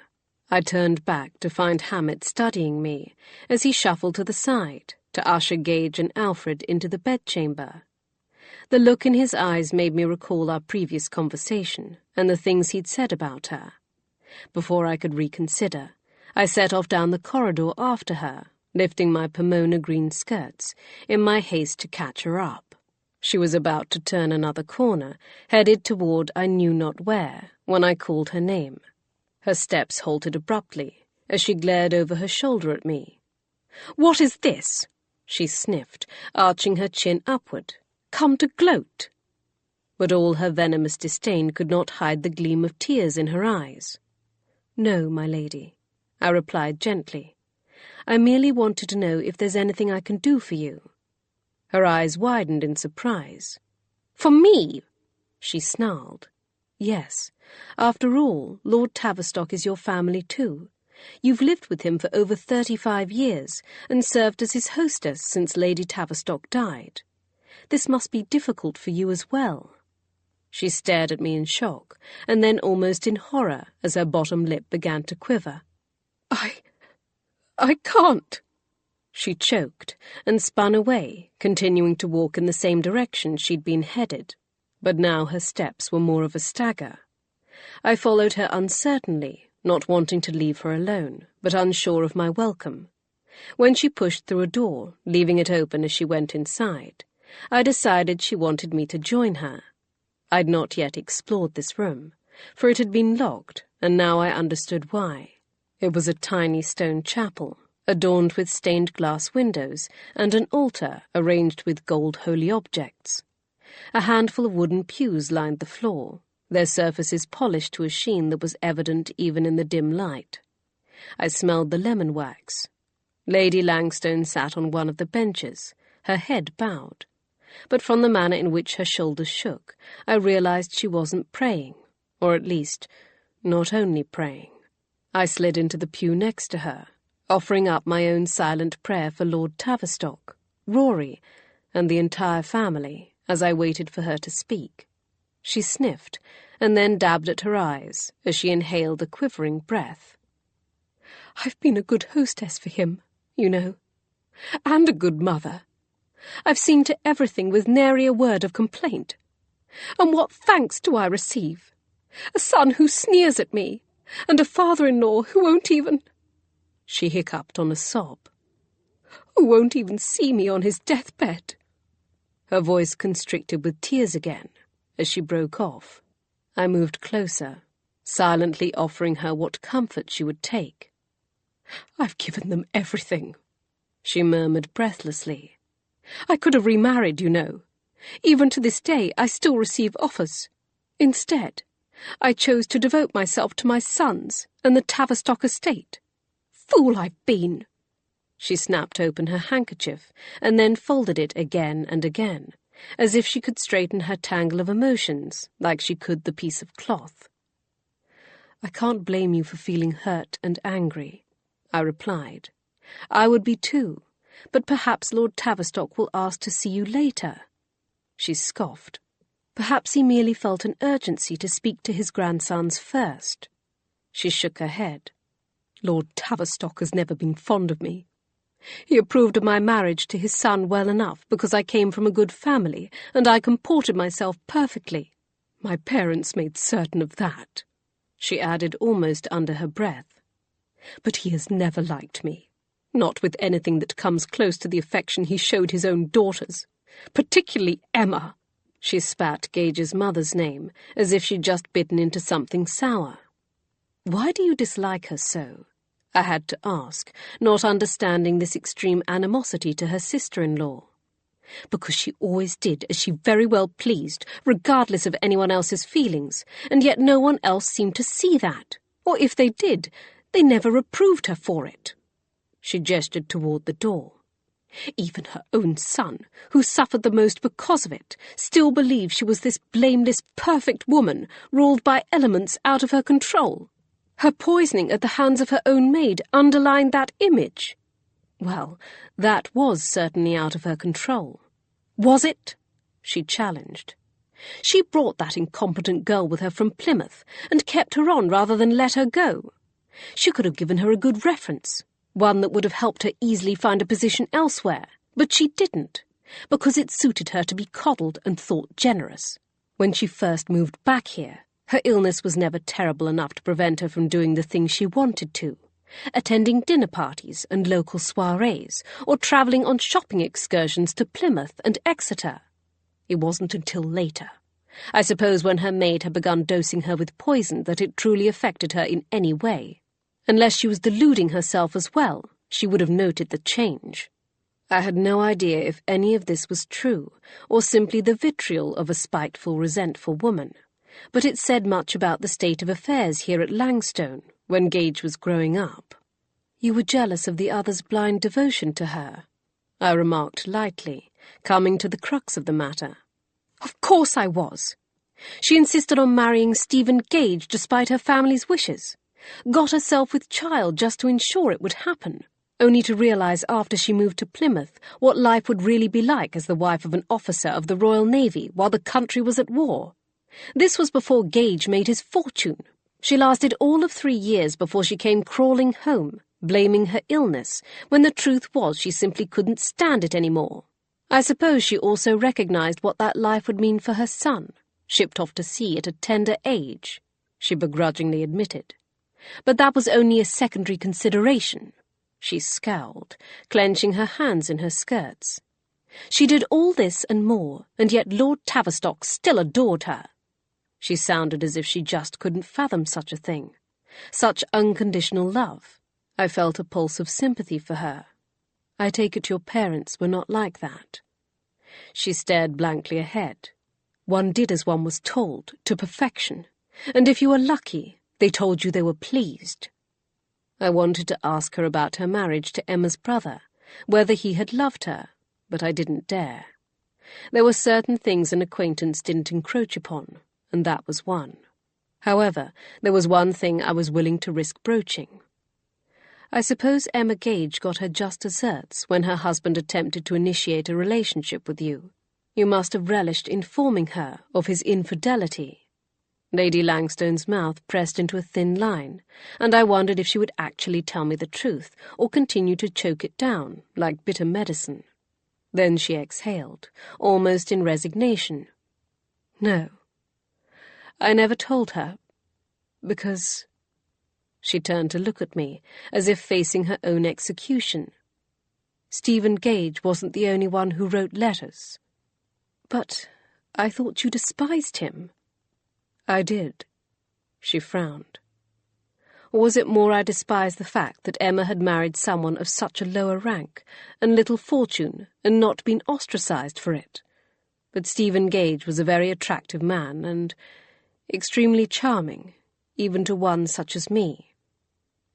I turned back to find Hammett studying me as he shuffled to the side to usher Gage and Alfred into the bedchamber. The look in his eyes made me recall our previous conversation and the things he'd said about her. Before I could reconsider, I set off down the corridor after her, lifting my Pomona green skirts in my haste to catch her up. She was about to turn another corner, headed toward I knew not where, when I called her name. Her steps halted abruptly as she glared over her shoulder at me. "What is this?" she sniffed, arching her chin upward. "Come to gloat?" But all her venomous disdain could not hide the gleam of tears in her eyes. "No, my lady," I replied gently. "I merely wanted to know if there's anything I can do for you." Her eyes widened in surprise. "For me?" she snarled. "Yes. After all, Lord Tavistock is your family too. You've lived with him for over 35 years and served as his hostess since Lady Tavistock died. This must be difficult for you as well." She stared at me in shock, and then almost in horror as her bottom lip began to quiver. I can't." She choked and spun away, continuing to walk in the same direction she'd been headed, but now her steps were more of a stagger. I followed her uncertainly, not wanting to leave her alone, but unsure of my welcome. When she pushed through a door, leaving it open as she went inside, I decided she wanted me to join her. I'd not yet explored this room, for it had been locked, and now I understood why. It was a tiny stone chapel, adorned with stained glass windows and an altar arranged with gold holy objects. A handful of wooden pews lined the floor, their surfaces polished to a sheen that was evident even in the dim light. I smelled the lemon wax. Lady Langstone sat on one of the benches, her head bowed. But from the manner in which her shoulders shook, I realized she wasn't praying, or at least, not only praying. I slid into the pew next to her, offering up my own silent prayer for Lord Tavistock, Rory, and the entire family as I waited for her to speak. She sniffed, and then dabbed at her eyes as she inhaled a quivering breath. "I've been a good hostess for him, you know, and a good mother. I've seen to everything with nary a word of complaint. And what thanks do I receive? A son who sneers at me, and a father-in-law who won't even—" She hiccuped on a sob. "Who won't even see me on his deathbed." Her voice constricted with tears again as she broke off. I moved closer, silently offering her what comfort she would take. "I've given them everything," she murmured breathlessly. "I could have remarried, you know. Even to this day, I still receive offers. Instead, I chose to devote myself to my sons and the Tavistock estate. Fool I've been!" She snapped open her handkerchief and then folded it again and again, as if she could straighten her tangle of emotions like she could the piece of cloth. "I can't blame you for feeling hurt and angry," I replied. "I would be too, but perhaps Lord Tavistock will ask to see you later." She scoffed. Perhaps he merely felt an urgency to speak to his grandsons first. She shook her head. "Lord Tavistock has never been fond of me. He approved of my marriage to his son well enough because I came from a good family and I comported myself perfectly. My parents made certain of that," she added almost under her breath. "But he has never liked me, not with anything that comes close to the affection he showed his own daughters, particularly Emma." She spat Gage's mother's name, as if she'd just bitten into something sour. "Why do you dislike her so?" I had to ask, not understanding this extreme animosity to her sister-in-law. "Because she always did as she very well pleased, regardless of anyone else's feelings, and yet no one else seemed to see that. Or if they did, they never reproved her for it." She gestured toward the door. "Even her own son, who suffered the most because of it, still believed she was this blameless, perfect woman, ruled by elements out of her control. Her poisoning at the hands of her own maid underlined that image. Well, that was certainly out of her control." "Was it?" she challenged. "She brought that incompetent girl with her from Plymouth, and kept her on rather than let her go. She could have given her a good reference, one that would have helped her easily find a position elsewhere, but she didn't, because it suited her to be coddled and thought generous. When she first moved back here, her illness was never terrible enough to prevent her from doing the things she wanted to, attending dinner parties and local soirees, or travelling on shopping excursions to Plymouth and Exeter. It wasn't until later, I suppose when her maid had begun dosing her with poison, that it truly affected her in any way. Unless she was deluding herself as well, she would have noted the change." I had no idea if any of this was true, or simply the vitriol of a spiteful, resentful woman, but it said much about the state of affairs here at Langstone when Gage was growing up. "You were jealous of the other's blind devotion to her," I remarked lightly, coming to the crux of the matter. "Of course I was. She insisted on marrying Stephen Gage despite her family's wishes. Got herself with child just to ensure it would happen, only to realise after she moved to Plymouth what life would really be like as the wife of an officer of the Royal Navy while the country was at war. This was before Gage made his fortune. She lasted all of 3 years before she came crawling home, blaming her illness, when the truth was she simply couldn't stand it anymore. I suppose she also recognised what that life would mean for her son, shipped off to sea at a tender age," she begrudgingly admitted. "But that was only a secondary consideration." She scowled, clenching her hands in her skirts. "She did all this and more, and yet Lord Tavistock still adored her." She sounded as if she just couldn't fathom such a thing. Such unconditional love. I felt a pulse of sympathy for her. "I take it your parents were not like that." She stared blankly ahead. "One did as one was told, to perfection, and if you were lucky, they told you they were pleased." I wanted to ask her about her marriage to Emma's brother, whether he had loved her, but I didn't dare. There were certain things an acquaintance didn't encroach upon, and that was one. However, there was one thing I was willing to risk broaching. "I suppose Emma Gage got her just deserts when her husband attempted to initiate a relationship with you. You must have relished informing her of his infidelity." Lady Langstone's mouth pressed into a thin line, and I wondered if she would actually tell me the truth, or continue to choke it down, like bitter medicine. Then she exhaled, almost in resignation. "No. I never told her, because—" She turned to look at me, as if facing her own execution. "Stephen Gage wasn't the only one who wrote letters." "But I thought you despised him." "I did." She frowned. Or was it more I despised the fact that Emma had married someone of such a lower rank and little fortune and not been ostracised for it? but Stephen Gage was a very attractive man and extremely charming, even to one such as me.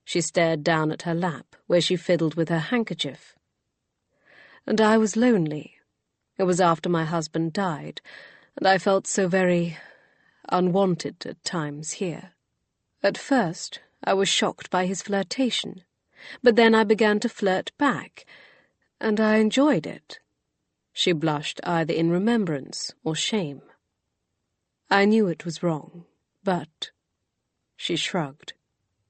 She stared down at her lap, where she fiddled with her handkerchief. And I was lonely. It was after my husband died, and I felt so very unwanted at times here. At first, I was shocked by his flirtation, but then I began to flirt back, and I enjoyed it. She blushed either in remembrance or shame. I knew it was wrong, but... She shrugged.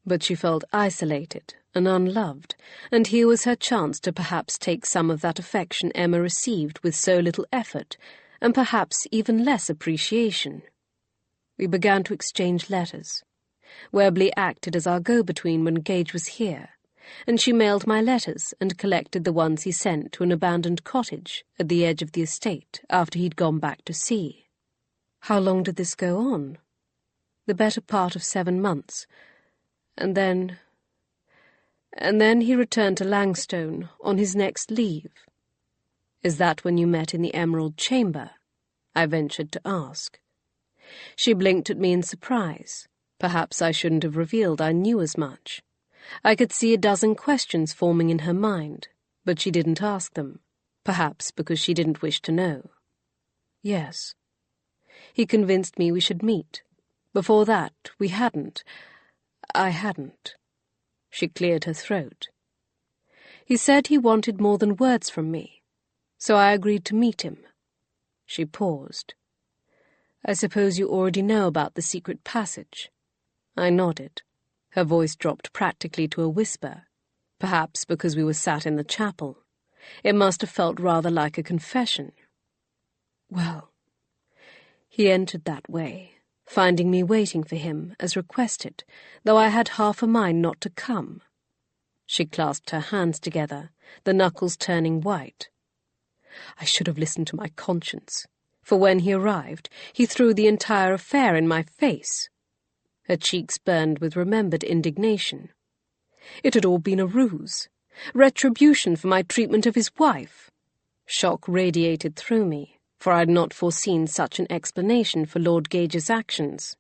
But she felt isolated and unloved, and here was her chance to perhaps take some of that affection Emma received with so little effort, and perhaps even less appreciation. We began to exchange letters. Webley acted as our go-between when Gage was here, and she mailed my letters and collected the ones he sent to an abandoned cottage at the edge of the estate after he'd gone back to sea. How long did this go on? The better part of 7 months, and then he returned to Langstone on his next leave. Is that when you met in the Emerald Chamber? I ventured to ask. She blinked at me in surprise. Perhaps I shouldn't have revealed I knew as much. I could see a dozen questions forming in her mind, but she didn't ask them, perhaps because she didn't wish to know. Yes. He convinced me we should meet. Before that, we hadn't. I hadn't. She cleared her throat. He said he wanted more than words from me, so I agreed to meet him. She paused. I suppose you already know about the secret passage. I nodded. Her voice dropped practically to a whisper, perhaps because we were sat in the chapel. It must have felt rather like a confession. Well, he entered that way, finding me waiting for him, as requested, though I had half a mind not to come. She clasped her hands together, the knuckles turning white. I should have listened to my conscience, for when he arrived, he threw the entire affair in my face. Her cheeks burned with remembered indignation. It had all been a ruse, retribution for my treatment of his wife. Shock radiated through me, for I had not foreseen such an explanation for Lord Gage's actions.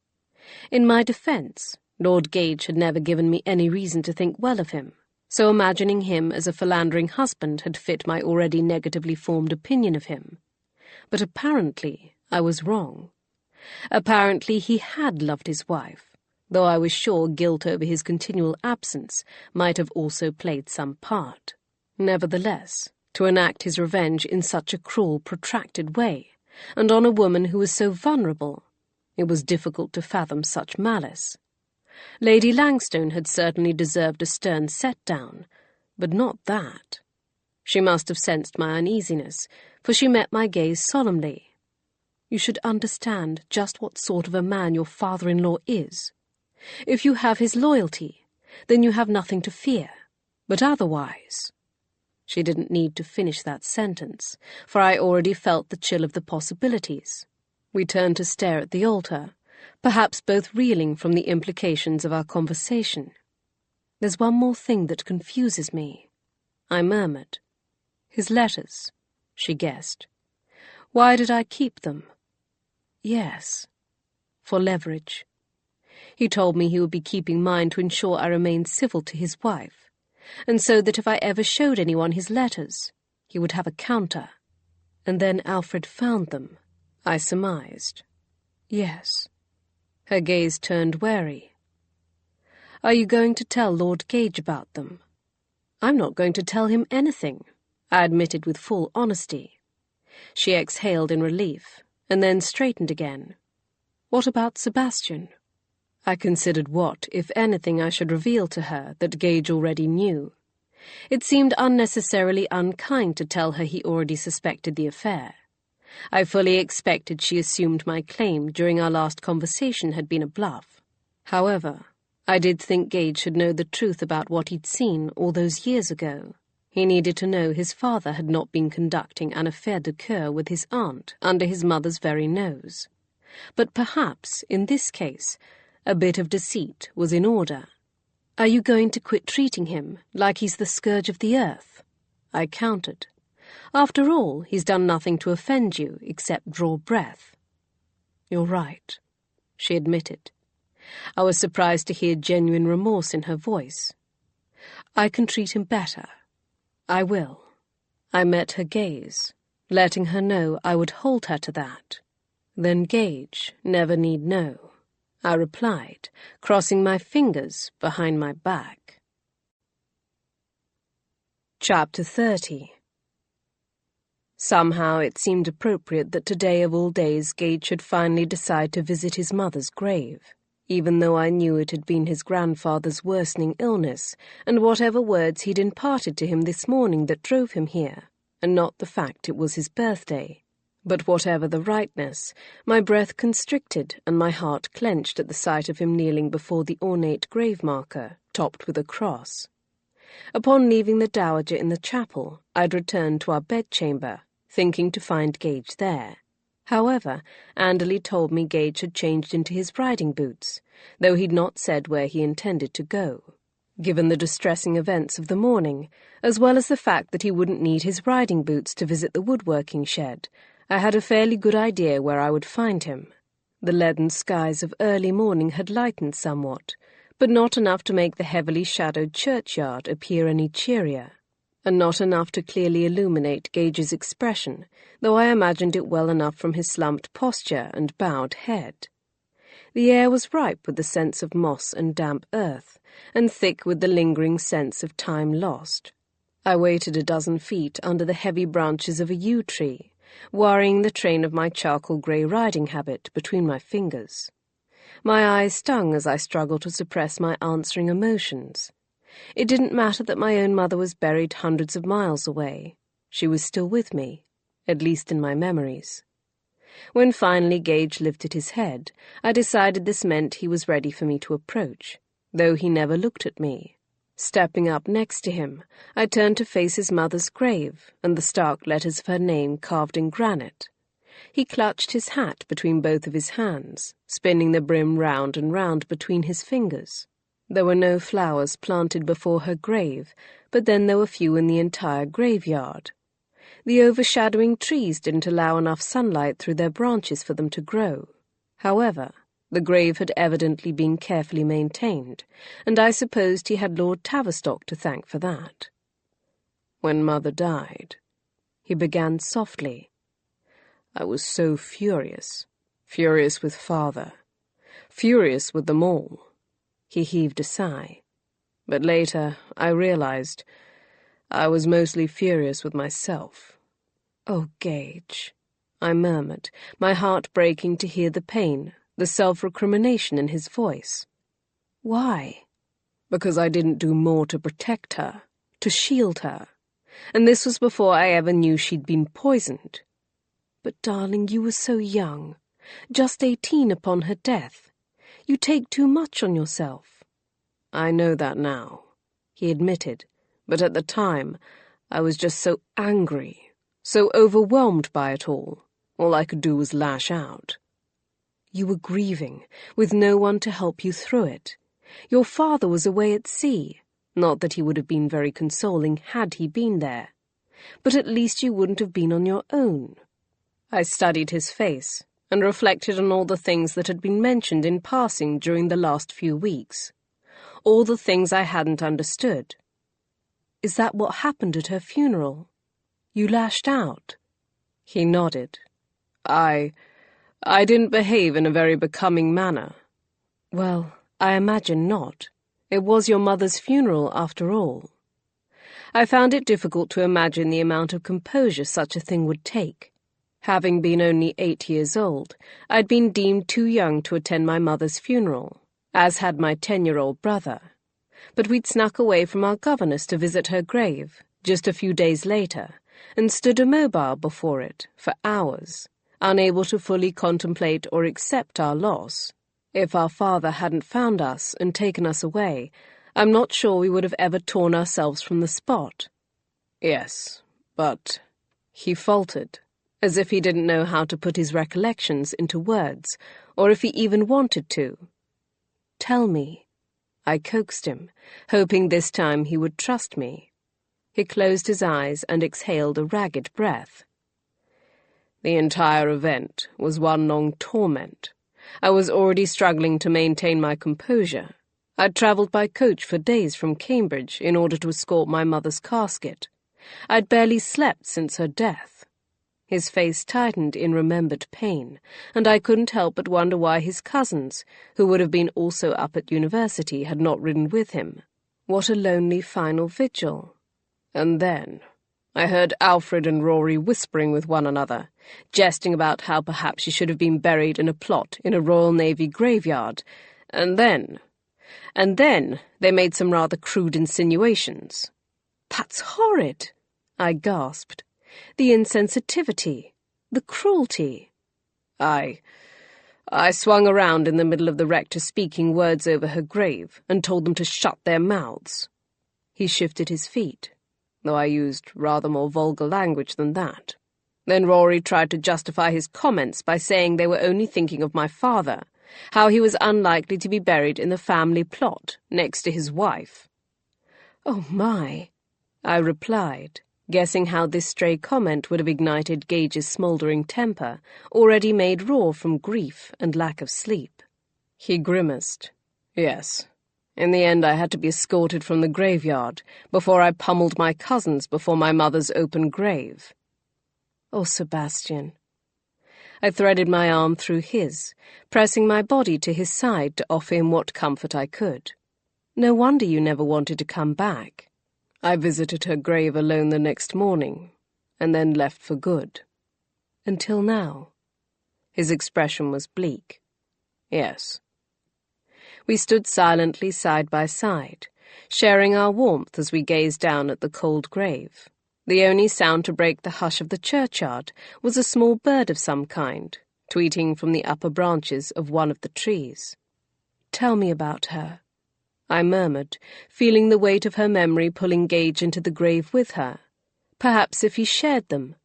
In my defence, Lord Gage had never given me any reason to think well of him, so imagining him as a philandering husband had fit my already negatively formed opinion of him. But apparently I was wrong. Apparently he had loved his wife, though I was sure guilt over his continual absence might have also played some part. Nevertheless, to enact his revenge in such a cruel, protracted way, and on a woman who was so vulnerable, it was difficult to fathom such malice. Lady Langstone had certainly deserved a stern set-down, but not that. She must have sensed my uneasiness, for she met my gaze solemnly. You should understand just what sort of a man your father-in-law is. If you have his loyalty, then you have nothing to fear, but otherwise... She didn't need to finish that sentence, for I already felt the chill of the possibilities. We turned to stare at the altar, perhaps both reeling from the implications of our conversation. There's one more thing that confuses me, I murmured. His letters, she guessed. Why did I keep them? Yes, for leverage. He told me he would be keeping mine to ensure I remained civil to his wife, and so that if I ever showed anyone his letters, he would have a counter. And then Alfred found them, I surmised. Yes. Her gaze turned wary. Are you going to tell Lord Gage about them? I'm not going to tell him anything, I admitted with full honesty. She exhaled in relief, and then straightened again. What about Sebastian? I considered what, if anything, I should reveal to her that Gage already knew. It seemed unnecessarily unkind to tell her he already suspected the affair. I fully expected she assumed my claim during our last conversation had been a bluff. However, I did think Gage should know the truth about what he'd seen all those years ago. He needed to know his father had not been conducting an affaire de coeur with his aunt under his mother's very nose. But perhaps, in this case, a bit of deceit was in order. Are you going to quit treating him like he's the scourge of the earth? I countered. After all, he's done nothing to offend you except draw breath." "You're right," she admitted. I was surprised to hear genuine remorse in her voice. "I can treat him better. I will." I met her gaze, letting her know I would hold her to that. "Then Gage never need know," I replied, crossing my fingers behind my back. Chapter 30. Somehow it seemed appropriate that today of all days Gage should finally decide to visit his mother's grave, even though I knew it had been his grandfather's worsening illness and whatever words he'd imparted to him this morning that drove him here, and not the fact it was his birthday. But whatever the rightness, my breath constricted and my heart clenched at the sight of him kneeling before the ornate grave marker, topped with a cross. Upon leaving the dowager in the chapel, I'd returned to our bedchamber, thinking to find Gage there. However, Anderley told me Gage had changed into his riding boots, though he'd not said where he intended to go. Given the distressing events of the morning, as well as the fact that he wouldn't need his riding boots to visit the woodworking shed, I had a fairly good idea where I would find him. The leaden skies of early morning had lightened somewhat, but not enough to make the heavily shadowed churchyard appear any cheerier, and not enough to clearly illuminate Gage's expression, though I imagined it well enough from his slumped posture and bowed head. The air was ripe with the sense of moss and damp earth, and thick with the lingering sense of time lost. I waited a dozen feet under the heavy branches of a yew tree, worrying the train of my charcoal-grey riding habit between my fingers. My eyes stung as I struggled to suppress my answering emotions. It didn't matter that my own mother was buried hundreds of miles away. She was still with me, at least in my memories. When finally Gage lifted his head, I decided this meant he was ready for me to approach, though he never looked at me. Stepping up next to him, I turned to face his mother's grave and the stark letters of her name carved in granite. He clutched his hat between both of his hands, spinning the brim round and round between his fingers. There were no flowers planted before her grave, but then there were few in the entire graveyard. The overshadowing trees didn't allow enough sunlight through their branches for them to grow. However, the grave had evidently been carefully maintained, and I supposed he had Lord Tavistock to thank for that. "When Mother died," he began softly, "I was so furious with Father, furious with them all." He heaved a sigh. "But later I realized I was mostly furious with myself." "Oh, Gage," I murmured, my heart breaking to hear the pain, the self-recrimination in his voice. "Why?" "Because I didn't do more to protect her, to shield her. And this was before I ever knew she'd been poisoned." "But, darling, you were so young, just 18 upon her death. You take too much on yourself." "I know that now," he admitted, "but at the time I was just so angry, so overwhelmed by it all. All I could do was lash out." "You were grieving, with no one to help you through it. Your father was away at sea. Not that he would have been very consoling had he been there. But at least you wouldn't have been on your own." I studied his face and reflected on all the things that had been mentioned in passing during the last few weeks. All the things I hadn't understood. "Is that what happened at her funeral? You lashed out?" He nodded. I didn't behave in a very becoming manner." "Well, I imagine not. It was your mother's funeral, after all." I found it difficult to imagine the amount of composure such a thing would take. Having been only 8 years old, I'd been deemed too young to attend my mother's funeral, as had my 10-year-old brother. But we'd snuck away from our governess to visit her grave, just a few days later, and stood immobile before it for hours, unable to fully contemplate or accept our loss. If our father hadn't found us and taken us away, I'm not sure we would have ever torn ourselves from the spot. "Yes, but—" he faltered, as if he didn't know how to put his recollections into words, or if he even wanted to. "Tell me," I coaxed him, hoping this time he would trust me. He closed his eyes and exhaled a ragged breath. The entire event was one long torment. I was already struggling to maintain my composure. I'd travelled by coach for days from Cambridge in order to escort my mother's casket. I'd barely slept since her death. His face tightened in remembered pain, and I couldn't help but wonder why his cousins, who would have been also up at university, had not ridden with him. What a lonely final vigil. And then I heard Alfred and Rory whispering with one another, jesting about how perhaps she should have been buried in a plot in a Royal Navy graveyard, and then they made some rather crude insinuations. "That's horrid," I gasped. "The insensitivity, the cruelty." I swung around in the middle of the rector speaking words over her grave and told them to shut their mouths. He shifted his feet, though I used rather more vulgar language than that. Then Rory tried to justify his comments by saying they were only thinking of my father, how he was unlikely to be buried in the family plot next to his wife. "Oh, my," I replied, guessing how this stray comment would have ignited Gage's smouldering temper, already made raw from grief and lack of sleep. He grimaced. "Yes. In the end I had to be escorted from the graveyard before I pummeled my cousins before my mother's open grave." "Oh, Sebastian." I threaded my arm through his, pressing my body to his side to offer him what comfort I could. "No wonder you never wanted to come back." I visited her grave alone the next morning, and then left for good. "Until now?" His expression was bleak. "Yes." We stood silently side by side, sharing our warmth as we gazed down at the cold grave. The only sound to break the hush of the churchyard was a small bird of some kind, tweeting from the upper branches of one of the trees. "Tell me about her," I murmured, feeling the weight of her memory pulling Gage into the grave with her. Perhaps if he shared them,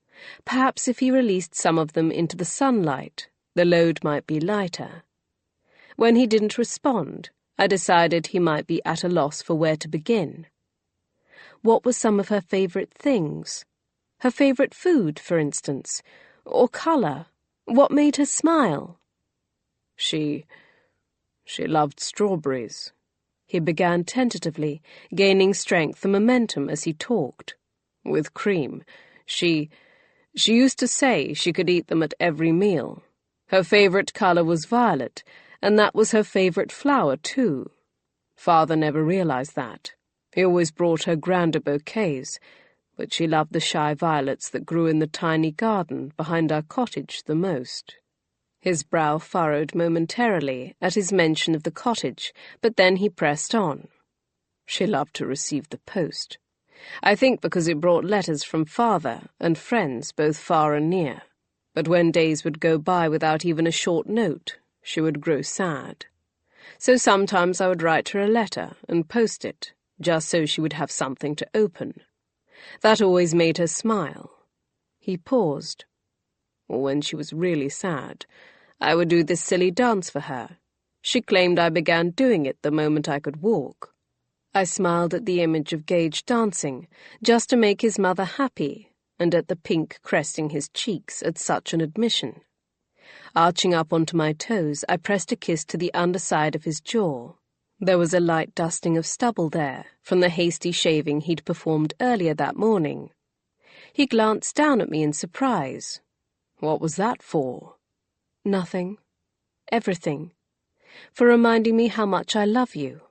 perhaps if he released some of them into the sunlight, the load might be lighter. When he didn't respond, I decided he might be at a loss for where to begin. What were some of her favourite things? Her favourite food, for instance, or colour? What made her smile? She loved strawberries. He began tentatively, gaining strength and momentum as he talked. "With cream. She used to say she could eat them at every meal. Her favourite colour was violet, and that was her favourite flower, too. Father never realised that. He always brought her grander bouquets, but she loved the shy violets that grew in the tiny garden behind our cottage the most." His brow furrowed momentarily at his mention of the cottage, but then he pressed on. "She loved to receive the post. I think because it brought letters from father and friends both far and near. But when days would go by without even a short note, she would grow sad. So sometimes I would write her a letter and post it, just so she would have something to open. That always made her smile." He paused. "Or when she was really sad, I would do this silly dance for her. She claimed I began doing it the moment I could walk." I smiled at the image of Gage dancing, just to make his mother happy, and at the pink cresting his cheeks at such an admission. Arching up onto my toes, I pressed a kiss to the underside of his jaw. There was a light dusting of stubble there, from the hasty shaving he'd performed earlier that morning. He glanced down at me in surprise. "What was that for?" "Nothing. Everything. For reminding me how much I love you."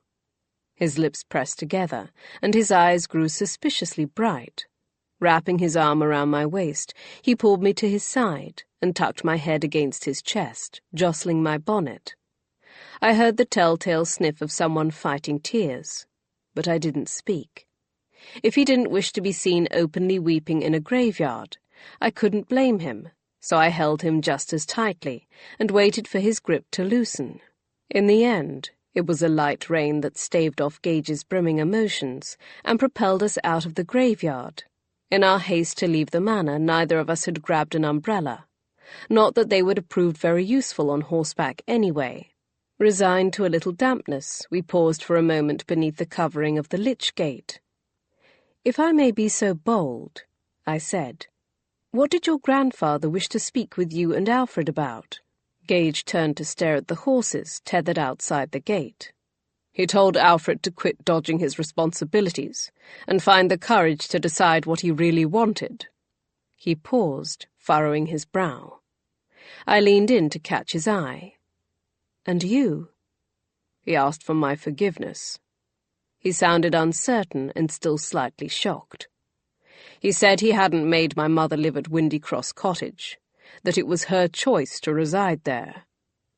His lips pressed together, and his eyes grew suspiciously bright. Wrapping his arm around my waist, he pulled me to his side and tucked my head against his chest, jostling my bonnet. I heard the telltale sniff of someone fighting tears, but I didn't speak. If he didn't wish to be seen openly weeping in a graveyard, I couldn't blame him, so I held him just as tightly and waited for his grip to loosen. In the end, it was a light rain that staved off Gage's brimming emotions and propelled us out of the graveyard. In our haste to leave the manor, neither of us had grabbed an umbrella. Not that they would have proved very useful on horseback anyway. Resigned to a little dampness, we paused for a moment beneath the covering of the lich gate. "If I may be so bold," I said, "what did your grandfather wish to speak with you and Alfred about?" Gage turned to stare at the horses tethered outside the gate. "He told Alfred to quit dodging his responsibilities and find the courage to decide what he really wanted." He paused, furrowing his brow. I leaned in to catch his eye. "And you?" "He asked for my forgiveness." He sounded uncertain and still slightly shocked. "He said he hadn't made my mother live at Windy Cross Cottage, that it was her choice to reside there.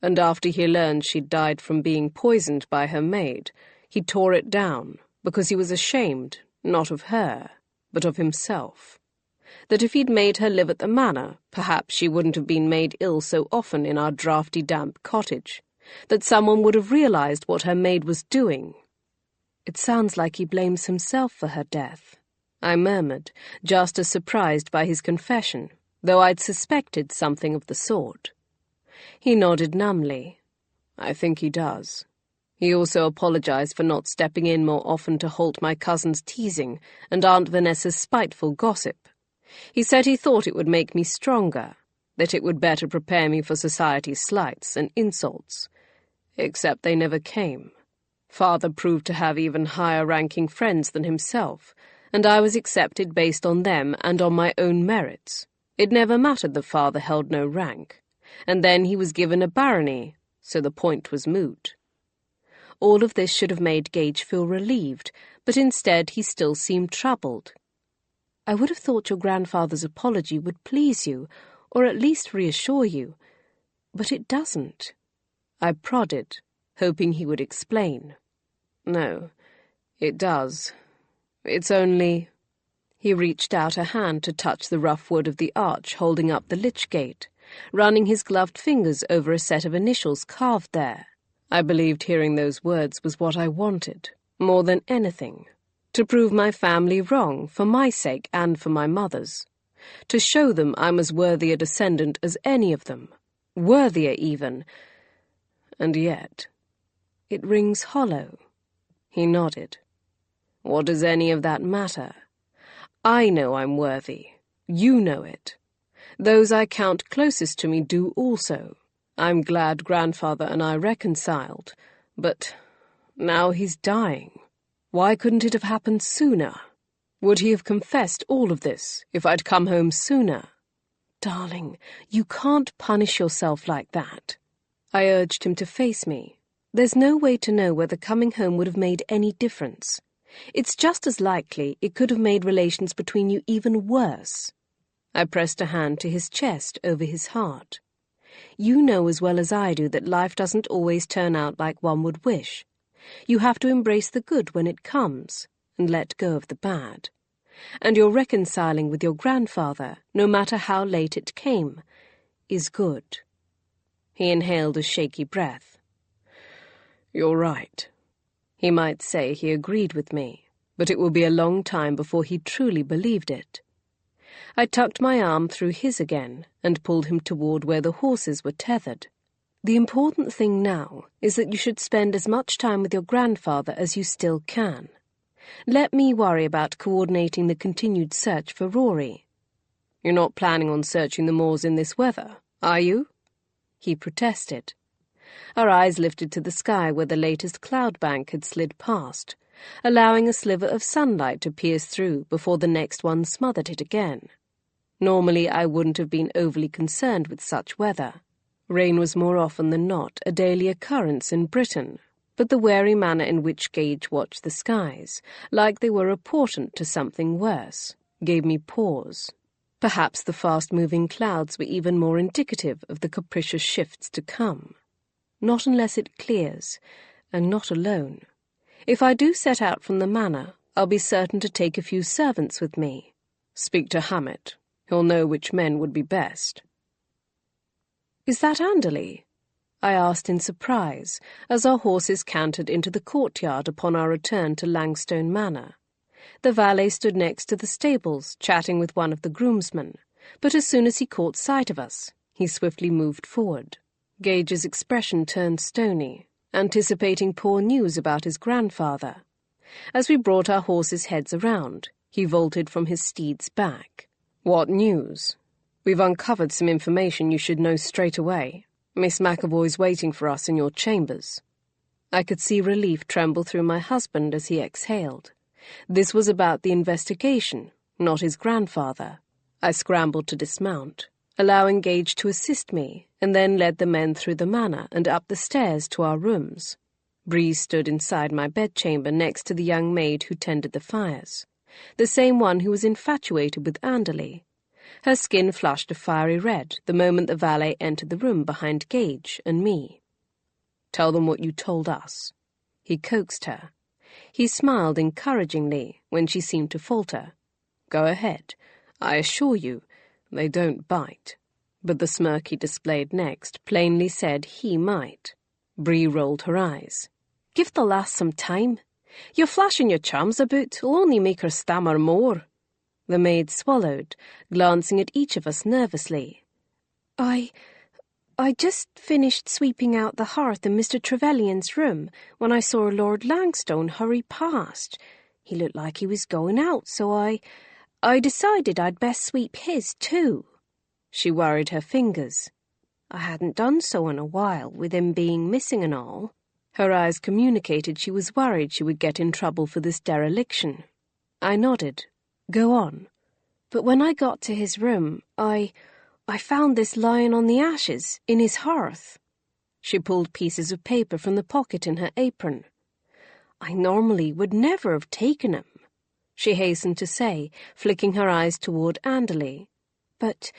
And after he learned she'd died from being poisoned by her maid, he tore it down because he was ashamed, not of her, but of himself. That if he'd made her live at the manor, perhaps she wouldn't have been made ill so often in our draughty, damp cottage, that someone would have realized what her maid was doing." "It sounds like he blames himself for her death," I murmured, just as surprised by his confession, though I'd suspected something of the sort. He nodded numbly. "I think he does. He also apologized for not stepping in more often to halt my cousin's teasing and Aunt Vanessa's spiteful gossip. He said he thought it would make me stronger, that it would better prepare me for society's slights and insults. Except they never came. Father proved to have even higher-ranking friends than himself, and I was accepted based on them and on my own merits. It never mattered that father held no rank. And then he was given a barony, so the point was moot." All of this should have made Gage feel relieved, but instead he still seemed troubled. "I would have thought your grandfather's apology would please you, or at least reassure you. But it doesn't." I prodded, hoping he would explain. "No, it does. It's only—" He reached out a hand to touch the rough wood of the arch holding up the lich gate, running his gloved fingers over a set of initials carved there. I believed hearing those words was what I wanted, more than anything. To prove my family wrong, for my sake and for my mother's. To show them I'm as worthy a descendant as any of them. Worthier, even. And yet, "It rings hollow." He nodded. "What does any of that matter? I know I'm worthy. You know it. Those I count closest to me do also. I'm glad grandfather and I reconciled, but now he's dying. Why couldn't it have happened sooner? Would he have confessed all of this if I'd come home sooner?" "Darling, you can't punish yourself like that." I urged him to face me. "There's no way to know whether coming home would have made any difference. It's just as likely it could have made relations between you even worse." I pressed a hand to his chest over his heart. "You know as well as I do that life doesn't always turn out like one would wish. You have to embrace the good when it comes, and let go of the bad. And your reconciling with your grandfather, no matter how late it came, is good." He inhaled a shaky breath. "You're right." He might say he agreed with me, but it would be a long time before he truly believed it. I tucked my arm through his again and pulled him toward where the horses were tethered. "The important thing now is that you should spend as much time with your grandfather as you still can. Let me worry about coordinating the continued search for Rory." "You're not planning on searching the moors in this weather, are you?" He protested. Our eyes lifted to the sky where the latest cloud bank had slid past, allowing a sliver of sunlight to pierce through before the next one smothered it again. Normally I wouldn't have been overly concerned with such weather. Rain was more often than not a daily occurrence in Britain, but the wary manner in which Gage watched the skies, like they were a portent to something worse, gave me pause. Perhaps the fast-moving clouds were even more indicative of the capricious shifts to come. Not unless it clears, and not alone. If I do set out from the manor, I'll be certain to take a few servants with me. Speak to Hammett. He'll know which men would be best." "Is that Anderley?" I asked in surprise, as our horses cantered into the courtyard upon our return to Langstone Manor. The valet stood next to the stables, chatting with one of the groomsmen, but as soon as he caught sight of us, he swiftly moved forward. Gage's expression turned stony, anticipating poor news about his grandfather. As we brought our horses' heads around, He vaulted from his steed's back. "What news?" "We've uncovered some information you should know straight away. Miss McAvoy's waiting for us in your chambers." I could see relief tremble through my husband as he exhaled. This was about the investigation, not his grandfather. I scrambled to dismount, allowing Gage to assist me, and then led the men through the manor and up the stairs to our rooms. Bree stood inside my bedchamber next to the young maid who tended the fires, the same one who was infatuated with Anderley. Her skin flushed a fiery red the moment the valet entered the room behind Gage and me. "Tell them what you told us," he coaxed her. He smiled encouragingly when she seemed to falter. "Go ahead. I assure you, they don't bite." But the smirk he displayed next plainly said he might. Bree rolled her eyes. "Give the lass some time. You're flashing your charms about will only make her stammer more." The maid swallowed, glancing at each of us nervously. I just finished sweeping out the hearth in Mr. Trevelyan's room when I saw Lord Langstone hurry past. He looked like he was going out, so I decided I'd best sweep his too." She worried her fingers. "I hadn't done so in a while, with him being missing and all." Her eyes communicated she was worried she would get in trouble for this dereliction. I nodded. "Go on." "But when I got to his room, I found this lying on the ashes, in his hearth." She pulled pieces of paper from the pocket in her apron. "I normally would never have taken 'em," she hastened to say, flicking her eyes toward Anderley. But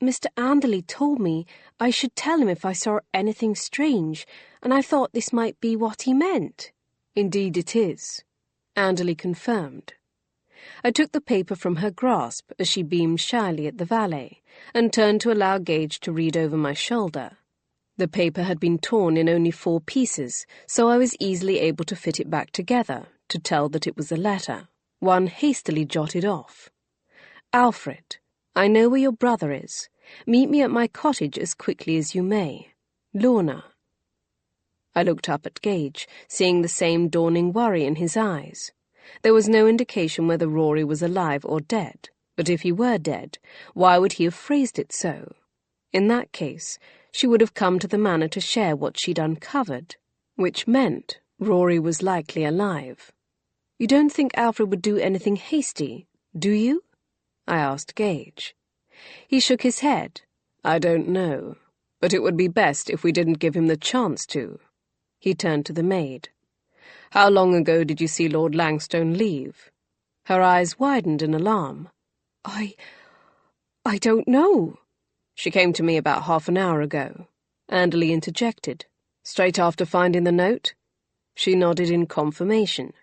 Mr. Anderley told me I should tell him if I saw anything strange, and I thought this might be what he meant." "Indeed it is," Anderley confirmed. I took the paper from her grasp as she beamed shyly at the valet, and turned to allow Gage to read over my shoulder. The paper had been torn in only 4 pieces, so I was easily able to fit it back together, to tell that it was a letter, one hastily jotted off. "Alfred, I know where your brother is. Meet me at my cottage as quickly as you may. Lorna." I looked up at Gage, seeing the same dawning worry in his eyes. There was no indication whether Rory was alive or dead, but if he were dead, why would he have phrased it so? In that case, she would have come to the manor to share what she'd uncovered, which meant Rory was likely alive. "You don't think Alfred would do anything hasty, do you?" I asked Gage. He shook his head. "I don't know, but it would be best if we didn't give him the chance to." He turned to the maid. "How long ago did you see Lord Langstone leave?" Her eyes widened in alarm. I don't know." "She came to me about half an hour ago," Anderley interjected. "Straight after finding the note?" She nodded in confirmation.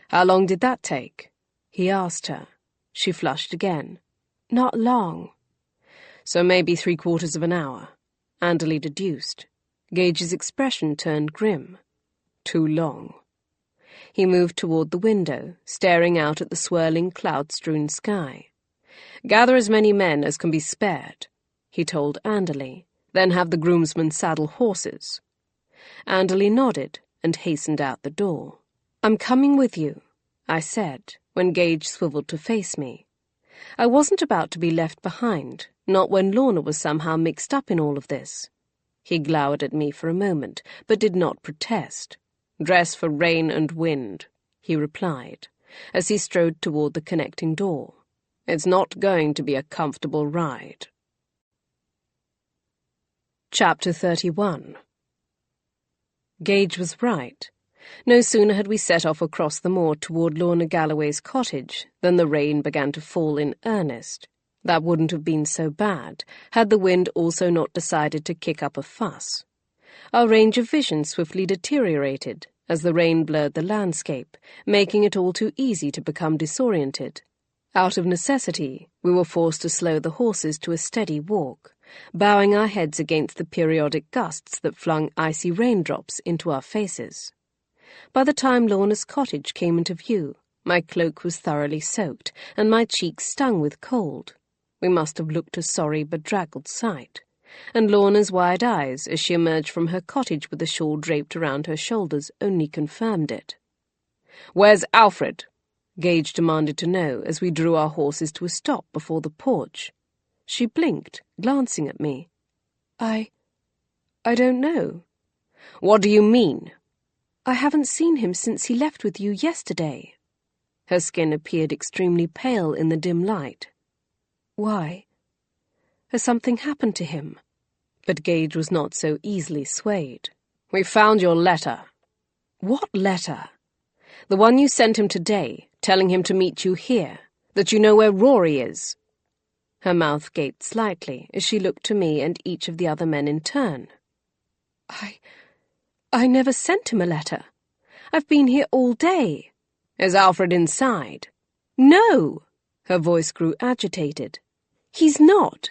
"How long did that take?" he asked her. She flushed again. "Not long." "So maybe 3/4 of an hour," Anderley deduced. Gage's expression turned grim. "Too long." He moved toward the window, staring out at the swirling, cloud-strewn sky. "Gather as many men as can be spared," he told Anderley. "Then have the groomsmen saddle horses." Anderley nodded and hastened out the door. "I'm coming with you," I said, when Gage swiveled to face me. I wasn't about to be left behind, not when Lorna was somehow mixed up in all of this. He glowered at me for a moment, but did not protest. "Dress for rain and wind," he replied, as he strode toward the connecting door. "It's not going to be a comfortable ride." Chapter 31. Gage was right. No sooner had we set off across the moor toward Lorna Galloway's cottage than the rain began to fall in earnest. That wouldn't have been so bad had the wind also not decided to kick up a fuss. Our range of vision swiftly deteriorated as the rain blurred the landscape, making it all too easy to become disoriented. Out of necessity, we were forced to slow the horses to a steady walk, bowing our heads against the periodic gusts that flung icy raindrops into our faces. By the time Lorna's cottage came into view, my cloak was thoroughly soaked, and my cheeks stung with cold. We must have looked a sorry, bedraggled sight, and Lorna's wide eyes, as she emerged from her cottage with the shawl draped around her shoulders, only confirmed it. "Where's Alfred?" Gage demanded to know as we drew our horses to a stop before the porch. She blinked, glancing at me. I don't know. What do you mean? I haven't seen him since he left with you yesterday. Her skin appeared extremely pale in the dim light. Why? Has something happened to him? But Gage was not so easily swayed. We found your letter. What letter? The one you sent him today, telling him to meet you here, that you know where Rory is. Her mouth gaped slightly as she looked to me and each of the other men in turn. I never sent him a letter. I've been here all day. Is Alfred inside? No! Her voice grew agitated. He's not.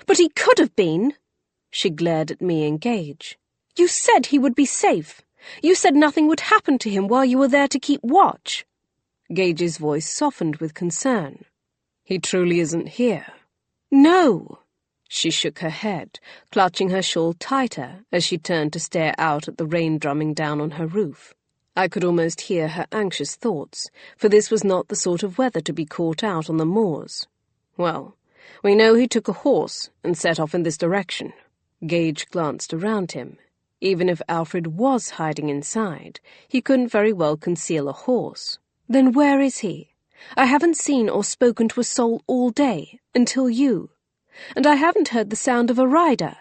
But he could have been. She glared at me and Gage. You said he would be safe. You said nothing would happen to him while you were there to keep watch. Gage's voice softened with concern. He truly isn't here. No! She shook her head, clutching her shawl tighter as she turned to stare out at the rain drumming down on her roof. I could almost hear her anxious thoughts, for this was not the sort of weather to be caught out on the moors. Well, we know he took a horse and set off in this direction. Gage glanced around him. Even if Alfred was hiding inside, he couldn't very well conceal a horse. Then where is he? I haven't seen or spoken to a soul all day, until you. And I haven't heard the sound of a rider.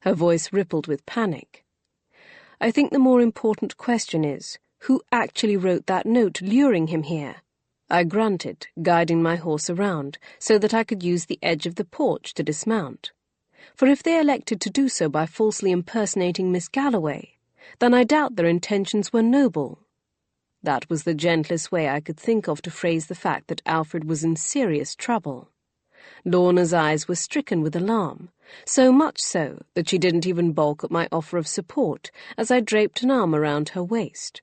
Her voice rippled with panic. I think the more important question is, who actually wrote that note luring him here? I grunted, guiding my horse around, so that I could use the edge of the porch to dismount. For if they elected to do so by falsely impersonating Miss Galloway, then I doubt their intentions were noble. That was the gentlest way I could think of to phrase the fact that Alfred was in serious trouble. Lorna's eyes were stricken with alarm, so much so that she didn't even balk at my offer of support as I draped an arm around her waist.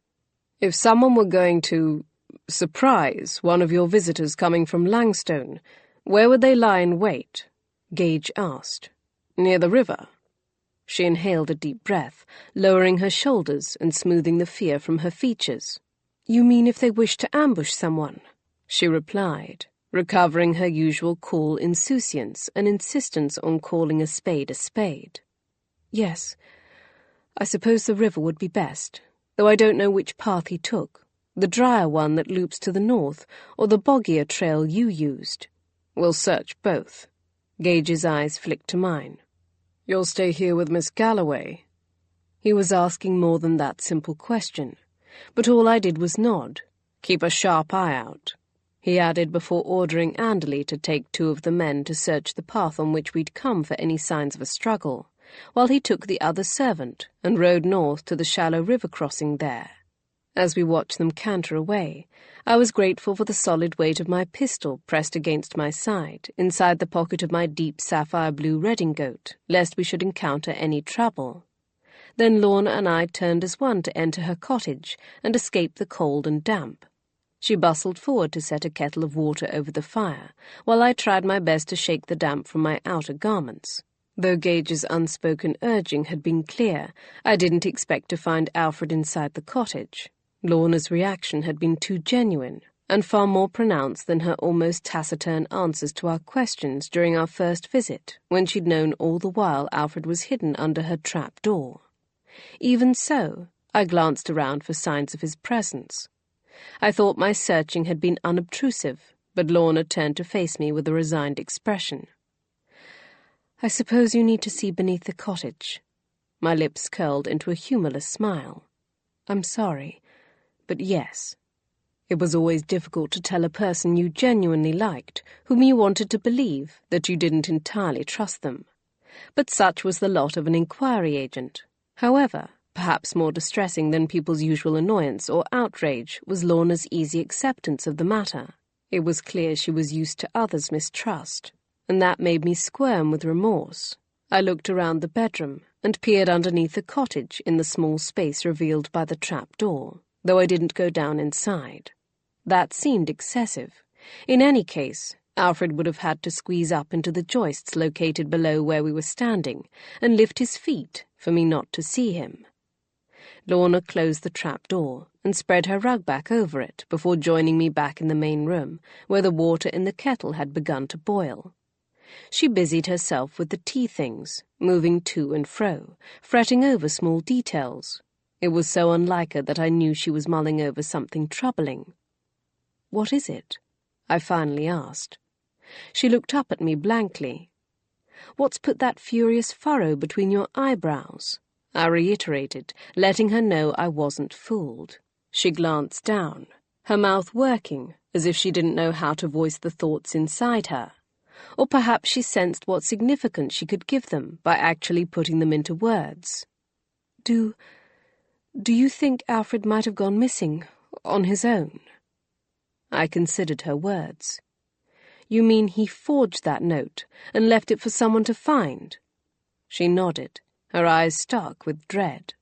If someone were going to surprise one of your visitors coming from Langstone, where would they lie in wait? Gage asked. Near the river. She inhaled a deep breath, lowering her shoulders and smoothing the fear from her features. You mean if they wished to ambush someone? She replied, recovering her usual cool insouciance and insistence on calling a spade a spade. Yes, I suppose the river would be best, though I don't know which path he took, the drier one that loops to the north or the boggier trail you used. We'll search both. Gage's eyes flicked to mine. You'll stay here with Miss Galloway? He was asking more than that simple question, but all I did was nod. Keep a sharp eye out, he added before ordering Anderley to take 2 of the men to search the path on which we'd come for any signs of a struggle, while he took the other servant and rode north to the shallow river crossing there. As we watched them canter away, I was grateful for the solid weight of my pistol pressed against my side, inside the pocket of my deep sapphire-blue redingote, lest we should encounter any trouble. Then Lorna and I turned as one to enter her cottage and escape the cold and damp. She bustled forward to set a kettle of water over the fire, while I tried my best to shake the damp from my outer garments. Though Gage's unspoken urging had been clear, I didn't expect to find Alfred inside the cottage. Lorna's reaction had been too genuine, and far more pronounced than her almost taciturn answers to our questions during our first visit, when she'd known all the while Alfred was hidden under her trap door. Even so, I glanced around for signs of his presence. I thought my searching had been unobtrusive, but Lorna turned to face me with a resigned expression. I suppose you need to see beneath the cottage. My lips curled into a humorless smile. I'm sorry, but yes. It was always difficult to tell a person you genuinely liked, whom you wanted to believe, that you didn't entirely trust them. But such was the lot of an inquiry agent. However, perhaps more distressing than people's usual annoyance or outrage was Lorna's easy acceptance of the matter. It was clear she was used to others' mistrust, and that made me squirm with remorse. I looked around the bedroom and peered underneath the cottage in the small space revealed by the trap door, though I didn't go down inside. That seemed excessive. In any case, Alfred would have had to squeeze up into the joists located below where we were standing and lift his feet for me not to see him. Lorna closed the trap door and spread her rug back over it before joining me back in the main room, where the water in the kettle had begun to boil. She busied herself with the tea things, moving to and fro, fretting over small details. It was so unlike her that I knew she was mulling over something troubling. "What is it?" I finally asked. She looked up at me blankly. "What's put that furious furrow between your eyebrows?" I reiterated, letting her know I wasn't fooled. She glanced down, her mouth working, as if she didn't know how to voice the thoughts inside her. Or perhaps she sensed what significance she could give them by actually putting them into words. Do you think Alfred might have gone missing on his own?" I considered her words. "You mean he forged that note and left it for someone to find?" She nodded, her eyes stark with dread.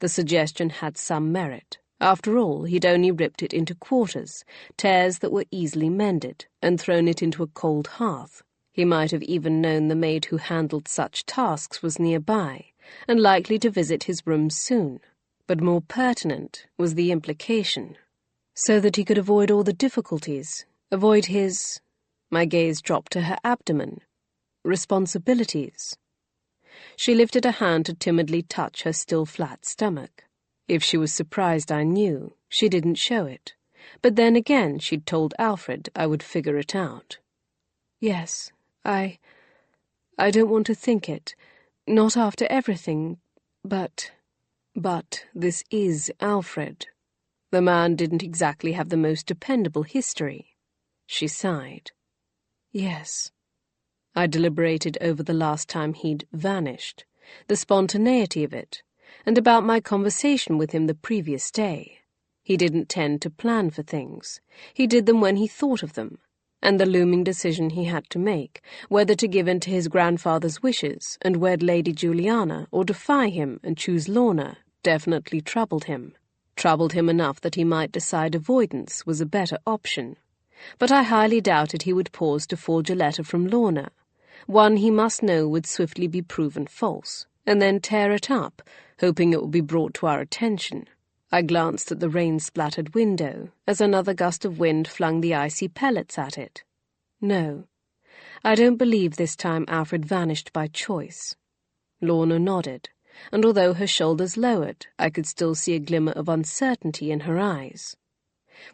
The suggestion had some merit. After all, he'd only ripped it into quarters, tears that were easily mended, and thrown it into a cold hearth. He might have even known the maid who handled such tasks was nearby, and likely to visit his rooms soon. But more pertinent was the implication. So that he could avoid all the difficulties, avoid his— my gaze dropped to her abdomen. Responsibilities. She lifted a hand to timidly touch her still flat stomach. If she was surprised I knew, she didn't show it. But then again she'd told Alfred I would figure it out. "Yes, I don't want to think it. Not after everything. But this is Alfred. The man didn't exactly have the most dependable history." She sighed. "Yes." I deliberated over the last time he'd vanished, the spontaneity of it, and about my conversation with him the previous day. He didn't tend to plan for things. He did them when he thought of them, and the looming decision he had to make, whether to give in to his grandfather's wishes and wed Lady Juliana or defy him and choose Lorna, definitely troubled him. Troubled him enough that he might decide avoidance was a better option. But I highly doubted he would pause to forge a letter from Lorna, one he must know would swiftly be proven false, and then tear it up, hoping it would be brought to our attention. I glanced at the rain-splattered window as another gust of wind flung the icy pellets at it. No, I don't believe this time Alfred vanished by choice. Lorna nodded, and although her shoulders lowered, I could still see a glimmer of uncertainty in her eyes.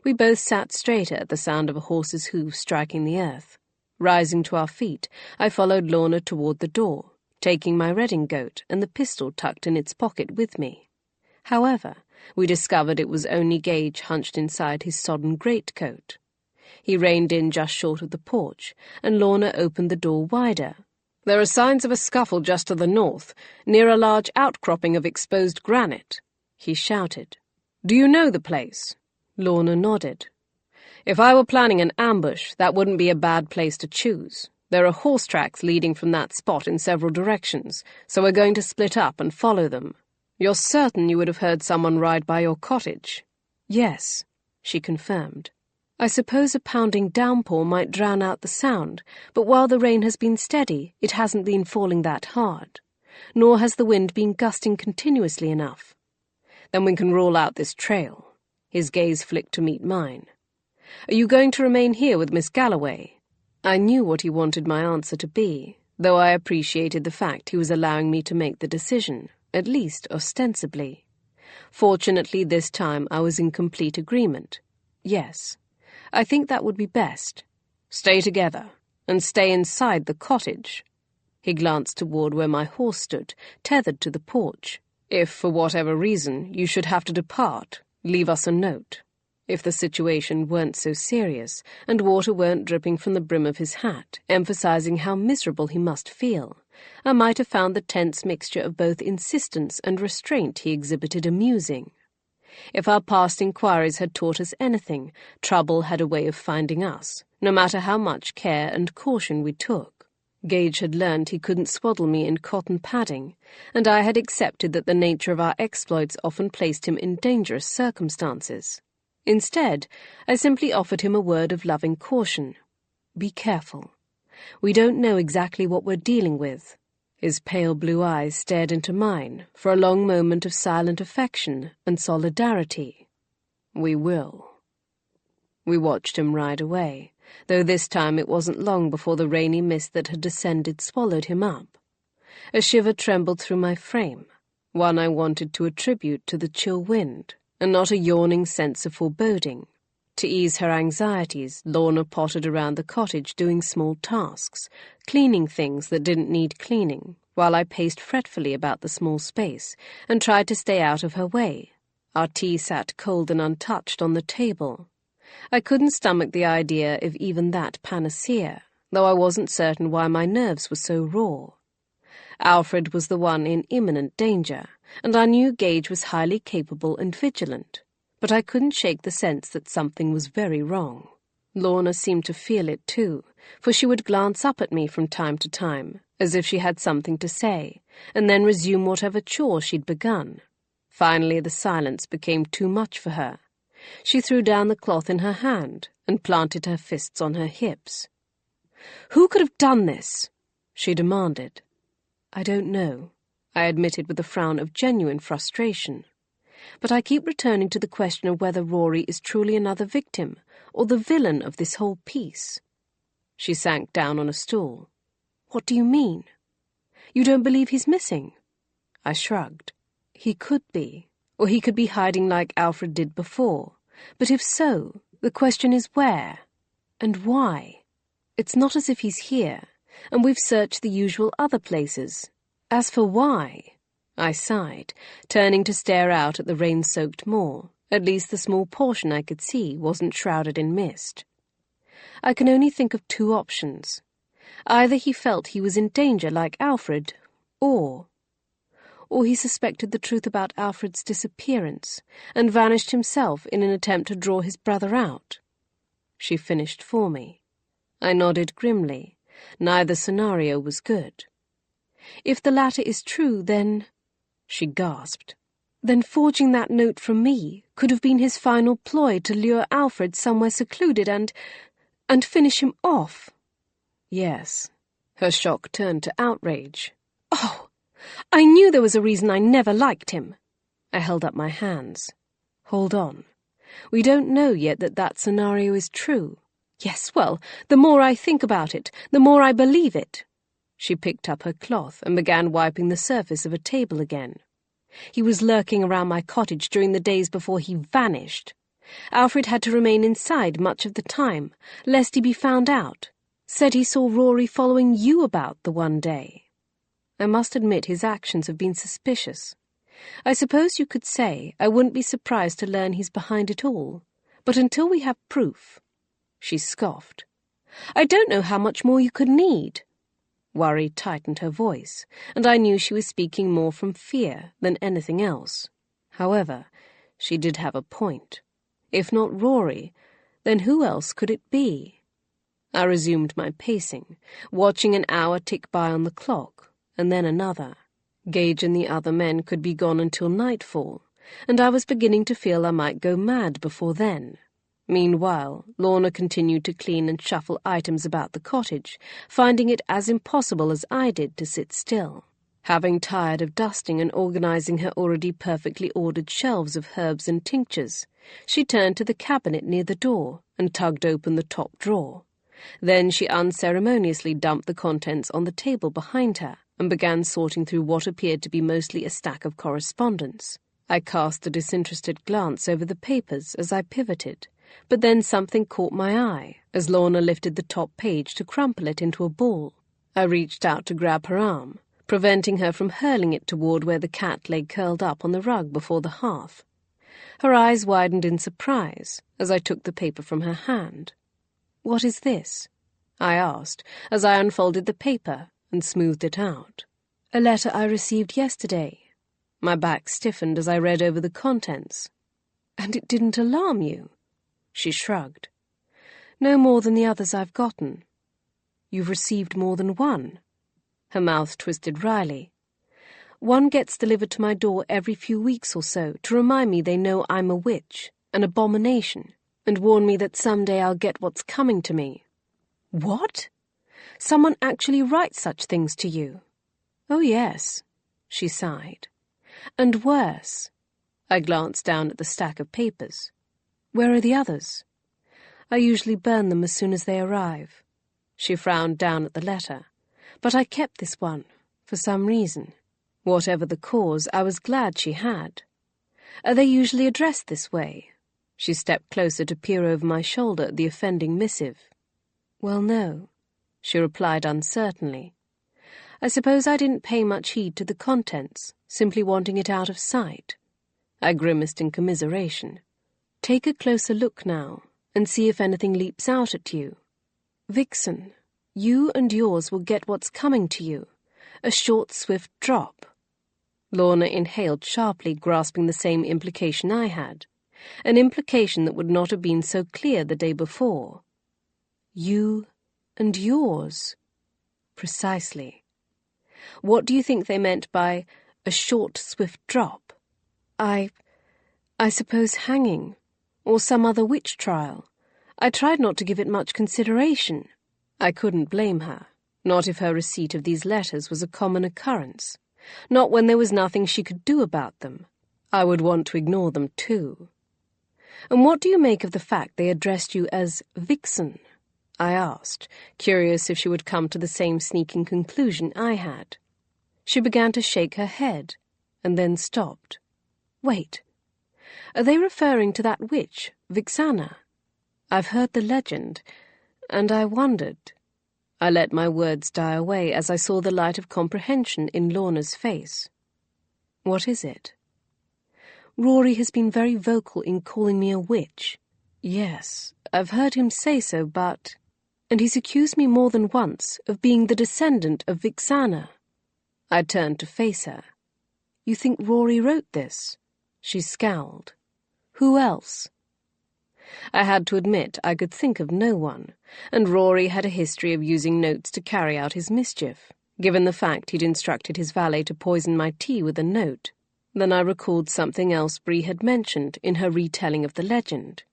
We both sat straighter at the sound of a horse's hooves striking the earth. Rising to our feet, I followed Lorna toward the door, taking my redingote and the pistol tucked in its pocket with me. However, we discovered it was only Gage hunched inside his sodden greatcoat. He reined in just short of the porch, and Lorna opened the door wider. "There are signs of a scuffle just to the north, near a large outcropping of exposed granite," he shouted. "Do you know the place?" Lorna nodded. "If I were planning an ambush, that wouldn't be a bad place to choose. There are horse tracks leading from that spot in several directions, so we're going to split up and follow them. You're certain you would have heard someone ride by your cottage?" "Yes," she confirmed. "I suppose a pounding downpour might drown out the sound, but while the rain has been steady, it hasn't been falling that hard. Nor has the wind been gusting continuously enough." "Then we can rule out this trail." His gaze flicked to meet mine. "Are you going to remain here with Miss Galloway?" I knew what he wanted my answer to be, though I appreciated the fact he was allowing me to make the decision, at least ostensibly. Fortunately, this time I was in complete agreement. Yes, I think that would be best. "Stay together, and stay inside the cottage." He glanced toward where my horse stood, tethered to the porch. "If, for whatever reason, you should have to depart, leave us a note." If the situation weren't so serious, and water weren't dripping from the brim of his hat, emphasizing how miserable he must feel, I might have found the tense mixture of both insistence and restraint he exhibited amusing. If our past inquiries had taught us anything, trouble had a way of finding us, no matter how much care and caution we took. Gage had learned he couldn't swaddle me in cotton padding, and I had accepted that the nature of our exploits often placed him in dangerous circumstances. Instead, I simply offered him a word of loving caution. Be careful. We don't know exactly what we're dealing with. His pale blue eyes stared into mine for a long moment of silent affection and solidarity. "We will." We watched him ride away, though this time it wasn't long before the rainy mist that had descended swallowed him up. A shiver trembled through my frame, one I wanted to attribute to the chill wind, and not a yawning sense of foreboding. To ease her anxieties, Lorna pottered around the cottage doing small tasks, cleaning things that didn't need cleaning, while I paced fretfully about the small space and tried to stay out of her way. Our tea sat cold and untouched on the table. I couldn't stomach the idea of even that panacea, though I wasn't certain why my nerves were so raw. Alfred was the one in imminent danger, and I knew Gage was highly capable and vigilant, but I couldn't shake the sense that something was very wrong. Lorna seemed to feel it too, for she would glance up at me from time to time, as if she had something to say, and then resume whatever chore she'd begun. Finally the silence became too much for her. She threw down the cloth in her hand and planted her fists on her hips. "Who could have done this?" she demanded. "I don't know," I admitted with a frown of genuine frustration. "But I keep returning to the question of whether Rory is truly another victim, or the villain of this whole piece." She sank down on a stool. "What do you mean? You don't believe he's missing?" I shrugged. "He could be, or he could be hiding like Alfred did before. But if so, the question is where? And why? It's not as if he's here, and we've searched the usual other places. As for why," I sighed, turning to stare out at the rain-soaked moor. At least the small portion I could see wasn't shrouded in mist. I can only think of two options. Either he felt he was in danger like Alfred, or he suspected the truth about Alfred's disappearance and vanished himself in an attempt to draw his brother out. She finished for me. I nodded grimly. Neither scenario was good. "If the latter is true, then—" she gasped. "Then forging that note from me could have been his final ploy to lure Alfred somewhere secluded and finish him off." "Yes." Her shock turned to outrage. "Oh! I knew there was a reason I never liked him." I held up my hands. "Hold on. We don't know yet that that scenario is true." "Yes, well, the more I think about it, the more I believe it." She picked up her cloth and began wiping the surface of a table again. "He was lurking around my cottage during the days before he vanished. Alfred had to remain inside much of the time, lest he be found out. Said he saw Rory following you about the one day. I must admit his actions have been suspicious. I suppose you could say I wouldn't be surprised to learn he's behind it all, but until we have proof—" She scoffed. "I don't know how much more you could need." Worry tightened her voice, and I knew she was speaking more from fear than anything else. However, she did have a point. If not Rory, then who else could it be? I resumed my pacing, watching an hour tick by on the clock, and then another. Gage and the other men could be gone until nightfall, and I was beginning to feel I might go mad before then. Meanwhile, Lorna continued to clean and shuffle items about the cottage, finding it as impossible as I did to sit still. Having tired of dusting and organizing her already perfectly ordered shelves of herbs and tinctures, she turned to the cabinet near the door and tugged open the top drawer. Then she unceremoniously dumped the contents on the table behind her and began sorting through what appeared to be mostly a stack of correspondence. I cast a disinterested glance over the papers as I pivoted, but then something caught my eye as Lorna lifted the top page to crumple it into a ball. I reached out to grab her arm, preventing her from hurling it toward where the cat lay curled up on the rug before the hearth. Her eyes widened in surprise as I took the paper from her hand. "What is this?" I asked as I unfolded the paper and smoothed it out. "A letter I received yesterday." My back stiffened as I read over the contents. "And it didn't alarm you?" She shrugged. "No more than the others I've gotten." "You've received more than one?" Her mouth twisted wryly. "One gets delivered to my door every few weeks or so to remind me they know I'm a witch, an abomination, and warn me that someday I'll get what's coming to me." "What? Someone actually writes such things to you?" "Oh, yes," she sighed. "And worse." I glanced down at the stack of papers. "Where are the others?" "I usually burn them as soon as they arrive." She frowned down at the letter. "But I kept this one, for some reason. Whatever the cause, I was glad she had. Are they usually addressed this way?" She stepped closer to peer over my shoulder at the offending missive. "Well, no," she replied uncertainly. "I suppose I didn't pay much heed to the contents, simply wanting it out of sight." I grimaced in commiseration. "Take a closer look now, and see if anything leaps out at you. Vixen, you and yours will get what's coming to you, a short, swift drop." Lorna inhaled sharply, grasping the same implication I had, an implication that would not have been so clear the day before. "You and yours." Precisely. What do you think they meant by a short, swift drop? I suppose hanging, or some other witch trial. I tried not to give it much consideration. I couldn't blame her, not if her receipt of these letters was a common occurrence, not when there was nothing she could do about them. I would want to ignore them too. "And what do you make of the fact they addressed you as Vixen?" I asked, curious if she would come to the same sneaking conclusion I had. She began to shake her head, and then stopped. "Wait. Are they referring to that witch, Vixana? I've heard the legend, and I wondered." I let my words die away as I saw the light of comprehension in Lorna's face. "What is it?" "Rory has been very vocal in calling me a witch." "Yes, I've heard him say so, but—" "And he's accused me more than once of being the descendant of Vixana." I turned to face her. "You think Rory wrote this?" She scowled. "Who else?" I had to admit I could think of no one, and Rory had a history of using notes to carry out his mischief, given the fact he'd instructed his valet to poison my tea with a note. Then I recalled something else Bree had mentioned in her retelling of the legend.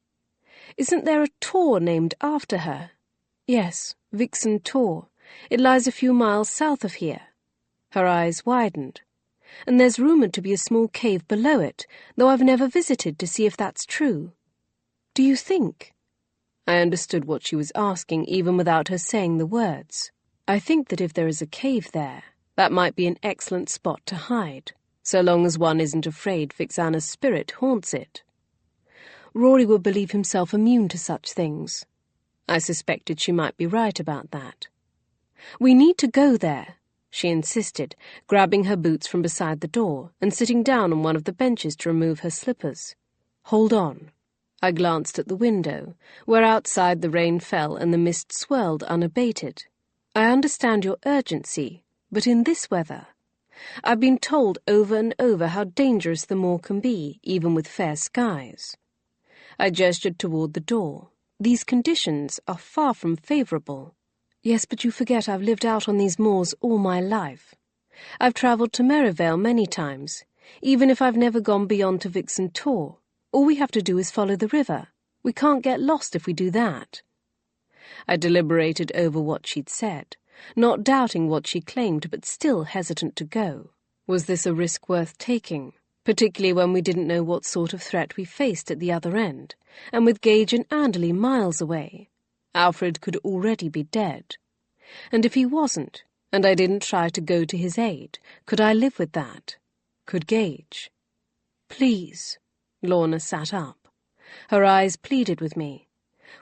"Isn't there a tor named after her?" "Yes, Vixen Tor. It lies a few miles south of here." Her eyes widened. "And there's rumoured to be a small cave below it, though I've never visited to see if that's true. Do you think—" I understood what she was asking, even without her saying the words. "I think that if there is a cave there, that might be an excellent spot to hide, so long as one isn't afraid Vixana's spirit haunts it. Rory would believe himself immune to such things." I suspected she might be right about that. "We need to go there," she insisted, grabbing her boots from beside the door and sitting down on one of the benches to remove her slippers. "Hold on." I glanced at the window, where outside the rain fell and the mist swirled unabated. "I understand your urgency, but in this weather, I've been told over and over how dangerous the moor can be, even with fair skies." I gestured toward the door. "These conditions are far from favourable." "Yes, but you forget I've lived out on these moors all my life. I've travelled to Merivale many times, even if I've never gone beyond to Vixen Tor. All we have to do is follow the river. We can't get lost if we do that." I deliberated over what she'd said, not doubting what she claimed, but still hesitant to go. Was this a risk worth taking, particularly when we didn't know what sort of threat we faced at the other end, and with Gage and Anderley miles away? Alfred could already be dead. And if he wasn't, and I didn't try to go to his aid, could I live with that? Could Gage? "Please." Lorna sat up. Her eyes pleaded with me.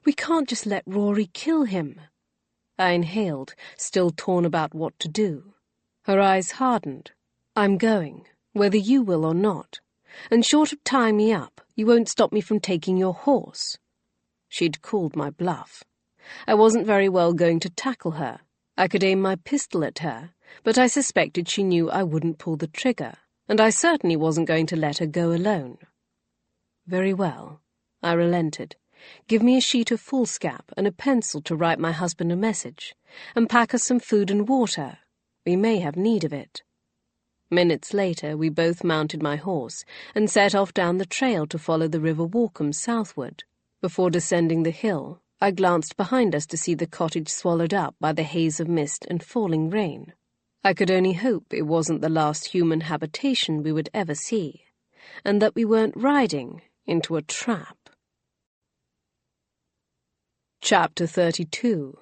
"We can't just let Rory kill him." I inhaled, still torn about what to do. Her eyes hardened. "I'm going, whether you will or not. And short of tying me up, you won't stop me from taking your horse." She'd called my bluff. I wasn't very well going to tackle her. I could aim my pistol at her, but I suspected she knew I wouldn't pull the trigger, and I certainly wasn't going to let her go alone. "Very well," I relented. "Give me a sheet of foolscap and a pencil to write my husband a message, and pack us some food and water. We may have need of it." Minutes later, we both mounted my horse and set off down the trail to follow the River Walkham southward. Before descending the hill, I glanced behind us to see the cottage swallowed up by the haze of mist and falling rain. I could only hope it wasn't the last human habitation we would ever see, and that we weren't riding into a trap. Chapter 32.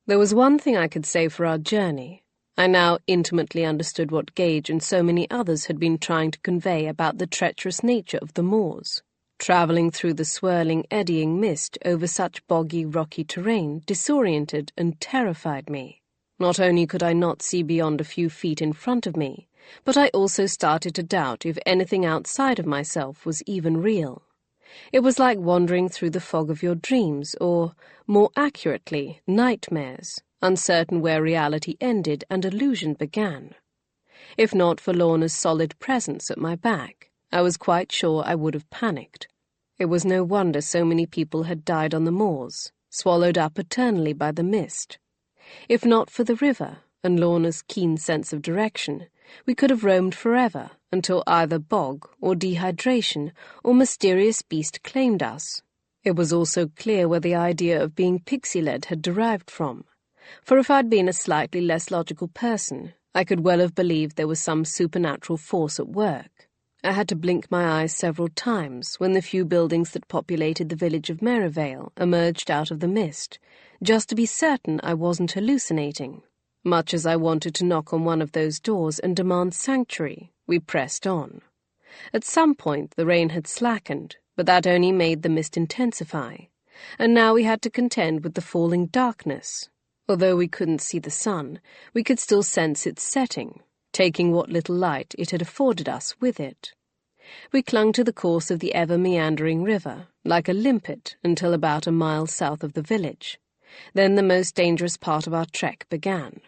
There was one thing I could say for our journey. I now intimately understood what Gage and so many others had been trying to convey about the treacherous nature of the moors. Travelling through the swirling, eddying mist over such boggy, rocky terrain disoriented and terrified me. Not only could I not see beyond a few feet in front of me, but I also started to doubt if anything outside of myself was even real. It was like wandering through the fog of your dreams, or, more accurately, nightmares, uncertain where reality ended and illusion began. If not for Lorna's solid presence at my back, I was quite sure I would have panicked. It was no wonder so many people had died on the moors, swallowed up eternally by the mist. If not for the river and Lorna's keen sense of direction, we could have roamed forever until either bog or dehydration or mysterious beast claimed us. It was also clear where the idea of being pixie-led had derived from, for if I'd been a slightly less logical person, I could well have believed there was some supernatural force at work. I had to blink my eyes several times when the few buildings that populated the village of Merivale emerged out of the mist, just to be certain I wasn't hallucinating. Much as I wanted to knock on one of those doors and demand sanctuary, we pressed on. At some point the rain had slackened, but that only made the mist intensify, and now we had to contend with the falling darkness. Although we couldn't see the sun, we could still sense its setting, taking what little light it had afforded us with it. We clung to the course of the ever-meandering river, like a limpet, until about a mile south of the village. Then the most dangerous part of our trek began.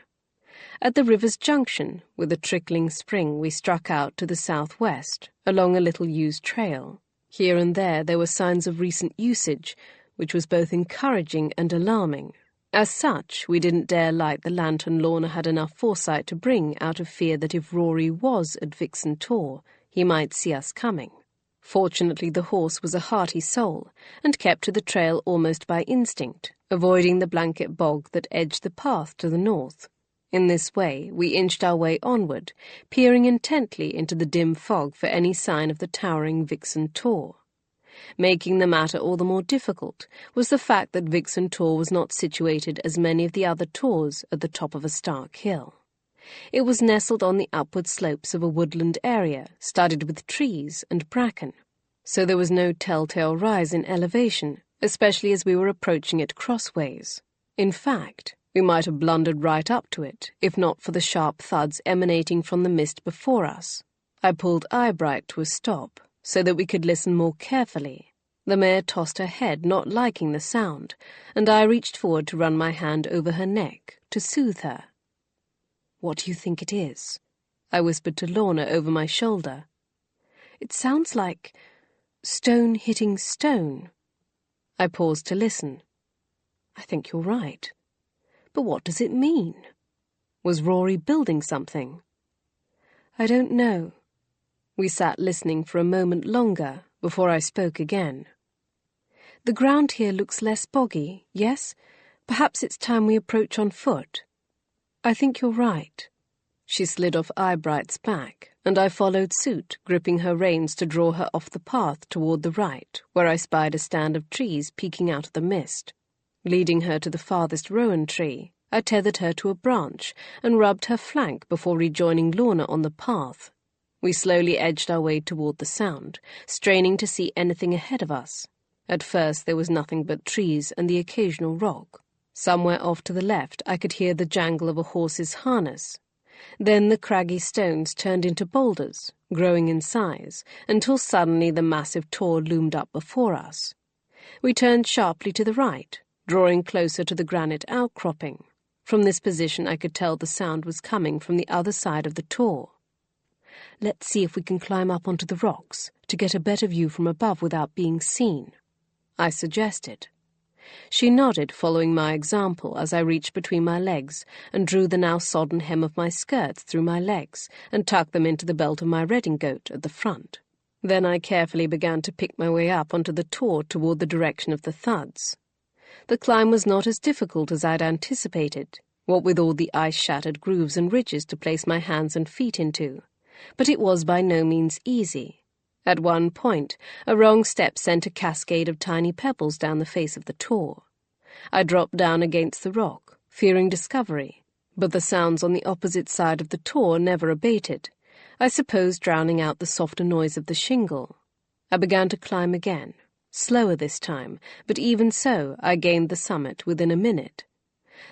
At the river's junction, with a trickling spring, we struck out to the southwest, along a little used trail. Here and there were signs of recent usage, which was both encouraging and alarming. As such, we didn't dare light the lantern Lorna had enough foresight to bring out of fear that if Rory was at Viscount Tavistock, he might see us coming. Fortunately, the horse was a hearty soul, and kept to the trail almost by instinct, avoiding the blanket bog that edged the path to the north. In this way, we inched our way onward, peering intently into the dim fog for any sign of the towering Viscount Tavistock. Making the matter all the more difficult was the fact that Viscount Tavistock was not situated as many of the other tors at the top of a stark hill. It was nestled on the upward slopes of a woodland area studded with trees and bracken, so there was no telltale rise in elevation, especially as we were approaching it crossways. In fact, we might have blundered right up to it, if not for the sharp thuds emanating from the mist before us. I pulled Eyebright to a stop, so that we could listen more carefully. The mare tossed her head, not liking the sound, and I reached forward to run my hand over her neck, to soothe her. "What do you think it is?" I whispered to Lorna over my shoulder. "It sounds like stone hitting stone." I paused to listen. "I think you're right. But what does it mean? Was Rory building something?" "I don't know." We sat listening for a moment longer before I spoke again. "The ground here looks less boggy, yes? Perhaps it's time we approach on foot." "I think you're right." She slid off Eyebright's back, and I followed suit, gripping her reins to draw her off the path toward the right, where I spied a stand of trees peeking out of the mist. Leading her to the farthest rowan tree, I tethered her to a branch and rubbed her flank before rejoining Lorna on the path. We slowly edged our way toward the sound, straining to see anything ahead of us. At first there was nothing but trees and the occasional rock. Somewhere off to the left I could hear the jangle of a horse's harness. Then the craggy stones turned into boulders, growing in size, until suddenly the massive tor loomed up before us. We turned sharply to the right, drawing closer to the granite outcropping. From this position I could tell the sound was coming from the other side of the tor. "Let's see if we can climb up onto the rocks to get a better view from above without being seen," I suggested. She nodded, following my example as I reached between my legs and drew the now sodden hem of my skirts through my legs and tucked them into the belt of my redingote at the front. Then I carefully began to pick my way up onto the tor toward the direction of the thuds. The climb was not as difficult as I'd anticipated, what with all the ice-shattered grooves and ridges to place my hands and feet into, but it was by no means easy. At one point, a wrong step sent a cascade of tiny pebbles down the face of the tor. I dropped down against the rock, fearing discovery, but the sounds on the opposite side of the tor never abated, I suppose drowning out the softer noise of the shingle. I began to climb again, slower this time, but even so I gained the summit within a minute.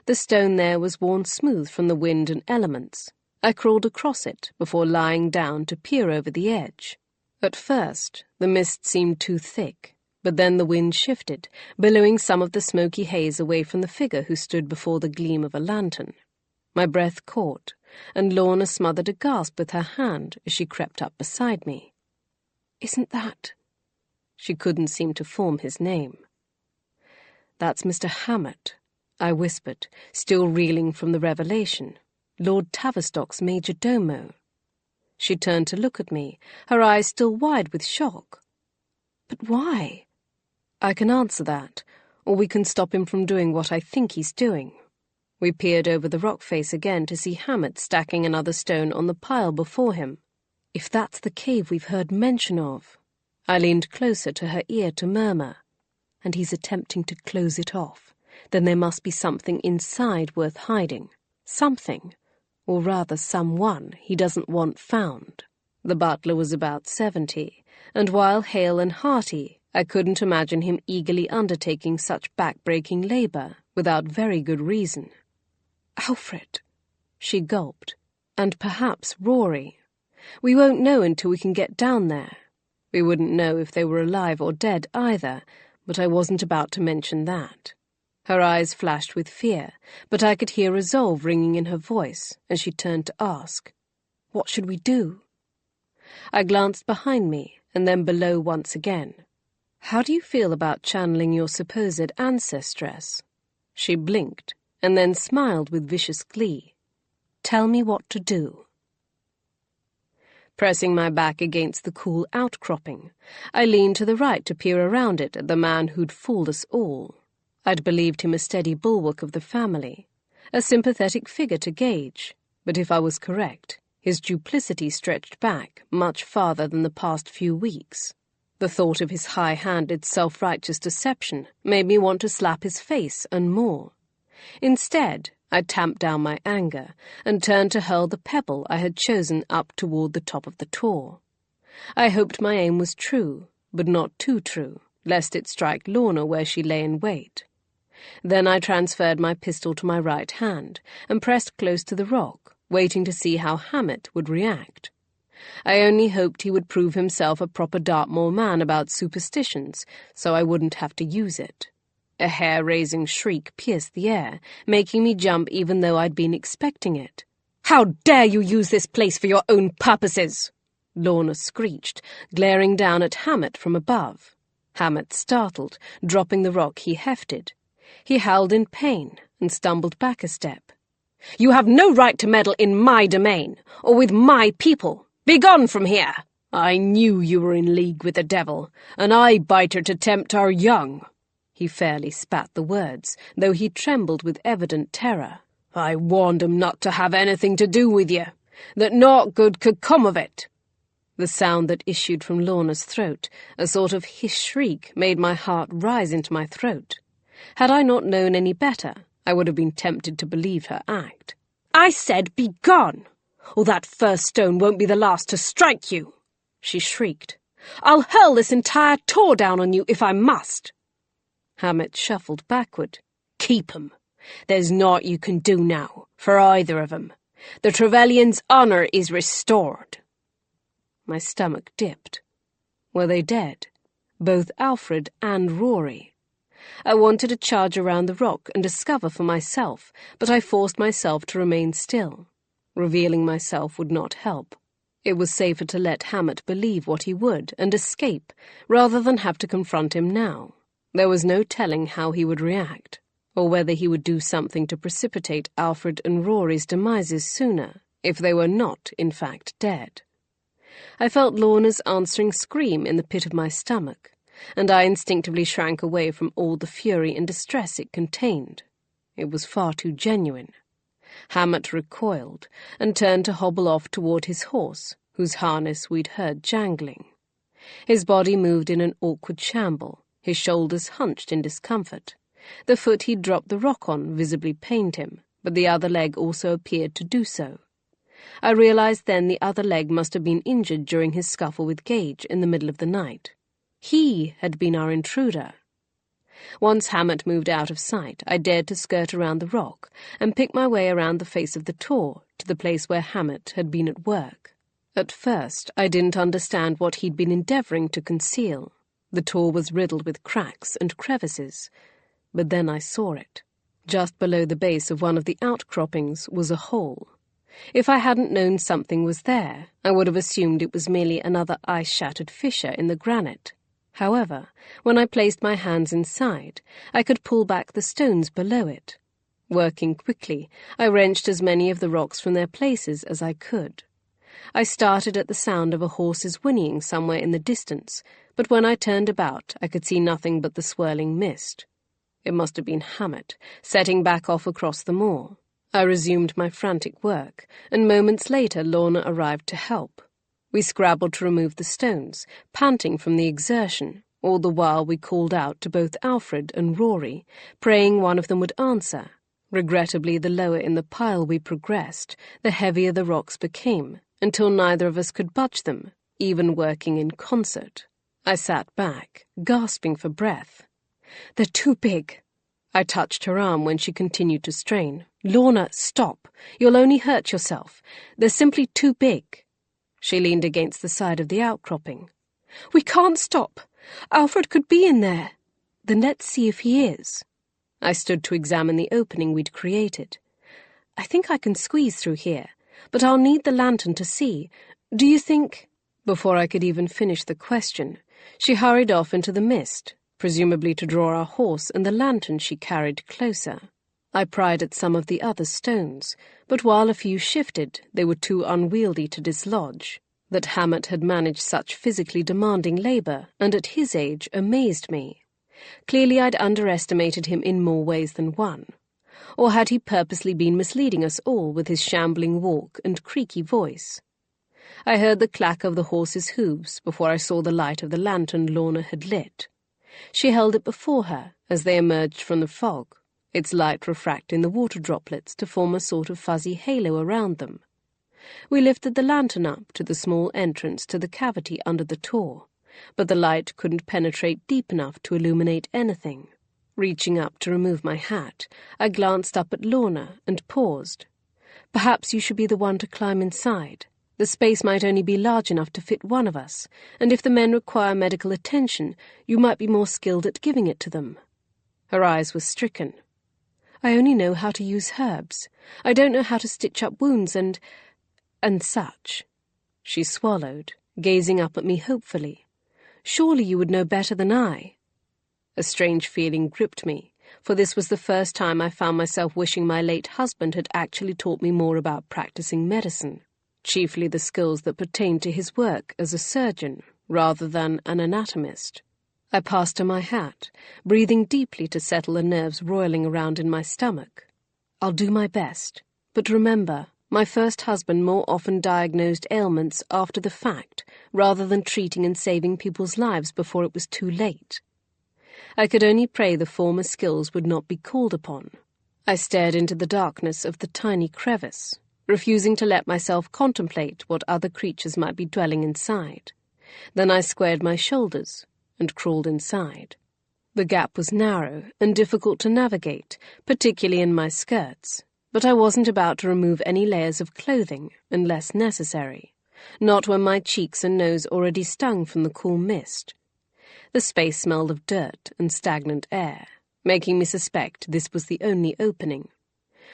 The stone there was worn smooth from the wind and elements. I crawled across it before lying down to peer over the edge. At first, the mist seemed too thick, but then the wind shifted, billowing some of the smoky haze away from the figure who stood before the gleam of a lantern. My breath caught, and Lorna smothered a gasp with her hand as she crept up beside me. "Isn't that—" She couldn't seem to form his name. "That's Mr. Hammett," I whispered, still reeling from the revelation. "Lord Tavistock's major domo." She turned to look at me, her eyes still wide with shock. "But why?" "I can answer that, or we can stop him from doing what I think he's doing." We peered over the rock face again to see Hammett stacking another stone on the pile before him. "If that's the cave we've heard mention of," I leaned closer to her ear to murmur, "and he's attempting to close it off, then there must be something inside worth hiding. Something, or rather someone, he doesn't want found." The butler was about 70, and while hale and hearty, I couldn't imagine him eagerly undertaking such back-breaking labour without very good reason. "Alfred," she gulped, "and perhaps Rory. We won't know until we can get down there. We wouldn't know if they were alive or dead either, but I wasn't about to mention that." Her eyes flashed with fear, but I could hear resolve ringing in her voice as she turned to ask, "What should we do?" I glanced behind me and then below once again. "How do you feel about channeling your supposed ancestress?" She blinked and then smiled with vicious glee. "Tell me what to do." Pressing my back against the cool outcropping, I leaned to the right to peer around it at the man who'd fooled us all. I'd believed him a steady bulwark of the family, a sympathetic figure to Gage, but if I was correct, his duplicity stretched back much farther than the past few weeks. The thought of his high-handed, self-righteous deception made me want to slap his face and more. Instead, I tamped down my anger and turned to hurl the pebble I had chosen up toward the top of the tor. I hoped my aim was true, but not too true, lest it strike Lorna where she lay in wait. Then I transferred my pistol to my right hand and pressed close to the rock, waiting to see how Hammett would react. I only hoped he would prove himself a proper Dartmoor man about superstitions, so I wouldn't have to use it. A hair-raising shriek pierced the air, making me jump even though I'd been expecting it. "How dare you use this place for your own purposes!" Lorna screeched, glaring down at Hammett from above. Hammett startled, dropping the rock he hefted. He howled in pain and stumbled back a step. "You have no right to meddle in my domain, or with my people. Begone from here! I knew you were in league with the devil, an eye-biter to tempt our young." He fairly spat the words, though he trembled with evident terror. "I warned 'em not to have anything to do with you, that naught good could come of it." The sound that issued from Lorna's throat, a sort of hiss shriek, made my heart rise into my throat. Had I not known any better, I would have been tempted to believe her act. "I said begone, or that first stone won't be the last to strike you," she shrieked. "I'll hurl this entire tor down on you if I must." Hammett shuffled backward. "Keep 'em. There's naught you can do now, for either of 'em. The Trevelyan's honour is restored." My stomach dipped. Were they dead? Both Alfred and Rory. I wanted to charge around the rock and discover for myself, but I forced myself to remain still. Revealing myself would not help. It was safer to let Hammett believe what he would and escape, rather than have to confront him now. There was no telling how he would react, or whether he would do something to precipitate Alfred and Rory's demises sooner, if they were not, in fact, dead. I felt Lorna's answering scream in the pit of my stomach, and I instinctively shrank away from all the fury and distress it contained. It was far too genuine. Hammett recoiled and turned to hobble off toward his horse, whose harness we'd heard jangling. His body moved in an awkward shamble, his shoulders hunched in discomfort. The foot he'd dropped the rock on visibly pained him, but the other leg also appeared to do so. I realized then the other leg must have been injured during his scuffle with Gage in the middle of the night. He had been our intruder. Once Hammett moved out of sight, I dared to skirt around the rock and pick my way around the face of the tor to the place where Hammett had been at work. At first, I didn't understand what he'd been endeavouring to conceal. The tor was riddled with cracks and crevices, but then I saw it. Just below the base of one of the outcroppings was a hole. If I hadn't known something was there, I would have assumed it was merely another ice-shattered fissure in the granite. However, when I placed my hands inside, I could pull back the stones below it. Working quickly, I wrenched as many of the rocks from their places as I could. I started at the sound of a horse's whinnying somewhere in the distance, but when I turned about, I could see nothing but the swirling mist. It must have been Hammett, setting back off across the moor. I resumed my frantic work, and moments later Lorna arrived to help. We scrabbled to remove the stones, panting from the exertion. All the while we called out to both Alfred and Rory, praying one of them would answer. Regrettably, the lower in the pile we progressed, the heavier the rocks became, until neither of us could budge them, even working in concert. I sat back, gasping for breath. "They're too big." I touched her arm when she continued to strain. "Lorna, stop. You'll only hurt yourself. They're simply too big." She leaned against the side of the outcropping. "We can't stop. Alfred could be in there." "Then let's see if he is." I stood to examine the opening we'd created. "I think I can squeeze through here, but I'll need the lantern to see. Do you think—" Before I could even finish the question, she hurried off into the mist, presumably to draw our horse and the lantern she carried closer. I pried at some of the other stones, but while a few shifted, they were too unwieldy to dislodge. That Hammett had managed such physically demanding labour, and at his age, amazed me. Clearly I'd underestimated him in more ways than one. Or had he purposely been misleading us all with his shambling walk and creaky voice? I heard the clack of the horse's hooves before I saw the light of the lantern Lorna had lit. She held it before her as they emerged from the fog, its light refracting the water droplets to form a sort of fuzzy halo around them. We lifted the lantern up to the small entrance to the cavity under the tor, but the light couldn't penetrate deep enough to illuminate anything. Reaching up to remove my hat, I glanced up at Lorna and paused. "Perhaps you should be the one to climb inside. The space might only be large enough to fit one of us, and if the men require medical attention, you might be more skilled at giving it to them." Her eyes were stricken. "I only know how to use herbs. I don't know how to stitch up wounds and such." She swallowed, gazing up at me hopefully. "Surely you would know better than I." A strange feeling gripped me, for this was the first time I found myself wishing my late husband had actually taught me more about practicing medicine, chiefly the skills that pertained to his work as a surgeon rather than an anatomist. I passed her my hat, breathing deeply to settle the nerves roiling around in my stomach. "I'll do my best, but remember, my first husband more often diagnosed ailments after the fact rather than treating and saving people's lives before it was too late." I could only pray the former skills would not be called upon. I stared into the darkness of the tiny crevice, refusing to let myself contemplate what other creatures might be dwelling inside. Then I squared my shoulders and crawled inside. The gap was narrow and difficult to navigate, particularly in my skirts, but I wasn't about to remove any layers of clothing unless necessary, not when my cheeks and nose already stung from the cool mist. The space smelled of dirt and stagnant air, making me suspect this was the only opening.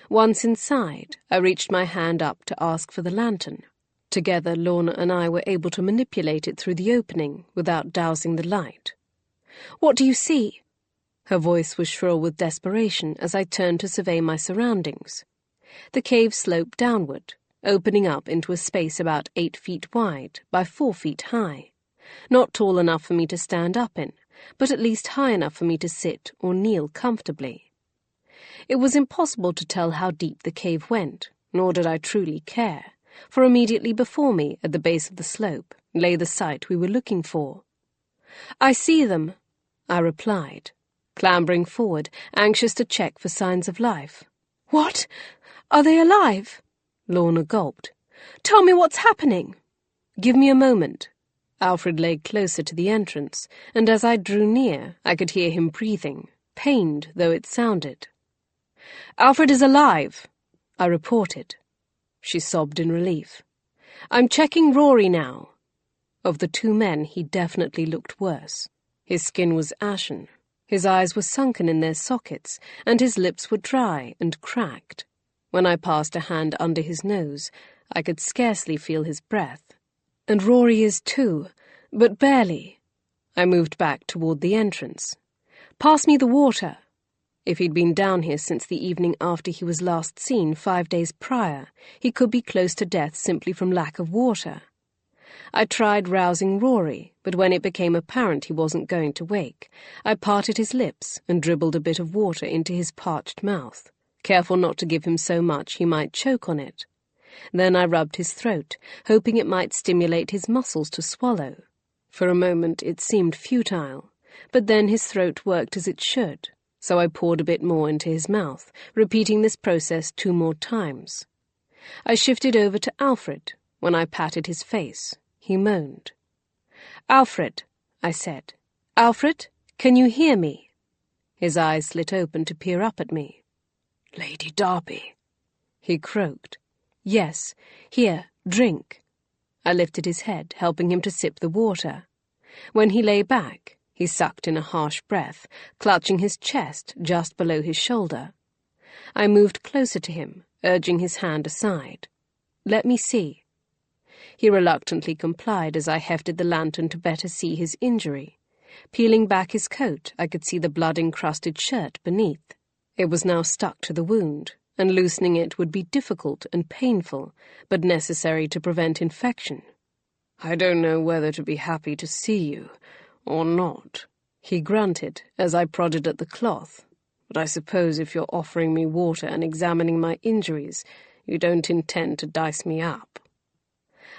Once inside, I reached my hand up to ask for the lantern. Together, Lorna and I were able to manipulate it through the opening without dousing the light. "What do you see?" Her voice was shrill with desperation as I turned to survey my surroundings. The cave sloped downward, opening up into a space about 8 feet wide by 4 feet high. Not tall enough for me to stand up in, but at least high enough for me to sit or kneel comfortably. It was impossible to tell how deep the cave went, nor did I truly care, for immediately before me, at the base of the slope, lay the sight we were looking for. "I see them," I replied, clambering forward, anxious to check for signs of life. "What? Are they alive?" Lorna gulped. "Tell me what's happening." "Give me a moment." Alfred lay closer to the entrance, and as I drew near, I could hear him breathing, pained though it sounded. "Alfred is alive," I reported. She sobbed in relief. "I'm checking Rory now." Of the two men, he definitely looked worse. His skin was ashen, his eyes were sunken in their sockets, and his lips were dry and cracked. When I passed a hand under his nose, I could scarcely feel his breath. "And Rory is too, but barely." I moved back toward the entrance. "Pass me the water." If he'd been down here since the evening after he was last seen 5 days prior, he could be close to death simply from lack of water. I tried rousing Rory, but when it became apparent he wasn't going to wake, I parted his lips and dribbled a bit of water into his parched mouth, careful not to give him so much he might choke on it. Then I rubbed his throat, hoping it might stimulate his muscles to swallow. For a moment it seemed futile, but then his throat worked as it should, so I poured a bit more into his mouth, repeating this process 2 more times. I shifted over to Alfred. When I patted his face, he moaned. "Alfred," I said. "Alfred, can you hear me?" His eyes slit open to peer up at me. "Lady Darby," he croaked. "Yes, here, drink." I lifted his head, helping him to sip the water. When he lay back, he sucked in a harsh breath, clutching his chest just below his shoulder. I moved closer to him, urging his hand aside. "Let me see." He reluctantly complied as I hefted the lantern to better see his injury. Peeling back his coat, I could see the blood-encrusted shirt beneath. It was now stuck to the wound, and loosening it would be difficult and painful, but necessary to prevent infection. "I don't know whether to be happy to see you or not," he grunted as I prodded at the cloth. "But I suppose if you're offering me water and examining my injuries, you don't intend to dice me up."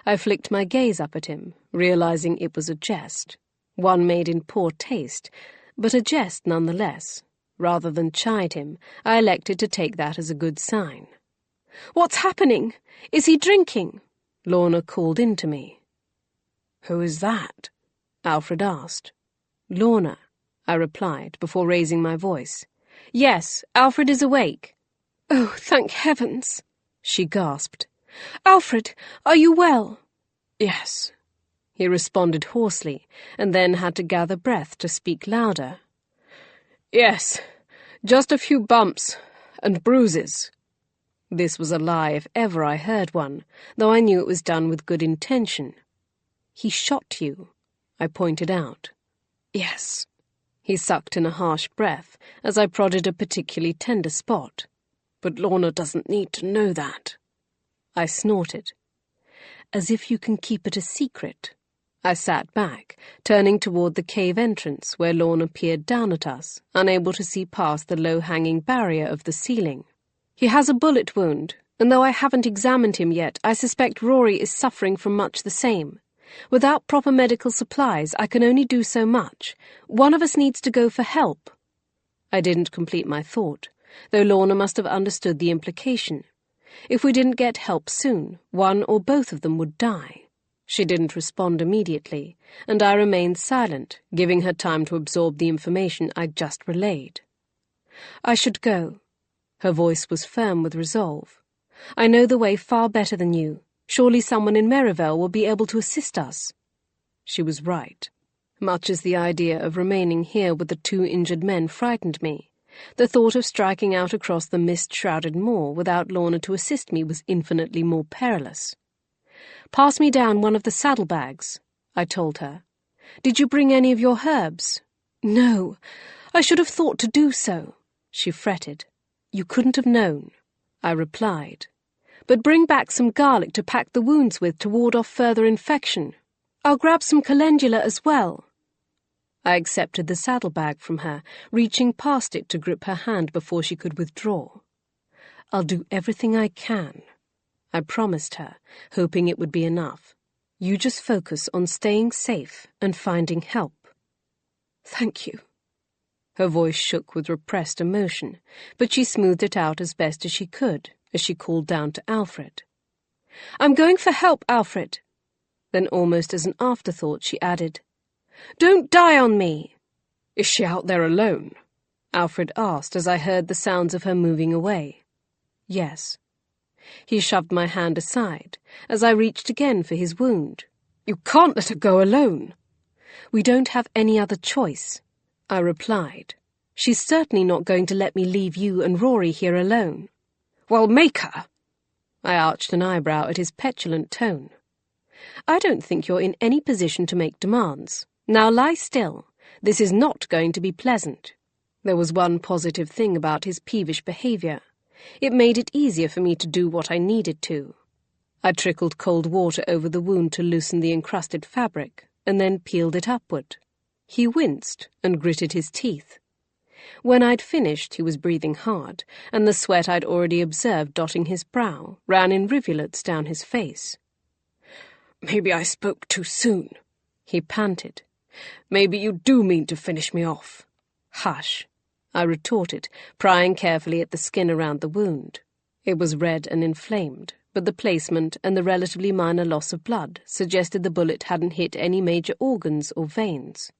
I flicked my gaze up at him, realizing it was a jest, one made in poor taste, but a jest nonetheless. Rather than chide him, I elected to take that as a good sign. "What's happening? Is he drinking?" Lorna called in to me. "Who is that?" Alfred asked. "Lorna," I replied, before raising my voice. "Yes, Alfred is awake." "Oh, thank heavens," she gasped. "Alfred, are you well?" "Yes," he responded hoarsely, and then had to gather breath to speak louder. "Yes, just a few bumps and bruises." This was a lie if ever I heard one, though I knew it was done with good intention. "He shot you," I pointed out. "Yes." He sucked in a harsh breath as I prodded a particularly tender spot. "But Lorna doesn't need to know that." I snorted. "As if you can keep it a secret." I sat back, turning toward the cave entrance where Lorna peered down at us, unable to see past the low-hanging barrier of the ceiling. "He has a bullet wound, and though I haven't examined him yet, I suspect Rory is suffering from much the same. Without proper medical supplies, I can only do so much. One of us needs to go for help." I didn't complete my thought, though Lorna must have understood the implication. If we didn't get help soon, one or both of them would die. She didn't respond immediately, and I remained silent, giving her time to absorb the information I'd just relayed. "I should go." Her voice was firm with resolve. "I know the way far better than you. Surely someone in Merivale will be able to assist us." She was right. Much as the idea of remaining here with the 2 injured men frightened me, the thought of striking out across the mist-shrouded moor without Lorna to assist me was infinitely more perilous. "Pass me down one of the saddlebags," I told her. "Did you bring any of your herbs?" "No, I should have thought to do so," she fretted. "You couldn't have known," I replied. "But bring back some garlic to pack the wounds with to ward off further infection. I'll grab some calendula as well." I accepted the saddlebag from her, reaching past it to grip her hand before she could withdraw. "I'll do everything I can," I promised her, hoping it would be enough. "You just focus on staying safe and finding help." "Thank you." Her voice shook with repressed emotion, but she smoothed it out as best as she could as she called down to Alfred. "I'm going for help, Alfred." Then almost as an afterthought she added, "Don't die on me." "Is she out there alone?" Alfred asked as I heard the sounds of her moving away. "Yes." He shoved my hand aside as I reached again for his wound. "You can't let her go alone." "We don't have any other choice," I replied. "She's certainly not going to let me leave you and Rory here alone." "Well, make her." I arched an eyebrow at his petulant tone. "I don't think you're in any position to make demands. Now lie still. This is not going to be pleasant." There was one positive thing about his peevish behavior. It made it easier for me to do what I needed to. I trickled cold water over the wound to loosen the encrusted fabric, and then peeled it upward. He winced and gritted his teeth. When I'd finished, he was breathing hard, and the sweat I'd already observed dotting his brow ran in rivulets down his face. "Maybe I spoke too soon," he panted. "Maybe you do mean to finish me off." "Hush," I retorted, prying carefully at the skin around the wound. It was red and inflamed, but the placement and the relatively minor loss of blood suggested the bullet hadn't hit any major organs or veins.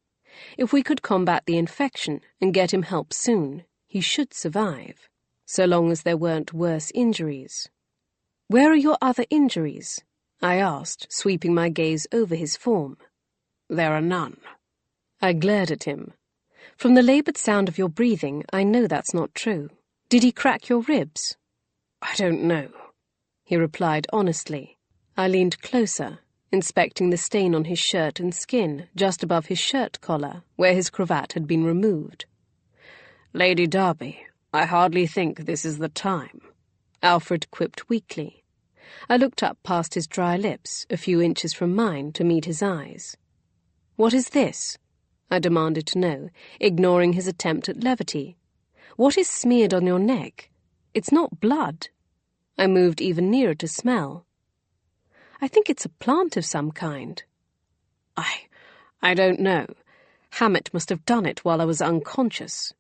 If we could combat the infection and get him help soon, he should survive, so long as there weren't worse injuries. "Where are your other injuries?" I asked, sweeping my gaze over his form. "There are none." I glared at him. "From the laboured sound of your breathing, I know that's not true. Did he crack your ribs?" "I don't know," he replied honestly. I leaned closer, inspecting the stain on his shirt and skin just above his shirt collar, where his cravat had been removed. "Lady Darby, I hardly think this is the time," Alfred quipped weakly. I looked up past his dry lips, a few inches from mine, to meet his eyes. "What is this?" I demanded to know, ignoring his attempt at levity. "What is smeared on your neck? It's not blood." I moved even nearer to smell. "I think it's a plant of some kind." I don't know. Hammett must have done it while I was unconscious."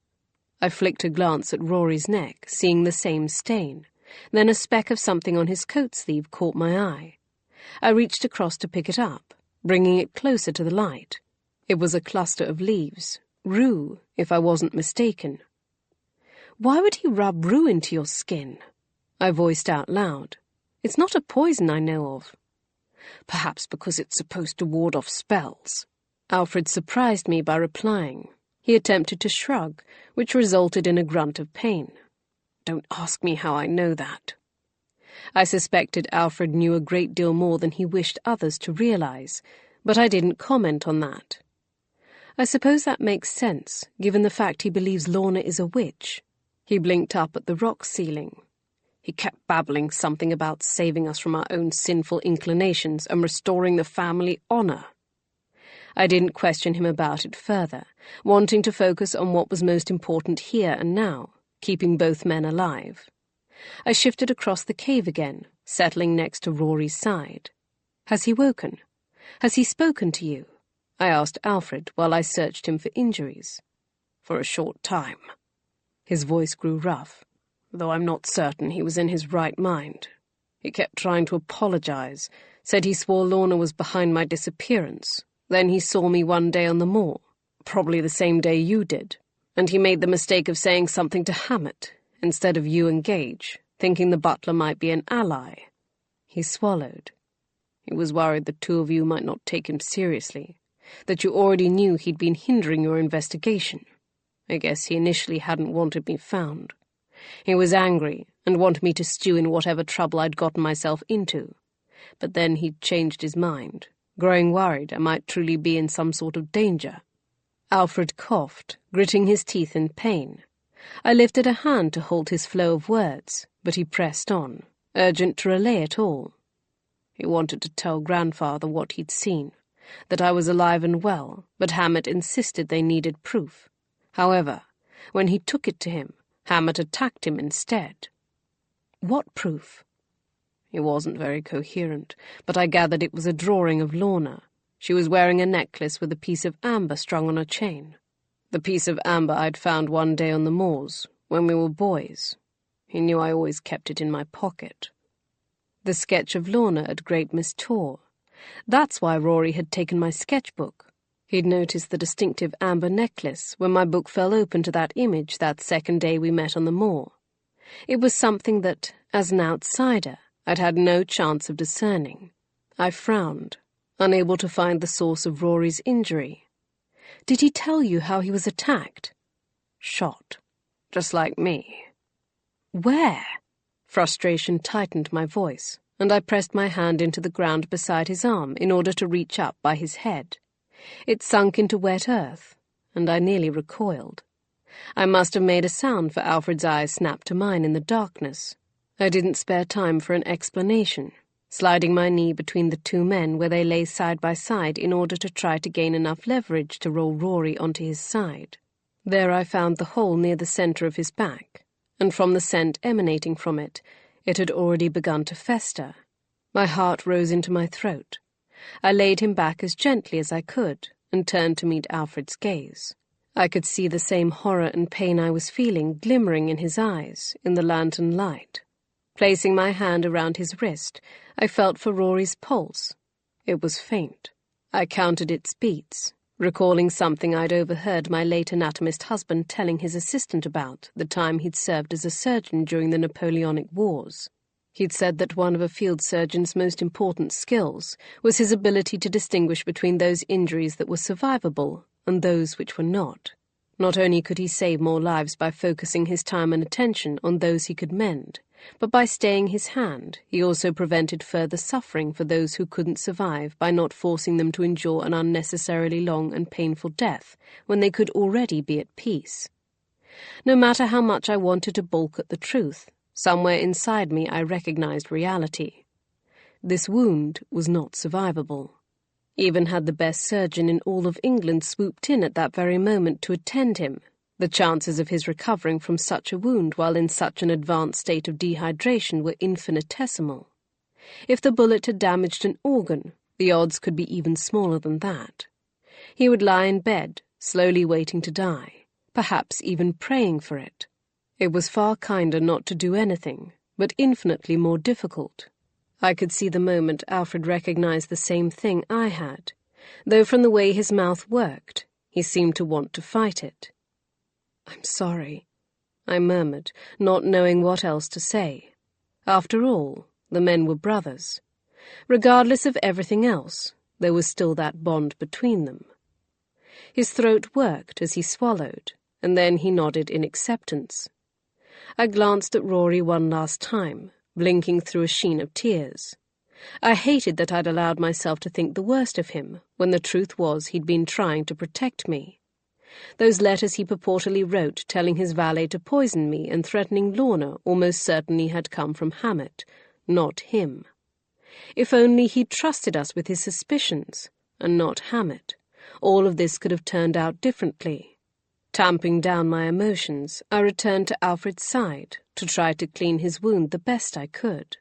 I flicked a glance at Rory's neck, seeing the same stain. Then a speck of something on his coat sleeve caught my eye. I reached across to pick it up, bringing it closer to the light. It was a cluster of leaves, rue, if I wasn't mistaken. "Why would he rub rue into your skin?" I voiced out loud. "It's not a poison I know of." "Perhaps because it's supposed to ward off spells." Alfred surprised me by replying. He attempted to shrug, which resulted in a grunt of pain. "Don't ask me how I know that." I suspected Alfred knew a great deal more than he wished others to realize, but I didn't comment on that. I suppose that makes sense, given the fact he believes Lorna is a witch. He blinked up at the rock ceiling. He kept babbling something about saving us from our own sinful inclinations and restoring the family honor. I didn't question him about it further, wanting to focus on what was most important here and now, keeping both men alive. I shifted across the cave again, settling next to Rory's side. "Has he woken? Has he spoken to you?" I asked Alfred while I searched him for injuries. "For a short time." His voice grew rough, though I'm not certain he was in his right mind. He kept trying to apologize, said he swore Lorna was behind my disappearance. Then he saw me one day on the moor, probably the same day you did, and he made the mistake of saying something to Hammett instead of you and Gage, thinking the butler might be an ally. He swallowed. He was worried the two of you might not take him seriously, that you already knew he'd been hindering your investigation. I guess he initially hadn't wanted me found. He was angry and wanted me to stew in whatever trouble I'd gotten myself into. But then he'd changed his mind, growing worried I might truly be in some sort of danger." Alfred coughed, gritting his teeth in pain. I lifted a hand to halt his flow of words, but he pressed on, urgent to relay it all. He wanted to tell Grandfather what he'd seen, that I was alive and well, but Hammett insisted they needed proof. However, when he took it to him, Hammett attacked him instead. What proof? He wasn't very coherent, but I gathered it was a drawing of Lorna. She was wearing a necklace with a piece of amber strung on a chain. The piece of amber I'd found one day on the moors, when we were boys. He knew I always kept it in my pocket. The sketch of Lorna at Great Miss Tor. That's why Rory had taken my sketchbook. He'd noticed the distinctive amber necklace when my book fell open to that image that second day we met on the moor. It was something that, as an outsider, I'd had no chance of discerning. I frowned, unable to find the source of Rory's injury. Did he tell you how he was attacked? Shot. Just like me. Where? Frustration tightened my voice, and I pressed my hand into the ground beside his arm in order to reach up by his head. It sunk into wet earth, and I nearly recoiled. I must have made a sound, for Alfred's eyes snapped to mine in the darkness. I didn't spare time for an explanation, sliding my knee between the two men where they lay side by side in order to try to gain enough leverage to roll Rory onto his side. There I found the hole near the centre of his back, and from the scent emanating from it, it had already begun to fester. My heart rose into my throat. I laid him back as gently as I could and turned to meet Alfred's gaze. I could see the same horror and pain I was feeling glimmering in his eyes in the lantern light. Placing my hand around his wrist, I felt for Rory's pulse. It was faint. I counted its beats, recalling something I'd overheard my late anatomist husband telling his assistant about the time he'd served as a surgeon during the Napoleonic Wars. He'd said that one of a field surgeon's most important skills was his ability to distinguish between those injuries that were survivable and those which were not. Not only could he save more lives by focusing his time and attention on those he could mend, but by staying his hand, he also prevented further suffering for those who couldn't survive by not forcing them to endure an unnecessarily long and painful death when they could already be at peace. No matter how much I wanted to balk at the truth, somewhere inside me I recognized reality. This wound was not survivable. Even had the best surgeon in all of England swooped in at that very moment to attend him, the chances of his recovering from such a wound while in such an advanced state of dehydration were infinitesimal. If the bullet had damaged an organ, the odds could be even smaller than that. He would lie in bed, slowly waiting to die, perhaps even praying for it. It was far kinder not to do anything, but infinitely more difficult. I could see the moment Alfred recognized the same thing I had, though from the way his mouth worked, he seemed to want to fight it. "I'm sorry," I murmured, not knowing what else to say. After all, the men were brothers. Regardless of everything else, there was still that bond between them. His throat worked as he swallowed, and then he nodded in acceptance. I glanced at Rory one last time, blinking through a sheen of tears. I hated that I'd allowed myself to think the worst of him, when the truth was he'd been trying to protect me. Those letters he purportedly wrote telling his valet to poison me and threatening Lorna almost certainly had come from Hammett, not him. If only he'd trusted us with his suspicions, and not Hammett, all of this could have turned out differently. Tamping down my emotions, I returned to Alfred's side to try to clean his wound the best I could.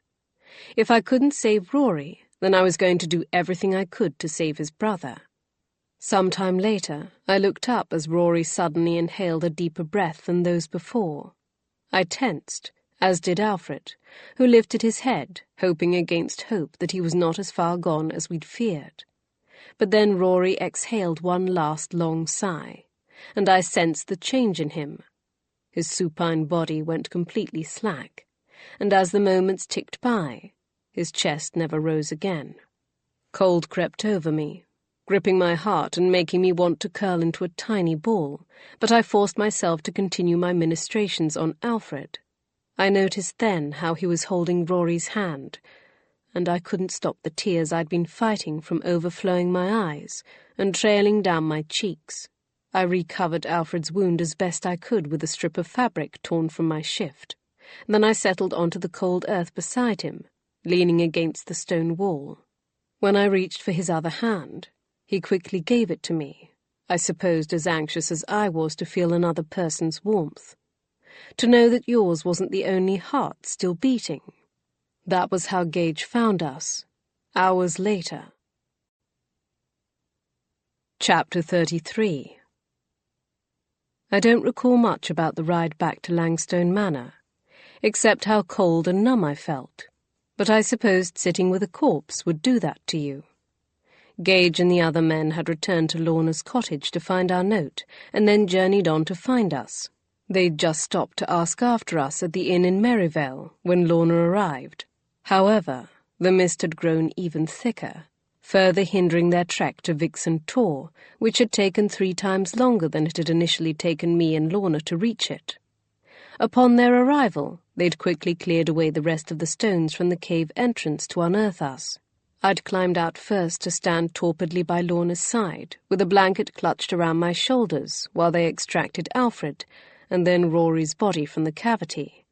If I couldn't save Rory, then I was going to do everything I could to save his brother. Some time later, I looked up as Rory suddenly inhaled a deeper breath than those before. I tensed, as did Alfred, who lifted his head, hoping against hope that he was not as far gone as we'd feared. But then Rory exhaled one last long sigh, and I sensed the change in him. His supine body went completely slack, and as the moments ticked by, his chest never rose again. Cold crept over me, gripping my heart and making me want to curl into a tiny ball, but I forced myself to continue my ministrations on Alfred. I noticed then how he was holding Rory's hand, and I couldn't stop the tears I'd been fighting from overflowing my eyes and trailing down my cheeks. I recovered Alfred's wound as best I could with a strip of fabric torn from my shift. Then I settled onto the cold earth beside him, leaning against the stone wall. When I reached for his other hand, He quickly gave it to me, I supposed as anxious as I was to feel another person's warmth. To know that yours wasn't the only heart still beating. That was how Gage found us, hours later. Chapter 33. I don't recall much about the ride back to Langstone Manor, except how cold and numb I felt, but I supposed sitting with a corpse would do that to you. Gage and the other men had returned to Lorna's cottage to find our note, and then journeyed on to find us. They'd just stopped to ask after us at the inn in Merivale when Lorna arrived. However, the mist had grown even thicker, further hindering their trek to Viscount Tor, which had taken 3 times longer than it had initially taken me and Lorna to reach it. Upon their arrival, they'd quickly cleared away the rest of the stones from the cave entrance to unearth us. I'd climbed out first to stand torpidly by Lorna's side, with a blanket clutched around my shoulders while they extracted Alfred, and then Rory's body from the cavity.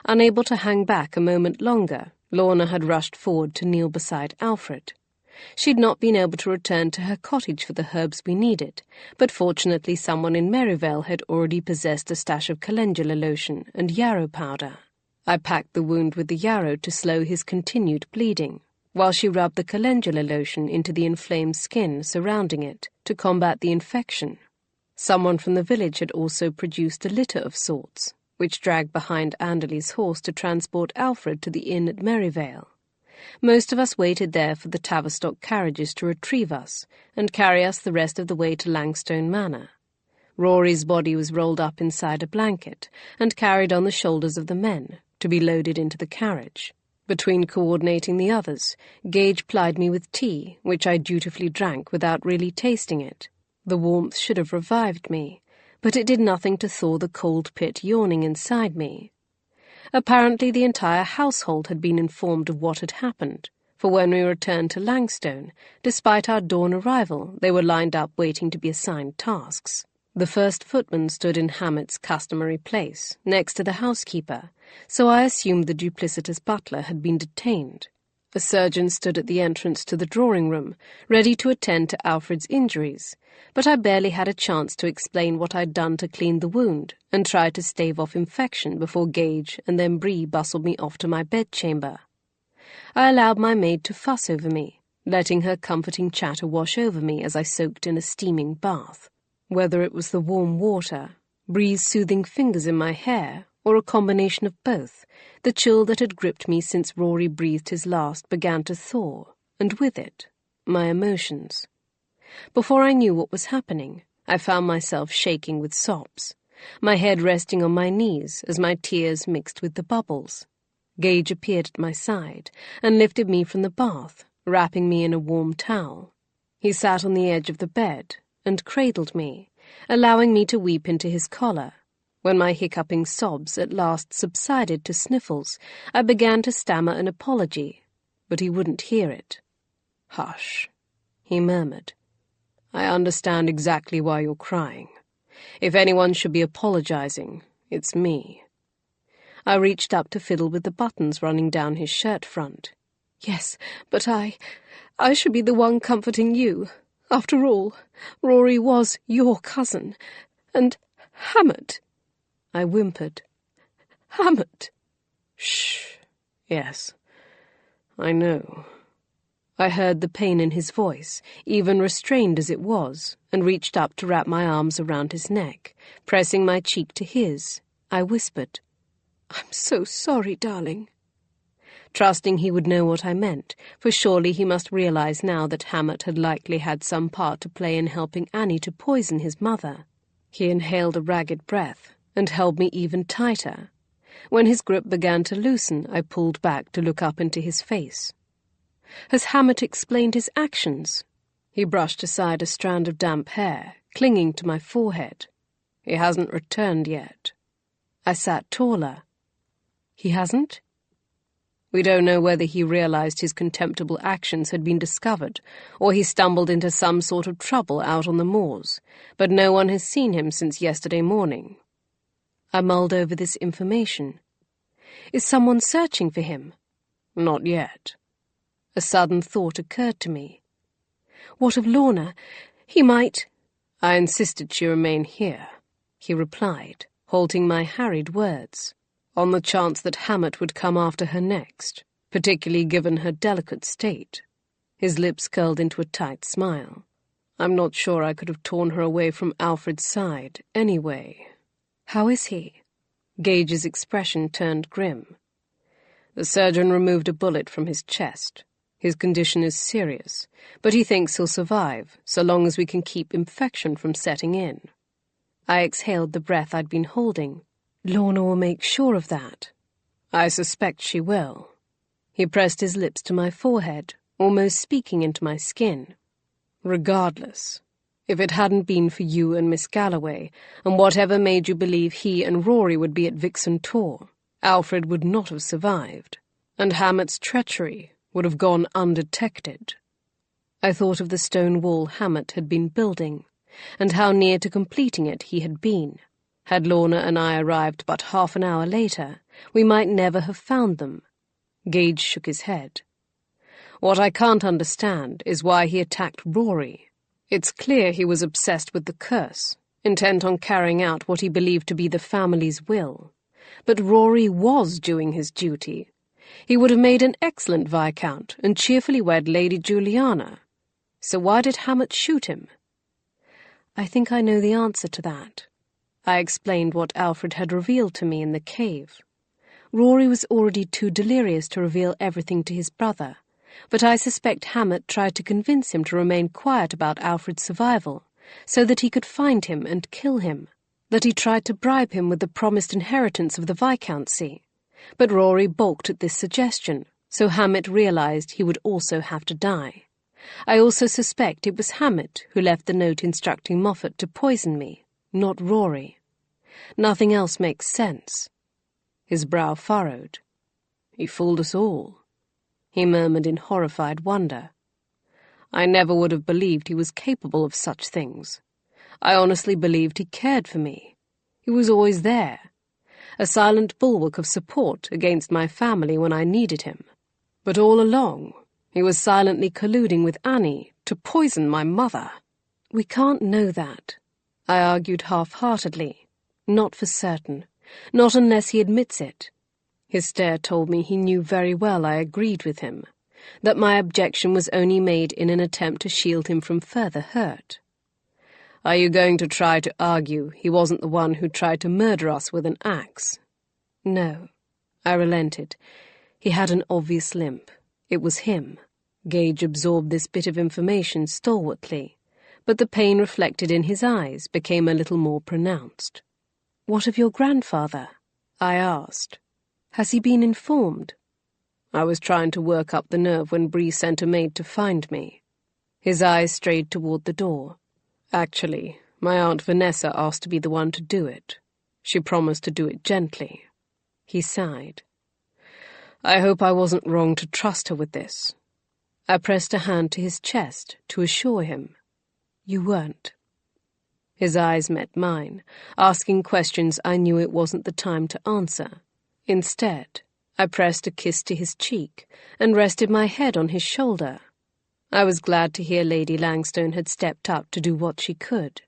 Unable to hang back a moment longer, Lorna had rushed forward to kneel beside Alfred. She'd not been able to return to her cottage for the herbs we needed, but fortunately someone in Merivale had already possessed a stash of calendula lotion and yarrow powder. I packed the wound with the yarrow to slow his continued bleeding, while she rubbed the calendula lotion into the inflamed skin surrounding it to combat the infection. Someone from the village had also produced a litter of sorts, which dragged behind Anderley's horse to transport Alfred to the inn at Merivale. Most of us waited there for the Tavistock carriages to retrieve us and carry us the rest of the way to Langstone Manor. Rory's body was rolled up inside a blanket and carried on the shoulders of the men to be loaded into the carriage. Between coordinating the others, Gage plied me with tea, which I dutifully drank without really tasting it. The warmth should have revived me, but it did nothing to thaw the cold pit yawning inside me. Apparently the entire household had been informed of what had happened, for when we returned to Langstone, despite our dawn arrival, they were lined up waiting to be assigned tasks. The first footman stood in Hammett's customary place, next to the housekeeper, so I assumed the duplicitous butler had been detained. A surgeon stood at the entrance to the drawing-room, ready to attend to Alfred's injuries, but I barely had a chance to explain what I'd done to clean the wound and try to stave off infection before Gage and then Bree bustled me off to my bedchamber. I allowed my maid to fuss over me, letting her comforting chatter wash over me as I soaked in a steaming bath. Whether it was the warm water, Bree's soothing fingers in my hair, or a combination of both, the chill that had gripped me since Rory breathed his last began to thaw, and with it, my emotions. Before I knew what was happening, I found myself shaking with sobs, my head resting on my knees as my tears mixed with the bubbles. Gage appeared at my side and lifted me from the bath, wrapping me in a warm towel. He sat on the edge of the bed and cradled me, allowing me to weep into his collar. When my hiccuping sobs at last subsided to sniffles, I began to stammer an apology, but he wouldn't hear it. "Hush," he murmured. "I understand exactly why you're crying. If anyone should be apologizing, it's me." I reached up to fiddle with the buttons running down his shirt front. "Yes, but I should be the one comforting you. After all, Rory was your cousin, and Hammett," I whimpered. "Hammett." "Shh. Yes, I know." I heard the pain in his voice, even restrained as it was, and reached up to wrap my arms around his neck, pressing my cheek to his. I whispered, "I'm so sorry, darling." Trusting he would know what I meant, for surely he must realize now that Hammett had likely had some part to play in helping Annie to poison his mother. He inhaled a ragged breath and held me even tighter. When his grip began to loosen, I pulled back to look up into his face. "Has Hammett explained his actions?" He brushed aside a strand of damp hair, clinging to my forehead. "He hasn't returned yet." I sat taller. "He hasn't?" "We don't know whether he realized his contemptible actions had been discovered, or he stumbled into some sort of trouble out on the moors, but no one has seen him since yesterday morning." I mulled over this information. "Is someone searching for him?" "Not yet." A sudden thought occurred to me. What of Lorna? He might— I insisted she remain here, he replied, halting my harried words, on the chance that Hammett would come after her next, particularly given her delicate state. His lips curled into a tight smile. I'm not sure I could have torn her away from Alfred's side, anyway. How is he? Gage's expression turned grim. The surgeon removed a bullet from his chest. His condition is serious, but he thinks he'll survive, so long as we can keep infection from setting in. I exhaled the breath I'd been holding. Lorna will make sure of that. I suspect she will. He pressed his lips to my forehead, almost speaking into my skin. Regardless, if it hadn't been for you and Miss Galloway, and whatever made you believe he and Rory would be at Viscount Tavistock, Alfred would not have survived, and Hammett's treachery would have gone undetected. I thought of the stone wall Hammett had been building, and how near to completing it he had been. Had Lorna and I arrived but half an hour later, we might never have found them. Gage shook his head. What I can't understand is why he attacked Rory. It's clear he was obsessed with the curse, intent on carrying out what he believed to be the family's will. But Rory was doing his duty. He would have made an excellent Viscount and cheerfully wed Lady Juliana. So why did Hammett shoot him? I think I know the answer to that. I explained what Alfred had revealed to me in the cave. Rory was already too delirious to reveal everything to his brother, but I suspect Hammett tried to convince him to remain quiet about Alfred's survival, so that he could find him and kill him, that he tried to bribe him with the promised inheritance of the Viscountcy. But Rory balked at this suggestion, so Hammett realized he would also have to die. I also suspect it was Hammett who left the note instructing Moffat to poison me, not Rory. Nothing else makes sense. His brow furrowed. He fooled us all, he murmured in horrified wonder. I never would have believed he was capable of such things. I honestly believed he cared for me. He was always there, a silent bulwark of support against my family when I needed him. But all along, he was silently colluding with Annie to poison my mother. We can't know that, I argued half-heartedly. Not for certain. Not unless he admits it. His stare told me he knew very well I agreed with him, that my objection was only made in an attempt to shield him from further hurt. Are you going to try to argue he wasn't the one who tried to murder us with an axe? No, I relented. He had an obvious limp. It was him. Gage absorbed this bit of information stalwartly, but the pain reflected in his eyes became a little more pronounced. What of your grandfather? I asked. Has he been informed? I was trying to work up the nerve when Bree sent a maid to find me. His eyes strayed toward the door. Actually, my Aunt Vanessa asked to be the one to do it. She promised to do it gently. He sighed. I hope I wasn't wrong to trust her with this. I pressed a hand to his chest to assure him. You weren't. His eyes met mine, asking questions I knew it wasn't the time to answer. Instead, I pressed a kiss to his cheek and rested my head on his shoulder. I was glad to hear Lady Langstone had stepped up to do what she could.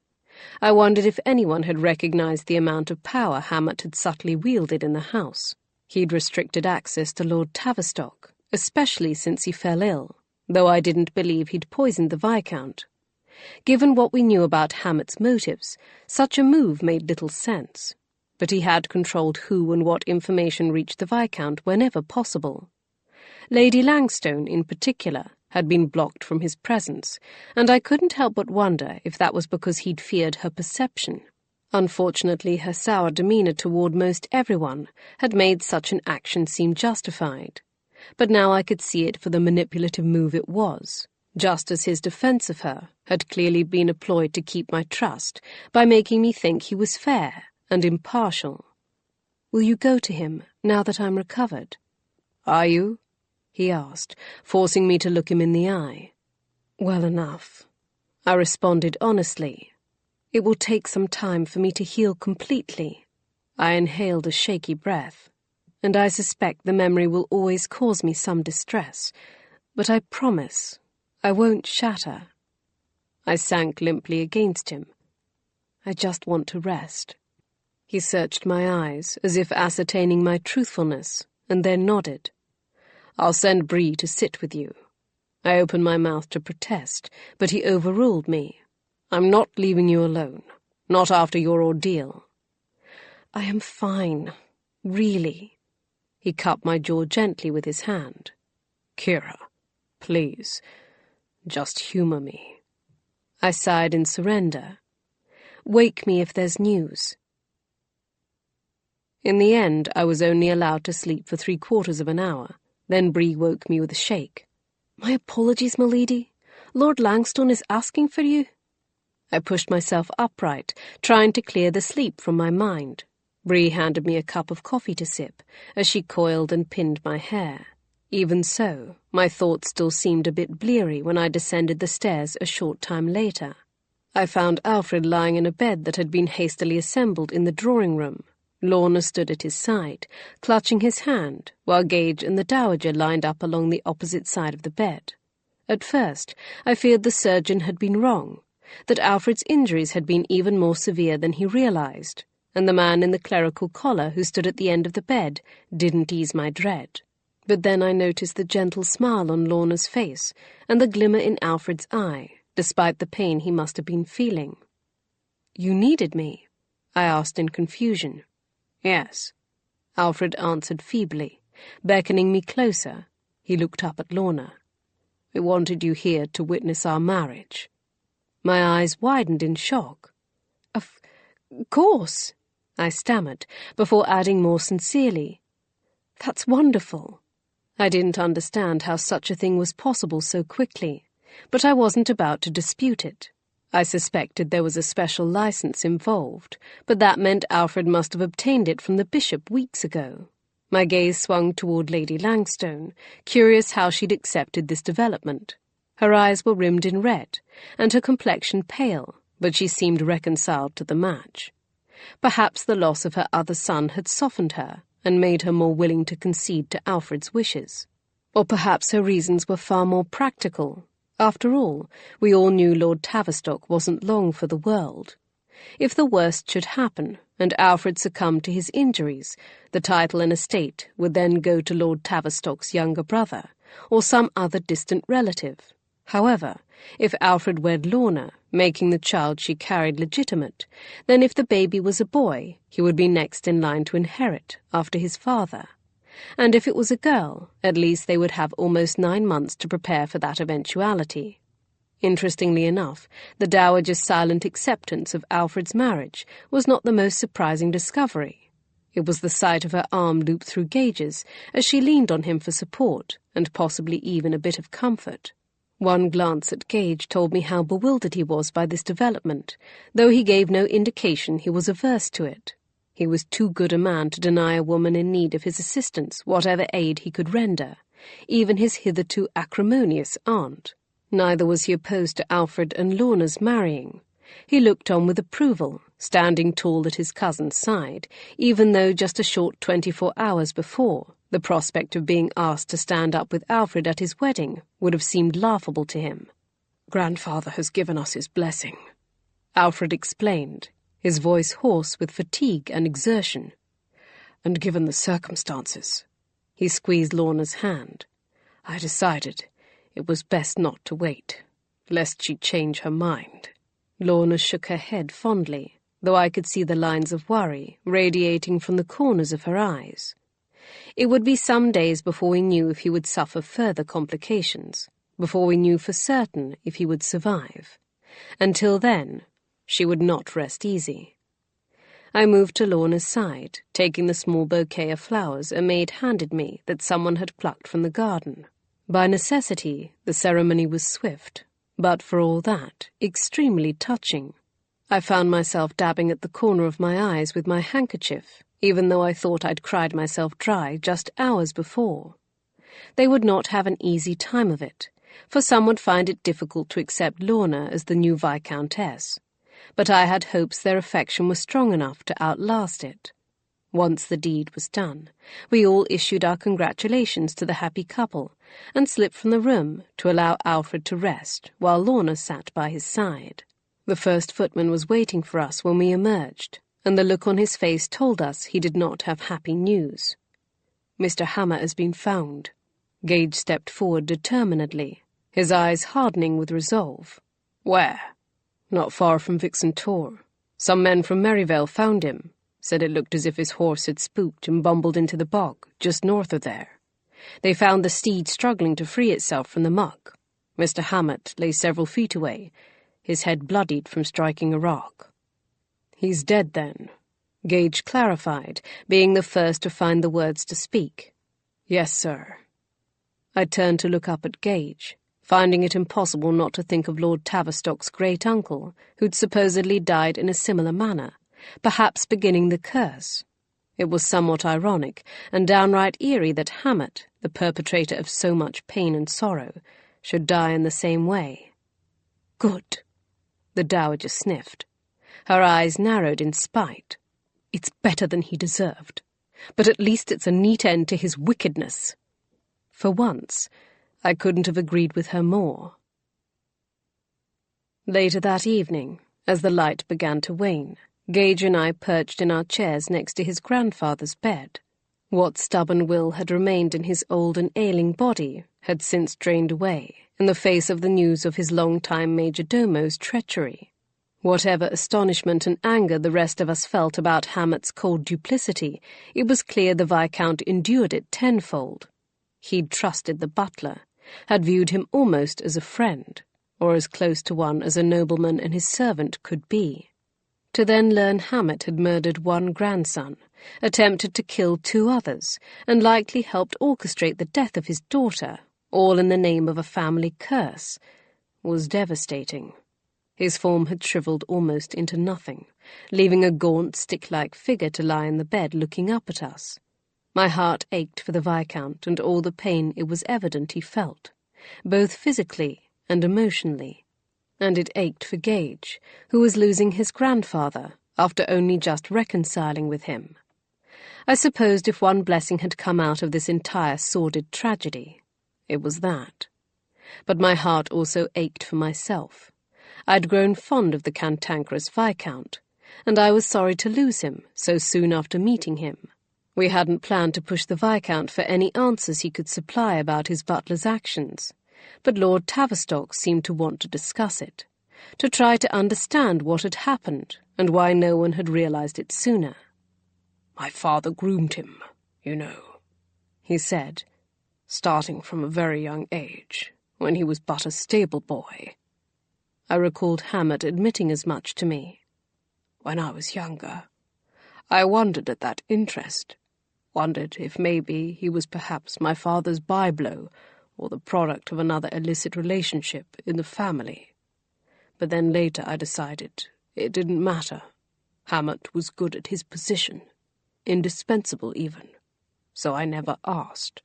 I wondered if anyone had recognized the amount of power Hammett had subtly wielded in the house. He'd restricted access to Lord Tavistock, especially since he fell ill, though I didn't believe he'd poisoned the Viscount. Given what we knew about Hammett's motives, such a move made little sense. But he had controlled who and what information reached the Viscount whenever possible. Lady Langstone, in particular, had been blocked from his presence, and I couldn't help but wonder if that was because he'd feared her perception. Unfortunately, her sour demeanour toward most everyone had made such an action seem justified. But now I could see it for the manipulative move it was, just as his defence of her had clearly been employed to keep my trust by making me think he was fair and impartial. Will you go to him, now that I'm recovered? Are you? He asked, forcing me to look him in the eye. Well enough, I responded honestly. It will take some time for me to heal completely. I inhaled a shaky breath. And I suspect the memory will always cause me some distress, but I promise I won't shatter. I sank limply against him. "I just want to rest." He searched my eyes, as if ascertaining my truthfulness, and then nodded. "I'll send Bree to sit with you." I opened my mouth to protest, but he overruled me. "I'm not leaving you alone. Not after your ordeal." "I am fine. Really." He cupped my jaw gently with his hand. "Kiera, please, just humor me." I sighed in surrender. "Wake me if there's news." In the end, I was only allowed to sleep for 3/4 of an hour. Then Bree woke me with a shake. "My apologies, my lady. Lord Langstone is asking for you." I pushed myself upright, trying to clear the sleep from my mind. Bree handed me a cup of coffee to sip, as she coiled and pinned my hair. Even so, my thoughts still seemed a bit bleary when I descended the stairs a short time later. I found Alfred lying in a bed that had been hastily assembled in the drawing-room. Lorna stood at his side, clutching his hand, while Gage and the Dowager lined up along the opposite side of the bed. At first, I feared the surgeon had been wrong, that Alfred's injuries had been even more severe than he realized, and the man in the clerical collar who stood at the end of the bed didn't ease my dread. But then I noticed the gentle smile on Lorna's face and the glimmer in Alfred's eye, despite the pain he must have been feeling. "You needed me?" I asked in confusion. "Yes," Alfred answered feebly, beckoning me closer. He looked up at Lorna. "We wanted you here to witness our marriage." My eyes widened in shock. Of course," I stammered, before adding more sincerely, "That's wonderful." I didn't understand how such a thing was possible so quickly, but I wasn't about to dispute it. I suspected there was a special license involved, but that meant Alfred must have obtained it from the bishop weeks ago. My gaze swung toward Lady Langstone, curious how she'd accepted this development. Her eyes were rimmed in red, and her complexion pale, but she seemed reconciled to the match. Perhaps the loss of her other son had softened her and made her more willing to concede to Alfred's wishes. Or perhaps her reasons were far more practical. After all, we all knew Lord Tavistock wasn't long for the world. If the worst should happen, and Alfred succumbed to his injuries, the title and estate would then go to Lord Tavistock's younger brother, or some other distant relative. However, if Alfred wed Lorna, making the child she carried legitimate, then if the baby was a boy, he would be next in line to inherit, after his father. And if it was a girl, at least they would have almost 9 months to prepare for that eventuality. Interestingly enough, the Dowager's silent acceptance of Alfred's marriage was not the most surprising discovery. It was the sight of her arm looped through Gage's as she leaned on him for support, and possibly even a bit of comfort. One glance at Gage told me how bewildered he was by this development, though he gave no indication he was averse to it. He was too good a man to deny a woman in need of his assistance whatever aid he could render, even his hitherto acrimonious aunt. Neither was he opposed to Alfred and Lorna's marrying. He looked on with approval, standing tall at his cousin's side, even though just a short 24 hours before, the prospect of being asked to stand up with Alfred at his wedding would have seemed laughable to him. "Grandfather has given us his blessing," Alfred explained, his voice hoarse with fatigue and exertion. "And given the circumstances," he squeezed Lorna's hand, "I decided it was best not to wait, lest she change her mind." Lorna shook her head fondly, though I could see the lines of worry radiating from the corners of her eyes. It would be some days before we knew if he would suffer further complications, before we knew for certain if he would survive. Until then, she would not rest easy. I moved to Lorna's side, taking the small bouquet of flowers a maid handed me that someone had plucked from the garden. By necessity, the ceremony was swift, but for all that, extremely touching. I found myself dabbing at the corner of my eyes with my handkerchief, even though I thought I'd cried myself dry just hours before. They would not have an easy time of it, for some would find it difficult to accept Lorna as the new Viscountess, but I had hopes their affection was strong enough to outlast it. Once the deed was done, we all issued our congratulations to the happy couple and slipped from the room to allow Alfred to rest while Lorna sat by his side. The first footman was waiting for us when we emerged, and the look on his face told us he did not have happy news. "Mr. Hammer has been found." Gage stepped forward determinedly, his eyes hardening with resolve. "Where?" "Not far from Viscount Tavistock. Some men from Merivale found him. Said it looked as if his horse had spooked and bumbled into the bog, just north of there. They found the steed struggling to free itself from the muck. Mr. Hammett lay several feet away, his head bloodied from striking a rock." "He's dead, then," Gage clarified, being the first to find the words to speak. "Yes, sir." I turned to look up at Gage, finding it impossible not to think of Lord Tavistock's great-uncle, who'd supposedly died in a similar manner, perhaps beginning the curse. It was somewhat ironic and downright eerie that Hammett, the perpetrator of so much pain and sorrow, should die in the same way. "Good," the dowager sniffed. Her eyes narrowed in spite. "It's better than he deserved. But at least it's a neat end to his wickedness." For once, I couldn't have agreed with her more. Later that evening, as the light began to wane, Gage and I perched in our chairs next to his grandfather's bed. What stubborn will had remained in his old and ailing body had since drained away in the face of the news of his long-time major-domo's treachery. Whatever astonishment and anger the rest of us felt about Hammett's cold duplicity, it was clear the Viscount endured it tenfold. He'd trusted the butler, had viewed him almost as a friend, or as close to one as a nobleman and his servant could be. To then learn Hammett had murdered one grandson, attempted to kill 2 others, and likely helped orchestrate the death of his daughter, all in the name of a family curse, was devastating. His form had shriveled almost into nothing, leaving a gaunt, stick-like figure to lie in the bed looking up at us. My heart ached for the Viscount and all the pain it was evident he felt, both physically and emotionally. And it ached for Gage, who was losing his grandfather after only just reconciling with him. I supposed if one blessing had come out of this entire sordid tragedy, it was that. But my heart also ached for myself. I'd grown fond of the cantankerous Viscount, and I was sorry to lose him so soon after meeting him. We hadn't planned to push the Viscount for any answers he could supply about his butler's actions, but Lord Tavistock seemed to want to discuss it, to try to understand what had happened and why no one had realized it sooner. "My father groomed him, you know," he said, "starting from a very young age, when he was but a stable boy." I recalled Hammett admitting as much to me. "When I was younger, I wondered at that interest, wondered if maybe he was perhaps my father's bye-blow or the product of another illicit relationship in the family. But then later I decided it didn't matter. Hammett was good at his position, indispensable even, so I never asked.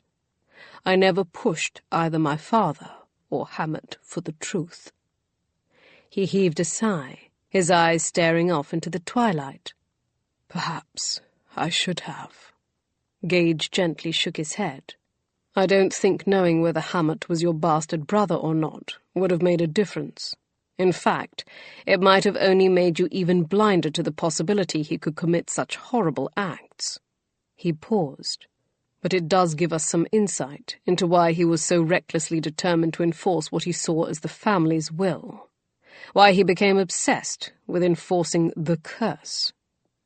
I never pushed either my father or Hammett for the truth." He heaved a sigh, his eyes staring off into the twilight. "Perhaps I should have." Gage gently shook his head. "I don't think knowing whether Hammett was your bastard brother or not would have made a difference. In fact, it might have only made you even blinder to the possibility he could commit such horrible acts." He paused. "But it does give us some insight into why he was so recklessly determined to enforce what he saw as the family's will. Why he became obsessed with enforcing the curse.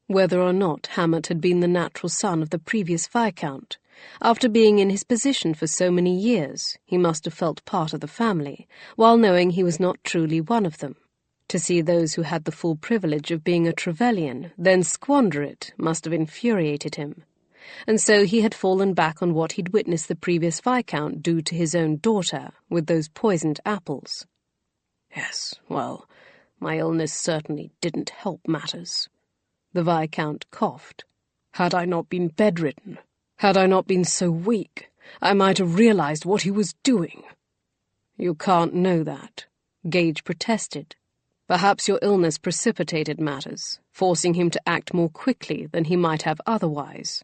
Whether or not Hammett had been the natural son of the previous Viscount, after being in his position for so many years, he must have felt part of the family, while knowing he was not truly one of them. To see those who had the full privilege of being a Trevelyan then squander it must have infuriated him. And so he had fallen back on what he'd witnessed the previous Viscount do to his own daughter with those poisoned apples. Yes, well, my illness certainly didn't help matters." The Viscount coughed. "Had I not been bedridden, had I not been so weak, I might have realized what he was doing." "You can't know that," Gage protested. Perhaps your illness precipitated matters, forcing him to act more quickly than he might have otherwise.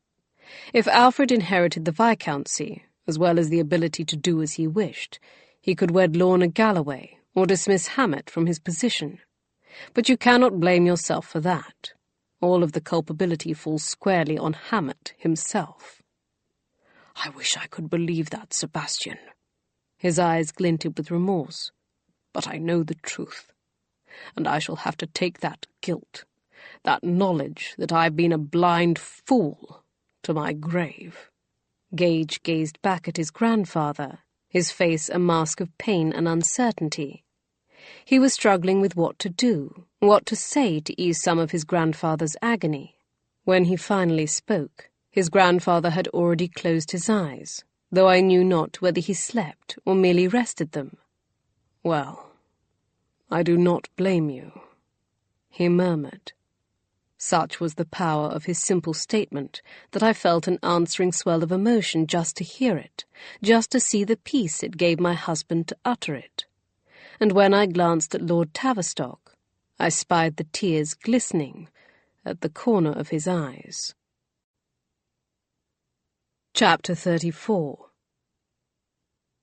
If Alfred inherited the viscountcy, as well as the ability to do as he wished, he could wed Lorna Galloway or dismiss Hammett from his position. But you cannot blame yourself for that. All of the culpability falls squarely on Hammett himself. I wish I could believe that, Sebastian. His eyes glinted with remorse. But I know the truth. And I shall have to take that guilt, that knowledge that I've been a blind fool, to my grave. Gage gazed back at his grandfather, his face a mask of pain and uncertainty. He was struggling with what to do, what to say to ease some of his grandfather's agony. When he finally spoke, his grandfather had already closed his eyes, though I knew not whether he slept or merely rested them. Well, I do not blame you, he murmured. Such was the power of his simple statement that I felt an answering swell of emotion just to hear it, just to see the peace it gave my husband to utter it. And when I glanced at Lord Tavistock, I spied the tears glistening at the corner of his eyes. Chapter 34.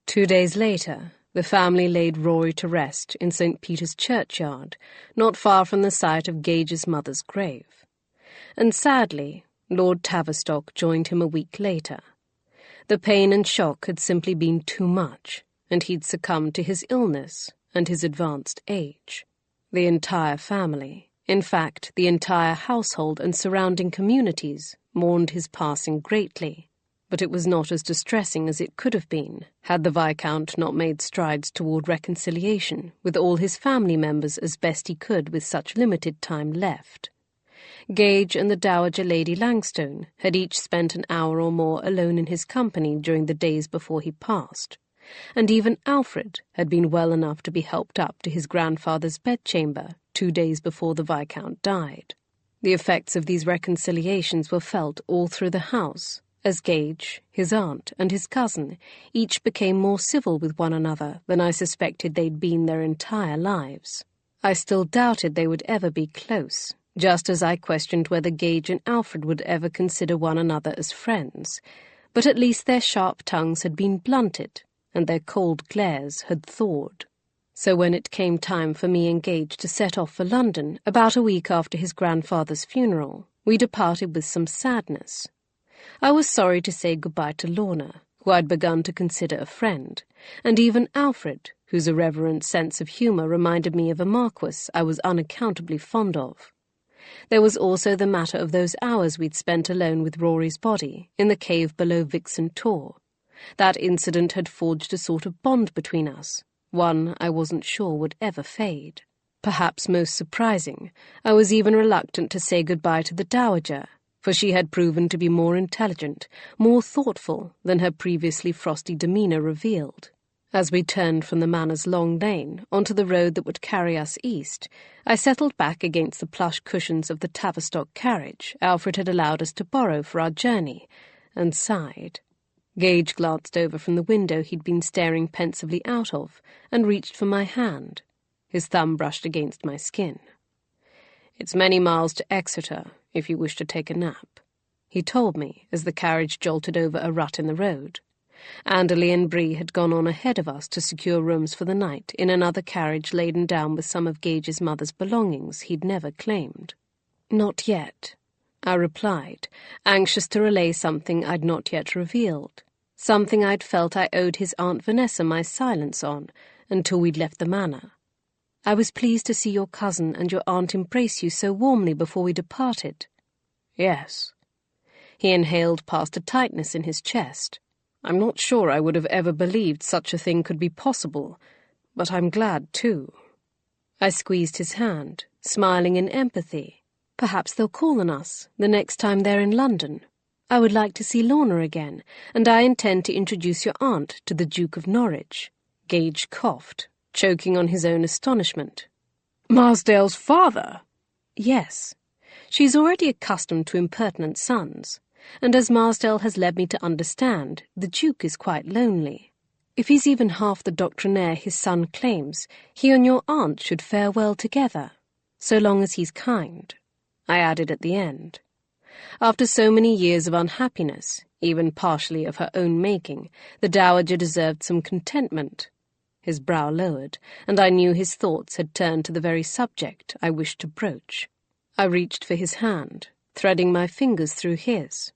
2 days later, the family laid Rory to rest in St. Peter's churchyard, not far from the site of Gage's mother's grave. And sadly, Lord Tavistock joined him a week later. The pain and shock had simply been too much, and he'd succumbed to his illness and his advanced age. The entire family, in fact, the entire household and surrounding communities, mourned his passing greatly. But it was not as distressing as it could have been, had the Viscount not made strides toward reconciliation with all his family members as best he could with such limited time left. Gage and the Dowager Lady Langstone had each spent an hour or more alone in his company during the days before he passed, and even Alfred had been well enough to be helped up to his grandfather's bedchamber 2 days before the Viscount died. The effects of these reconciliations were felt all through the house, as Gage, his aunt, and his cousin each became more civil with one another than I suspected they'd been their entire lives. I still doubted they would ever be close, just as I questioned whether Gage and Alfred would ever consider one another as friends, but at least their sharp tongues had been blunted, and their cold glares had thawed. So when it came time for me and Gage to set off for London, about a week after his grandfather's funeral, we departed with some sadness. I was sorry to say goodbye to Lorna, who I'd begun to consider a friend, and even Alfred, whose irreverent sense of humour reminded me of a marquis I was unaccountably fond of. There was also the matter of those hours we'd spent alone with Rory's body in the cave below Viscount Tavistock. That incident had forged a sort of bond between us, one I wasn't sure would ever fade. Perhaps most surprising, I was even reluctant to say goodbye to the Dowager, for she had proven to be more intelligent, more thoughtful than her previously frosty demeanour revealed. As we turned from the Manor's long lane onto the road that would carry us east, I settled back against the plush cushions of the Tavistock carriage Alfred had allowed us to borrow for our journey, and sighed. Gage glanced over from the window he'd been staring pensively out of, and reached for my hand. His thumb brushed against my skin. "It's many miles to Exeter, if you wish to take a nap," he told me as the carriage jolted over a rut in the road. Anderley and Bree had gone on ahead of us to secure rooms for the night in another carriage laden down with some of Gage's mother's belongings he'd never claimed. "Not yet," I replied, anxious to relay something I'd not yet revealed, something I'd felt I owed his Aunt Vanessa my silence on until we'd left the manor. "I was pleased to see your cousin and your aunt embrace you so warmly before we departed." "Yes." He inhaled past a tightness in his chest. "I'm not sure I would have ever believed such a thing could be possible, but I'm glad, too." I squeezed his hand, smiling in empathy. "Perhaps they'll call on us the next time they're in London. I would like to see Lorna again, and I intend to introduce your aunt to the Duke of Norwich." Gage coughed, choking on his own astonishment. "Marsdale's father?" "Yes. She's already accustomed to impertinent sons, and as Marsdale has led me to understand, the Duke is quite lonely." If he's even half the doctrinaire his son claims, he and your aunt should fare well together, so long as he's kind," I added at the end. After so many years of unhappiness, even partially of her own making, the dowager deserved some contentment. His brow lowered, and I knew his thoughts had turned to the very subject I wished to broach. I reached for his hand, threading my fingers through his.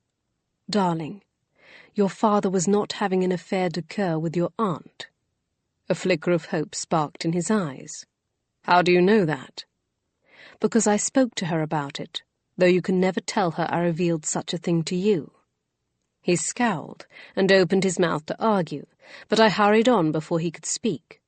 "Darling, your father was not having an affair de coeur with your aunt." A flicker of hope sparked in his eyes. "How do you know that?" "Because I spoke to her about it, though you can never tell her I revealed such a thing to you." He scowled and opened his mouth to argue, but I hurried on before he could speak.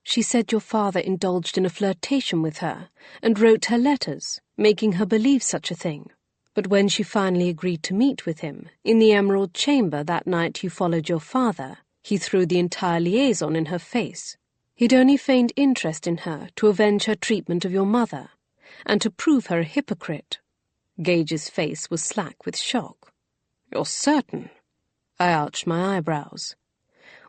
"She said your father indulged in a flirtation with her and wrote her letters, making her believe such a thing. But when she finally agreed to meet with him, in the Emerald Chamber that night you followed your father, he threw the entire liaison in her face. He'd only feigned interest in her to avenge her treatment of your mother, and to prove her a hypocrite." Gage's face was slack with shock. "You're certain?" I arched my eyebrows.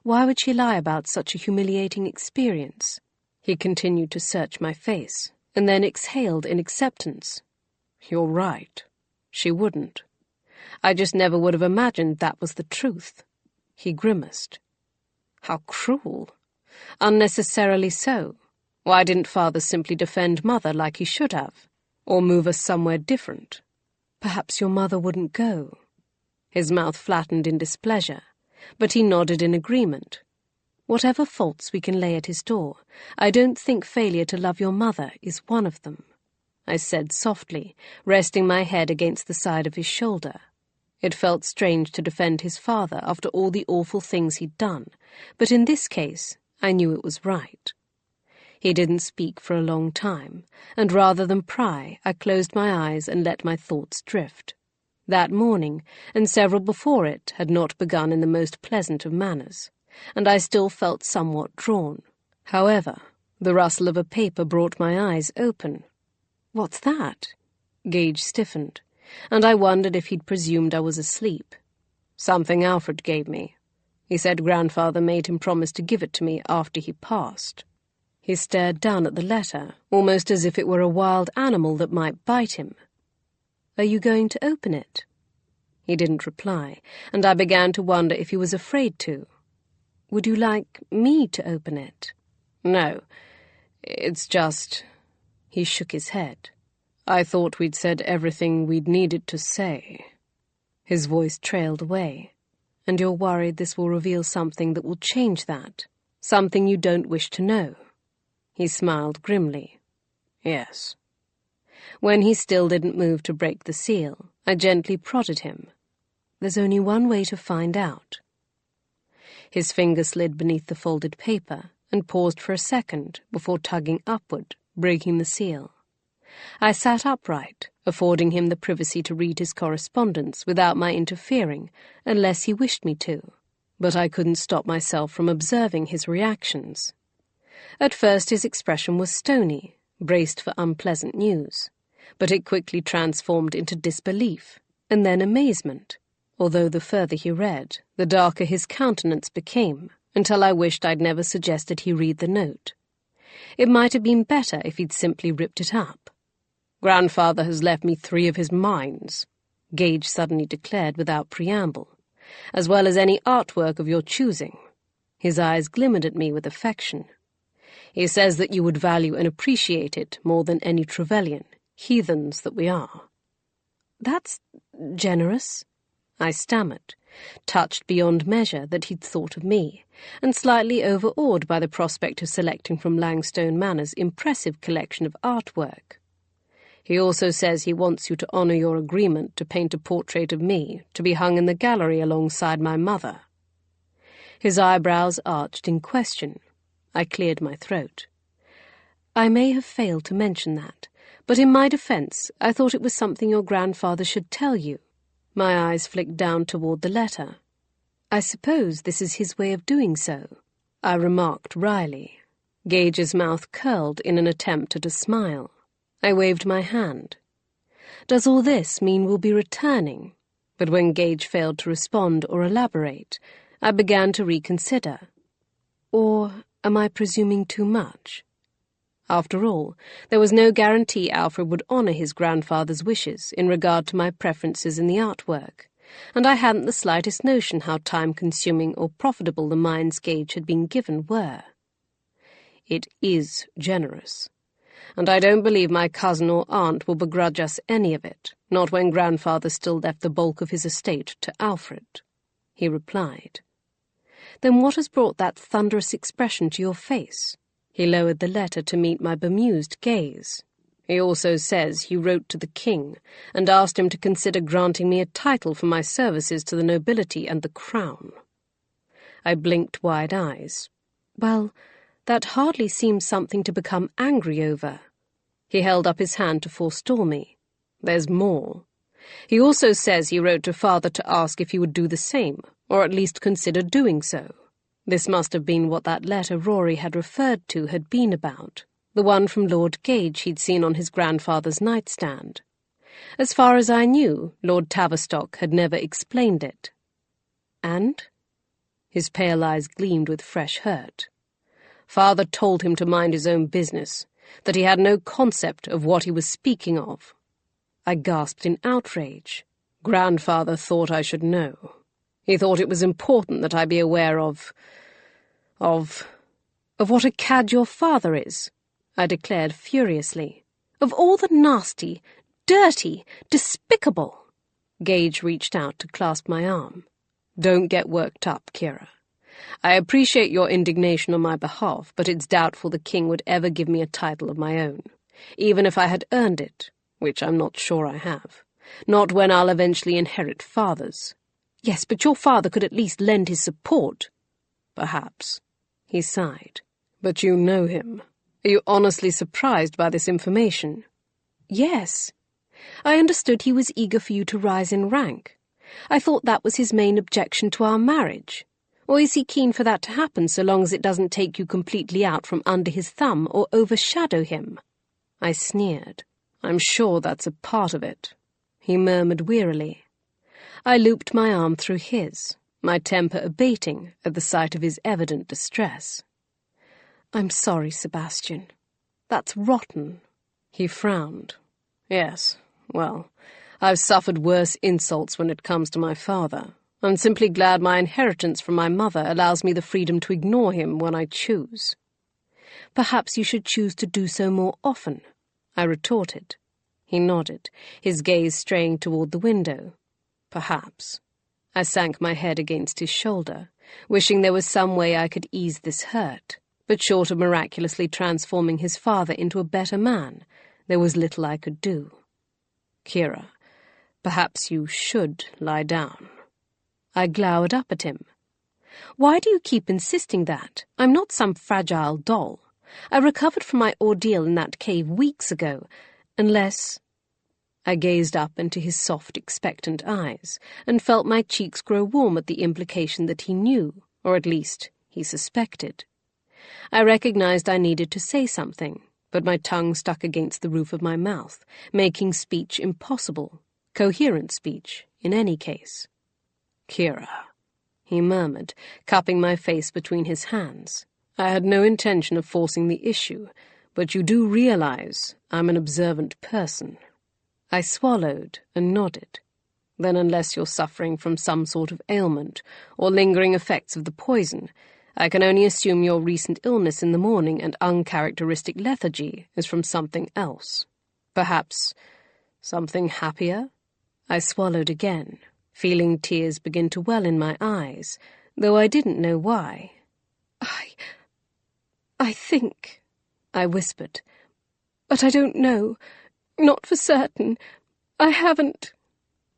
"Why would she lie about such a humiliating experience?" He continued to search my face, and then exhaled in acceptance. "You're right. She wouldn't. I just never would have imagined that was the truth." He grimaced. "How cruel. Unnecessarily so. Why didn't father simply defend mother like he should have? Or move us somewhere different?" "Perhaps your mother wouldn't go." His mouth flattened in displeasure, but he nodded in agreement. "Whatever faults we can lay at his door, I don't think failure to love your mother is one of them," I said softly, resting my head against the side of his shoulder. It felt strange to defend his father after all the awful things he'd done, but in this case I knew it was right. He didn't speak for a long time, and rather than pry, I closed my eyes and let my thoughts drift. That morning, and several before it, had not begun in the most pleasant of manners, and I still felt somewhat drawn. However, the rustle of a paper brought my eyes open. "What's that?" Gage stiffened, and I wondered if he'd presumed I was asleep. "Something Alfred gave me. He said grandfather made him promise to give it to me after he passed." He stared down at the letter, almost as if it were a wild animal that might bite him. "Are you going to open it?" He didn't reply, and I began to wonder if he was afraid to. "Would you like me to open it?" "No, it's just—" He shook his head. "I thought we'd said everything we'd needed to say." His voice trailed away. "And you're worried this will reveal something that will change that? Something you don't wish to know?" He smiled grimly. "Yes." When he still didn't move to break the seal, I gently prodded him. "There's only one way to find out." His finger slid beneath the folded paper and paused for a second before tugging upward, breaking the seal. I sat upright, affording him the privacy to read his correspondence without my interfering, unless he wished me to, but I couldn't stop myself from observing his reactions. At first his expression was stony, braced for unpleasant news, but it quickly transformed into disbelief, and then amazement, although the further he read, the darker his countenance became, until I wished I'd never suggested he read the note. It might have been better if he'd simply ripped it up. "Grandfather has left me 3 of his mines," Gage suddenly declared without preamble, "as well as any artwork of your choosing." His eyes glimmered at me with affection. "He says that you would value and appreciate it more than any Trevelyan, heathens that we are." "That's generous," I stammered, touched beyond measure that he'd thought of me, and slightly overawed by the prospect of selecting from Langstone Manor's impressive collection of artwork. "He also says he wants you to honor your agreement to paint a portrait of me to be hung in the gallery alongside my mother." His eyebrows arched in question. I cleared my throat. "I may have failed to mention that, but in my defense, I thought it was something your grandfather should tell you." My eyes flicked down toward the letter. "I suppose this is his way of doing so," I remarked wryly. Gage's mouth curled in an attempt at a smile. I waved my hand. "Does all this mean we'll be returning?" But when Gage failed to respond or elaborate, I began to reconsider. Or am I presuming too much? After all, there was no guarantee Alfred would honour his grandfather's wishes in regard to my preferences in the artwork, and I hadn't the slightest notion how time-consuming or profitable the mines Gage had been given were. It is generous, and I don't believe my cousin or aunt will begrudge us any of it, not when grandfather still left the bulk of his estate to Alfred, he replied. Then what has brought that thunderous expression to your face? He lowered the letter to meet my bemused gaze. He also says you wrote to the king and asked him to consider granting me a title for my services to the nobility and the crown. I blinked wide eyes. Well, that hardly seems something to become angry over. He held up his hand to forestall me. There's more. He also says he wrote to father to ask if he would do the same, or at least consider doing so. This must have been what that letter Rory had referred to had been about, the one from Lord Gage he'd seen on his grandfather's nightstand. As far as I knew, Lord Tavistock had never explained it. And? His pale eyes gleamed with fresh hurt. Father told him to mind his own business, that he had no concept of what he was speaking of. I gasped in outrage. Grandfather thought I should know. He thought it was important that I be aware of what a cad your father is, I declared furiously. Of all the nasty, dirty, despicable. Gage reached out to clasp my arm. Don't get worked up, Kiera. I appreciate your indignation on my behalf, but it's doubtful the king would ever give me a title of my own, even if I had earned it, which I'm not sure I have. Not when I'll eventually inherit father's. Yes, but your father could at least lend his support. Perhaps. He sighed. But you know him. Are you honestly surprised by this information? Yes. I understood he was eager for you to rise in rank. I thought that was his main objection to our marriage. Or is he keen for that to happen so long as it doesn't take you completely out from under his thumb or overshadow him? I sneered. I'm sure that's a part of it, he murmured wearily. I looped my arm through his, my temper abating at the sight of his evident distress. I'm sorry, Sebastian. That's rotten. He frowned. Yes, well, I've suffered worse insults when it comes to my father. I'm simply glad my inheritance from my mother allows me the freedom to ignore him when I choose. Perhaps you should choose to do so more often, I retorted. He nodded, his gaze straying toward the window. Perhaps. I sank my head against his shoulder, wishing there was some way I could ease this hurt, but short of miraculously transforming his father into a better man, there was little I could do. Kiera, perhaps you should lie down. I glowered up at him. Why do you keep insisting that? I'm not some fragile doll. I recovered from my ordeal in that cave weeks ago, unless... I gazed up into his soft, expectant eyes, and felt my cheeks grow warm at the implication that he knew, or at least he suspected. I recognized I needed to say something, but my tongue stuck against the roof of my mouth, making speech impossible, coherent speech, in any case. Kiera, he murmured, cupping my face between his hands. I had no intention of forcing the issue, but you do realize I'm an observant person. I swallowed and nodded. Then unless you're suffering from some sort of ailment or lingering effects of the poison, I can only assume your recent illness in the morning and uncharacteristic lethargy is from something else. Perhaps something happier? I swallowed again, feeling tears begin to well in my eyes, though I didn't know why. I think, I whispered, but I don't know. Not for certain. I haven't...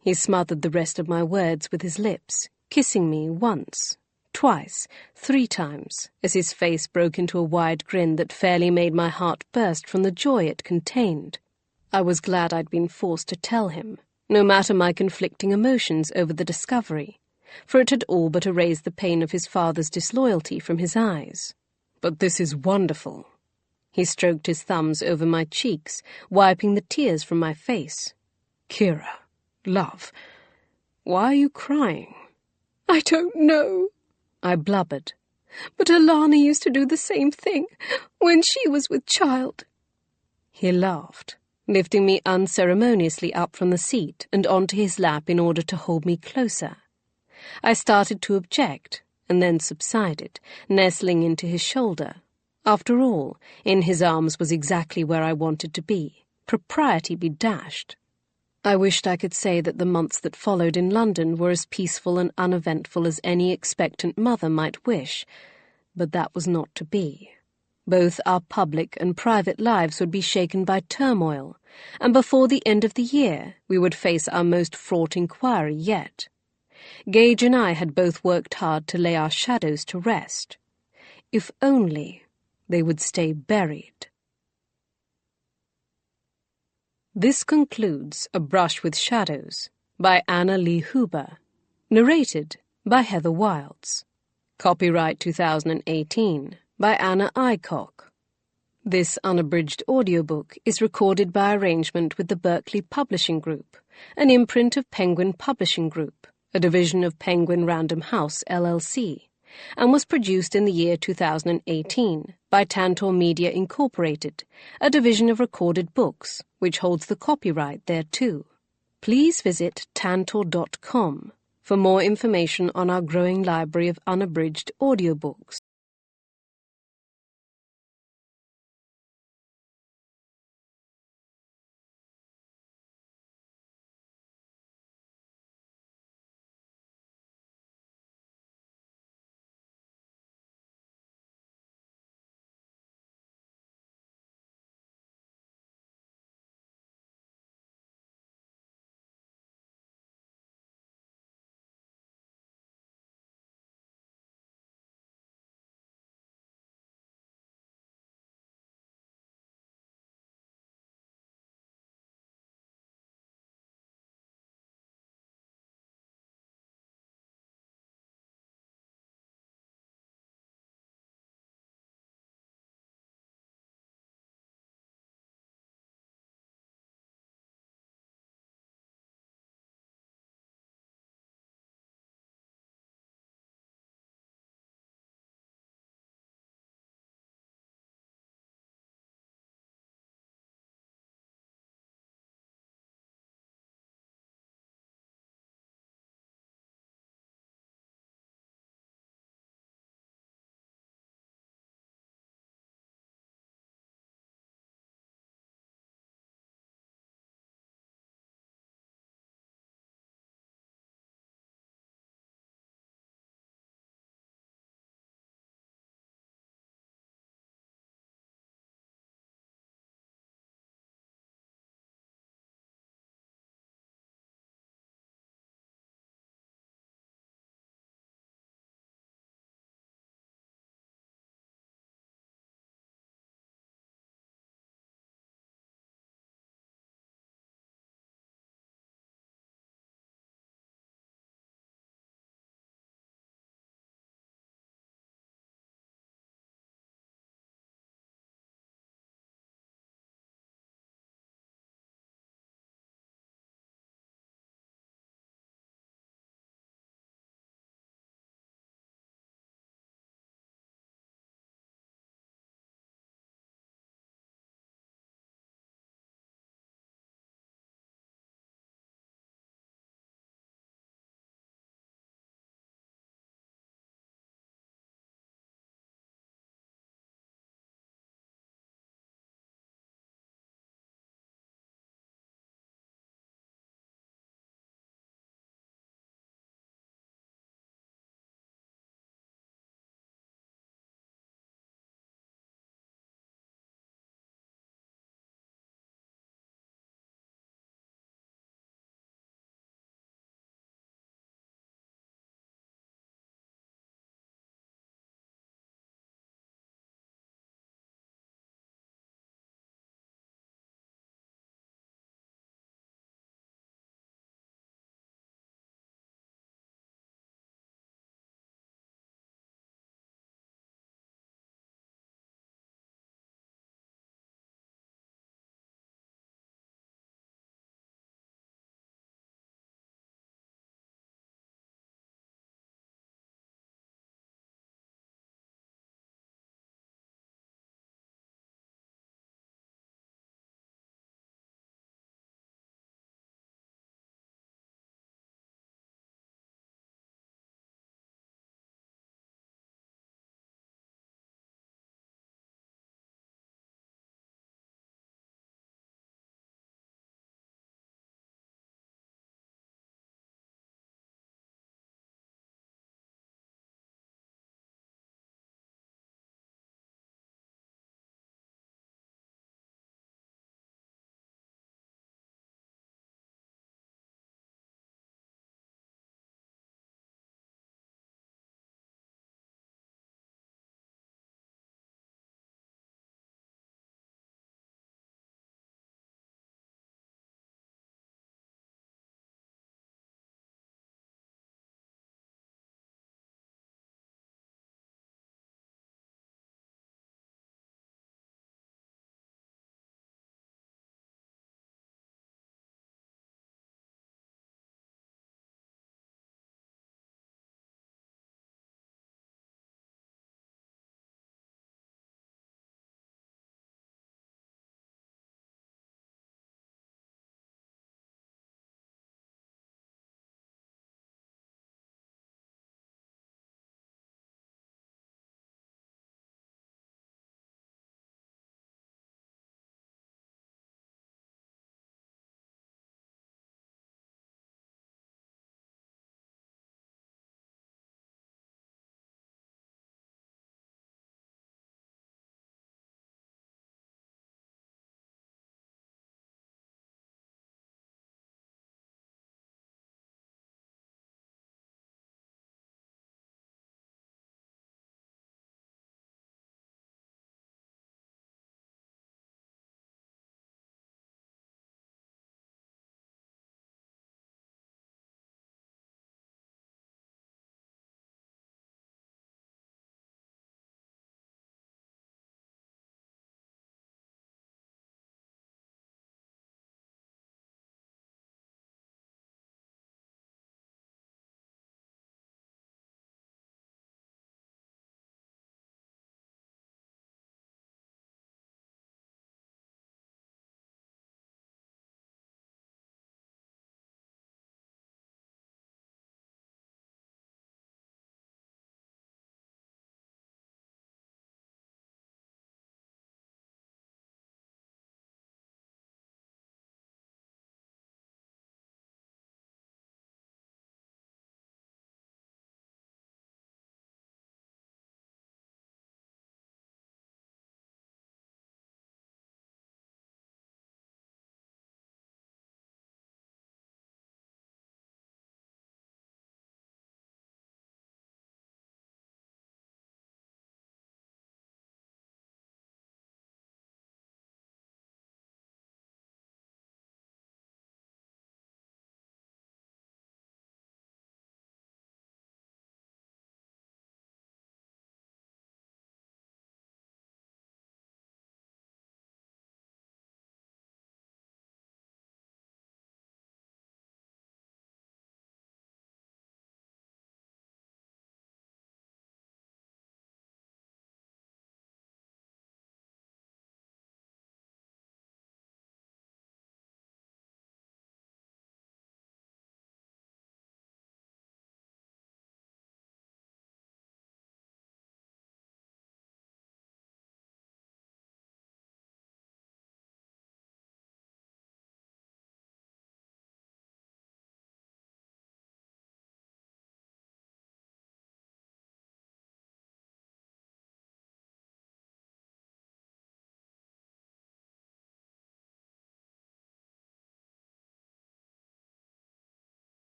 He smothered the rest of my words with his lips, kissing me once, twice, 3 times, as his face broke into a wide grin that fairly made my heart burst from the joy it contained. I was glad I'd been forced to tell him, no matter my conflicting emotions over the discovery, for it had all but erased the pain of his father's disloyalty from his eyes. But this is wonderful. He stroked his thumbs over my cheeks, wiping the tears from my face. Kiera, love, why are you crying? I don't know, I blubbered. But Alana used to do the same thing when she was with child." He laughed, lifting me unceremoniously up from the seat and onto his lap in order to hold me closer. I started to object, and then subsided, nestling into his shoulder. After all, in his arms was exactly where I wanted to be. Propriety be dashed. I wished I could say that the months that followed in London were as peaceful and uneventful as any expectant mother might wish, but that was not to be. Both our public and private lives would be shaken by turmoil, and before the end of the year we would face our most fraught inquiry yet. Gage and I had both worked hard to lay our shadows to rest. If only they would stay buried. This concludes A Brush with Shadows by Anna Lee Huber, narrated by Heather Wilds. Copyright 2018 by Anna Aycock. This unabridged audiobook is recorded by arrangement with the Berkeley Publishing Group, an imprint of Penguin Publishing Group, a division of Penguin Random House, LLC, and was produced in the year 2018 by Tantor Media Incorporated, a division of Recorded Books, which holds the copyright thereto. Please visit tantor.com for more information on our growing library of unabridged audiobooks.